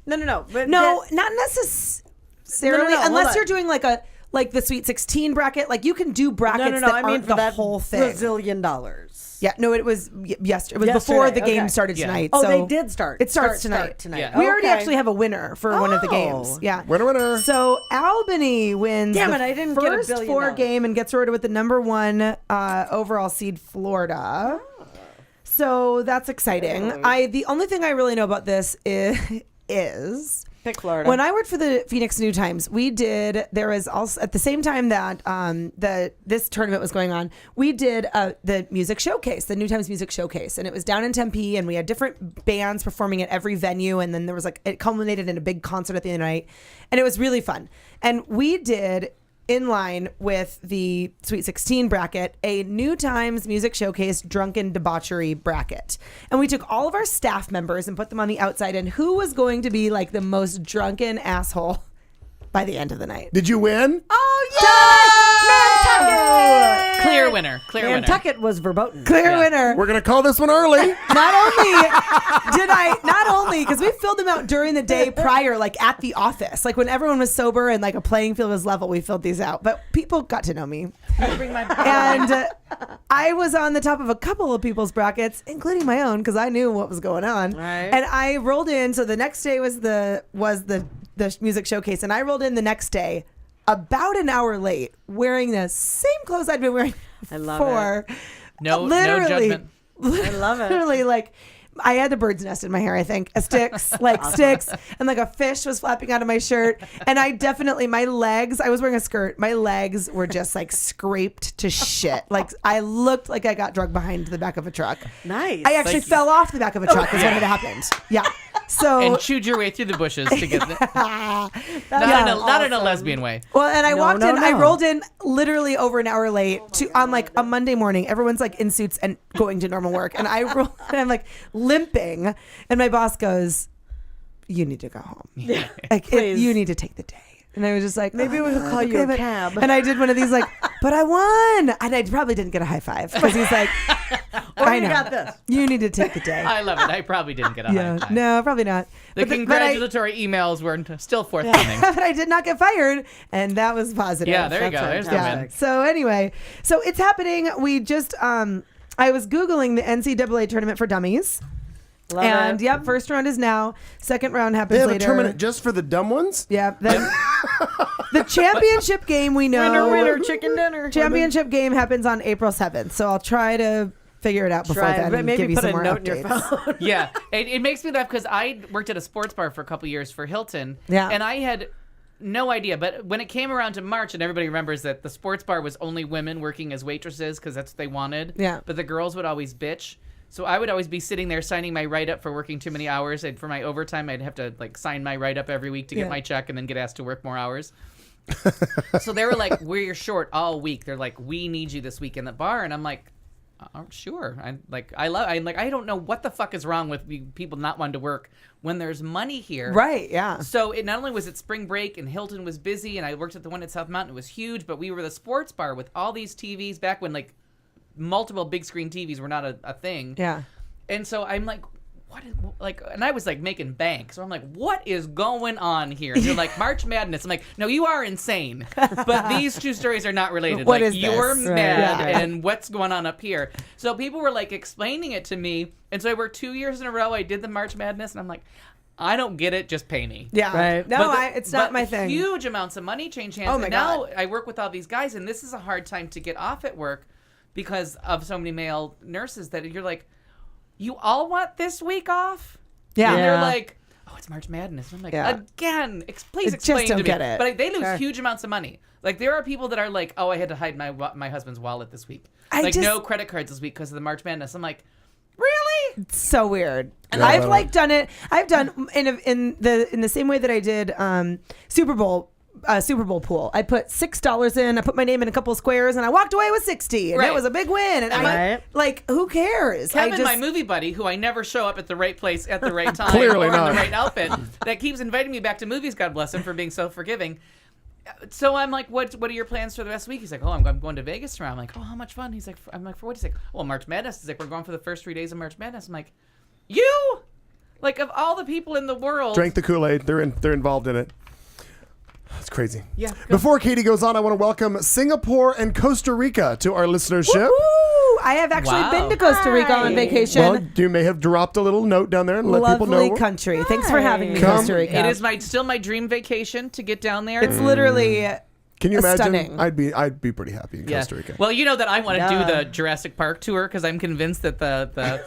Speaker 5: No. But
Speaker 6: No, not necessarily,
Speaker 5: hold
Speaker 6: unless
Speaker 5: on.
Speaker 6: you're doing like the Sweet 16 bracket. Like you can do brackets
Speaker 5: No.
Speaker 6: that
Speaker 5: I mean
Speaker 6: aren't
Speaker 5: for
Speaker 6: the
Speaker 5: that
Speaker 6: whole thing.
Speaker 5: $1 zillion.
Speaker 6: Yeah, no, it was yesterday. It was before the
Speaker 5: Yesterday,
Speaker 6: game
Speaker 5: okay.
Speaker 6: started
Speaker 4: Yeah.
Speaker 6: tonight.
Speaker 5: Oh,
Speaker 6: so
Speaker 5: they did start.
Speaker 6: It starts
Speaker 5: Start
Speaker 6: tonight.
Speaker 5: tonight.
Speaker 6: We already
Speaker 5: Okay.
Speaker 6: actually have a winner for one of the games.
Speaker 5: Oh.
Speaker 6: Yeah.
Speaker 3: Winner.
Speaker 6: So Albany wins
Speaker 5: Damn
Speaker 6: the
Speaker 5: it, I didn't get a
Speaker 6: first
Speaker 5: billion
Speaker 6: four
Speaker 5: dollars.
Speaker 6: game and gets rewarded with the number one overall seed, Florida. So that's exciting. The only thing I really know about this is
Speaker 5: Pick Florida.
Speaker 6: when I worked for the Phoenix New Times, there was also at the same time that this tournament was going on, we did the music showcase, the New Times Music Showcase, and it was down in Tempe, and we had different bands performing at every venue, and then there was it culminated in a big concert at the end of the night, and it was really fun. And we did, in line with the Sweet 16 bracket, a New Times Music Showcase drunken debauchery bracket. And we took all of our staff members and put them on the outside, and who was going to be like the most drunken asshole by the end of the night.
Speaker 3: Did you win?
Speaker 6: Oh, yeah!
Speaker 4: Clear winner. Clear winner.
Speaker 5: Nantucket was verboten.
Speaker 6: Clear winner.
Speaker 3: We're gonna call this one early.
Speaker 6: Not only because we filled them out during the day prior, like at the office, like when everyone was sober and like a playing field was level, we filled these out. But people got to know me, and I was on the top of a couple of people's brackets, including my own, because I knew what was going on.
Speaker 5: Right.
Speaker 6: And I rolled in. So the next day was the music showcase, and I rolled in the next day, about an hour late, wearing the same clothes I'd been wearing
Speaker 5: I love
Speaker 6: before.
Speaker 4: No
Speaker 6: Literally.
Speaker 4: judgment.
Speaker 5: I love it.
Speaker 6: Literally, like, I had a bird's nest in my hair, I think. Sticks, and like a fish was flapping out of my shirt. And I definitely, my legs, I was wearing a skirt. My legs were just like scraped to shit. Like, I looked like I got drugged behind the back of a truck.
Speaker 5: Nice.
Speaker 6: I actually fell off the back of a truck is what had happened. Yeah. So,
Speaker 4: And chewed your way through the bushes to get there. Not in a lesbian way.
Speaker 6: well, and I walked in, I
Speaker 5: no.
Speaker 6: rolled in literally over an hour late on like a Monday morning. Everyone's like in suits and going to normal work. And I rolled, and I'm like limping. And my boss goes, you need to go home.
Speaker 4: Yeah.
Speaker 6: Like,
Speaker 5: Please.
Speaker 6: you need to take the day. And I was just like,
Speaker 5: Maybe we could call you a
Speaker 6: but-"
Speaker 5: cab.
Speaker 6: And I did one of these like, but I won. And I probably didn't get a high five because he's like, I
Speaker 5: you
Speaker 6: know.
Speaker 5: got this.
Speaker 6: You need to take the day.
Speaker 4: I love it. I probably didn't get a high five.
Speaker 6: No, probably not.
Speaker 4: The
Speaker 6: But
Speaker 4: congratulatory emails were still forthcoming.
Speaker 6: but I did not get fired, and that was positive.
Speaker 4: Yeah, there you go. There's the
Speaker 6: Yeah.
Speaker 4: win.
Speaker 6: So anyway, so it's happening. We just I was Googling the NCAA tournament for dummies.
Speaker 5: Love
Speaker 6: And
Speaker 5: it.
Speaker 6: yep, first round is now. Second round happens
Speaker 3: They have
Speaker 6: later.
Speaker 3: a tournament just for the dumb ones?
Speaker 6: Yeah. Then the championship game we know.
Speaker 5: Winner, winner, chicken dinner.
Speaker 6: Championship game happens on April 7th. So I'll try to figure it out before
Speaker 5: Try,
Speaker 6: then
Speaker 5: but
Speaker 6: and
Speaker 5: maybe
Speaker 6: give you
Speaker 5: put
Speaker 6: some
Speaker 5: a
Speaker 6: more
Speaker 5: note
Speaker 6: updates.
Speaker 5: in your phone.
Speaker 4: Yeah, it makes me laugh because I worked at a sports bar for a couple years for Hilton.
Speaker 6: Yeah.
Speaker 4: And I had no idea. But when it came around to March, and everybody remembers that the sports bar was only women working as waitresses because that's what they wanted.
Speaker 6: Yeah.
Speaker 4: But the girls would always bitch. So I would always be sitting there signing my write-up for working too many hours. And for my overtime, I'd have to like sign my write-up every week to get
Speaker 6: Yeah.
Speaker 4: my check and then get asked to work more hours. So they were like, we're short all week. They're like, we need you this week in the bar. And I'm like, sure. I don't know what the fuck is wrong with people not wanting to work when there's money here.
Speaker 6: Right, yeah.
Speaker 4: So it not only was it spring break and Hilton was busy and I worked at the one at South Mountain. It was huge, but we were the sports bar with all these TVs back when like multiple big screen TVs were not a thing.
Speaker 6: Yeah.
Speaker 4: And so I'm like, what is, like, and I was like making bank. So I'm like, what is going on here? And they're like, March Madness. I'm like, no, you are insane. But these two stories are not related.
Speaker 6: What
Speaker 4: like,
Speaker 6: is
Speaker 4: you're
Speaker 6: this?
Speaker 4: mad
Speaker 6: Right.
Speaker 4: and what's going on up here. So people were like explaining it to me. And so I worked 2 years in a row. I did the March Madness. And I'm like, I don't get it. Just pay me.
Speaker 6: Yeah.
Speaker 5: Right.
Speaker 6: No,
Speaker 4: But
Speaker 6: it's not my thing.
Speaker 4: Huge amounts of money change hands.
Speaker 6: Oh, my
Speaker 4: and now
Speaker 6: God.
Speaker 4: I work with all these guys, and this is a hard time to get off at work because of so many male nurses that you're like, you all want this week off?
Speaker 6: Yeah.
Speaker 4: And they're
Speaker 5: Yeah.
Speaker 4: like, oh, it's March Madness. And I'm like,
Speaker 6: Yeah.
Speaker 4: again, please
Speaker 6: I
Speaker 4: explain
Speaker 6: just
Speaker 4: to
Speaker 6: don't
Speaker 4: me.
Speaker 6: get it.
Speaker 4: But they lose
Speaker 6: Sure.
Speaker 4: huge amounts of money. Like, there are people that are like, oh, I had to hide my husband's wallet this week.
Speaker 6: I
Speaker 4: Like,
Speaker 6: just-
Speaker 4: no credit cards this week because of the March Madness. I'm like, really?
Speaker 6: So weird.
Speaker 3: Yeah,
Speaker 6: I've
Speaker 3: that
Speaker 6: like
Speaker 3: one.
Speaker 6: done it. I've done in the same way that I did Super Bowl pool. I put $6 in. I put my name in a couple of squares, and I walked away with 60, and
Speaker 4: Right.
Speaker 6: that was a big win. And
Speaker 5: Right.
Speaker 6: like, who cares?
Speaker 4: Kevin, my movie buddy, who I never show up at the right place at the right time
Speaker 3: Clearly
Speaker 4: or in
Speaker 3: not.
Speaker 4: the right outfit, that keeps inviting me back to movies, God bless him for being so forgiving. So I'm like, what are your plans for the rest of the week? He's like, oh, I'm going to Vegas tomorrow. I'm like, oh, how much fun? He's like, I'm like, for what? He's like, well, March Madness. He's like, we're going for the first 3 days of March Madness. I'm like, you? Like, of all the people in the world.
Speaker 3: Drank the Kool-Aid. They're involved in it. It's crazy.
Speaker 4: Yeah.
Speaker 3: Before Katie goes on, I want to welcome Singapore and Costa Rica to our listenership.
Speaker 6: Woo! I have actually
Speaker 4: Wow.
Speaker 6: been to Costa Rica on
Speaker 5: Hi.
Speaker 6: vacation.
Speaker 3: Well, you may have dropped a little note down there and let people
Speaker 6: Lovely
Speaker 3: know.
Speaker 6: country. Thanks for having me,
Speaker 3: Come.
Speaker 6: Costa Rica.
Speaker 4: It is still my dream vacation to get down there.
Speaker 6: It's literally
Speaker 3: Can you imagine?
Speaker 6: stunning.
Speaker 3: I'd be pretty happy in
Speaker 4: Yeah.
Speaker 3: Costa Rica.
Speaker 4: Well, you know that I want to
Speaker 5: Yeah.
Speaker 4: do the Jurassic Park tour because I'm convinced that the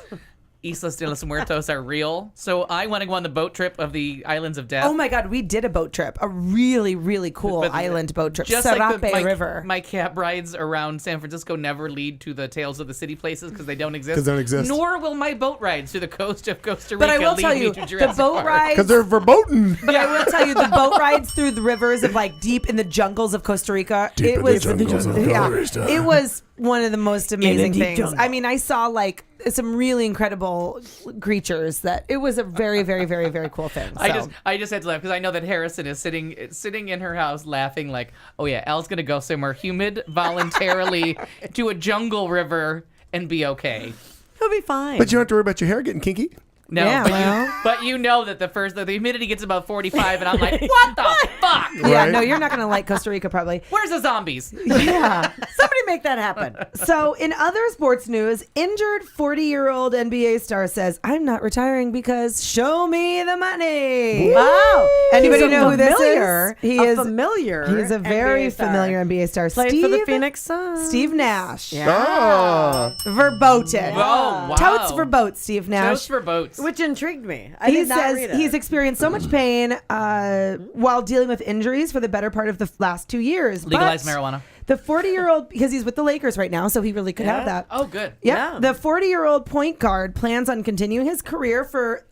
Speaker 4: Islas de los Muertos are real. So I want to go on the boat trip of the Islands of Death.
Speaker 6: Oh my God, we did a boat trip, a really, really cool
Speaker 4: But
Speaker 6: island boat trip,
Speaker 4: Just
Speaker 6: Serape
Speaker 4: like
Speaker 6: River.
Speaker 4: my cab rides around San Francisco never lead to the Tales of the City places because they don't exist.
Speaker 3: 'Cause they don't exist.
Speaker 4: Nor will my boat rides to the coast of Costa Rica
Speaker 6: But I will
Speaker 4: lead
Speaker 6: tell
Speaker 4: me
Speaker 6: you,
Speaker 4: to
Speaker 6: the
Speaker 4: Jurassic
Speaker 6: boat
Speaker 4: Park.
Speaker 6: rides.
Speaker 3: Because they're verboten.
Speaker 6: But I will tell you, the boat rides through the rivers of like deep in the jungles of Costa Rica.
Speaker 3: Deep
Speaker 6: it
Speaker 3: in the
Speaker 6: was
Speaker 3: jungles of Costa Rica.
Speaker 6: It was one of the most amazing
Speaker 5: deep
Speaker 6: things.
Speaker 5: jungle.
Speaker 6: I mean, I saw like some really incredible creatures. That it was a very, very, very, very cool thing. So.
Speaker 4: I just had to laugh because I know that Harrison is sitting in her house laughing like, oh yeah, Al's gonna go somewhere humid voluntarily to a jungle river and be okay.
Speaker 5: He'll be fine.
Speaker 3: But you don't have to worry about your hair getting kinky.
Speaker 4: No,
Speaker 6: Yeah,
Speaker 4: but you know that the humidity gets about 45, and I'm like, what the fuck?
Speaker 6: Yeah,
Speaker 3: Right.
Speaker 6: no, you're not gonna like Costa Rica probably.
Speaker 4: Where's the zombies?
Speaker 6: Yeah.
Speaker 5: Somebody make that happen.
Speaker 6: So, in other sports news, injured 40-year-old NBA star says, "I'm not retiring because show me the money."
Speaker 5: Wow.
Speaker 6: Anybody
Speaker 5: He's a
Speaker 6: know who this
Speaker 5: familiar-
Speaker 6: is?
Speaker 5: a familiar.
Speaker 6: He's a very
Speaker 5: NBA star.
Speaker 6: familiar NBA star.
Speaker 5: Played for the Phoenix Suns.
Speaker 6: Steve Nash.
Speaker 3: Ah.
Speaker 6: Verboten.
Speaker 4: Oh, wow.
Speaker 6: Totes for boats, Steve Nash.
Speaker 4: Toast for boats.
Speaker 5: Which intrigued me. I
Speaker 6: He
Speaker 5: did not
Speaker 6: says
Speaker 5: read it.
Speaker 6: he's experienced so much pain while dealing with injuries for the better part of the last 2 years.
Speaker 4: Legalize
Speaker 6: But
Speaker 4: marijuana.
Speaker 6: The 40-year-old, because he's with the Lakers right now, so he really could have that.
Speaker 4: Oh, good.
Speaker 6: Yeah. The 40-year-old point guard plans on continuing his career for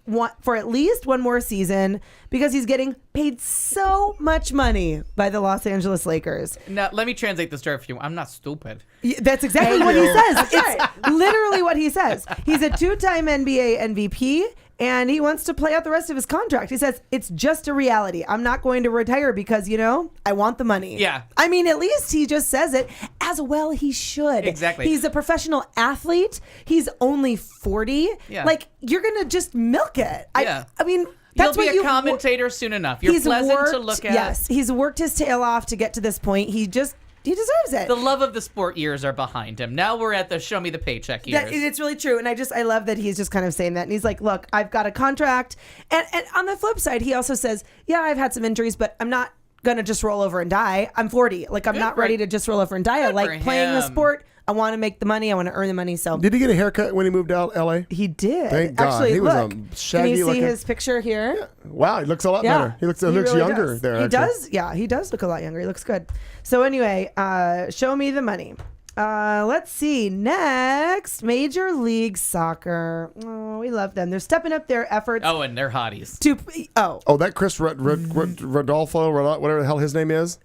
Speaker 6: at least one more season because he's getting paid so much money by the Los Angeles Lakers.
Speaker 4: Now, let me translate the story for you. I'm not stupid.
Speaker 6: That's exactly what he says. It's literally what he says. He's a 2-time NBA MVP. and he wants to play out the rest of his contract. He says, it's just a reality. I'm not going to retire because, I want the money.
Speaker 4: Yeah.
Speaker 6: I mean, at least he just says it as well he should.
Speaker 4: Exactly.
Speaker 6: He's a professional athlete. He's only 40.
Speaker 4: Yeah.
Speaker 6: Like, you're going to just milk it.
Speaker 4: Yeah.
Speaker 6: I mean, that's
Speaker 4: You'll
Speaker 6: what
Speaker 4: be a commentator soon enough. You're pleasant to look at.
Speaker 6: Yes. He's worked his tail off to get to this point. He deserves it.
Speaker 4: The love of the sport years are behind him. Now we're at the show me the paycheck years.
Speaker 6: It's really true. And I love that he's just kind of saying that. And he's like, look, I've got a contract. And on the flip side, he also says, yeah, I've had some injuries, but I'm not going to just roll over and die. I'm 40. Like, I'm not ready to just roll over and die. I like playing the sport. I want to make the money. I want to earn the money. So
Speaker 3: Did he get a haircut when he moved out L.A.?
Speaker 6: He did.
Speaker 3: Thank God.
Speaker 6: Actually,
Speaker 3: He was
Speaker 6: look.
Speaker 3: shaggy
Speaker 6: Can you see
Speaker 3: looking.
Speaker 6: his picture here?
Speaker 3: Yeah. Wow, he looks a lot
Speaker 6: Yeah.
Speaker 3: better. He looks
Speaker 6: really
Speaker 3: younger
Speaker 6: does.
Speaker 3: there.
Speaker 6: He
Speaker 3: actually.
Speaker 6: does. Yeah, he does look a lot younger. He looks good. So anyway, show me the money. Let's see. Next, Major League Soccer. Oh, we love them. They're stepping up their efforts.
Speaker 4: Oh, and they're hotties.
Speaker 3: Oh, that Chris Rodolfo, whatever the hell his name is,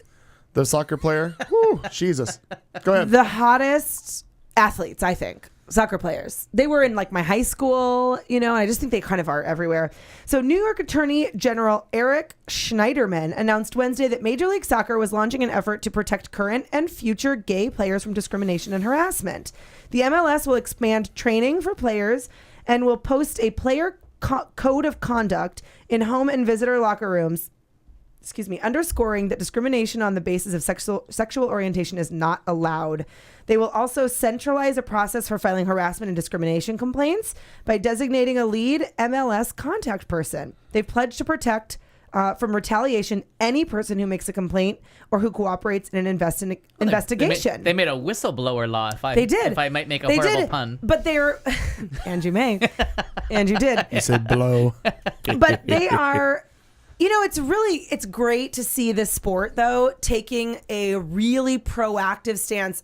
Speaker 3: the soccer player. Whew, Jesus. Go ahead.
Speaker 6: The hottest athletes, I think. Soccer players. They were in like my high school, and I just think they kind of are everywhere. So New York Attorney General Eric Schneiderman announced Wednesday that Major League Soccer was launching an effort to protect current and future gay players from discrimination and harassment. The MLS will expand training for players and will post a player code of conduct in home and visitor locker rooms, underscoring that discrimination on the basis of sexual orientation is not allowed. They will also centralize a process for filing harassment and discrimination complaints by designating a lead MLS contact person. They've pledged to protect from retaliation any person who makes a complaint or who cooperates in an investigation.
Speaker 4: They made a whistleblower law, if I might make a horrible pun.
Speaker 6: But they're, and you may, and you did.
Speaker 3: You said blow.
Speaker 6: But they are... it's great to see this sport, though, taking a really proactive stance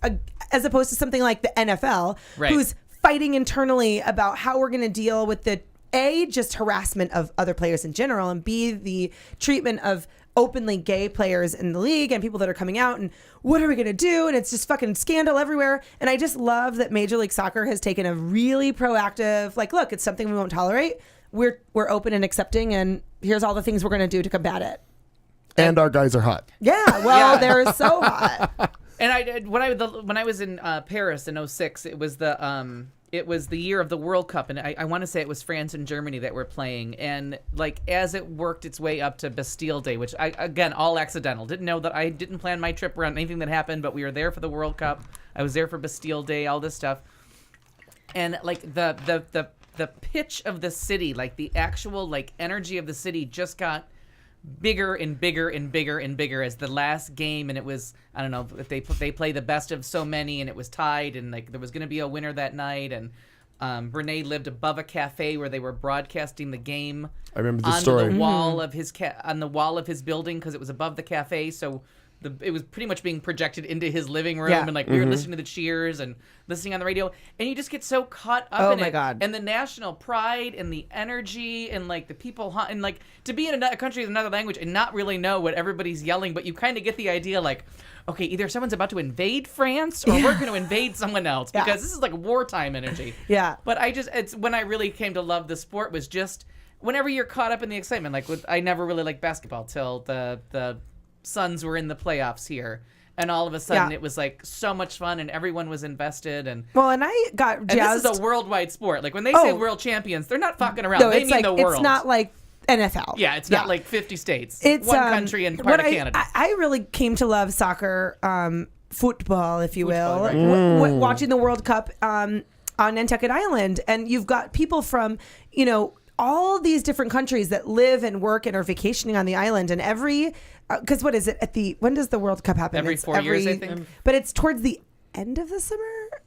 Speaker 6: as opposed to something like the NFL, who's fighting internally about how we're going to deal with the, A, just harassment of other players in general, and B, the treatment of openly gay players in the league and people that are coming out, and what are we going to do? And it's just fucking scandal everywhere. And I just love that Major League Soccer has taken a really proactive, like, look, it's something we won't tolerate. We're open and accepting, and here's all the things we're going to do to combat it.
Speaker 3: And our guys are hot.
Speaker 6: Yeah, well, they're so hot.
Speaker 4: And when I was in Paris in 2006, it was the year of the World Cup, and I want to say it was France and Germany that were playing. And like as it worked its way up to Bastille Day, which again all accidental. Didn't know that I didn't plan my trip around anything that happened, but we were there for the World Cup. I was there for Bastille Day, all this stuff, and like the pitch of the city, like the actual like energy of the city just got bigger and bigger and bigger and bigger as the last game, and it was, I don't know if they play the best of so many, and it was tied, and like there was going to be a winner that night, and Renee lived above a cafe where they were broadcasting the game.
Speaker 3: I remember the story.
Speaker 4: On the wall of his on the wall of his building, because it was above the cafe, so it was pretty much being projected into his living room, and like we were listening to the cheers and listening on the radio, and you just get so caught up in it.
Speaker 6: God.
Speaker 4: And the national pride and the energy and like the people, and like to be in a country with another language and not really know what everybody's yelling, but you kind of get the idea, like, okay, either someone's about to invade France or we're going to invade someone else, because this is like wartime energy.
Speaker 6: Yeah.
Speaker 4: But it's when I really came to love the sport was just whenever you're caught up in the excitement. Like I never really liked basketball till the Suns were in the playoffs here, and all of a sudden it was like so much fun, and everyone was invested. And
Speaker 6: I got jazzed.
Speaker 4: And this is a worldwide sport. Like when they say world champions, they're not fucking around. They mean
Speaker 6: like,
Speaker 4: the world.
Speaker 6: It's not like NFL.
Speaker 4: Yeah, it's not like 50 states.
Speaker 6: It's
Speaker 4: one country and part of Canada.
Speaker 6: I really came to love soccer, football, if you will,
Speaker 4: right.
Speaker 6: watching the World Cup on Nantucket Island, and you've got people from all these different countries that live and work and are vacationing on the island, and every because what is it when does the World Cup happen?
Speaker 4: Every 4 years, I think.
Speaker 6: But it's towards the end of the summer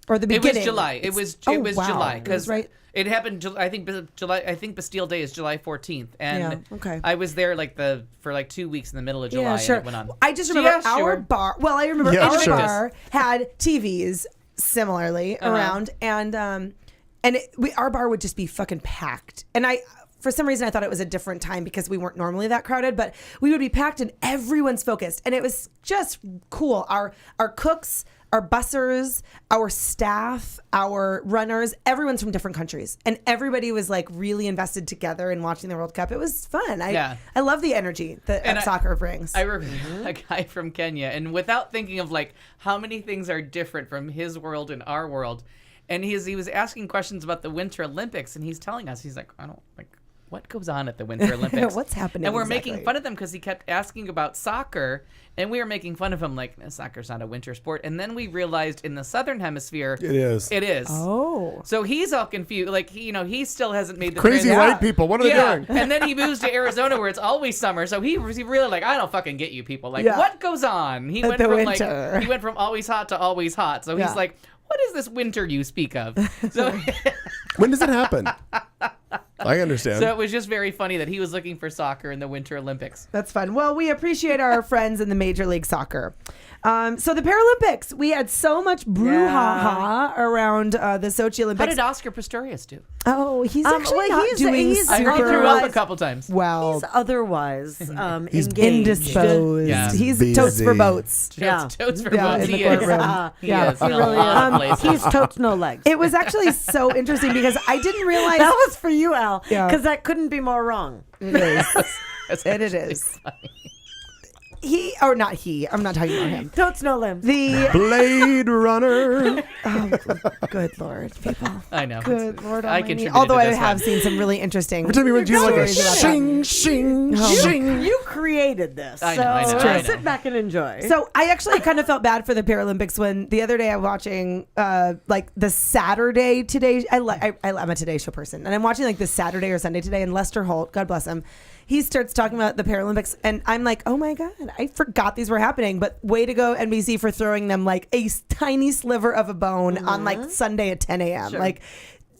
Speaker 6: or the beginning.
Speaker 4: It was July. It was July because it happened. I think July. I think Bastille Day is July 14th, and I was there for 2 weeks in the middle of July.
Speaker 6: Yeah, sure.
Speaker 4: And it went on.
Speaker 6: I just remember our bar. Well, I remember our bar had TVs similarly around, and our bar would just be fucking packed. And for some reason I thought it was a different time because we weren't normally that crowded, but we would be packed and everyone's focused, and it was just cool. Our cooks, our bussers, our staff, our runners, everyone's from different countries, and everybody was like really invested together in watching the World Cup. It was fun. I love the energy that soccer brings.
Speaker 4: I remember a guy from Kenya, and without thinking of like how many things are different from his world and our world, and he was asking questions about the Winter Olympics, and he's telling us, he's like, I don't like. What goes on at the Winter Olympics?
Speaker 6: What's happening?
Speaker 4: And we're
Speaker 6: exactly?
Speaker 4: making fun of them because he kept asking about soccer, and we were making fun of him like, soccer's not a winter sport. And then we realized in the Southern Hemisphere,
Speaker 3: It is.
Speaker 4: It is.
Speaker 6: Oh.
Speaker 4: So he's all confused. Like, he still hasn't made the
Speaker 3: Crazy
Speaker 4: transition.
Speaker 3: white people. What are they doing?
Speaker 4: And then he moves to Arizona where it's always summer. So he really like, I don't fucking get you people. Like, what goes on? He
Speaker 6: At
Speaker 4: went
Speaker 6: the
Speaker 4: from
Speaker 6: winter.
Speaker 4: like, he went from always hot to always hot. So he's like, what is this winter you speak of? So
Speaker 3: When does it happen? I understand.
Speaker 4: So it was just very funny that he was looking for soccer in the Winter Olympics.
Speaker 6: That's fun. Well, we appreciate our friends in the Major League Soccer. So the Paralympics, we had so much brouhaha around the Sochi
Speaker 4: How
Speaker 6: Olympics.
Speaker 4: did Oscar Pistorius do?
Speaker 6: Oh, he's actually not
Speaker 5: he's-
Speaker 6: doing
Speaker 5: he's-
Speaker 4: I heard he threw
Speaker 6: super
Speaker 4: up a couple times.
Speaker 6: well.
Speaker 5: He's otherwise
Speaker 3: He's
Speaker 5: engaged.
Speaker 6: Indisposed.
Speaker 4: Yeah.
Speaker 6: He's
Speaker 3: Busy.
Speaker 6: totes for boats.
Speaker 5: Yeah.
Speaker 4: Totes for
Speaker 6: Yeah,
Speaker 4: boats.
Speaker 6: in the
Speaker 4: He is.
Speaker 6: courtroom.
Speaker 4: He
Speaker 6: Yeah.
Speaker 4: is in
Speaker 5: He
Speaker 4: a
Speaker 5: really
Speaker 4: lot of
Speaker 5: is.
Speaker 4: places.
Speaker 5: He's totes no legs.
Speaker 6: It was actually so interesting because I didn't realize
Speaker 5: That was for you, Al.
Speaker 6: Yeah.
Speaker 5: Because that couldn't be more wrong.
Speaker 6: it is.
Speaker 4: That's
Speaker 6: And it
Speaker 4: actually
Speaker 6: is.
Speaker 4: funny.
Speaker 6: He or not he. I'm not talking about him.
Speaker 5: Totes no limbs.
Speaker 6: The
Speaker 3: Blade Runner.
Speaker 6: good Lord, people.
Speaker 4: I know.
Speaker 6: Good Lord
Speaker 4: I
Speaker 6: Almighty.
Speaker 4: contributed
Speaker 6: Although
Speaker 4: to
Speaker 6: I
Speaker 4: this
Speaker 6: have
Speaker 4: one.
Speaker 6: seen some really interesting.
Speaker 3: Every time you went, you like a
Speaker 6: stories about that.
Speaker 3: shing, shing, shing.
Speaker 5: You created this.
Speaker 4: I know, I know,
Speaker 5: so
Speaker 4: I know.
Speaker 5: sit back and enjoy.
Speaker 6: So I actually kind of felt bad for the Paralympics when the other day I was watching like the Saturday Today. I'm a Today Show person, and I'm watching like the Saturday or Sunday Today, and Lester Holt, God bless him, he starts talking about the Paralympics, and I'm like, oh my God, I forgot these were happening. But way to go, NBC, for throwing them like a tiny sliver of a bone on like Sunday at 10 a.m.
Speaker 5: Sure.
Speaker 6: Like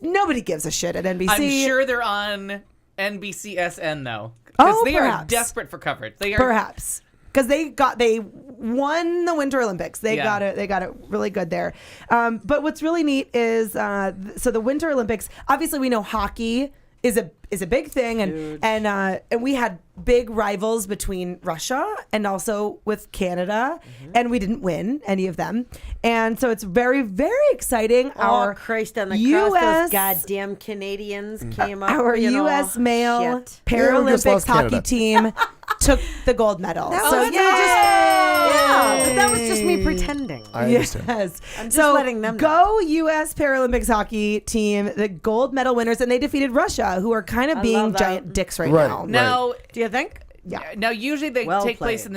Speaker 6: nobody gives a shit at NBC.
Speaker 4: I'm sure they're on NBCSN though, because
Speaker 6: Oh,
Speaker 4: they are
Speaker 6: perhaps.
Speaker 4: desperate for coverage. They are.
Speaker 6: Perhaps because they won the Winter Olympics. They
Speaker 4: Yeah.
Speaker 6: got it really good there. But what's really neat is so the Winter Olympics. Obviously, we know hockey is a big thing, and we had big rivals between Russia and also with Canada, and we didn't win any of them. And so it's very, very exciting.
Speaker 5: Oh, Christ on the cross, those goddamn Canadians came up.
Speaker 6: Our
Speaker 5: you know,
Speaker 6: U.S. male
Speaker 5: shit.
Speaker 3: Yeah, we just
Speaker 6: Paralympics
Speaker 3: lost
Speaker 6: hockey
Speaker 3: Canada.
Speaker 6: team took the gold medal.
Speaker 5: That
Speaker 6: So
Speaker 5: was yeah, but that was just me pretending.
Speaker 3: I understand.
Speaker 6: Yes.
Speaker 5: I'm just
Speaker 6: so
Speaker 5: letting them know.
Speaker 6: go U.S. Paralympics hockey team, the gold medal winners, and they defeated Russia, who are kind of
Speaker 5: I
Speaker 6: being
Speaker 5: love that.
Speaker 6: giant dicks right,
Speaker 3: Right.
Speaker 6: now.
Speaker 4: Now,
Speaker 5: Do you think?
Speaker 6: Yeah.
Speaker 4: Now, usually they
Speaker 5: Well
Speaker 4: take place
Speaker 5: played.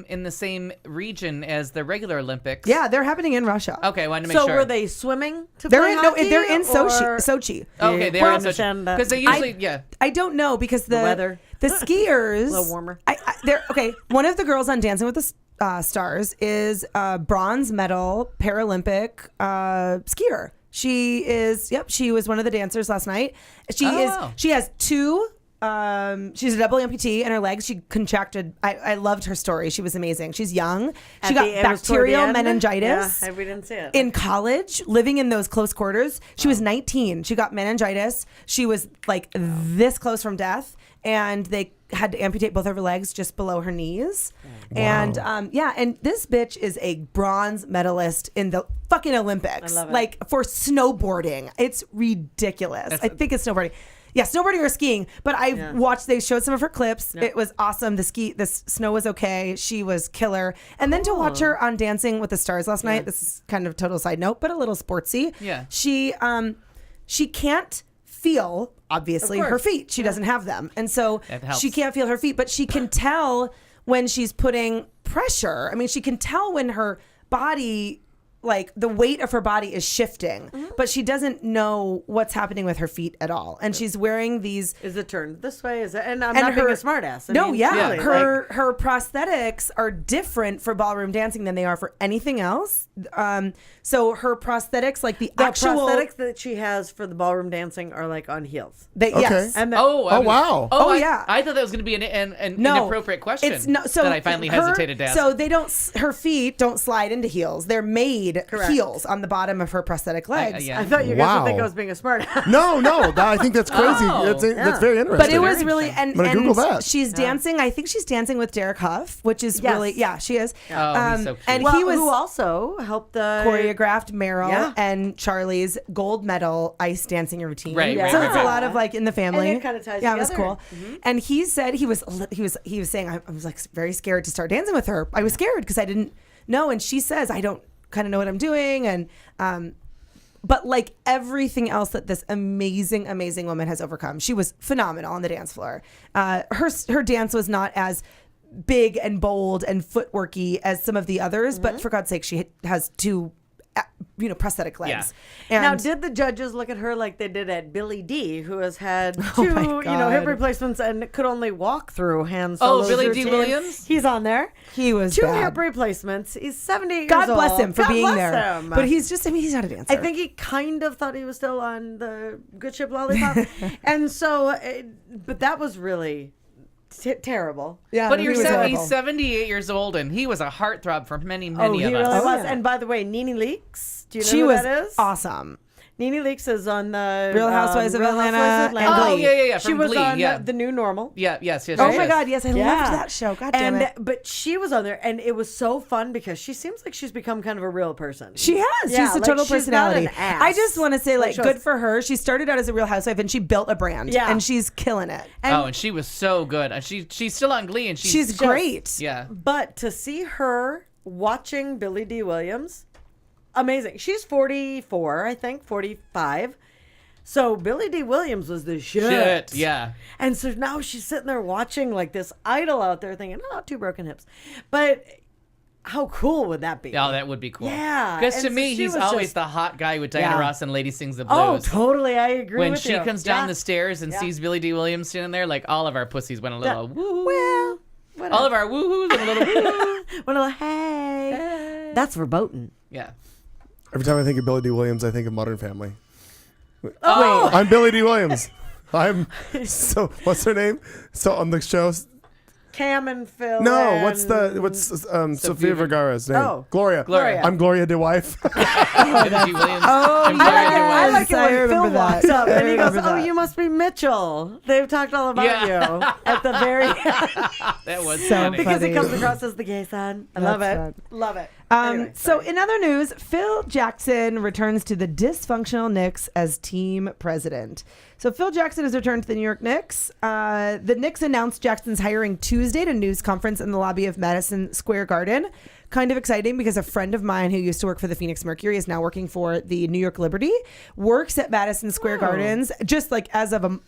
Speaker 4: in the same region as the regular Olympics.
Speaker 6: Yeah, they're happening in Russia.
Speaker 4: Okay, wanted to make
Speaker 5: So
Speaker 4: sure.
Speaker 5: were they swimming to
Speaker 6: They're
Speaker 5: play
Speaker 6: in
Speaker 5: hockey?
Speaker 6: they're in Sochi.
Speaker 5: or-
Speaker 6: Sochi.
Speaker 4: Okay, they're
Speaker 5: Well,
Speaker 4: in such
Speaker 5: understand that.
Speaker 4: because they usually yeah.
Speaker 6: I don't know because the
Speaker 5: weather.
Speaker 6: the skiers,
Speaker 5: A little warmer.
Speaker 6: They're okay. One of the girls on Dancing with the Stars is a bronze medal Paralympic skier. She is. Yep, she was one of the dancers last night. She
Speaker 4: wow.
Speaker 6: She has two. She's a double amputee in her legs. She contracted. I loved her story. She was amazing. She's young. She
Speaker 5: At
Speaker 6: got
Speaker 5: the- it was toward the
Speaker 6: bacterial
Speaker 5: end?
Speaker 6: meningitis.
Speaker 5: Yeah, we didn't see it.
Speaker 6: In college, living in those close quarters. She was 19. She got meningitis. She was like this close from death, and they had to amputate both of her legs just below her knees. And and this bitch is a bronze medalist in the fucking Olympics.
Speaker 5: I love it.
Speaker 6: Like for snowboarding. It's ridiculous. I think it's snowboarding. Yeah, snowboarding or skiing. But I watched. They showed some of her clips. It was awesome. The snow was okay. She was killer. And then to watch her on Dancing with the Stars last night. This is kind of a total side note, but a little sportsy.
Speaker 4: Yeah.
Speaker 6: She can't feel obviously
Speaker 5: Of
Speaker 6: her
Speaker 5: course.
Speaker 6: feet. She doesn't have them, and so
Speaker 4: That helps.
Speaker 6: she can't feel her feet. But she can tell when she's putting pressure. I mean, she can tell when her body. Like the weight of her body is shifting, but she doesn't know what's happening with her feet at all. And she's wearing these.
Speaker 5: Is it turned this way? Is it? And I'm
Speaker 6: And
Speaker 5: not being a smartass. I
Speaker 6: No,
Speaker 5: mean,
Speaker 6: yeah,
Speaker 5: really,
Speaker 6: her prosthetics are different for ballroom dancing than they are for anything else. So her prosthetics, like the actual
Speaker 5: prosthetics that she has for the ballroom dancing, are like on heels.
Speaker 6: they,
Speaker 3: Okay.
Speaker 6: yes,
Speaker 5: And
Speaker 3: Oh, wow.
Speaker 6: Oh, yeah.
Speaker 4: I thought that was going to be an
Speaker 6: no
Speaker 4: inappropriate question.
Speaker 6: It's no, so
Speaker 4: that I finally
Speaker 6: her-
Speaker 4: hesitated to ask.
Speaker 6: So they don't. Her feet don't slide into heels. They're made suede heels on the bottom of her prosthetic legs.
Speaker 4: yeah.
Speaker 5: I thought you guys
Speaker 3: Wow.
Speaker 5: would think I was being a smart ass.
Speaker 3: No, I think that's crazy.
Speaker 4: Oh.
Speaker 3: That's very interesting.
Speaker 6: But it was really, and,
Speaker 3: I'm gonna Google that.
Speaker 6: she's dancing. I think she's dancing with Derek Huff, which is
Speaker 5: Yes.
Speaker 6: really, she is.
Speaker 4: Oh, he's so cute.
Speaker 6: And
Speaker 5: Well,
Speaker 6: he was
Speaker 5: who also helped the
Speaker 6: choreographed Meryl
Speaker 5: Yeah.
Speaker 6: and Charlie's gold medal ice dancing routine.
Speaker 4: Right,
Speaker 5: right,
Speaker 6: so
Speaker 5: right,
Speaker 6: it's a
Speaker 5: right.
Speaker 6: lot of like in the family.
Speaker 5: And it kinda ties
Speaker 6: Yeah, it was
Speaker 5: together.
Speaker 6: cool. And he said he was saying I was like very scared to start dancing with her. I was scared because I didn't know. And she says I don't kind of know what I'm doing. And but like everything else that this amazing woman has overcome, she was phenomenal on the dance floor. Her dance was not as big and bold and footworky as some of the others, but for God's sake, she has two, prosthetic legs. And
Speaker 5: Now, did the judges look at her like they did at Billy D, who has had
Speaker 6: Oh
Speaker 5: two,
Speaker 6: my God.
Speaker 5: hip replacements and could only walk through hand
Speaker 4: Oh,
Speaker 5: solos
Speaker 4: Billy D.
Speaker 5: routine?
Speaker 4: Williams?
Speaker 5: He's on there.
Speaker 6: he was
Speaker 5: Two
Speaker 6: bad.
Speaker 5: hip replacements. He's 78
Speaker 6: God
Speaker 5: years
Speaker 6: bless
Speaker 5: old.
Speaker 6: him for
Speaker 5: God
Speaker 6: being
Speaker 5: bless
Speaker 6: there.
Speaker 5: him.
Speaker 6: But he's not a dancer.
Speaker 5: I think he kind of thought he was still on the Good Ship Lollipop. And so, but that was really terrible.
Speaker 6: yeah,
Speaker 4: But
Speaker 6: he
Speaker 4: you're
Speaker 6: was horrible.
Speaker 4: he's 78 years old, and he was a heartthrob for many
Speaker 5: Oh,
Speaker 4: of
Speaker 5: he
Speaker 4: us.
Speaker 5: really was.
Speaker 6: yeah.
Speaker 5: And by the way, Nene Leakes, do you know
Speaker 6: She
Speaker 5: who
Speaker 6: was
Speaker 5: that is?
Speaker 6: awesome.
Speaker 5: Nene Leakes is on the
Speaker 6: Real Housewives of
Speaker 5: Real
Speaker 6: Atlanta
Speaker 5: Housewives of
Speaker 6: and
Speaker 4: Oh,
Speaker 6: Glee.
Speaker 4: yeah.
Speaker 5: She
Speaker 4: From
Speaker 5: was
Speaker 4: Glee,
Speaker 5: on
Speaker 4: yeah.
Speaker 5: the New Normal.
Speaker 4: Yes.
Speaker 6: Oh my
Speaker 4: yes.
Speaker 6: God, yes, I
Speaker 5: Yeah.
Speaker 6: loved that show. God damn
Speaker 5: And
Speaker 6: it.
Speaker 5: but she was on there, and it was so fun because she seems like she's become kind of a real person.
Speaker 6: She has.
Speaker 5: Yeah,
Speaker 6: she's a
Speaker 5: like,
Speaker 6: total
Speaker 5: she's not
Speaker 6: personality.
Speaker 5: an ass.
Speaker 6: I just want to say, like,
Speaker 5: Like,
Speaker 6: good for her. She started out as a Real Housewife and she built a brand.
Speaker 5: Yeah.
Speaker 6: And she's killing it.
Speaker 4: And she was so good. And she's still on Glee, and
Speaker 6: She's great.
Speaker 4: Yeah.
Speaker 5: But to see her watching Billy D. Williams, amazing. She's 44, I think, 45. So Billy D. Williams was the shit.
Speaker 4: Yeah.
Speaker 5: And so now she's sitting there watching like this idol out there thinking, oh, two broken hips. But how cool would that be?
Speaker 4: Oh, that would be cool.
Speaker 5: Yeah,
Speaker 4: Because
Speaker 5: and
Speaker 4: to
Speaker 5: so
Speaker 4: me,
Speaker 5: she
Speaker 4: he's
Speaker 5: was
Speaker 4: always
Speaker 5: just-
Speaker 4: the hot guy with Diana
Speaker 5: Yeah.
Speaker 4: Ross and Lady Sings the Blues.
Speaker 5: Oh, totally. I agree
Speaker 4: When
Speaker 5: with
Speaker 4: she
Speaker 5: you.
Speaker 4: comes down
Speaker 5: Yeah.
Speaker 4: the stairs and
Speaker 5: Yeah.
Speaker 4: sees Billy D. Williams standing there, like all of our pussies went a little woo.
Speaker 5: Well, whatever.
Speaker 4: All of our woohoos went a little woo.
Speaker 5: One little hey. That's verboten.
Speaker 4: Yeah.
Speaker 3: Every time I think of Billy D. Williams, I think of Modern Family.
Speaker 4: Oh,
Speaker 3: I'm Billy D. Williams. I'm so. What's her name? So on the show.
Speaker 5: Cam and Phil.
Speaker 3: No,
Speaker 5: and-
Speaker 3: what's Sofia Vergara's name?
Speaker 5: Oh.
Speaker 3: Gloria.
Speaker 4: Gloria.
Speaker 3: I'm Gloria DeWife.
Speaker 4: Billy D. Williams.
Speaker 6: Oh,
Speaker 4: and
Speaker 6: yeah.
Speaker 4: Gloria
Speaker 5: I
Speaker 4: DeWitt.
Speaker 5: like it
Speaker 6: I
Speaker 5: when Phil
Speaker 6: remember that.
Speaker 5: walks up and he
Speaker 6: I
Speaker 5: goes,
Speaker 6: remember
Speaker 5: "Oh,
Speaker 6: that.
Speaker 5: you must be Mitchell." They've talked all about
Speaker 4: Yeah.
Speaker 5: you at the very
Speaker 4: That was
Speaker 6: So
Speaker 4: funny.
Speaker 5: because
Speaker 6: funny.
Speaker 5: he comes across as the gay son. I love it.
Speaker 6: That's
Speaker 5: Love it.
Speaker 6: So
Speaker 5: Anyway, sorry.
Speaker 6: in other news, Phil Jackson returns to the dysfunctional Knicks as team president. So Phil Jackson has returned to the New York Knicks. The Knicks announced Jackson's hiring Tuesday at a news conference in the lobby of Madison Square Garden. Kind of exciting because a friend of mine who used to work for the Phoenix Mercury is now working for the New York Liberty, works at Madison Square Gardens. Just like as of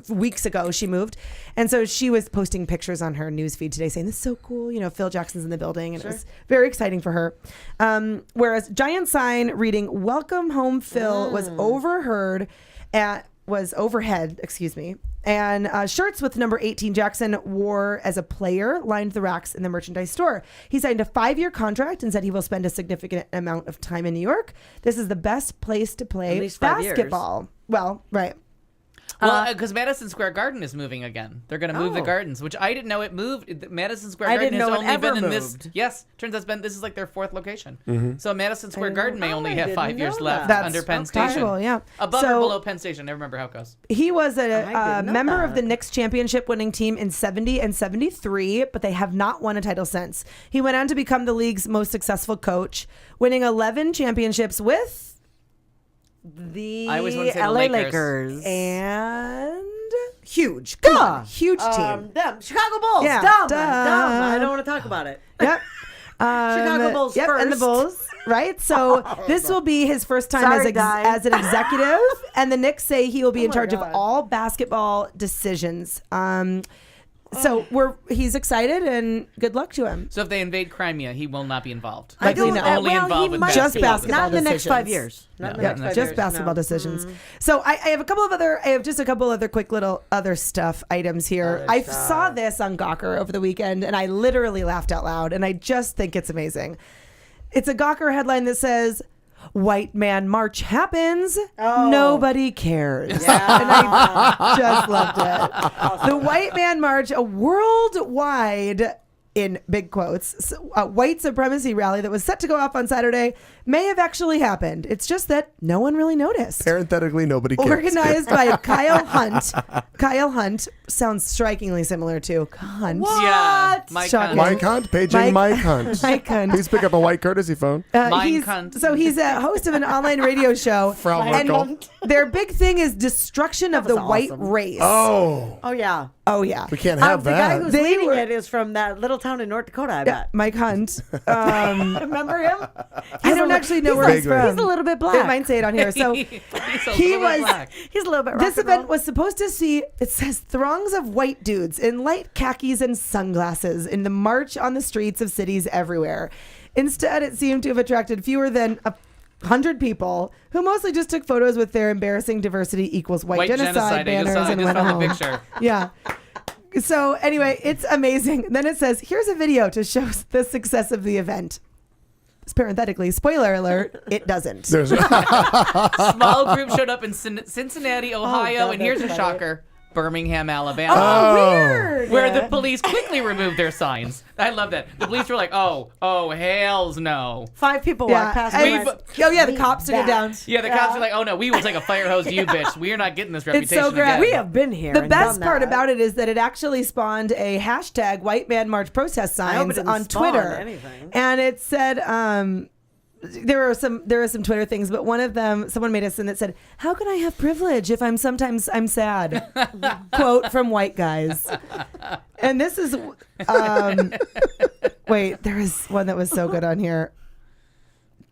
Speaker 6: weeks ago, she moved. And so she was posting pictures on her news feed today saying, this is so cool. You know, Phil Jackson's in the building. And it was very exciting for her. Whereas giant sign reading, "Welcome home, Phil," was overhead, excuse me. And shirts with number 18 Jackson wore as a player lined the racks in the merchandise store. He signed a 5-year contract and said he will spend a significant amount of time in New York. This is the best place to play
Speaker 5: At least 5 years.
Speaker 6: basketball. Well, right.
Speaker 4: Well, because Madison Square Garden is moving again. They're going to move the
Speaker 5: Oh.
Speaker 4: gardens, which I didn't know it moved. Madison Square
Speaker 5: I
Speaker 4: Garden
Speaker 5: didn't
Speaker 4: has
Speaker 5: know it
Speaker 4: only
Speaker 5: ever
Speaker 4: been in this.
Speaker 5: moved.
Speaker 4: Yes, turns out this is like their 4th location. So Madison Square
Speaker 5: didn't
Speaker 4: Garden
Speaker 5: know-
Speaker 4: may only
Speaker 5: I
Speaker 4: have
Speaker 5: didn't
Speaker 4: 5 years
Speaker 5: know
Speaker 4: left
Speaker 5: that.
Speaker 4: under Penn
Speaker 6: That's
Speaker 4: Station.
Speaker 6: possible, yeah.
Speaker 4: Above
Speaker 6: So-
Speaker 4: or below Penn Station. I never remember how it goes.
Speaker 6: He was a
Speaker 5: didn't know
Speaker 6: member of
Speaker 5: that.
Speaker 6: the Knicks championship winning team in 70 and 73, but they have not won a title since. He went on to become the league's most successful coach, winning 11 championships with
Speaker 5: the
Speaker 4: I always wanna say the
Speaker 5: LA
Speaker 4: Lakers.
Speaker 6: and huge. Come on, huge team.
Speaker 5: Them Chicago Bulls.
Speaker 6: Yeah,
Speaker 5: Dumb.
Speaker 6: duh.
Speaker 5: I don't want to talk about it.
Speaker 6: Yep.
Speaker 5: Chicago Bulls
Speaker 6: Yep, and the
Speaker 5: first.
Speaker 6: Bulls, right? So this will be his first time
Speaker 5: Sorry, Di.
Speaker 6: as an executive, and the Knicks say he will be in
Speaker 5: my
Speaker 6: charge
Speaker 5: God.
Speaker 6: of all basketball decisions. So he's excited, and good luck to him.
Speaker 4: So if they invade Crimea, he will not be involved.
Speaker 6: I don't-
Speaker 4: He's only
Speaker 5: well,
Speaker 4: involved
Speaker 5: he
Speaker 4: with
Speaker 5: might
Speaker 6: Just
Speaker 5: be.
Speaker 6: basketball
Speaker 5: Not in the next
Speaker 6: decisions.
Speaker 5: 5 years. Not in the
Speaker 4: Yeah,
Speaker 5: next 5
Speaker 6: just
Speaker 5: years.
Speaker 6: basketball
Speaker 5: no.
Speaker 6: decisions. So I have just a couple other quick little other stuff items here. I saw this on Gawker over the weekend, and I literally laughed out loud, and I just think it's amazing. It's a Gawker headline that says, "White Man March happens. Nobody cares." And I just loved it. The White Man March, a worldwide in big quotes, white supremacy rally that was set to go off on Saturday may have actually happened. It's just that no one really noticed.
Speaker 3: Parenthetically, nobody cares.
Speaker 6: Organized by Kyle Hunt. Kyle Hunt sounds strikingly similar to Hunt.
Speaker 4: Yeah, Mike
Speaker 6: Shocking.
Speaker 4: Hunt.
Speaker 3: Mike Hunt, paging Mike Hunt.
Speaker 6: Mike Hunt.
Speaker 3: Please pick up a white courtesy phone.
Speaker 4: Mein Kampf.
Speaker 6: So he's a host of an online radio show.
Speaker 3: Frau
Speaker 6: and
Speaker 3: Merkel.
Speaker 6: their big thing is destruction of the
Speaker 5: was
Speaker 6: white
Speaker 5: awesome.
Speaker 6: race.
Speaker 3: Oh,
Speaker 5: Oh yeah.
Speaker 6: Oh, yeah.
Speaker 3: we can't have
Speaker 5: The guy
Speaker 3: that.
Speaker 5: who's
Speaker 6: They
Speaker 5: leading
Speaker 6: were-
Speaker 5: it is from that little town in North Dakota, I
Speaker 6: Yeah,
Speaker 5: bet.
Speaker 6: Mike Hunt.
Speaker 5: Remember him?
Speaker 6: I don't actually know where he's
Speaker 3: Vaguely.
Speaker 6: from.
Speaker 5: He's a little bit black.
Speaker 6: It might say it on here. So
Speaker 4: He's a
Speaker 6: he
Speaker 4: little
Speaker 6: was-
Speaker 4: black.
Speaker 5: He's a little bit.
Speaker 6: this
Speaker 5: rock and
Speaker 6: event
Speaker 5: roll.
Speaker 6: was supposed to see, it says, throngs of white dudes in light khakis and sunglasses in the march on the streets of cities everywhere. Instead, it seemed to have attracted fewer than 100 people who mostly just took photos with their embarrassing diversity equals white genocide banners
Speaker 4: I
Speaker 6: and
Speaker 4: just
Speaker 6: went
Speaker 4: found
Speaker 6: home.
Speaker 4: the picture.
Speaker 6: Yeah. So anyway, it's amazing. Then it says, here's a video to show the success of the event. Parenthetically, spoiler alert, it doesn't.
Speaker 3: There's
Speaker 4: Small group showed up in Cincinnati, Ohio,
Speaker 5: God,
Speaker 4: and here's a
Speaker 5: that's
Speaker 4: shocker: Birmingham, Alabama.
Speaker 6: Oh, weird.
Speaker 4: Where the police quickly removed their signs. I love that. The police were like, oh, hells no.
Speaker 5: 5 people
Speaker 6: Yeah,
Speaker 5: walk past.
Speaker 6: and-
Speaker 5: and went,
Speaker 6: oh yeah, the cops took it
Speaker 5: that.
Speaker 6: down.
Speaker 4: Yeah, the cops are like, oh no, we will take a fire hose to you, bitch. We are not getting this reputation
Speaker 6: so great.
Speaker 4: again.
Speaker 5: We have been here.
Speaker 6: The
Speaker 5: and
Speaker 6: best
Speaker 5: done
Speaker 6: part
Speaker 5: that.
Speaker 6: about it is that it actually spawned a hashtag White Man March protest
Speaker 5: I hope
Speaker 6: signs
Speaker 5: it didn't
Speaker 6: on
Speaker 5: spawn
Speaker 6: Twitter,
Speaker 5: anything.
Speaker 6: and it said there were some Twitter things, but one of them, someone made us and that said, "How can I have privilege if I'm sad?" Quote from white guys, and this is wait, there is one that was so good on here.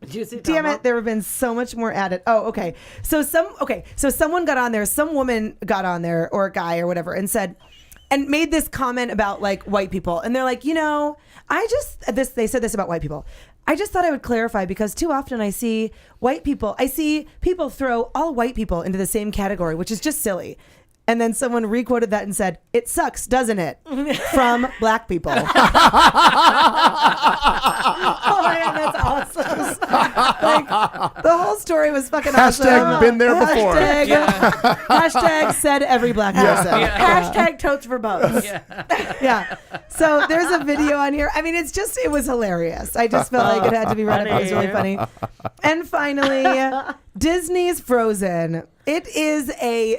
Speaker 5: Did you see
Speaker 6: Damn
Speaker 5: Tom
Speaker 6: it, there have been so much more added. Oh, okay. So someone got on there, some woman got on there or a guy or whatever and said and made this comment about like white people. And they're like, they said this about white people. I just thought I would clarify because too often I see people throw all white people into the same category, which is just silly. And then someone requoted that and said, "It sucks, doesn't it?" From black people.
Speaker 5: Oh man, that's awesome.
Speaker 6: Like, the whole story was fucking awesome.
Speaker 3: Hashtag been there before.
Speaker 6: Hashtag said every black person.
Speaker 5: Hashtag totes for boats.
Speaker 6: Yeah. So there's a video on here. I mean, it was hilarious. I just felt like it had to be run up. It was really funny. And finally, Disney's Frozen. It is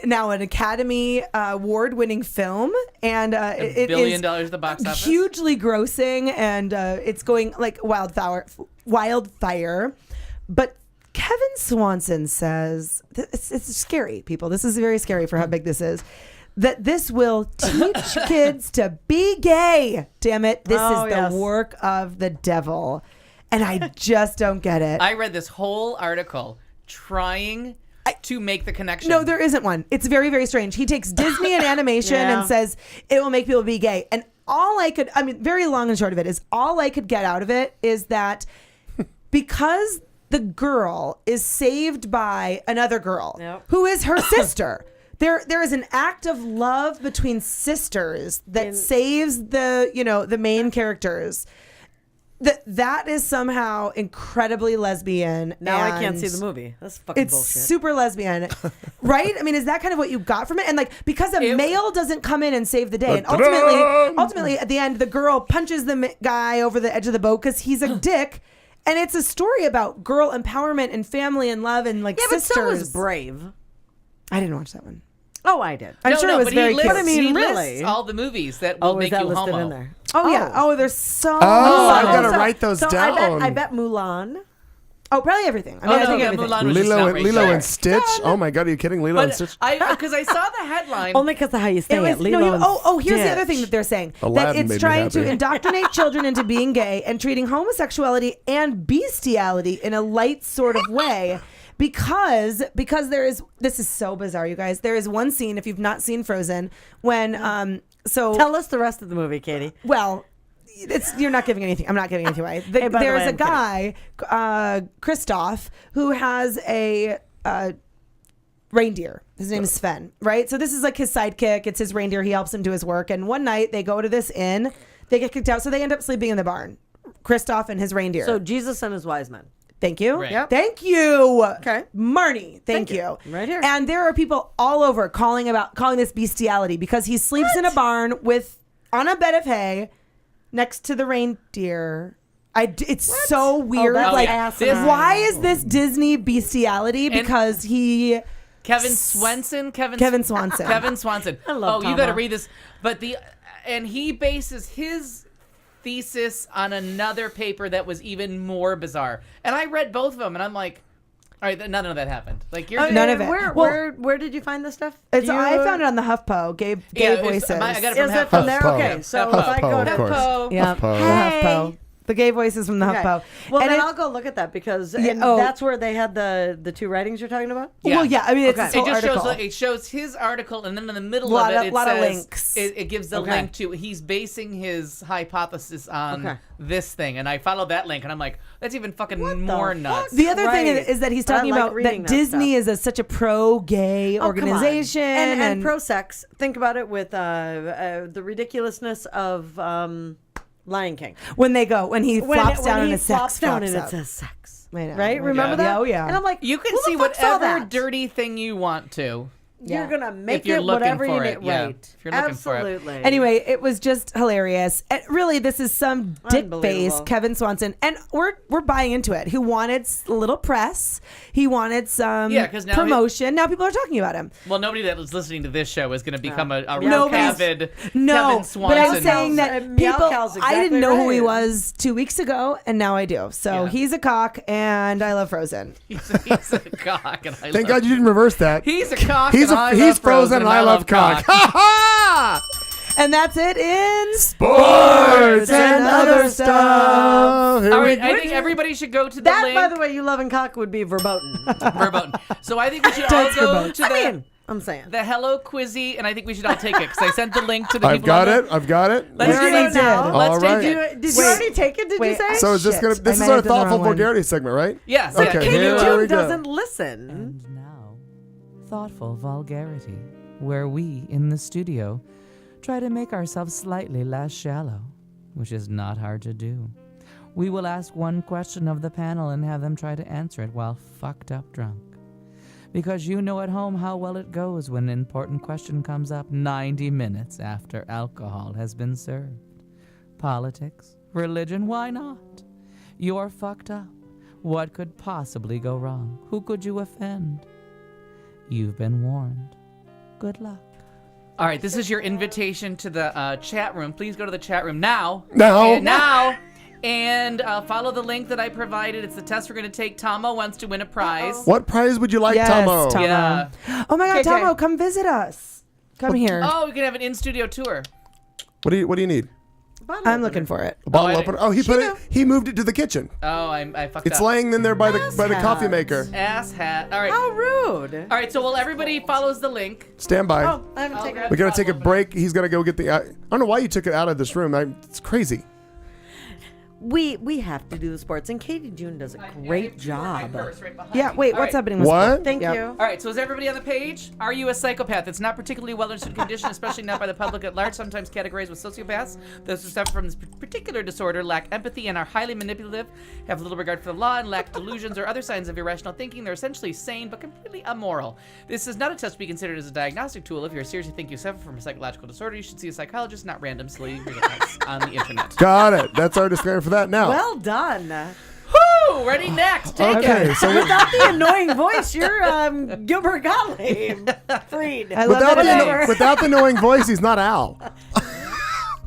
Speaker 6: now an Academy Award-winning film, and it
Speaker 4: $1 billion
Speaker 6: is
Speaker 4: at the box office.
Speaker 6: hugely grossing, and it's going like wildfire. But Kevin Swanson says it's scary, people. This is very scary for how big this is. That this will teach kids to be gay. Damn it! This is the work of the devil, and I just don't get it.
Speaker 4: I read this whole article trying to make the connection.
Speaker 6: No, there isn't one. It's very, very strange. He takes Disney and animation and says it will make people be gay. And very long and short of it is all I could get out of it is that because the girl is saved by another girl who is her sister. There is an act of love between sisters that saves the main characters. That is somehow incredibly lesbian.
Speaker 5: Now I
Speaker 6: and
Speaker 5: can't see the movie. That's fucking
Speaker 6: it's
Speaker 5: bullshit.
Speaker 6: super lesbian, right? I mean, is that kind of what you got from it? And like, because a male doesn't come in and save the day, and ultimately at the end, the girl punches the guy over the edge of the boat because he's a dick. And it's a story about girl empowerment and family and love and like sisters.
Speaker 5: But so was Brave.
Speaker 6: I didn't watch that one.
Speaker 5: Oh, I did.
Speaker 6: I'm sure it was
Speaker 4: but
Speaker 6: very
Speaker 4: he lists,
Speaker 6: cute.
Speaker 5: I mean,
Speaker 4: he
Speaker 5: really?
Speaker 4: lists all the movies that will
Speaker 5: Oh, is
Speaker 4: make
Speaker 5: that
Speaker 4: you
Speaker 5: listed
Speaker 4: homo.
Speaker 5: in there?
Speaker 6: Oh, yeah. Oh, there's so.
Speaker 3: I've got to
Speaker 5: so-
Speaker 3: write those
Speaker 5: so
Speaker 3: down.
Speaker 5: I bet Mulan.
Speaker 6: Oh, probably everything. I mean, I think everything.
Speaker 4: Mulan was just
Speaker 3: Lilo
Speaker 4: outrageous.
Speaker 3: and Stitch. Oh my God, are you kidding? Lilo and
Speaker 4: But
Speaker 3: Stitch.
Speaker 4: because I saw the headline.
Speaker 5: Only because of how you say it.
Speaker 6: No,
Speaker 5: Lilo and
Speaker 6: here's the other
Speaker 5: Stitch.
Speaker 6: thing that they're saying.
Speaker 3: Aladdin
Speaker 6: that
Speaker 3: made
Speaker 6: it's
Speaker 3: me
Speaker 6: trying to
Speaker 3: happy.
Speaker 6: indoctrinate children into being gay and treating homosexuality and bestiality in a light sort of way. Because this is so bizarre, you guys. There is one scene, if you've not seen Frozen, when
Speaker 5: Tell us the rest of the movie, Katie.
Speaker 6: well, you're not giving anything. I'm not giving anything away.
Speaker 5: Hey, by the
Speaker 6: There's
Speaker 5: way,
Speaker 6: a
Speaker 5: I'm
Speaker 6: guy, Kristoff, who has a reindeer. His name is Sven, right? So this is like his sidekick. It's his reindeer. He helps him do his work. And one night they go to this inn. They get kicked out, so they end up sleeping in the barn. Kristoff and his reindeer.
Speaker 5: So Jesus and his wise men.
Speaker 6: Thank you.
Speaker 4: Right. Yep.
Speaker 6: Thank you.
Speaker 5: Okay.
Speaker 6: Marnie, thank you.
Speaker 5: Right here.
Speaker 6: And there are people all over calling this bestiality because he sleeps in a barn on a bed of hay next to the reindeer. It's so weird.
Speaker 5: that's
Speaker 6: like,
Speaker 5: asinine.
Speaker 6: why is this Disney bestiality? Because
Speaker 4: Kevin Swanson.
Speaker 6: Kevin Swanson.
Speaker 4: Kevin Swanson.
Speaker 5: I love
Speaker 4: you got to
Speaker 5: Tama.
Speaker 4: read this. But and he bases his thesis on another paper that was even more bizarre. And I read both of them, and I'm like, all right, none of that happened. Like you're
Speaker 6: None of it.
Speaker 5: Where did you find this stuff?
Speaker 6: I found it on the HuffPo. Gay Voices.
Speaker 4: I got it from
Speaker 5: Is it from there?
Speaker 3: HuffPo.
Speaker 5: Okay, so
Speaker 3: HuffPo,
Speaker 5: if I go
Speaker 3: of
Speaker 5: to
Speaker 3: course.
Speaker 4: HuffPo.
Speaker 6: Yeah,
Speaker 3: HuffPo.
Speaker 6: the HuffPo. The Gay Voices from the
Speaker 5: Okay.
Speaker 6: HuffPo.
Speaker 5: Well,
Speaker 6: And
Speaker 5: then
Speaker 6: it-
Speaker 5: I'll go look at that because
Speaker 6: Yeah,
Speaker 5: that's where they had the two writings you're talking about.
Speaker 4: Yeah.
Speaker 6: Well, yeah. I mean, it's
Speaker 5: Okay.
Speaker 6: this whole
Speaker 4: It just
Speaker 6: article.
Speaker 4: shows it shows his article, and then in the middle
Speaker 6: Lot
Speaker 4: of
Speaker 6: of-
Speaker 4: it, it
Speaker 6: lot of
Speaker 4: says
Speaker 6: links.
Speaker 4: it gives the
Speaker 5: Okay.
Speaker 4: link to he's basing his hypothesis on
Speaker 5: Okay.
Speaker 4: this thing, and I followed that link, and I'm like, that's even fucking
Speaker 5: What the
Speaker 4: more
Speaker 5: fuck?
Speaker 4: nuts.
Speaker 6: The other thing
Speaker 5: Right.
Speaker 6: is that he's
Speaker 5: But I
Speaker 6: talking
Speaker 5: like
Speaker 6: about
Speaker 5: reading
Speaker 6: that
Speaker 5: that
Speaker 6: Disney
Speaker 5: stuff.
Speaker 6: is such a pro-gay
Speaker 5: Oh, come on.
Speaker 6: organization
Speaker 5: and pro-sex. Think about it with the ridiculousness of Lion King.
Speaker 6: when he flops down
Speaker 5: when
Speaker 6: and
Speaker 5: he
Speaker 6: a sex
Speaker 5: flops down
Speaker 6: flops
Speaker 5: and
Speaker 6: up.
Speaker 5: it says sex.
Speaker 6: I know.
Speaker 5: Right?
Speaker 6: Oh,
Speaker 5: Remember
Speaker 6: yeah.
Speaker 5: that?
Speaker 6: Oh, yeah.
Speaker 5: And I'm like,
Speaker 4: You can
Speaker 5: who the
Speaker 4: see
Speaker 5: fuck saw
Speaker 4: whatever
Speaker 5: that?
Speaker 4: dirty thing you want to.
Speaker 5: You're gonna make
Speaker 4: If you're
Speaker 5: it
Speaker 4: looking
Speaker 5: whatever you
Speaker 4: for it,
Speaker 5: need.
Speaker 4: yeah.
Speaker 5: Right.
Speaker 4: If you're looking for it.
Speaker 5: Absolutely.
Speaker 6: Anyway, it was just hilarious. And really, this is some dick face,
Speaker 5: Unbelievable.
Speaker 6: Kevin Swanson, and we're buying into it. He wanted a little press. He wanted some
Speaker 4: Yeah, 'cause now
Speaker 6: promotion. Now people are talking about him.
Speaker 4: Well, nobody that was listening to this show is going to become a
Speaker 6: Nobody's-
Speaker 4: avid
Speaker 6: No,
Speaker 4: Kevin Swanson.
Speaker 6: but I'm saying that
Speaker 5: Meow
Speaker 6: people.
Speaker 5: Cow's
Speaker 6: I didn't
Speaker 5: exactly
Speaker 6: know who he
Speaker 5: right.
Speaker 6: was 2 weeks ago, and now I do. So
Speaker 4: Yeah.
Speaker 6: he's a cock, and I love Frozen.
Speaker 4: he's a cock, and I
Speaker 3: Thank
Speaker 4: love
Speaker 3: God you didn't reverse that.
Speaker 4: He's a cock.
Speaker 3: He's
Speaker 4: and I
Speaker 3: he's
Speaker 4: love
Speaker 3: frozen and I love cock. Ha ha!
Speaker 6: And that's it in
Speaker 3: Sports and other stuff. Here
Speaker 4: All
Speaker 3: we
Speaker 4: right, I think everybody should go to the
Speaker 5: that,
Speaker 4: link.
Speaker 5: by the way, you love and cock would be verboten.
Speaker 4: Verboten. So I think we should all go to
Speaker 5: I mean, I'm saying.
Speaker 4: the Hello Quizzy, and I think we should all take it because I sent the link to the
Speaker 3: I've
Speaker 4: people.
Speaker 3: got
Speaker 4: on
Speaker 3: it. I've got it.
Speaker 4: Let's
Speaker 6: We
Speaker 4: do
Speaker 6: already
Speaker 4: it
Speaker 6: did.
Speaker 4: now.
Speaker 3: All
Speaker 4: Let's
Speaker 3: right.
Speaker 4: take it.
Speaker 5: Did you already take it? Did
Speaker 6: Wait,
Speaker 5: you say?
Speaker 3: So is this
Speaker 6: Shit,
Speaker 3: gonna?
Speaker 6: I
Speaker 3: This is
Speaker 6: might
Speaker 3: our
Speaker 6: have done the
Speaker 3: thoughtful
Speaker 6: wrong one.
Speaker 3: vulgarity segment, right?
Speaker 4: Yes.
Speaker 3: Okay,
Speaker 4: Yeah.
Speaker 5: Katie
Speaker 3: here we
Speaker 5: June
Speaker 3: go.
Speaker 5: doesn't listen.
Speaker 7: And now, thoughtful vulgarity, where we in the studio try to make ourselves slightly less shallow, which is not hard to do. We will ask one question of the panel and have them try to answer it while fucked up drunk. Because you know at home how well it goes when an important question comes up 90 minutes after alcohol has been served. Politics, religion, why not? You're fucked up. What could possibly go wrong? Who could you offend? You've been warned. Good luck.
Speaker 4: All right, this is your invitation to the chat room. Please go to the chat room now.
Speaker 3: Now.
Speaker 4: And now. And follow the link that I provided. It's the test we're going to take. Tomo wants to win a prize.
Speaker 3: What prize would you like,
Speaker 6: Yes,
Speaker 3: Tomo?
Speaker 6: Tomo.
Speaker 4: Yeah.
Speaker 6: Oh my God,
Speaker 5: KJ.
Speaker 6: Tomo, come visit us. Come here.
Speaker 4: Oh, we can have an in-studio tour.
Speaker 3: What do you need?
Speaker 6: I'm looking for it.
Speaker 3: A bottle
Speaker 4: I
Speaker 3: opener. Oh, he put it. He moved it to the kitchen.
Speaker 4: Oh, I fucked
Speaker 3: It's
Speaker 4: up.
Speaker 3: laying in there by the coffee maker.
Speaker 4: Ass hat. All right.
Speaker 5: How rude.
Speaker 4: All right, so while everybody follows the link.
Speaker 3: Stand by.
Speaker 5: Oh, I haven't taken
Speaker 3: We gotta take a break. He's gonna go get the. I don't know why you took it out of this room. It's crazy.
Speaker 5: We have to do the sports, and Katie June does a great job.
Speaker 6: Yeah, wait,
Speaker 4: All
Speaker 6: what's
Speaker 4: right.
Speaker 6: happening with
Speaker 3: What?
Speaker 6: sport?
Speaker 5: Thank
Speaker 6: Yep.
Speaker 5: you.
Speaker 4: All right, so is everybody on the page? Are you a psychopath? It's not particularly well understood condition, especially not by the public at large, sometimes categorized with sociopaths. Those who suffer from this particular disorder lack empathy and are highly manipulative, have little regard for the law, and lack delusions or other signs of irrational thinking. They're essentially sane but completely immoral. This is not a test to be considered as a diagnostic tool. If you seriously think you suffer from a psychological disorder, you should see a psychologist, not random silly results on the internet.
Speaker 3: Got it. That's our disclaimer for that. Now.
Speaker 5: Well done.
Speaker 4: Woo! Ready? Next. Take
Speaker 3: Okay.
Speaker 4: it.
Speaker 3: So
Speaker 5: Without the annoying voice, you're Gilbert Gottlieb. Freed.
Speaker 6: I love
Speaker 3: without
Speaker 6: that.
Speaker 3: the without the knowing voice, he's not Al.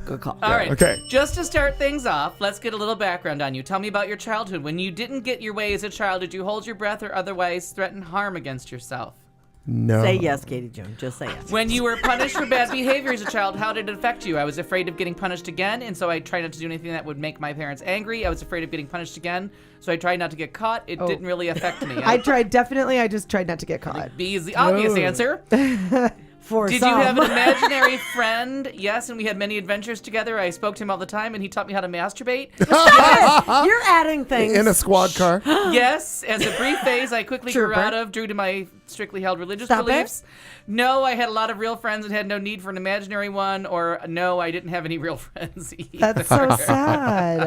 Speaker 5: Good call.
Speaker 4: All right.
Speaker 3: Okay.
Speaker 4: Just to start things off, let's get a little background on you. Tell me about your childhood. When you didn't get your way as a child, did you hold your breath or otherwise threaten harm against yourself?
Speaker 3: No.
Speaker 5: Say yes, Katie June. Just say yes.
Speaker 4: When you were punished for bad behavior as a child, how did it affect you? I was afraid of getting punished again, and so I tried not to do anything that would make my parents angry. I was afraid of getting punished again, so I tried not to get caught. It didn't really affect me.
Speaker 6: I tried, definitely. I just tried not to get caught.
Speaker 4: B is the obvious answer.
Speaker 5: For
Speaker 4: Did
Speaker 5: some.
Speaker 4: you have an imaginary friend? Yes, and we had many adventures together. I spoke to him all the time, and he taught me how to masturbate.
Speaker 5: You're adding things.
Speaker 3: In a squad car.
Speaker 4: Yes, as a brief phase I quickly grew
Speaker 5: Trooper.
Speaker 4: out of due to my strictly held religious
Speaker 5: Stop it.
Speaker 4: beliefs. No, I had a lot of real friends and had no need for an imaginary one, or no, I didn't have any real friends either.
Speaker 6: That's so sad.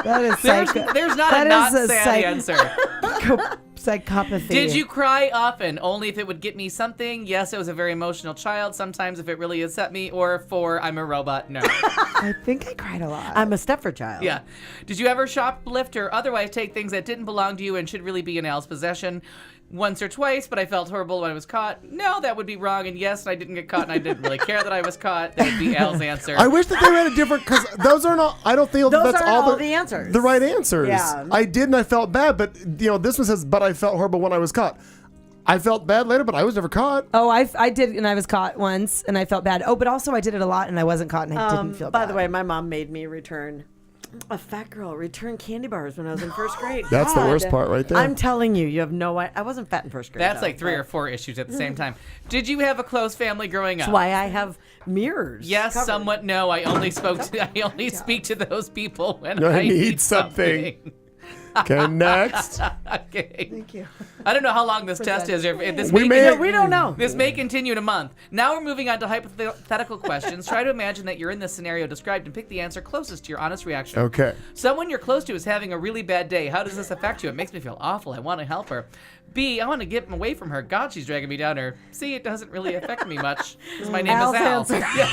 Speaker 6: That is
Speaker 4: There's
Speaker 6: psycho.
Speaker 4: not
Speaker 6: That
Speaker 4: a not
Speaker 6: is a
Speaker 4: sad
Speaker 6: psych-
Speaker 4: answer.
Speaker 6: Psychopathy.
Speaker 4: Did you cry often? Only if it would get me something. Yes, I was a very emotional child. Sometimes if it really upset me. Or 4, I'm a robot. No.
Speaker 6: I think I cried a lot.
Speaker 5: I'm a Stepford child.
Speaker 4: Yeah. Did you ever shoplift or otherwise take things that didn't belong to you and should really be in Al's possession? Once or twice, but I felt horrible when I was caught. No, that would be wrong. And yes, I didn't get caught, and I didn't really care that I was caught. That would be Al's answer.
Speaker 3: I wish that they had a different, because those are not, I don't think
Speaker 5: Those
Speaker 3: that's
Speaker 5: aren't all
Speaker 3: the
Speaker 5: the answers.
Speaker 3: The right answers.
Speaker 5: Yeah.
Speaker 3: I did, and I felt bad, but this one says, but I felt horrible when I was caught. I felt bad later, but I was never caught.
Speaker 6: Oh, I did, and I was caught once, and I felt bad. Oh, but also I did it a lot, and I wasn't caught, and I didn't feel bad.
Speaker 5: By the way, my mom made me return candy bars when I was in first grade.
Speaker 3: That's the
Speaker 5: God.
Speaker 3: worst part right there.
Speaker 5: I'm telling you, you have no idea. I wasn't fat in first grade.
Speaker 4: That's
Speaker 5: though,
Speaker 4: like 3 or 4 issues at the same time. Did you have a close family growing up?
Speaker 5: That's why I have mirrors.
Speaker 4: Yes,
Speaker 5: covered.
Speaker 4: somewhat. No, I only speak to those people when
Speaker 3: I
Speaker 4: I
Speaker 3: need
Speaker 4: need
Speaker 3: something.
Speaker 4: something.
Speaker 3: Okay, next.
Speaker 4: Okay.
Speaker 6: Thank you.
Speaker 4: I don't know how long this test is. Or if this
Speaker 3: We
Speaker 4: may
Speaker 3: may-
Speaker 5: We don't know.
Speaker 4: This may continue in a month. Now we're moving on to hypothetical questions. Try to imagine that you're in this scenario described and pick the answer closest to your honest reaction.
Speaker 3: Okay.
Speaker 4: Someone you're close to is having a really bad day. How does this affect you? It makes me feel awful. I want to help her. B, I want to get away from her. God, she's dragging me down. Or C, it doesn't really affect me much because my name
Speaker 5: Al's
Speaker 4: is Al.
Speaker 5: answer.
Speaker 4: Yeah.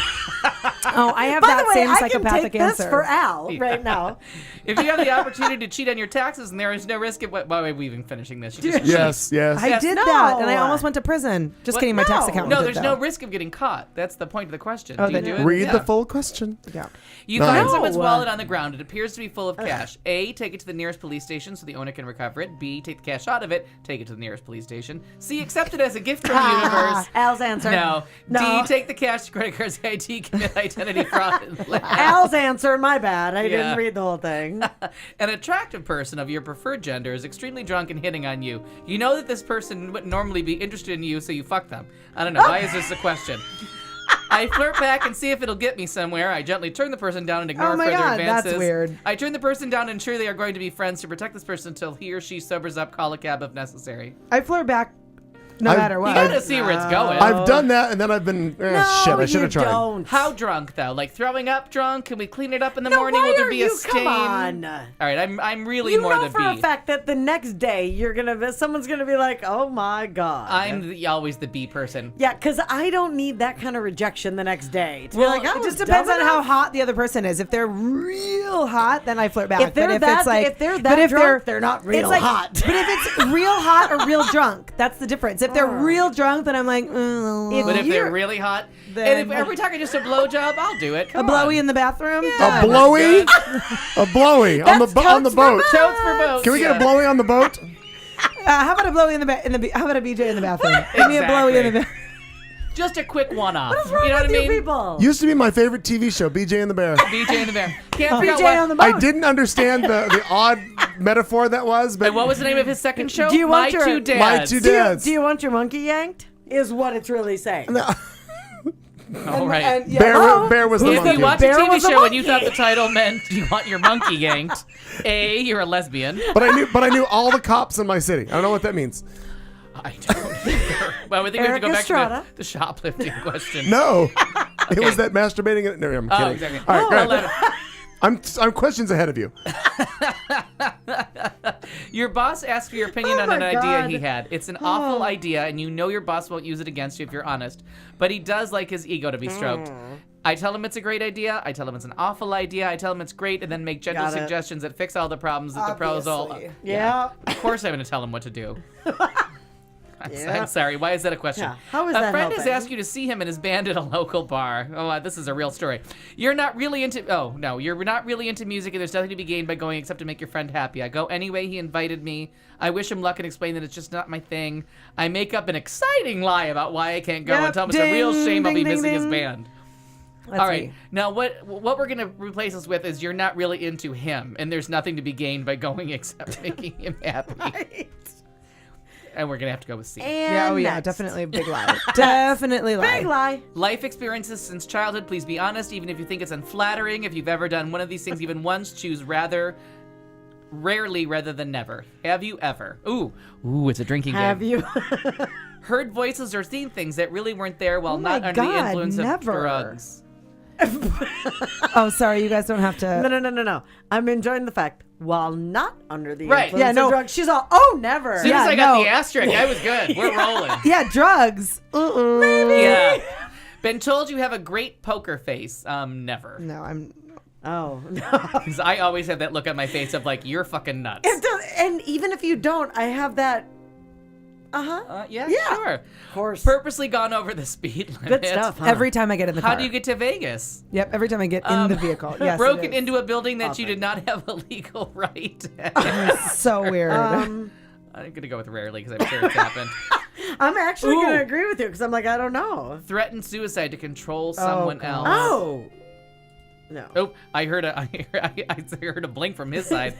Speaker 6: Oh, I have
Speaker 5: By
Speaker 6: that
Speaker 5: the way,
Speaker 6: same
Speaker 5: I can
Speaker 6: psychopathic
Speaker 5: take this
Speaker 6: answer.
Speaker 5: for Al right now.
Speaker 4: If you have the opportunity to cheat on your taxes and there is no risk of why are we even finishing this? You just
Speaker 3: Yes, yes.
Speaker 6: I
Speaker 4: Yes.
Speaker 6: did
Speaker 5: No.
Speaker 6: that, and I almost went to prison. Just
Speaker 4: What?
Speaker 6: kidding, my tax
Speaker 5: No.
Speaker 6: accountant
Speaker 4: No,
Speaker 6: did,
Speaker 4: there's
Speaker 6: though.
Speaker 4: no risk of getting caught. That's the point of the question.
Speaker 6: Oh,
Speaker 4: Do you
Speaker 6: then
Speaker 4: do it?
Speaker 3: Read
Speaker 4: Yeah.
Speaker 3: the full question.
Speaker 6: Yeah.
Speaker 4: You
Speaker 3: No.
Speaker 4: find someone's
Speaker 5: No.
Speaker 4: wallet on the ground. It appears to be full of cash. A, take it to the nearest police station so the owner can recover it. B, take the cash out of it, take it to the nearest police station. C, accept it as a gift from the universe.
Speaker 5: Al's answer.
Speaker 4: No.
Speaker 5: No.
Speaker 4: D, take the cash to credit cards, ID, commit identity fraud. and laugh.
Speaker 5: Al's answer. My bad. I
Speaker 4: Yeah.
Speaker 5: didn't read the whole thing.
Speaker 4: An attractive person of your preferred gender is extremely drunk and hitting on you. You know that this person wouldn't normally be interested in you, so you fuck them. I don't know. Why is this a question? I flirt back and see if it'll get me somewhere. I gently turn the person down and ignore
Speaker 6: Oh my
Speaker 4: further
Speaker 6: God,
Speaker 4: advances.
Speaker 6: that's weird.
Speaker 4: I turn the person down and ensure they are going to be friends to protect this person until he or she sobers up. Call a cab if necessary.
Speaker 6: I flirt back no
Speaker 3: I-
Speaker 6: matter
Speaker 4: You
Speaker 6: what.
Speaker 4: gotta see where it's going.
Speaker 3: I've done that, and then I've been, shit, I should
Speaker 5: you
Speaker 3: have tried.
Speaker 5: don't.
Speaker 4: How drunk though? Like throwing up drunk? Can we clean it up in the
Speaker 5: No,
Speaker 4: morning?
Speaker 5: why
Speaker 4: Will there
Speaker 5: are
Speaker 4: be
Speaker 5: you?
Speaker 4: a stain?
Speaker 5: Come on.
Speaker 4: All right, I'm really
Speaker 5: You
Speaker 4: more
Speaker 5: know
Speaker 4: the
Speaker 5: for
Speaker 4: B.
Speaker 5: a fact that the next day someone's gonna be like, "Oh my god."
Speaker 4: Always the B person.
Speaker 5: Yeah, because I don't need that kind of rejection the next day. To
Speaker 4: Well,
Speaker 5: be like,
Speaker 6: It
Speaker 5: "Oh,
Speaker 6: just depends
Speaker 5: dumb
Speaker 6: on how
Speaker 5: enough."
Speaker 6: hot the other person is. If they're real hot, then I flirt back.
Speaker 5: If they're
Speaker 6: but if
Speaker 5: that,
Speaker 6: it's like,
Speaker 5: if they're
Speaker 6: but
Speaker 5: that
Speaker 6: if
Speaker 5: drunk, they're not
Speaker 6: it's
Speaker 5: real
Speaker 6: like-
Speaker 5: hot.
Speaker 6: But if it's real hot or real drunk, that's the difference. If they're real drunk, then I'm like,
Speaker 4: But if they're really hot,
Speaker 6: Then-
Speaker 4: and if we're talking just a blowjob, I'll do it.
Speaker 6: a
Speaker 4: Come
Speaker 6: blowy
Speaker 4: on.
Speaker 6: in the bathroom.
Speaker 3: A
Speaker 6: done.
Speaker 3: blowy? A blowy on the
Speaker 5: That's
Speaker 3: boat.
Speaker 4: Totes for boats.
Speaker 3: Can we get a
Speaker 4: yeah.
Speaker 3: blowy on the boat?
Speaker 6: How about a blowy how about a BJ in the bathroom? Give me a blowy in the
Speaker 4: Exactly.
Speaker 6: bathroom.
Speaker 4: Just a quick one-off.
Speaker 5: What's wrong
Speaker 4: You know
Speaker 5: with
Speaker 4: what I
Speaker 5: you
Speaker 4: mean?
Speaker 5: people?
Speaker 3: Used to be my favorite TV show, BJ and the Bear.
Speaker 4: BJ and the Bear. Can't figure out
Speaker 5: BJ
Speaker 4: what,
Speaker 5: on the boat.
Speaker 3: I didn't understand the odd metaphor that was, but
Speaker 4: and what was the name of his second show?
Speaker 5: Do you
Speaker 4: My
Speaker 5: want your-
Speaker 4: Two Dads.
Speaker 3: My Two Dads.
Speaker 5: Do you want your monkey yanked? Is what it's really saying.
Speaker 4: All right.
Speaker 6: And, yeah,
Speaker 3: Bear was the
Speaker 4: if you
Speaker 3: monkey.
Speaker 4: watch a
Speaker 5: Bear
Speaker 4: TV
Speaker 5: was a
Speaker 4: show and you thought
Speaker 5: monkey.
Speaker 4: the title meant you want your monkey yanked, A, you're a lesbian.
Speaker 3: But I knew all the cops in my city. I don't know what that means.
Speaker 4: I don't either. Well, I think we have to go
Speaker 5: Eric
Speaker 4: back
Speaker 5: Estrada.
Speaker 4: to the shoplifting question.
Speaker 3: No, it was that masturbating. No, I'm kidding.
Speaker 4: Oh, exactly.
Speaker 3: All right,
Speaker 4: Well,
Speaker 3: go ahead. I'm questions ahead of you.
Speaker 4: Your boss asked for your opinion
Speaker 5: Oh
Speaker 4: on an
Speaker 5: my
Speaker 4: idea
Speaker 5: God.
Speaker 4: he had. It's an awful idea, and you know your boss won't use it against you if you're honest. But he does like his ego to be stroked. I tell him it's a great idea. I tell him it's an awful idea. I tell him it's great, and then make gentle
Speaker 5: Got it.
Speaker 4: suggestions that fix all the problems that the proposal.
Speaker 6: Obviously.
Speaker 5: Yeah.
Speaker 4: Of course, I'm going to tell him what to do.
Speaker 5: Yeah.
Speaker 4: I'm sorry. Why is that a question?
Speaker 5: Yeah. How is
Speaker 4: a
Speaker 5: that
Speaker 4: friend has
Speaker 5: helping?
Speaker 4: asked you to see him in his band at a local bar. Oh, this is a real story. You're not really into. Oh no, you're not really into music, and there's nothing to be gained by going except to make your friend happy. I go anyway. He invited me. I wish him luck and explain that it's just not my thing. I make up an exciting lie about why I can't go
Speaker 6: Yep.
Speaker 4: and tell him it's a real
Speaker 6: Ding,
Speaker 4: shame I'll be
Speaker 6: ding, ding,
Speaker 4: missing his
Speaker 6: ding.
Speaker 4: band.
Speaker 6: Let's
Speaker 4: All right.
Speaker 6: see.
Speaker 4: Now, what we're gonna replace this with is you're not really into him, and there's nothing to be gained by going except making him happy. And we're gonna have to go with C.
Speaker 6: Yeah, oh yeah,
Speaker 5: next.
Speaker 6: definitely a big lie. Definitely lie.
Speaker 5: Big lie.
Speaker 4: Life experiences since childhood. Please be honest, even if you think it's unflattering. If you've ever done one of these things even once, choose rarely rather than never. Have you ever? Ooh, it's a drinking
Speaker 5: Have
Speaker 4: game.
Speaker 5: you?
Speaker 4: Heard voices or seen things that really weren't there while
Speaker 6: Oh my
Speaker 4: not under the
Speaker 6: God,
Speaker 4: influence
Speaker 6: never.
Speaker 4: of drugs.
Speaker 6: Oh, sorry, you guys don't have to.
Speaker 5: No. I'm enjoying the fact while not under the
Speaker 4: Right.
Speaker 5: influence
Speaker 6: Yeah, no.
Speaker 5: of drugs, she's all, oh, never.
Speaker 4: As soon as I got the asterisk, I was good. We're rolling.
Speaker 6: Yeah, drugs.
Speaker 4: Yeah. Been told you have a great poker face. Never.
Speaker 6: No, I'm.
Speaker 5: Oh, no.
Speaker 4: Because I always have that look on my face of like, you're fucking nuts.
Speaker 5: And even if you don't, I have that.
Speaker 4: Yeah,
Speaker 5: Yeah.
Speaker 4: sure.
Speaker 5: Of course.
Speaker 4: Purposely gone over the speed limit.
Speaker 5: Good stuff, huh?
Speaker 6: Every time I get in the car.
Speaker 4: How do you get to Vegas?
Speaker 6: Yep, every time I get in the vehicle. Yes,
Speaker 4: Broken
Speaker 6: it is.
Speaker 4: into a building that you did not have a legal right.
Speaker 6: So weird.
Speaker 4: I'm gonna go with rarely because I'm sure it's happened.
Speaker 5: I'm actually going
Speaker 4: Ooh.
Speaker 5: to agree with you because I'm like, I don't know.
Speaker 4: Threatened suicide to control someone
Speaker 6: God.
Speaker 4: else.
Speaker 5: Oh. No.
Speaker 4: Oh, I heard a blink from his side.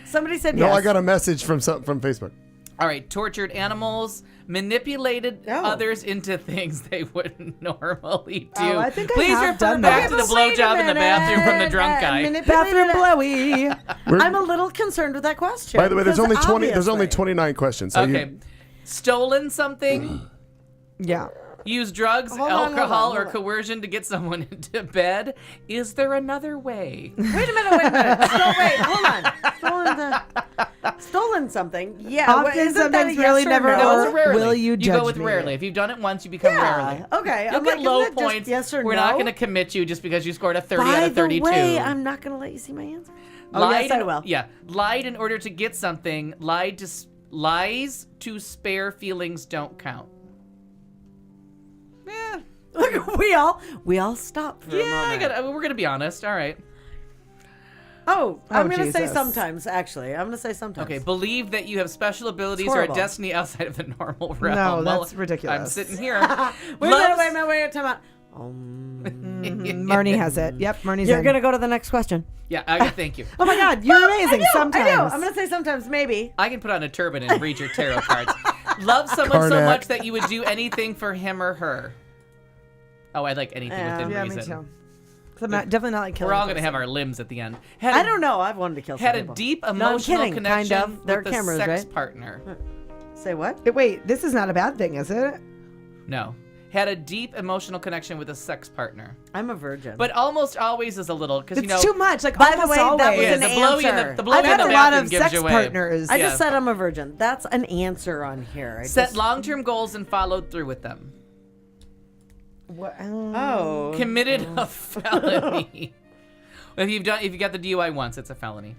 Speaker 5: Somebody said
Speaker 3: No,
Speaker 5: yes.
Speaker 3: I got a message from Facebook.
Speaker 4: All right, tortured animals, manipulated others into things they wouldn't normally do.
Speaker 6: Oh, I think I
Speaker 4: Please
Speaker 6: have
Speaker 4: refer
Speaker 6: done
Speaker 4: back
Speaker 6: that.
Speaker 4: to the blowjob in the bathroom from the drunk guy.
Speaker 6: Bathroom blowy.
Speaker 5: I'm a little concerned with that question.
Speaker 3: By the way, there's only
Speaker 5: because
Speaker 3: 20. There's only
Speaker 5: obviously-
Speaker 3: 29 questions. So
Speaker 4: Okay, stolen something.
Speaker 6: Yeah.
Speaker 4: Use drugs,
Speaker 5: Hold on,
Speaker 4: alcohol,
Speaker 5: hold
Speaker 4: or
Speaker 5: on.
Speaker 4: coercion to get someone into bed. Is there another way?
Speaker 5: Wait a minute. Hold on. Stolen something. Yeah.
Speaker 6: Often,
Speaker 5: isn't that a
Speaker 6: sometimes,
Speaker 5: yes
Speaker 6: really,
Speaker 5: or
Speaker 6: never.
Speaker 5: no?
Speaker 4: No, it's rarely.
Speaker 6: Will you
Speaker 4: You
Speaker 6: judge
Speaker 4: go with
Speaker 6: me?
Speaker 4: rarely. If you've done it once, you become rarely.
Speaker 5: Okay.
Speaker 4: You'll
Speaker 5: I'm
Speaker 4: get
Speaker 5: like,
Speaker 4: low
Speaker 5: isn't that just
Speaker 4: points.
Speaker 5: yes or
Speaker 4: We're
Speaker 5: no?
Speaker 4: not going to commit you just because you scored a 30 out
Speaker 5: By
Speaker 4: of 32.
Speaker 5: the way, I'm not going to let you see my answer. Oh,
Speaker 4: Lied
Speaker 5: yes, I will.
Speaker 4: Yeah, lied in order to get something. Lies to spare feelings don't count. Yeah,
Speaker 5: Look, we all stopped for a moment.
Speaker 4: we're gonna be honest. All right.
Speaker 5: Oh, I'm going to say
Speaker 6: Jesus.
Speaker 5: sometimes, actually. I'm going to say sometimes.
Speaker 4: Okay. Believe that you have special abilities or a
Speaker 5: horrible.
Speaker 4: destiny outside of the normal realm.
Speaker 6: No,
Speaker 4: Well,
Speaker 6: that's ridiculous.
Speaker 4: I'm sitting here.
Speaker 5: Wait a minute, time out.
Speaker 6: Marnie has it. Yep, Marnie's
Speaker 5: You're
Speaker 6: in.
Speaker 5: going to go to the next question.
Speaker 4: Yeah. Thank you.
Speaker 6: Oh my God, you're amazing.
Speaker 5: I know.
Speaker 6: Sometimes.
Speaker 5: I'm going to say sometimes, maybe.
Speaker 4: I can put on a turban and read your tarot cards. Love someone so
Speaker 3: Karnak.
Speaker 4: much that you would do anything for him or her. Oh, I like anything within
Speaker 6: Yeah,
Speaker 4: reason.
Speaker 6: me too. So I'm definitely not like killing.
Speaker 4: We're all gonna
Speaker 6: person.
Speaker 4: have our limbs at the end.
Speaker 5: I don't know. I've wanted to kill some
Speaker 4: Had a
Speaker 5: people.
Speaker 4: deep
Speaker 5: No, I'm
Speaker 4: emotional
Speaker 5: kidding,
Speaker 4: connection
Speaker 5: kind of. There are
Speaker 4: with a
Speaker 5: cameras,
Speaker 4: sex
Speaker 5: right?
Speaker 4: partner.
Speaker 5: Say what?
Speaker 6: Wait, this is not a bad thing, is it?
Speaker 4: No. Had a deep emotional connection with a sex partner.
Speaker 5: I'm a virgin.
Speaker 4: But almost always is a little, because
Speaker 6: It's
Speaker 4: you know.
Speaker 6: too much. Like
Speaker 5: By the
Speaker 6: almost
Speaker 5: way, that
Speaker 6: always.
Speaker 5: was
Speaker 4: Yeah,
Speaker 5: an
Speaker 4: the blowy in
Speaker 5: answer.
Speaker 4: the blowy
Speaker 6: I've
Speaker 4: in
Speaker 6: had
Speaker 4: the
Speaker 6: a lot
Speaker 4: bathroom
Speaker 6: of
Speaker 4: gives
Speaker 6: sex
Speaker 4: you away.
Speaker 6: partners.
Speaker 5: I
Speaker 4: Yeah.
Speaker 5: just said I'm a virgin. That's an answer on here. I
Speaker 4: Set
Speaker 5: just-
Speaker 4: long-term goals and followed through with them.
Speaker 6: What?
Speaker 5: Oh.
Speaker 4: Committed a felony. If you got the DUI once, it's a felony.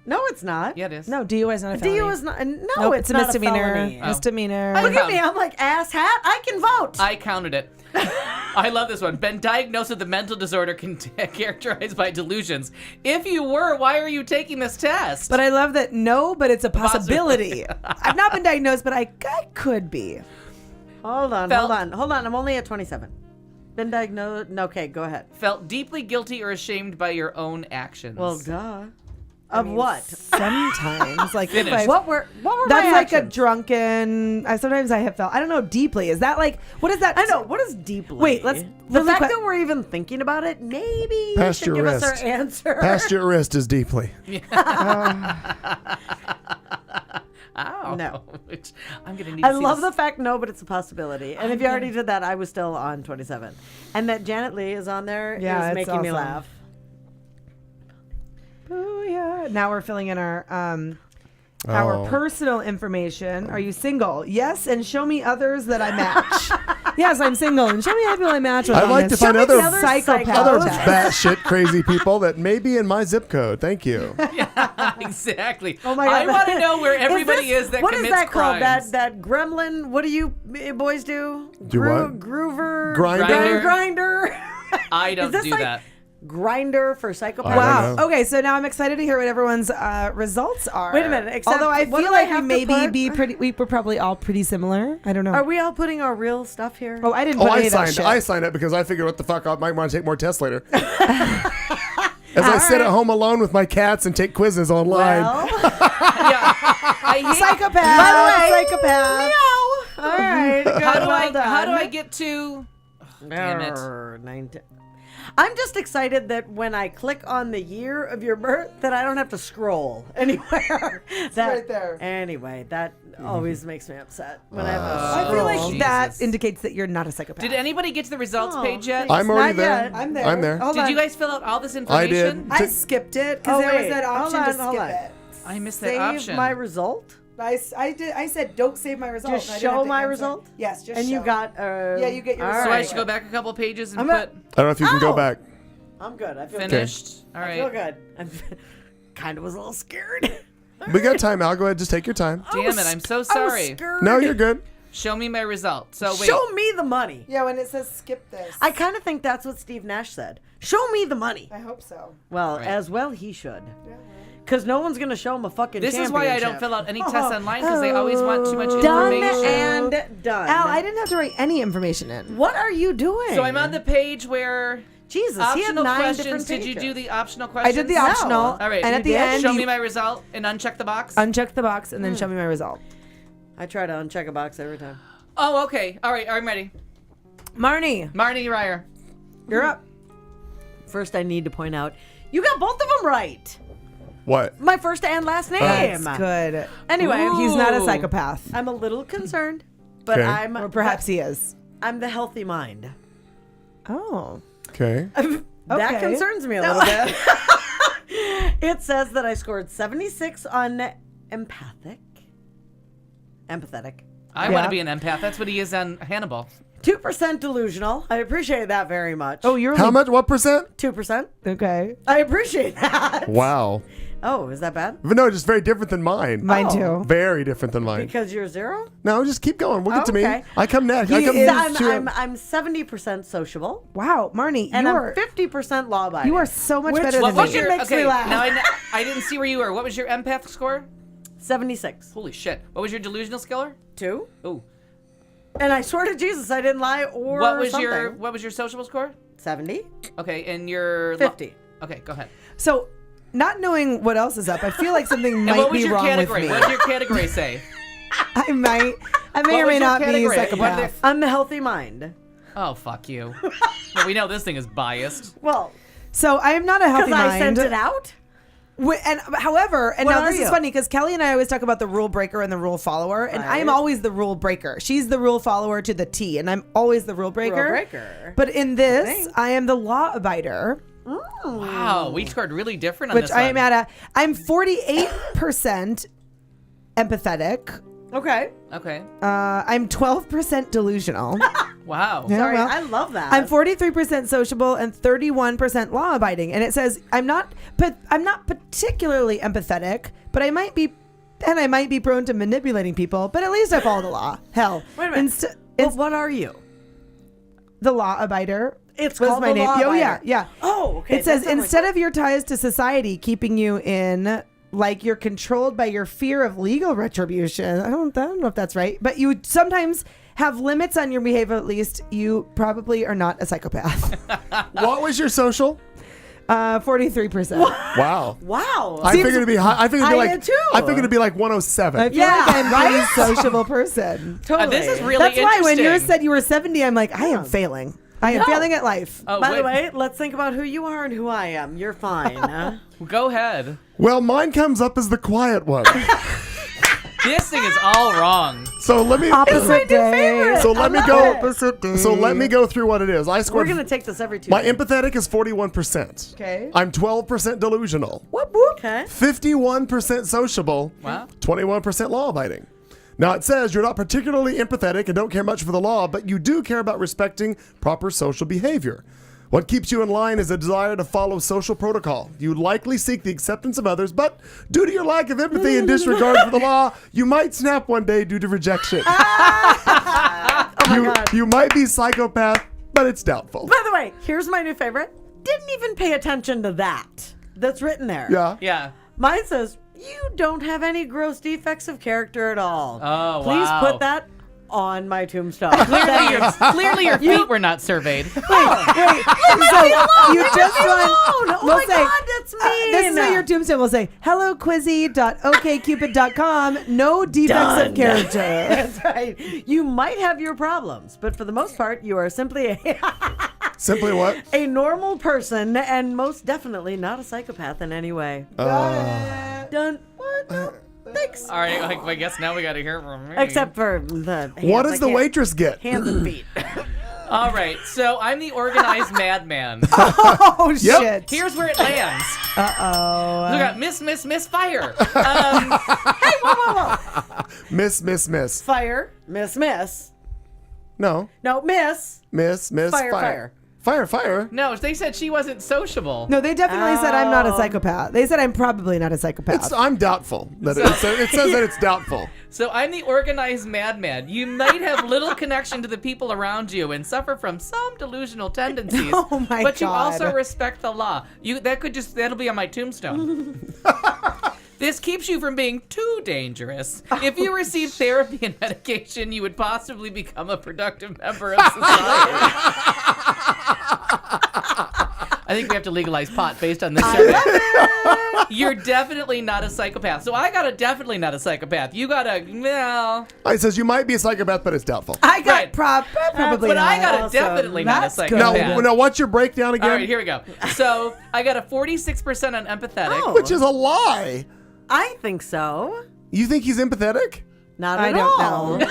Speaker 5: No, it's not.
Speaker 4: Yeah, it is.
Speaker 6: No, DUI is not a felony.
Speaker 5: DUI is not. No,
Speaker 6: Nope,
Speaker 5: it's
Speaker 6: a
Speaker 5: not
Speaker 6: misdemeanor.
Speaker 5: A felony.
Speaker 4: Oh.
Speaker 6: Misdemeanor.
Speaker 5: Look at me. I'm like ass hat. I can vote.
Speaker 4: I counted it. I love this one. Been diagnosed with a mental disorder characterized by delusions. If you were, why are you taking this test?
Speaker 6: But I love that. No, but it's a possibility. I've not been diagnosed, but I could be.
Speaker 5: Hold on.
Speaker 4: Felt-
Speaker 5: Hold on. I'm only at 27. Been diagnosed. No, okay, go ahead.
Speaker 4: Felt deeply guilty or ashamed by your own actions.
Speaker 5: Well, duh. Of what?
Speaker 6: Sometimes, like if
Speaker 4: Finished.
Speaker 6: I.
Speaker 5: What were
Speaker 6: That's
Speaker 5: my
Speaker 6: like a
Speaker 5: actions?
Speaker 6: drunken. Sometimes I have felt. I don't know deeply. Is that like what is that?
Speaker 5: I know. What is deeply?
Speaker 6: Wait, let's-
Speaker 5: The
Speaker 6: really
Speaker 5: fact
Speaker 6: quick-
Speaker 5: that we're even thinking about it, maybe you
Speaker 3: Past
Speaker 5: should
Speaker 3: your
Speaker 5: give us
Speaker 3: wrist.
Speaker 5: our answer.
Speaker 3: Past your wrist is deeply.
Speaker 4: Ow.
Speaker 5: No.
Speaker 4: Which I'm gonna need.
Speaker 5: I
Speaker 4: to see
Speaker 5: love
Speaker 4: this.
Speaker 5: the fact no, but it's a possibility. And if you already did that, I was still on 27. And that Janet Leigh is on there
Speaker 6: Yeah,
Speaker 5: is
Speaker 6: it's
Speaker 5: making me
Speaker 6: awesome.
Speaker 5: laugh.
Speaker 6: Booyah. Now we're filling in our
Speaker 3: Oh.
Speaker 6: personal information. Are you single? Yes, and show me others that I match. Yes, I'm single, and show me how people I match with.
Speaker 3: I'd
Speaker 6: on
Speaker 3: like
Speaker 6: this
Speaker 3: to find other
Speaker 6: psychopath.
Speaker 3: other
Speaker 6: test.
Speaker 3: batshit crazy people that may be in my zip code. Thank you.
Speaker 4: Exactly.
Speaker 5: Oh my God.
Speaker 4: I want to know where everybody
Speaker 5: this-
Speaker 4: is that
Speaker 5: what
Speaker 4: commits
Speaker 5: is that
Speaker 4: crimes.
Speaker 5: called? That gremlin? What do you boys do?
Speaker 3: Do what?
Speaker 5: Groover.
Speaker 3: Grinder?
Speaker 5: Grinder.
Speaker 4: I
Speaker 5: Is
Speaker 4: don't
Speaker 5: this
Speaker 4: do
Speaker 5: like
Speaker 4: that.
Speaker 5: Grinder for psychopaths?
Speaker 3: I don't
Speaker 6: Wow.
Speaker 3: know.
Speaker 6: Okay, so now I'm excited to hear what everyone's results are.
Speaker 5: Wait a minute, except
Speaker 6: Although I
Speaker 5: what
Speaker 6: feel
Speaker 5: do I
Speaker 6: like we
Speaker 5: have to
Speaker 6: maybe
Speaker 5: put?
Speaker 6: be pretty. We were probably all pretty similar. I don't know.
Speaker 5: Are we all putting our real stuff here?
Speaker 6: Oh, I didn't
Speaker 3: Oh,
Speaker 6: put any
Speaker 3: I
Speaker 6: of that
Speaker 3: signed.
Speaker 6: shit.
Speaker 3: I signed it because I figured, what the fuck, I might want to take more tests later. As I sit at home alone with my cats and take quizzes online.
Speaker 5: Well,
Speaker 4: Yeah. I hate.
Speaker 6: Psychopath.
Speaker 5: by the way,
Speaker 6: Psychopath.
Speaker 5: meow. All right.
Speaker 4: How do
Speaker 5: well
Speaker 4: I?
Speaker 5: done.
Speaker 4: How do I get to? Damn it.
Speaker 5: 19. I'm just excited that when I click on the year of your birth, that I don't have to scroll anywhere. It's
Speaker 6: right there.
Speaker 5: Anyway, that always makes me upset when I have to
Speaker 6: I feel like
Speaker 4: Jesus.
Speaker 6: that indicates that you're not a psychopath.
Speaker 4: Did anybody get to the results
Speaker 5: Oh,
Speaker 4: page yet?
Speaker 5: thanks.
Speaker 3: I'm already
Speaker 5: Not
Speaker 3: there.
Speaker 5: yet.
Speaker 6: I'm there.
Speaker 3: I'm there.
Speaker 6: Hold
Speaker 4: Did
Speaker 6: on.
Speaker 4: you guys fill out all this
Speaker 3: I
Speaker 4: information?
Speaker 3: did.
Speaker 6: I skipped it because
Speaker 5: Oh,
Speaker 6: there was
Speaker 5: wait.
Speaker 6: that
Speaker 5: Hold
Speaker 6: option
Speaker 5: on,
Speaker 6: to
Speaker 5: hold
Speaker 6: skip
Speaker 5: on.
Speaker 6: it.
Speaker 4: I missed that
Speaker 5: save
Speaker 4: option.
Speaker 5: my result.
Speaker 6: I did. I said don't save my result.
Speaker 5: Just
Speaker 6: and I didn't
Speaker 5: show
Speaker 6: have to
Speaker 5: my
Speaker 6: answer.
Speaker 5: result?
Speaker 6: Yes, just
Speaker 5: And
Speaker 6: show.
Speaker 5: you got.
Speaker 6: Yeah, you get your
Speaker 5: all
Speaker 6: result.
Speaker 4: So I
Speaker 5: right.
Speaker 4: should go back a couple pages and
Speaker 5: I'm
Speaker 4: put
Speaker 5: a-
Speaker 3: I don't know if you can go
Speaker 5: Ow!
Speaker 3: back.
Speaker 5: I'm good. I feel good.
Speaker 4: finished. All
Speaker 5: I feel
Speaker 4: right.
Speaker 5: good. I kind of was a little scared.
Speaker 3: We got time, Al. Go ahead. Just take your time.
Speaker 4: Damn it! I'm so
Speaker 5: I was
Speaker 4: sorry.
Speaker 5: scared.
Speaker 3: No, you're good.
Speaker 4: Show me my result. So wait.
Speaker 5: Show me the money.
Speaker 6: Yeah, when it says skip this.
Speaker 5: I kind of think that's what Steve Nash said. Show me the money.
Speaker 6: I hope so.
Speaker 5: Well,
Speaker 4: Right.
Speaker 5: as well he should. Because no one's going to show him a fucking
Speaker 4: This is why I don't
Speaker 5: championship.
Speaker 4: fill out any tests online because they always want too much
Speaker 5: Done
Speaker 4: information.
Speaker 5: and done.
Speaker 6: Al, I didn't have to write any information in.
Speaker 5: What are you doing?
Speaker 4: So I'm on the page where
Speaker 5: Jesus, he had
Speaker 4: optional
Speaker 5: 9
Speaker 4: questions.
Speaker 5: different
Speaker 4: Did you
Speaker 5: pages.
Speaker 4: do the optional
Speaker 6: I
Speaker 4: questions?
Speaker 6: did the
Speaker 5: No.
Speaker 6: optional.
Speaker 4: All right.
Speaker 6: And
Speaker 4: you
Speaker 6: at the
Speaker 4: did?
Speaker 6: end,
Speaker 4: show
Speaker 6: you
Speaker 4: me my result and uncheck the box.
Speaker 6: uncheck the box and then show me my result.
Speaker 5: I try to uncheck a box every time.
Speaker 4: Oh, okay. All right. I'm ready.
Speaker 6: Marnie,
Speaker 4: Marnie Ryer.
Speaker 6: you're up.
Speaker 5: First, I need to point out, you got both of them right.
Speaker 3: What?
Speaker 5: My first and last name.
Speaker 6: That's good.
Speaker 5: Anyway,
Speaker 4: Ooh.
Speaker 6: He's not a psychopath.
Speaker 5: I'm a little concerned, but
Speaker 3: Okay.
Speaker 5: I'm
Speaker 6: Or perhaps he is.
Speaker 5: I'm the healthy mind.
Speaker 6: Oh.
Speaker 3: Okay.
Speaker 5: That
Speaker 6: Okay.
Speaker 5: concerns me a little bit. It says that I scored 76 on empathetic.
Speaker 4: I want
Speaker 6: Yeah.
Speaker 4: to be an empath. That's what he is on Hannibal.
Speaker 5: 2% delusional. I appreciate that very much.
Speaker 6: Oh, you're
Speaker 3: How much? What percent?
Speaker 5: 2%.
Speaker 6: okay.
Speaker 5: I appreciate that.
Speaker 3: Wow.
Speaker 5: Oh, is that bad?
Speaker 3: But no, just very different than mine.
Speaker 6: Mine
Speaker 5: Oh.
Speaker 6: too.
Speaker 3: Very different than mine.
Speaker 5: Because you're 0?
Speaker 3: No, just keep going. We'll get to
Speaker 5: Okay.
Speaker 3: me. I come next. I
Speaker 6: He
Speaker 3: come
Speaker 6: is-
Speaker 3: next to
Speaker 5: I'm 70% sociable,
Speaker 6: Wow, Marnie,
Speaker 5: and
Speaker 6: you
Speaker 5: I'm
Speaker 6: are
Speaker 5: 50% law abiding.
Speaker 6: you are so much
Speaker 5: Which
Speaker 6: better
Speaker 4: What
Speaker 6: than
Speaker 4: was
Speaker 6: me.
Speaker 4: your
Speaker 5: makes me laugh.
Speaker 4: Now I didn't see where you were. What was your empath score?
Speaker 5: 76.
Speaker 4: Holy shit! What was your delusional score?
Speaker 5: 2.
Speaker 4: Oh,
Speaker 5: And I swear to Jesus, I didn't lie or
Speaker 4: what was
Speaker 5: something.
Speaker 4: your sociable score?
Speaker 5: 70?
Speaker 4: Okay, and your
Speaker 5: 50.
Speaker 4: Okay, go ahead.
Speaker 6: So, not knowing what else is up, I feel like something
Speaker 4: And
Speaker 6: might
Speaker 4: what was
Speaker 6: be
Speaker 4: your
Speaker 6: wrong
Speaker 4: category?
Speaker 6: with me.
Speaker 4: What did your category say?
Speaker 6: I may
Speaker 4: What
Speaker 6: or
Speaker 4: was
Speaker 6: may
Speaker 4: your
Speaker 6: not be a
Speaker 4: category? What did
Speaker 6: psychopath.
Speaker 5: I'm the healthy mind.
Speaker 4: Oh, fuck you. Well, we know this thing is biased.
Speaker 5: Well,
Speaker 6: So I am not a healthy
Speaker 5: because
Speaker 6: mind.
Speaker 5: I sent it out?
Speaker 6: However, and
Speaker 5: What
Speaker 6: now
Speaker 5: are
Speaker 6: this is
Speaker 5: you?
Speaker 6: funny because Kelly and I always talk about the rule breaker and the rule follower, and I am
Speaker 5: Right.
Speaker 6: always the rule breaker. She's the rule follower to the T, and I'm always the rule breaker.
Speaker 5: Rule breaker.
Speaker 6: But in this,
Speaker 5: Thanks.
Speaker 6: I am the law abider,
Speaker 4: Wow, we scored really different on
Speaker 6: which
Speaker 4: this
Speaker 6: I am
Speaker 4: one.
Speaker 6: I'm 48% empathetic.
Speaker 5: Okay.
Speaker 4: Okay.
Speaker 6: I'm 12% delusional.
Speaker 4: Wow.
Speaker 6: Yeah,
Speaker 5: Sorry,
Speaker 6: well,
Speaker 5: I love that.
Speaker 6: I'm 43% sociable and 31% law abiding. And it says I'm not particularly empathetic, but I might be prone to manipulating people, but at least I follow the law. Hell.
Speaker 5: Wait a minute. Well, what are you?
Speaker 6: The law abider.
Speaker 5: It's
Speaker 6: was
Speaker 5: called
Speaker 6: my
Speaker 5: the
Speaker 6: name.
Speaker 5: law
Speaker 6: Oh yeah,
Speaker 5: abider.
Speaker 6: yeah.
Speaker 5: Oh, okay.
Speaker 6: It says
Speaker 5: That sounds
Speaker 6: instead
Speaker 5: like-
Speaker 6: of your ties to society keeping you in, like you're controlled by your fear of legal retribution. I don't know if that's right, but you sometimes have limits on your behavior. At least you probably are not a psychopath.
Speaker 3: What was your social?
Speaker 6: 43%.
Speaker 3: Wow.
Speaker 5: Wow.
Speaker 3: I figured it'd be high. I figured it'd be
Speaker 5: I
Speaker 3: like
Speaker 5: did too.
Speaker 3: I figured it'd be like 107.
Speaker 6: I feel
Speaker 5: Yeah,
Speaker 6: like I'm a pretty
Speaker 5: right?
Speaker 6: sociable person.
Speaker 5: Totally.
Speaker 4: This is really
Speaker 6: That's why when you
Speaker 4: interesting.
Speaker 6: said you were 70, I'm like, I am failing. I am
Speaker 5: No.
Speaker 6: failing at life.
Speaker 4: Oh,
Speaker 5: By the
Speaker 4: wait.
Speaker 5: way, let's think about who you are and who I am. You're fine. Huh?
Speaker 4: Go ahead.
Speaker 3: Well, mine comes up as the quiet one.
Speaker 4: This thing is all wrong.
Speaker 3: So let me
Speaker 6: Opposite day.
Speaker 3: So let me
Speaker 5: love
Speaker 3: go.
Speaker 5: it.
Speaker 6: Opposite day.
Speaker 3: So let me go through what it is. I
Speaker 5: We're
Speaker 3: scored.
Speaker 5: gonna take this every 2
Speaker 3: My
Speaker 5: days.
Speaker 3: empathetic is 41%.
Speaker 6: Okay.
Speaker 3: I'm 12% delusional.
Speaker 6: Whoop, whoop.
Speaker 5: Okay.
Speaker 3: 51% sociable.
Speaker 4: Wow.
Speaker 3: 21% law abiding. Now it says you're not particularly empathetic and don't care much for the law, but you do care about respecting proper social behavior. What keeps you in line is a desire to follow social protocol. You likely seek the acceptance of others, but due to your lack of empathy and disregard for the law, you might snap one day due to rejection. You might be psychopath, but it's doubtful.
Speaker 5: By the way, here's my new favorite. Didn't even pay attention to that. That's written there.
Speaker 3: Yeah.
Speaker 4: Yeah.
Speaker 5: Mine says, you don't have any gross defects of character at all.
Speaker 4: Oh,
Speaker 5: Please
Speaker 4: wow.
Speaker 5: put that on my tombstone.
Speaker 4: Clearly your feet were not surveyed.
Speaker 6: Wait, so you just
Speaker 5: alone.
Speaker 6: want,
Speaker 5: Oh my God, that's
Speaker 6: this is
Speaker 5: mean.
Speaker 6: what your tombstone will say. HelloQuizzy.okcupid.com. No defects of character.
Speaker 5: That's right. You might have your problems, but for the most part, you are simply a
Speaker 3: Simply what?
Speaker 5: A normal person, and most definitely not a psychopath in any way. Done. What? No, thanks.
Speaker 4: All right, I guess now we got to hear from me.
Speaker 5: Except for the hands.
Speaker 3: What
Speaker 5: I
Speaker 3: does the
Speaker 5: can't-
Speaker 3: waitress get?
Speaker 5: Hands and feet.
Speaker 4: All right, so I'm the organized madman.
Speaker 6: Oh
Speaker 3: Yep.
Speaker 6: shit.
Speaker 4: Here's where it lands.
Speaker 6: Uh-oh.
Speaker 4: We got miss, fire.
Speaker 5: Hey, whoa.
Speaker 3: Miss.
Speaker 5: Fire. Miss.
Speaker 3: No.
Speaker 5: No, miss.
Speaker 3: Miss.
Speaker 5: Fire.
Speaker 3: Fire.
Speaker 4: No, they said she wasn't sociable.
Speaker 6: No, they definitely said I'm not a psychopath. They said I'm probably not a psychopath.
Speaker 3: I'm doubtful. That it says that it's doubtful.
Speaker 4: So I'm the organized madman. You might have little connection to the people around you and suffer from some delusional tendencies.
Speaker 6: Oh my
Speaker 4: but you
Speaker 6: God.
Speaker 4: also respect the law. That'll be on my tombstone. This keeps you from being too dangerous. If you receive therapy and medication, you would possibly become a productive member of society. I think we have to legalize pot based on this survey. You're definitely not a psychopath. So I got a definitely not a psychopath. You got a, well.
Speaker 3: It says you might be a psychopath, but it's doubtful.
Speaker 6: I got
Speaker 4: Right.
Speaker 6: probably
Speaker 4: But
Speaker 6: not.
Speaker 4: I got a
Speaker 5: Also,
Speaker 4: definitely not a
Speaker 6: that's good.
Speaker 4: psychopath.
Speaker 3: Now, what's your breakdown again?
Speaker 4: All right, here we go. So I got a 46% on empathetic.
Speaker 5: Oh.
Speaker 3: Which is a lie.
Speaker 5: I think so.
Speaker 3: You think he's empathetic?
Speaker 5: Not
Speaker 6: I
Speaker 5: at
Speaker 6: don't
Speaker 5: all.
Speaker 6: know.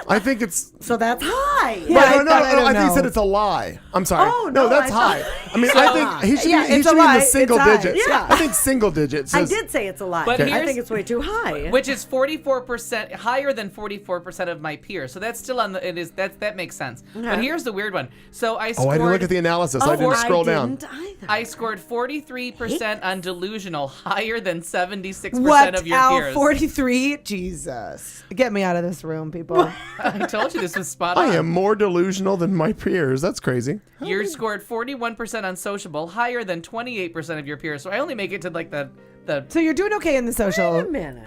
Speaker 3: I think it's.
Speaker 5: So that's high.
Speaker 6: Yeah, I
Speaker 3: no,
Speaker 6: don't
Speaker 3: I think he
Speaker 6: know.
Speaker 3: said it's a lie. I'm sorry.
Speaker 5: Oh,
Speaker 3: no,
Speaker 5: no,
Speaker 3: that's
Speaker 5: I
Speaker 3: high.
Speaker 5: thought-
Speaker 3: I mean, I think he should
Speaker 6: Yeah,
Speaker 3: be, he
Speaker 6: it's
Speaker 3: should
Speaker 6: a
Speaker 3: be in
Speaker 6: lie.
Speaker 3: the single
Speaker 6: It's high.
Speaker 3: digits.
Speaker 5: Yeah.
Speaker 3: I think single digits.
Speaker 5: I
Speaker 3: is-
Speaker 5: did say it's a lie.
Speaker 4: But
Speaker 5: I
Speaker 4: here's-
Speaker 5: think it's way too high.
Speaker 4: Which is 44% higher than 44% of my peers. So that's still on the. It is that makes sense. But
Speaker 5: Okay.
Speaker 4: here's the weird one. So I
Speaker 3: Oh,
Speaker 4: scored.
Speaker 3: I didn't look at the analysis. I didn't scroll down.
Speaker 5: didn't either.
Speaker 4: I scored 43% on delusional, higher than 76%
Speaker 6: What?
Speaker 4: of your
Speaker 6: Al,
Speaker 4: peers.
Speaker 6: 43? Jesus. Get me out of this room, people.
Speaker 4: I told you this was spot on.
Speaker 3: I am more delusional than my peers. That's crazy.
Speaker 4: You scored 41% on sociable, higher than 28% of your peers. So I only make it to like the.
Speaker 6: So you're doing okay in the social.
Speaker 5: Wait a minute.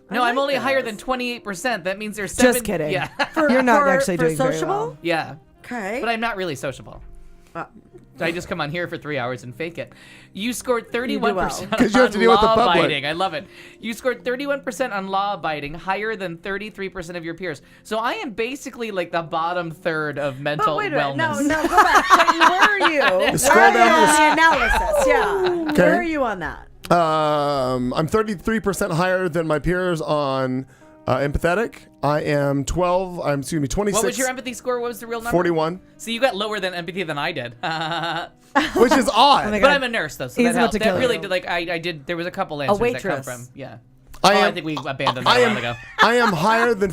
Speaker 4: No,
Speaker 5: I
Speaker 4: I'm
Speaker 5: like
Speaker 4: only higher
Speaker 5: this.
Speaker 4: than 28%. That means there's
Speaker 6: Just kidding.
Speaker 4: Yeah,
Speaker 6: You're not
Speaker 5: For-
Speaker 6: actually
Speaker 5: for
Speaker 6: doing very
Speaker 5: sociable?
Speaker 6: well.
Speaker 4: yeah.
Speaker 5: Okay.
Speaker 4: But I'm not really sociable. I just come on here for 3 hours and fake it. You scored 31%
Speaker 5: well.
Speaker 3: 'Cause you have to deal with the public.
Speaker 4: law-abiding. I love it. You scored 31% on law-abiding, higher than 33% of your peers. So I am basically like the bottom third of mental
Speaker 5: But wait a minute.
Speaker 4: wellness.
Speaker 5: No, go back. Clayton, where are you?
Speaker 3: Scroll
Speaker 5: Where are
Speaker 3: down
Speaker 5: you
Speaker 3: to
Speaker 5: on
Speaker 3: the-
Speaker 5: the analysis? Yeah.
Speaker 3: Okay.
Speaker 5: Where are you on that?
Speaker 3: I'm 33% higher than my peers on empathetic. I am 26.
Speaker 4: What was your empathy score? What was the real number?
Speaker 3: 41,
Speaker 4: So you got lower than empathy than I did.
Speaker 3: which is odd.
Speaker 6: my
Speaker 4: But
Speaker 6: God.
Speaker 4: I'm a nurse though, so
Speaker 6: He's
Speaker 4: that
Speaker 6: about
Speaker 4: helped.
Speaker 6: to
Speaker 4: That
Speaker 6: kill
Speaker 4: really
Speaker 6: you.
Speaker 4: did. Like I did. There was a couple answers that come
Speaker 5: waitress.
Speaker 4: from. Yeah.
Speaker 3: I
Speaker 4: I think we abandoned that
Speaker 3: I
Speaker 4: a while ago.
Speaker 3: am higher than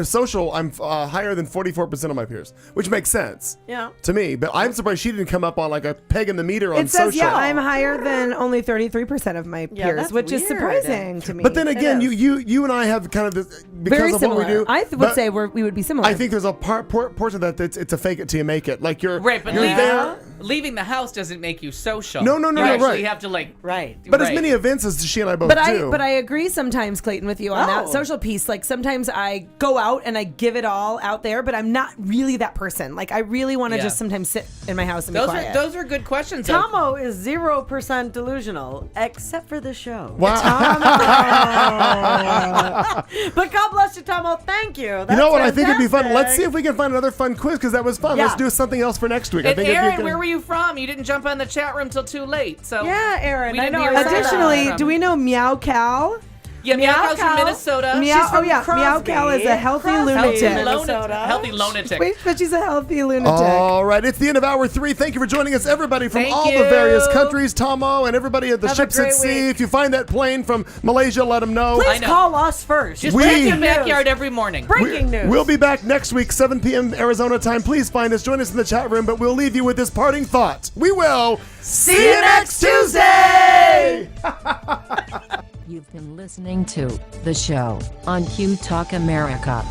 Speaker 3: social. I'm higher than 44% of my peers, which makes sense
Speaker 5: Yeah.
Speaker 3: to me. But I'm surprised she didn't come up on like a peg in the meter on
Speaker 6: It says,
Speaker 3: social.
Speaker 6: yeah, I'm higher than only 33% of my
Speaker 5: Yeah,
Speaker 6: peers,
Speaker 5: that's
Speaker 6: which is
Speaker 5: weird.
Speaker 6: surprising to me.
Speaker 3: But then again,
Speaker 5: is.
Speaker 3: you and I have kind of this because
Speaker 6: very
Speaker 3: of
Speaker 6: similar.
Speaker 3: what we do.
Speaker 6: I would
Speaker 3: but
Speaker 6: say we would be similar.
Speaker 3: I think there's a portion of that that's it's a fake it till you make it. Like you're
Speaker 4: Right, but
Speaker 3: you're there.
Speaker 4: leaving the house doesn't make you social.
Speaker 3: No,
Speaker 4: You
Speaker 3: no,
Speaker 4: actually
Speaker 3: right.
Speaker 4: have to like.
Speaker 5: Right.
Speaker 3: But as
Speaker 4: Right.
Speaker 3: many events as she and I both
Speaker 6: But
Speaker 3: do.
Speaker 6: I agree sometimes, Clayton, with you on that
Speaker 5: Oh.
Speaker 6: social piece. Like sometimes I go out and I give it all out there, but I'm not really that person. Like I really want to
Speaker 4: Yeah.
Speaker 6: just sometimes sit in my house and
Speaker 4: Those
Speaker 6: be quiet.
Speaker 4: are good questions. though.
Speaker 5: Tomo is 0% delusional, except for the show.
Speaker 3: Wow.
Speaker 5: But God bless you, Tomo. Thank you.
Speaker 3: You know what? I think it'd be fun.
Speaker 5: fantastic.
Speaker 3: Let's see if we can find another fun quiz because that was fun.
Speaker 5: Yeah.
Speaker 3: Let's do something else for next week. I
Speaker 4: And
Speaker 3: think it'd be
Speaker 4: Aaron,
Speaker 3: good.
Speaker 4: where were you from? You didn't jump on the chat room till too late. So
Speaker 5: Yeah, Aaron.
Speaker 4: We
Speaker 5: I
Speaker 4: didn't
Speaker 5: know.
Speaker 4: hear
Speaker 5: I
Speaker 4: that.
Speaker 5: saw
Speaker 6: Additionally,
Speaker 5: that.
Speaker 6: do we know Meow Cow?
Speaker 4: yeah,
Speaker 5: Meow
Speaker 4: Meow Cow's from
Speaker 5: Cow.
Speaker 4: Minnesota.
Speaker 6: Meow,
Speaker 5: She's from
Speaker 6: Meow
Speaker 5: Crosby.
Speaker 6: Cow is a healthy
Speaker 5: Crosby,
Speaker 6: lunatic.
Speaker 5: Minnesota.
Speaker 4: Healthy lunatic.
Speaker 6: Wait, but she's a healthy lunatic.
Speaker 3: All right, it's the end of hour 3. Thank you for joining us, everybody from
Speaker 4: Thank
Speaker 3: all
Speaker 4: you.
Speaker 3: the various countries. Tomo and everybody at the
Speaker 5: Have a
Speaker 3: ships at
Speaker 5: great
Speaker 3: sea.
Speaker 5: week.
Speaker 3: If you find that plane from Malaysia, let them know.
Speaker 5: Please
Speaker 4: know.
Speaker 5: call us first.
Speaker 4: Just
Speaker 3: We-
Speaker 4: break your
Speaker 5: Breaking
Speaker 4: backyard
Speaker 5: news.
Speaker 4: every morning.
Speaker 5: Breaking news.
Speaker 3: We'll be back next week, 7 p.m. Arizona time. Please find us. Join us in the chat room, but we'll leave you with this parting thought. We will see you next Tuesday.
Speaker 1: You've been listening to The Show on Q Talk America.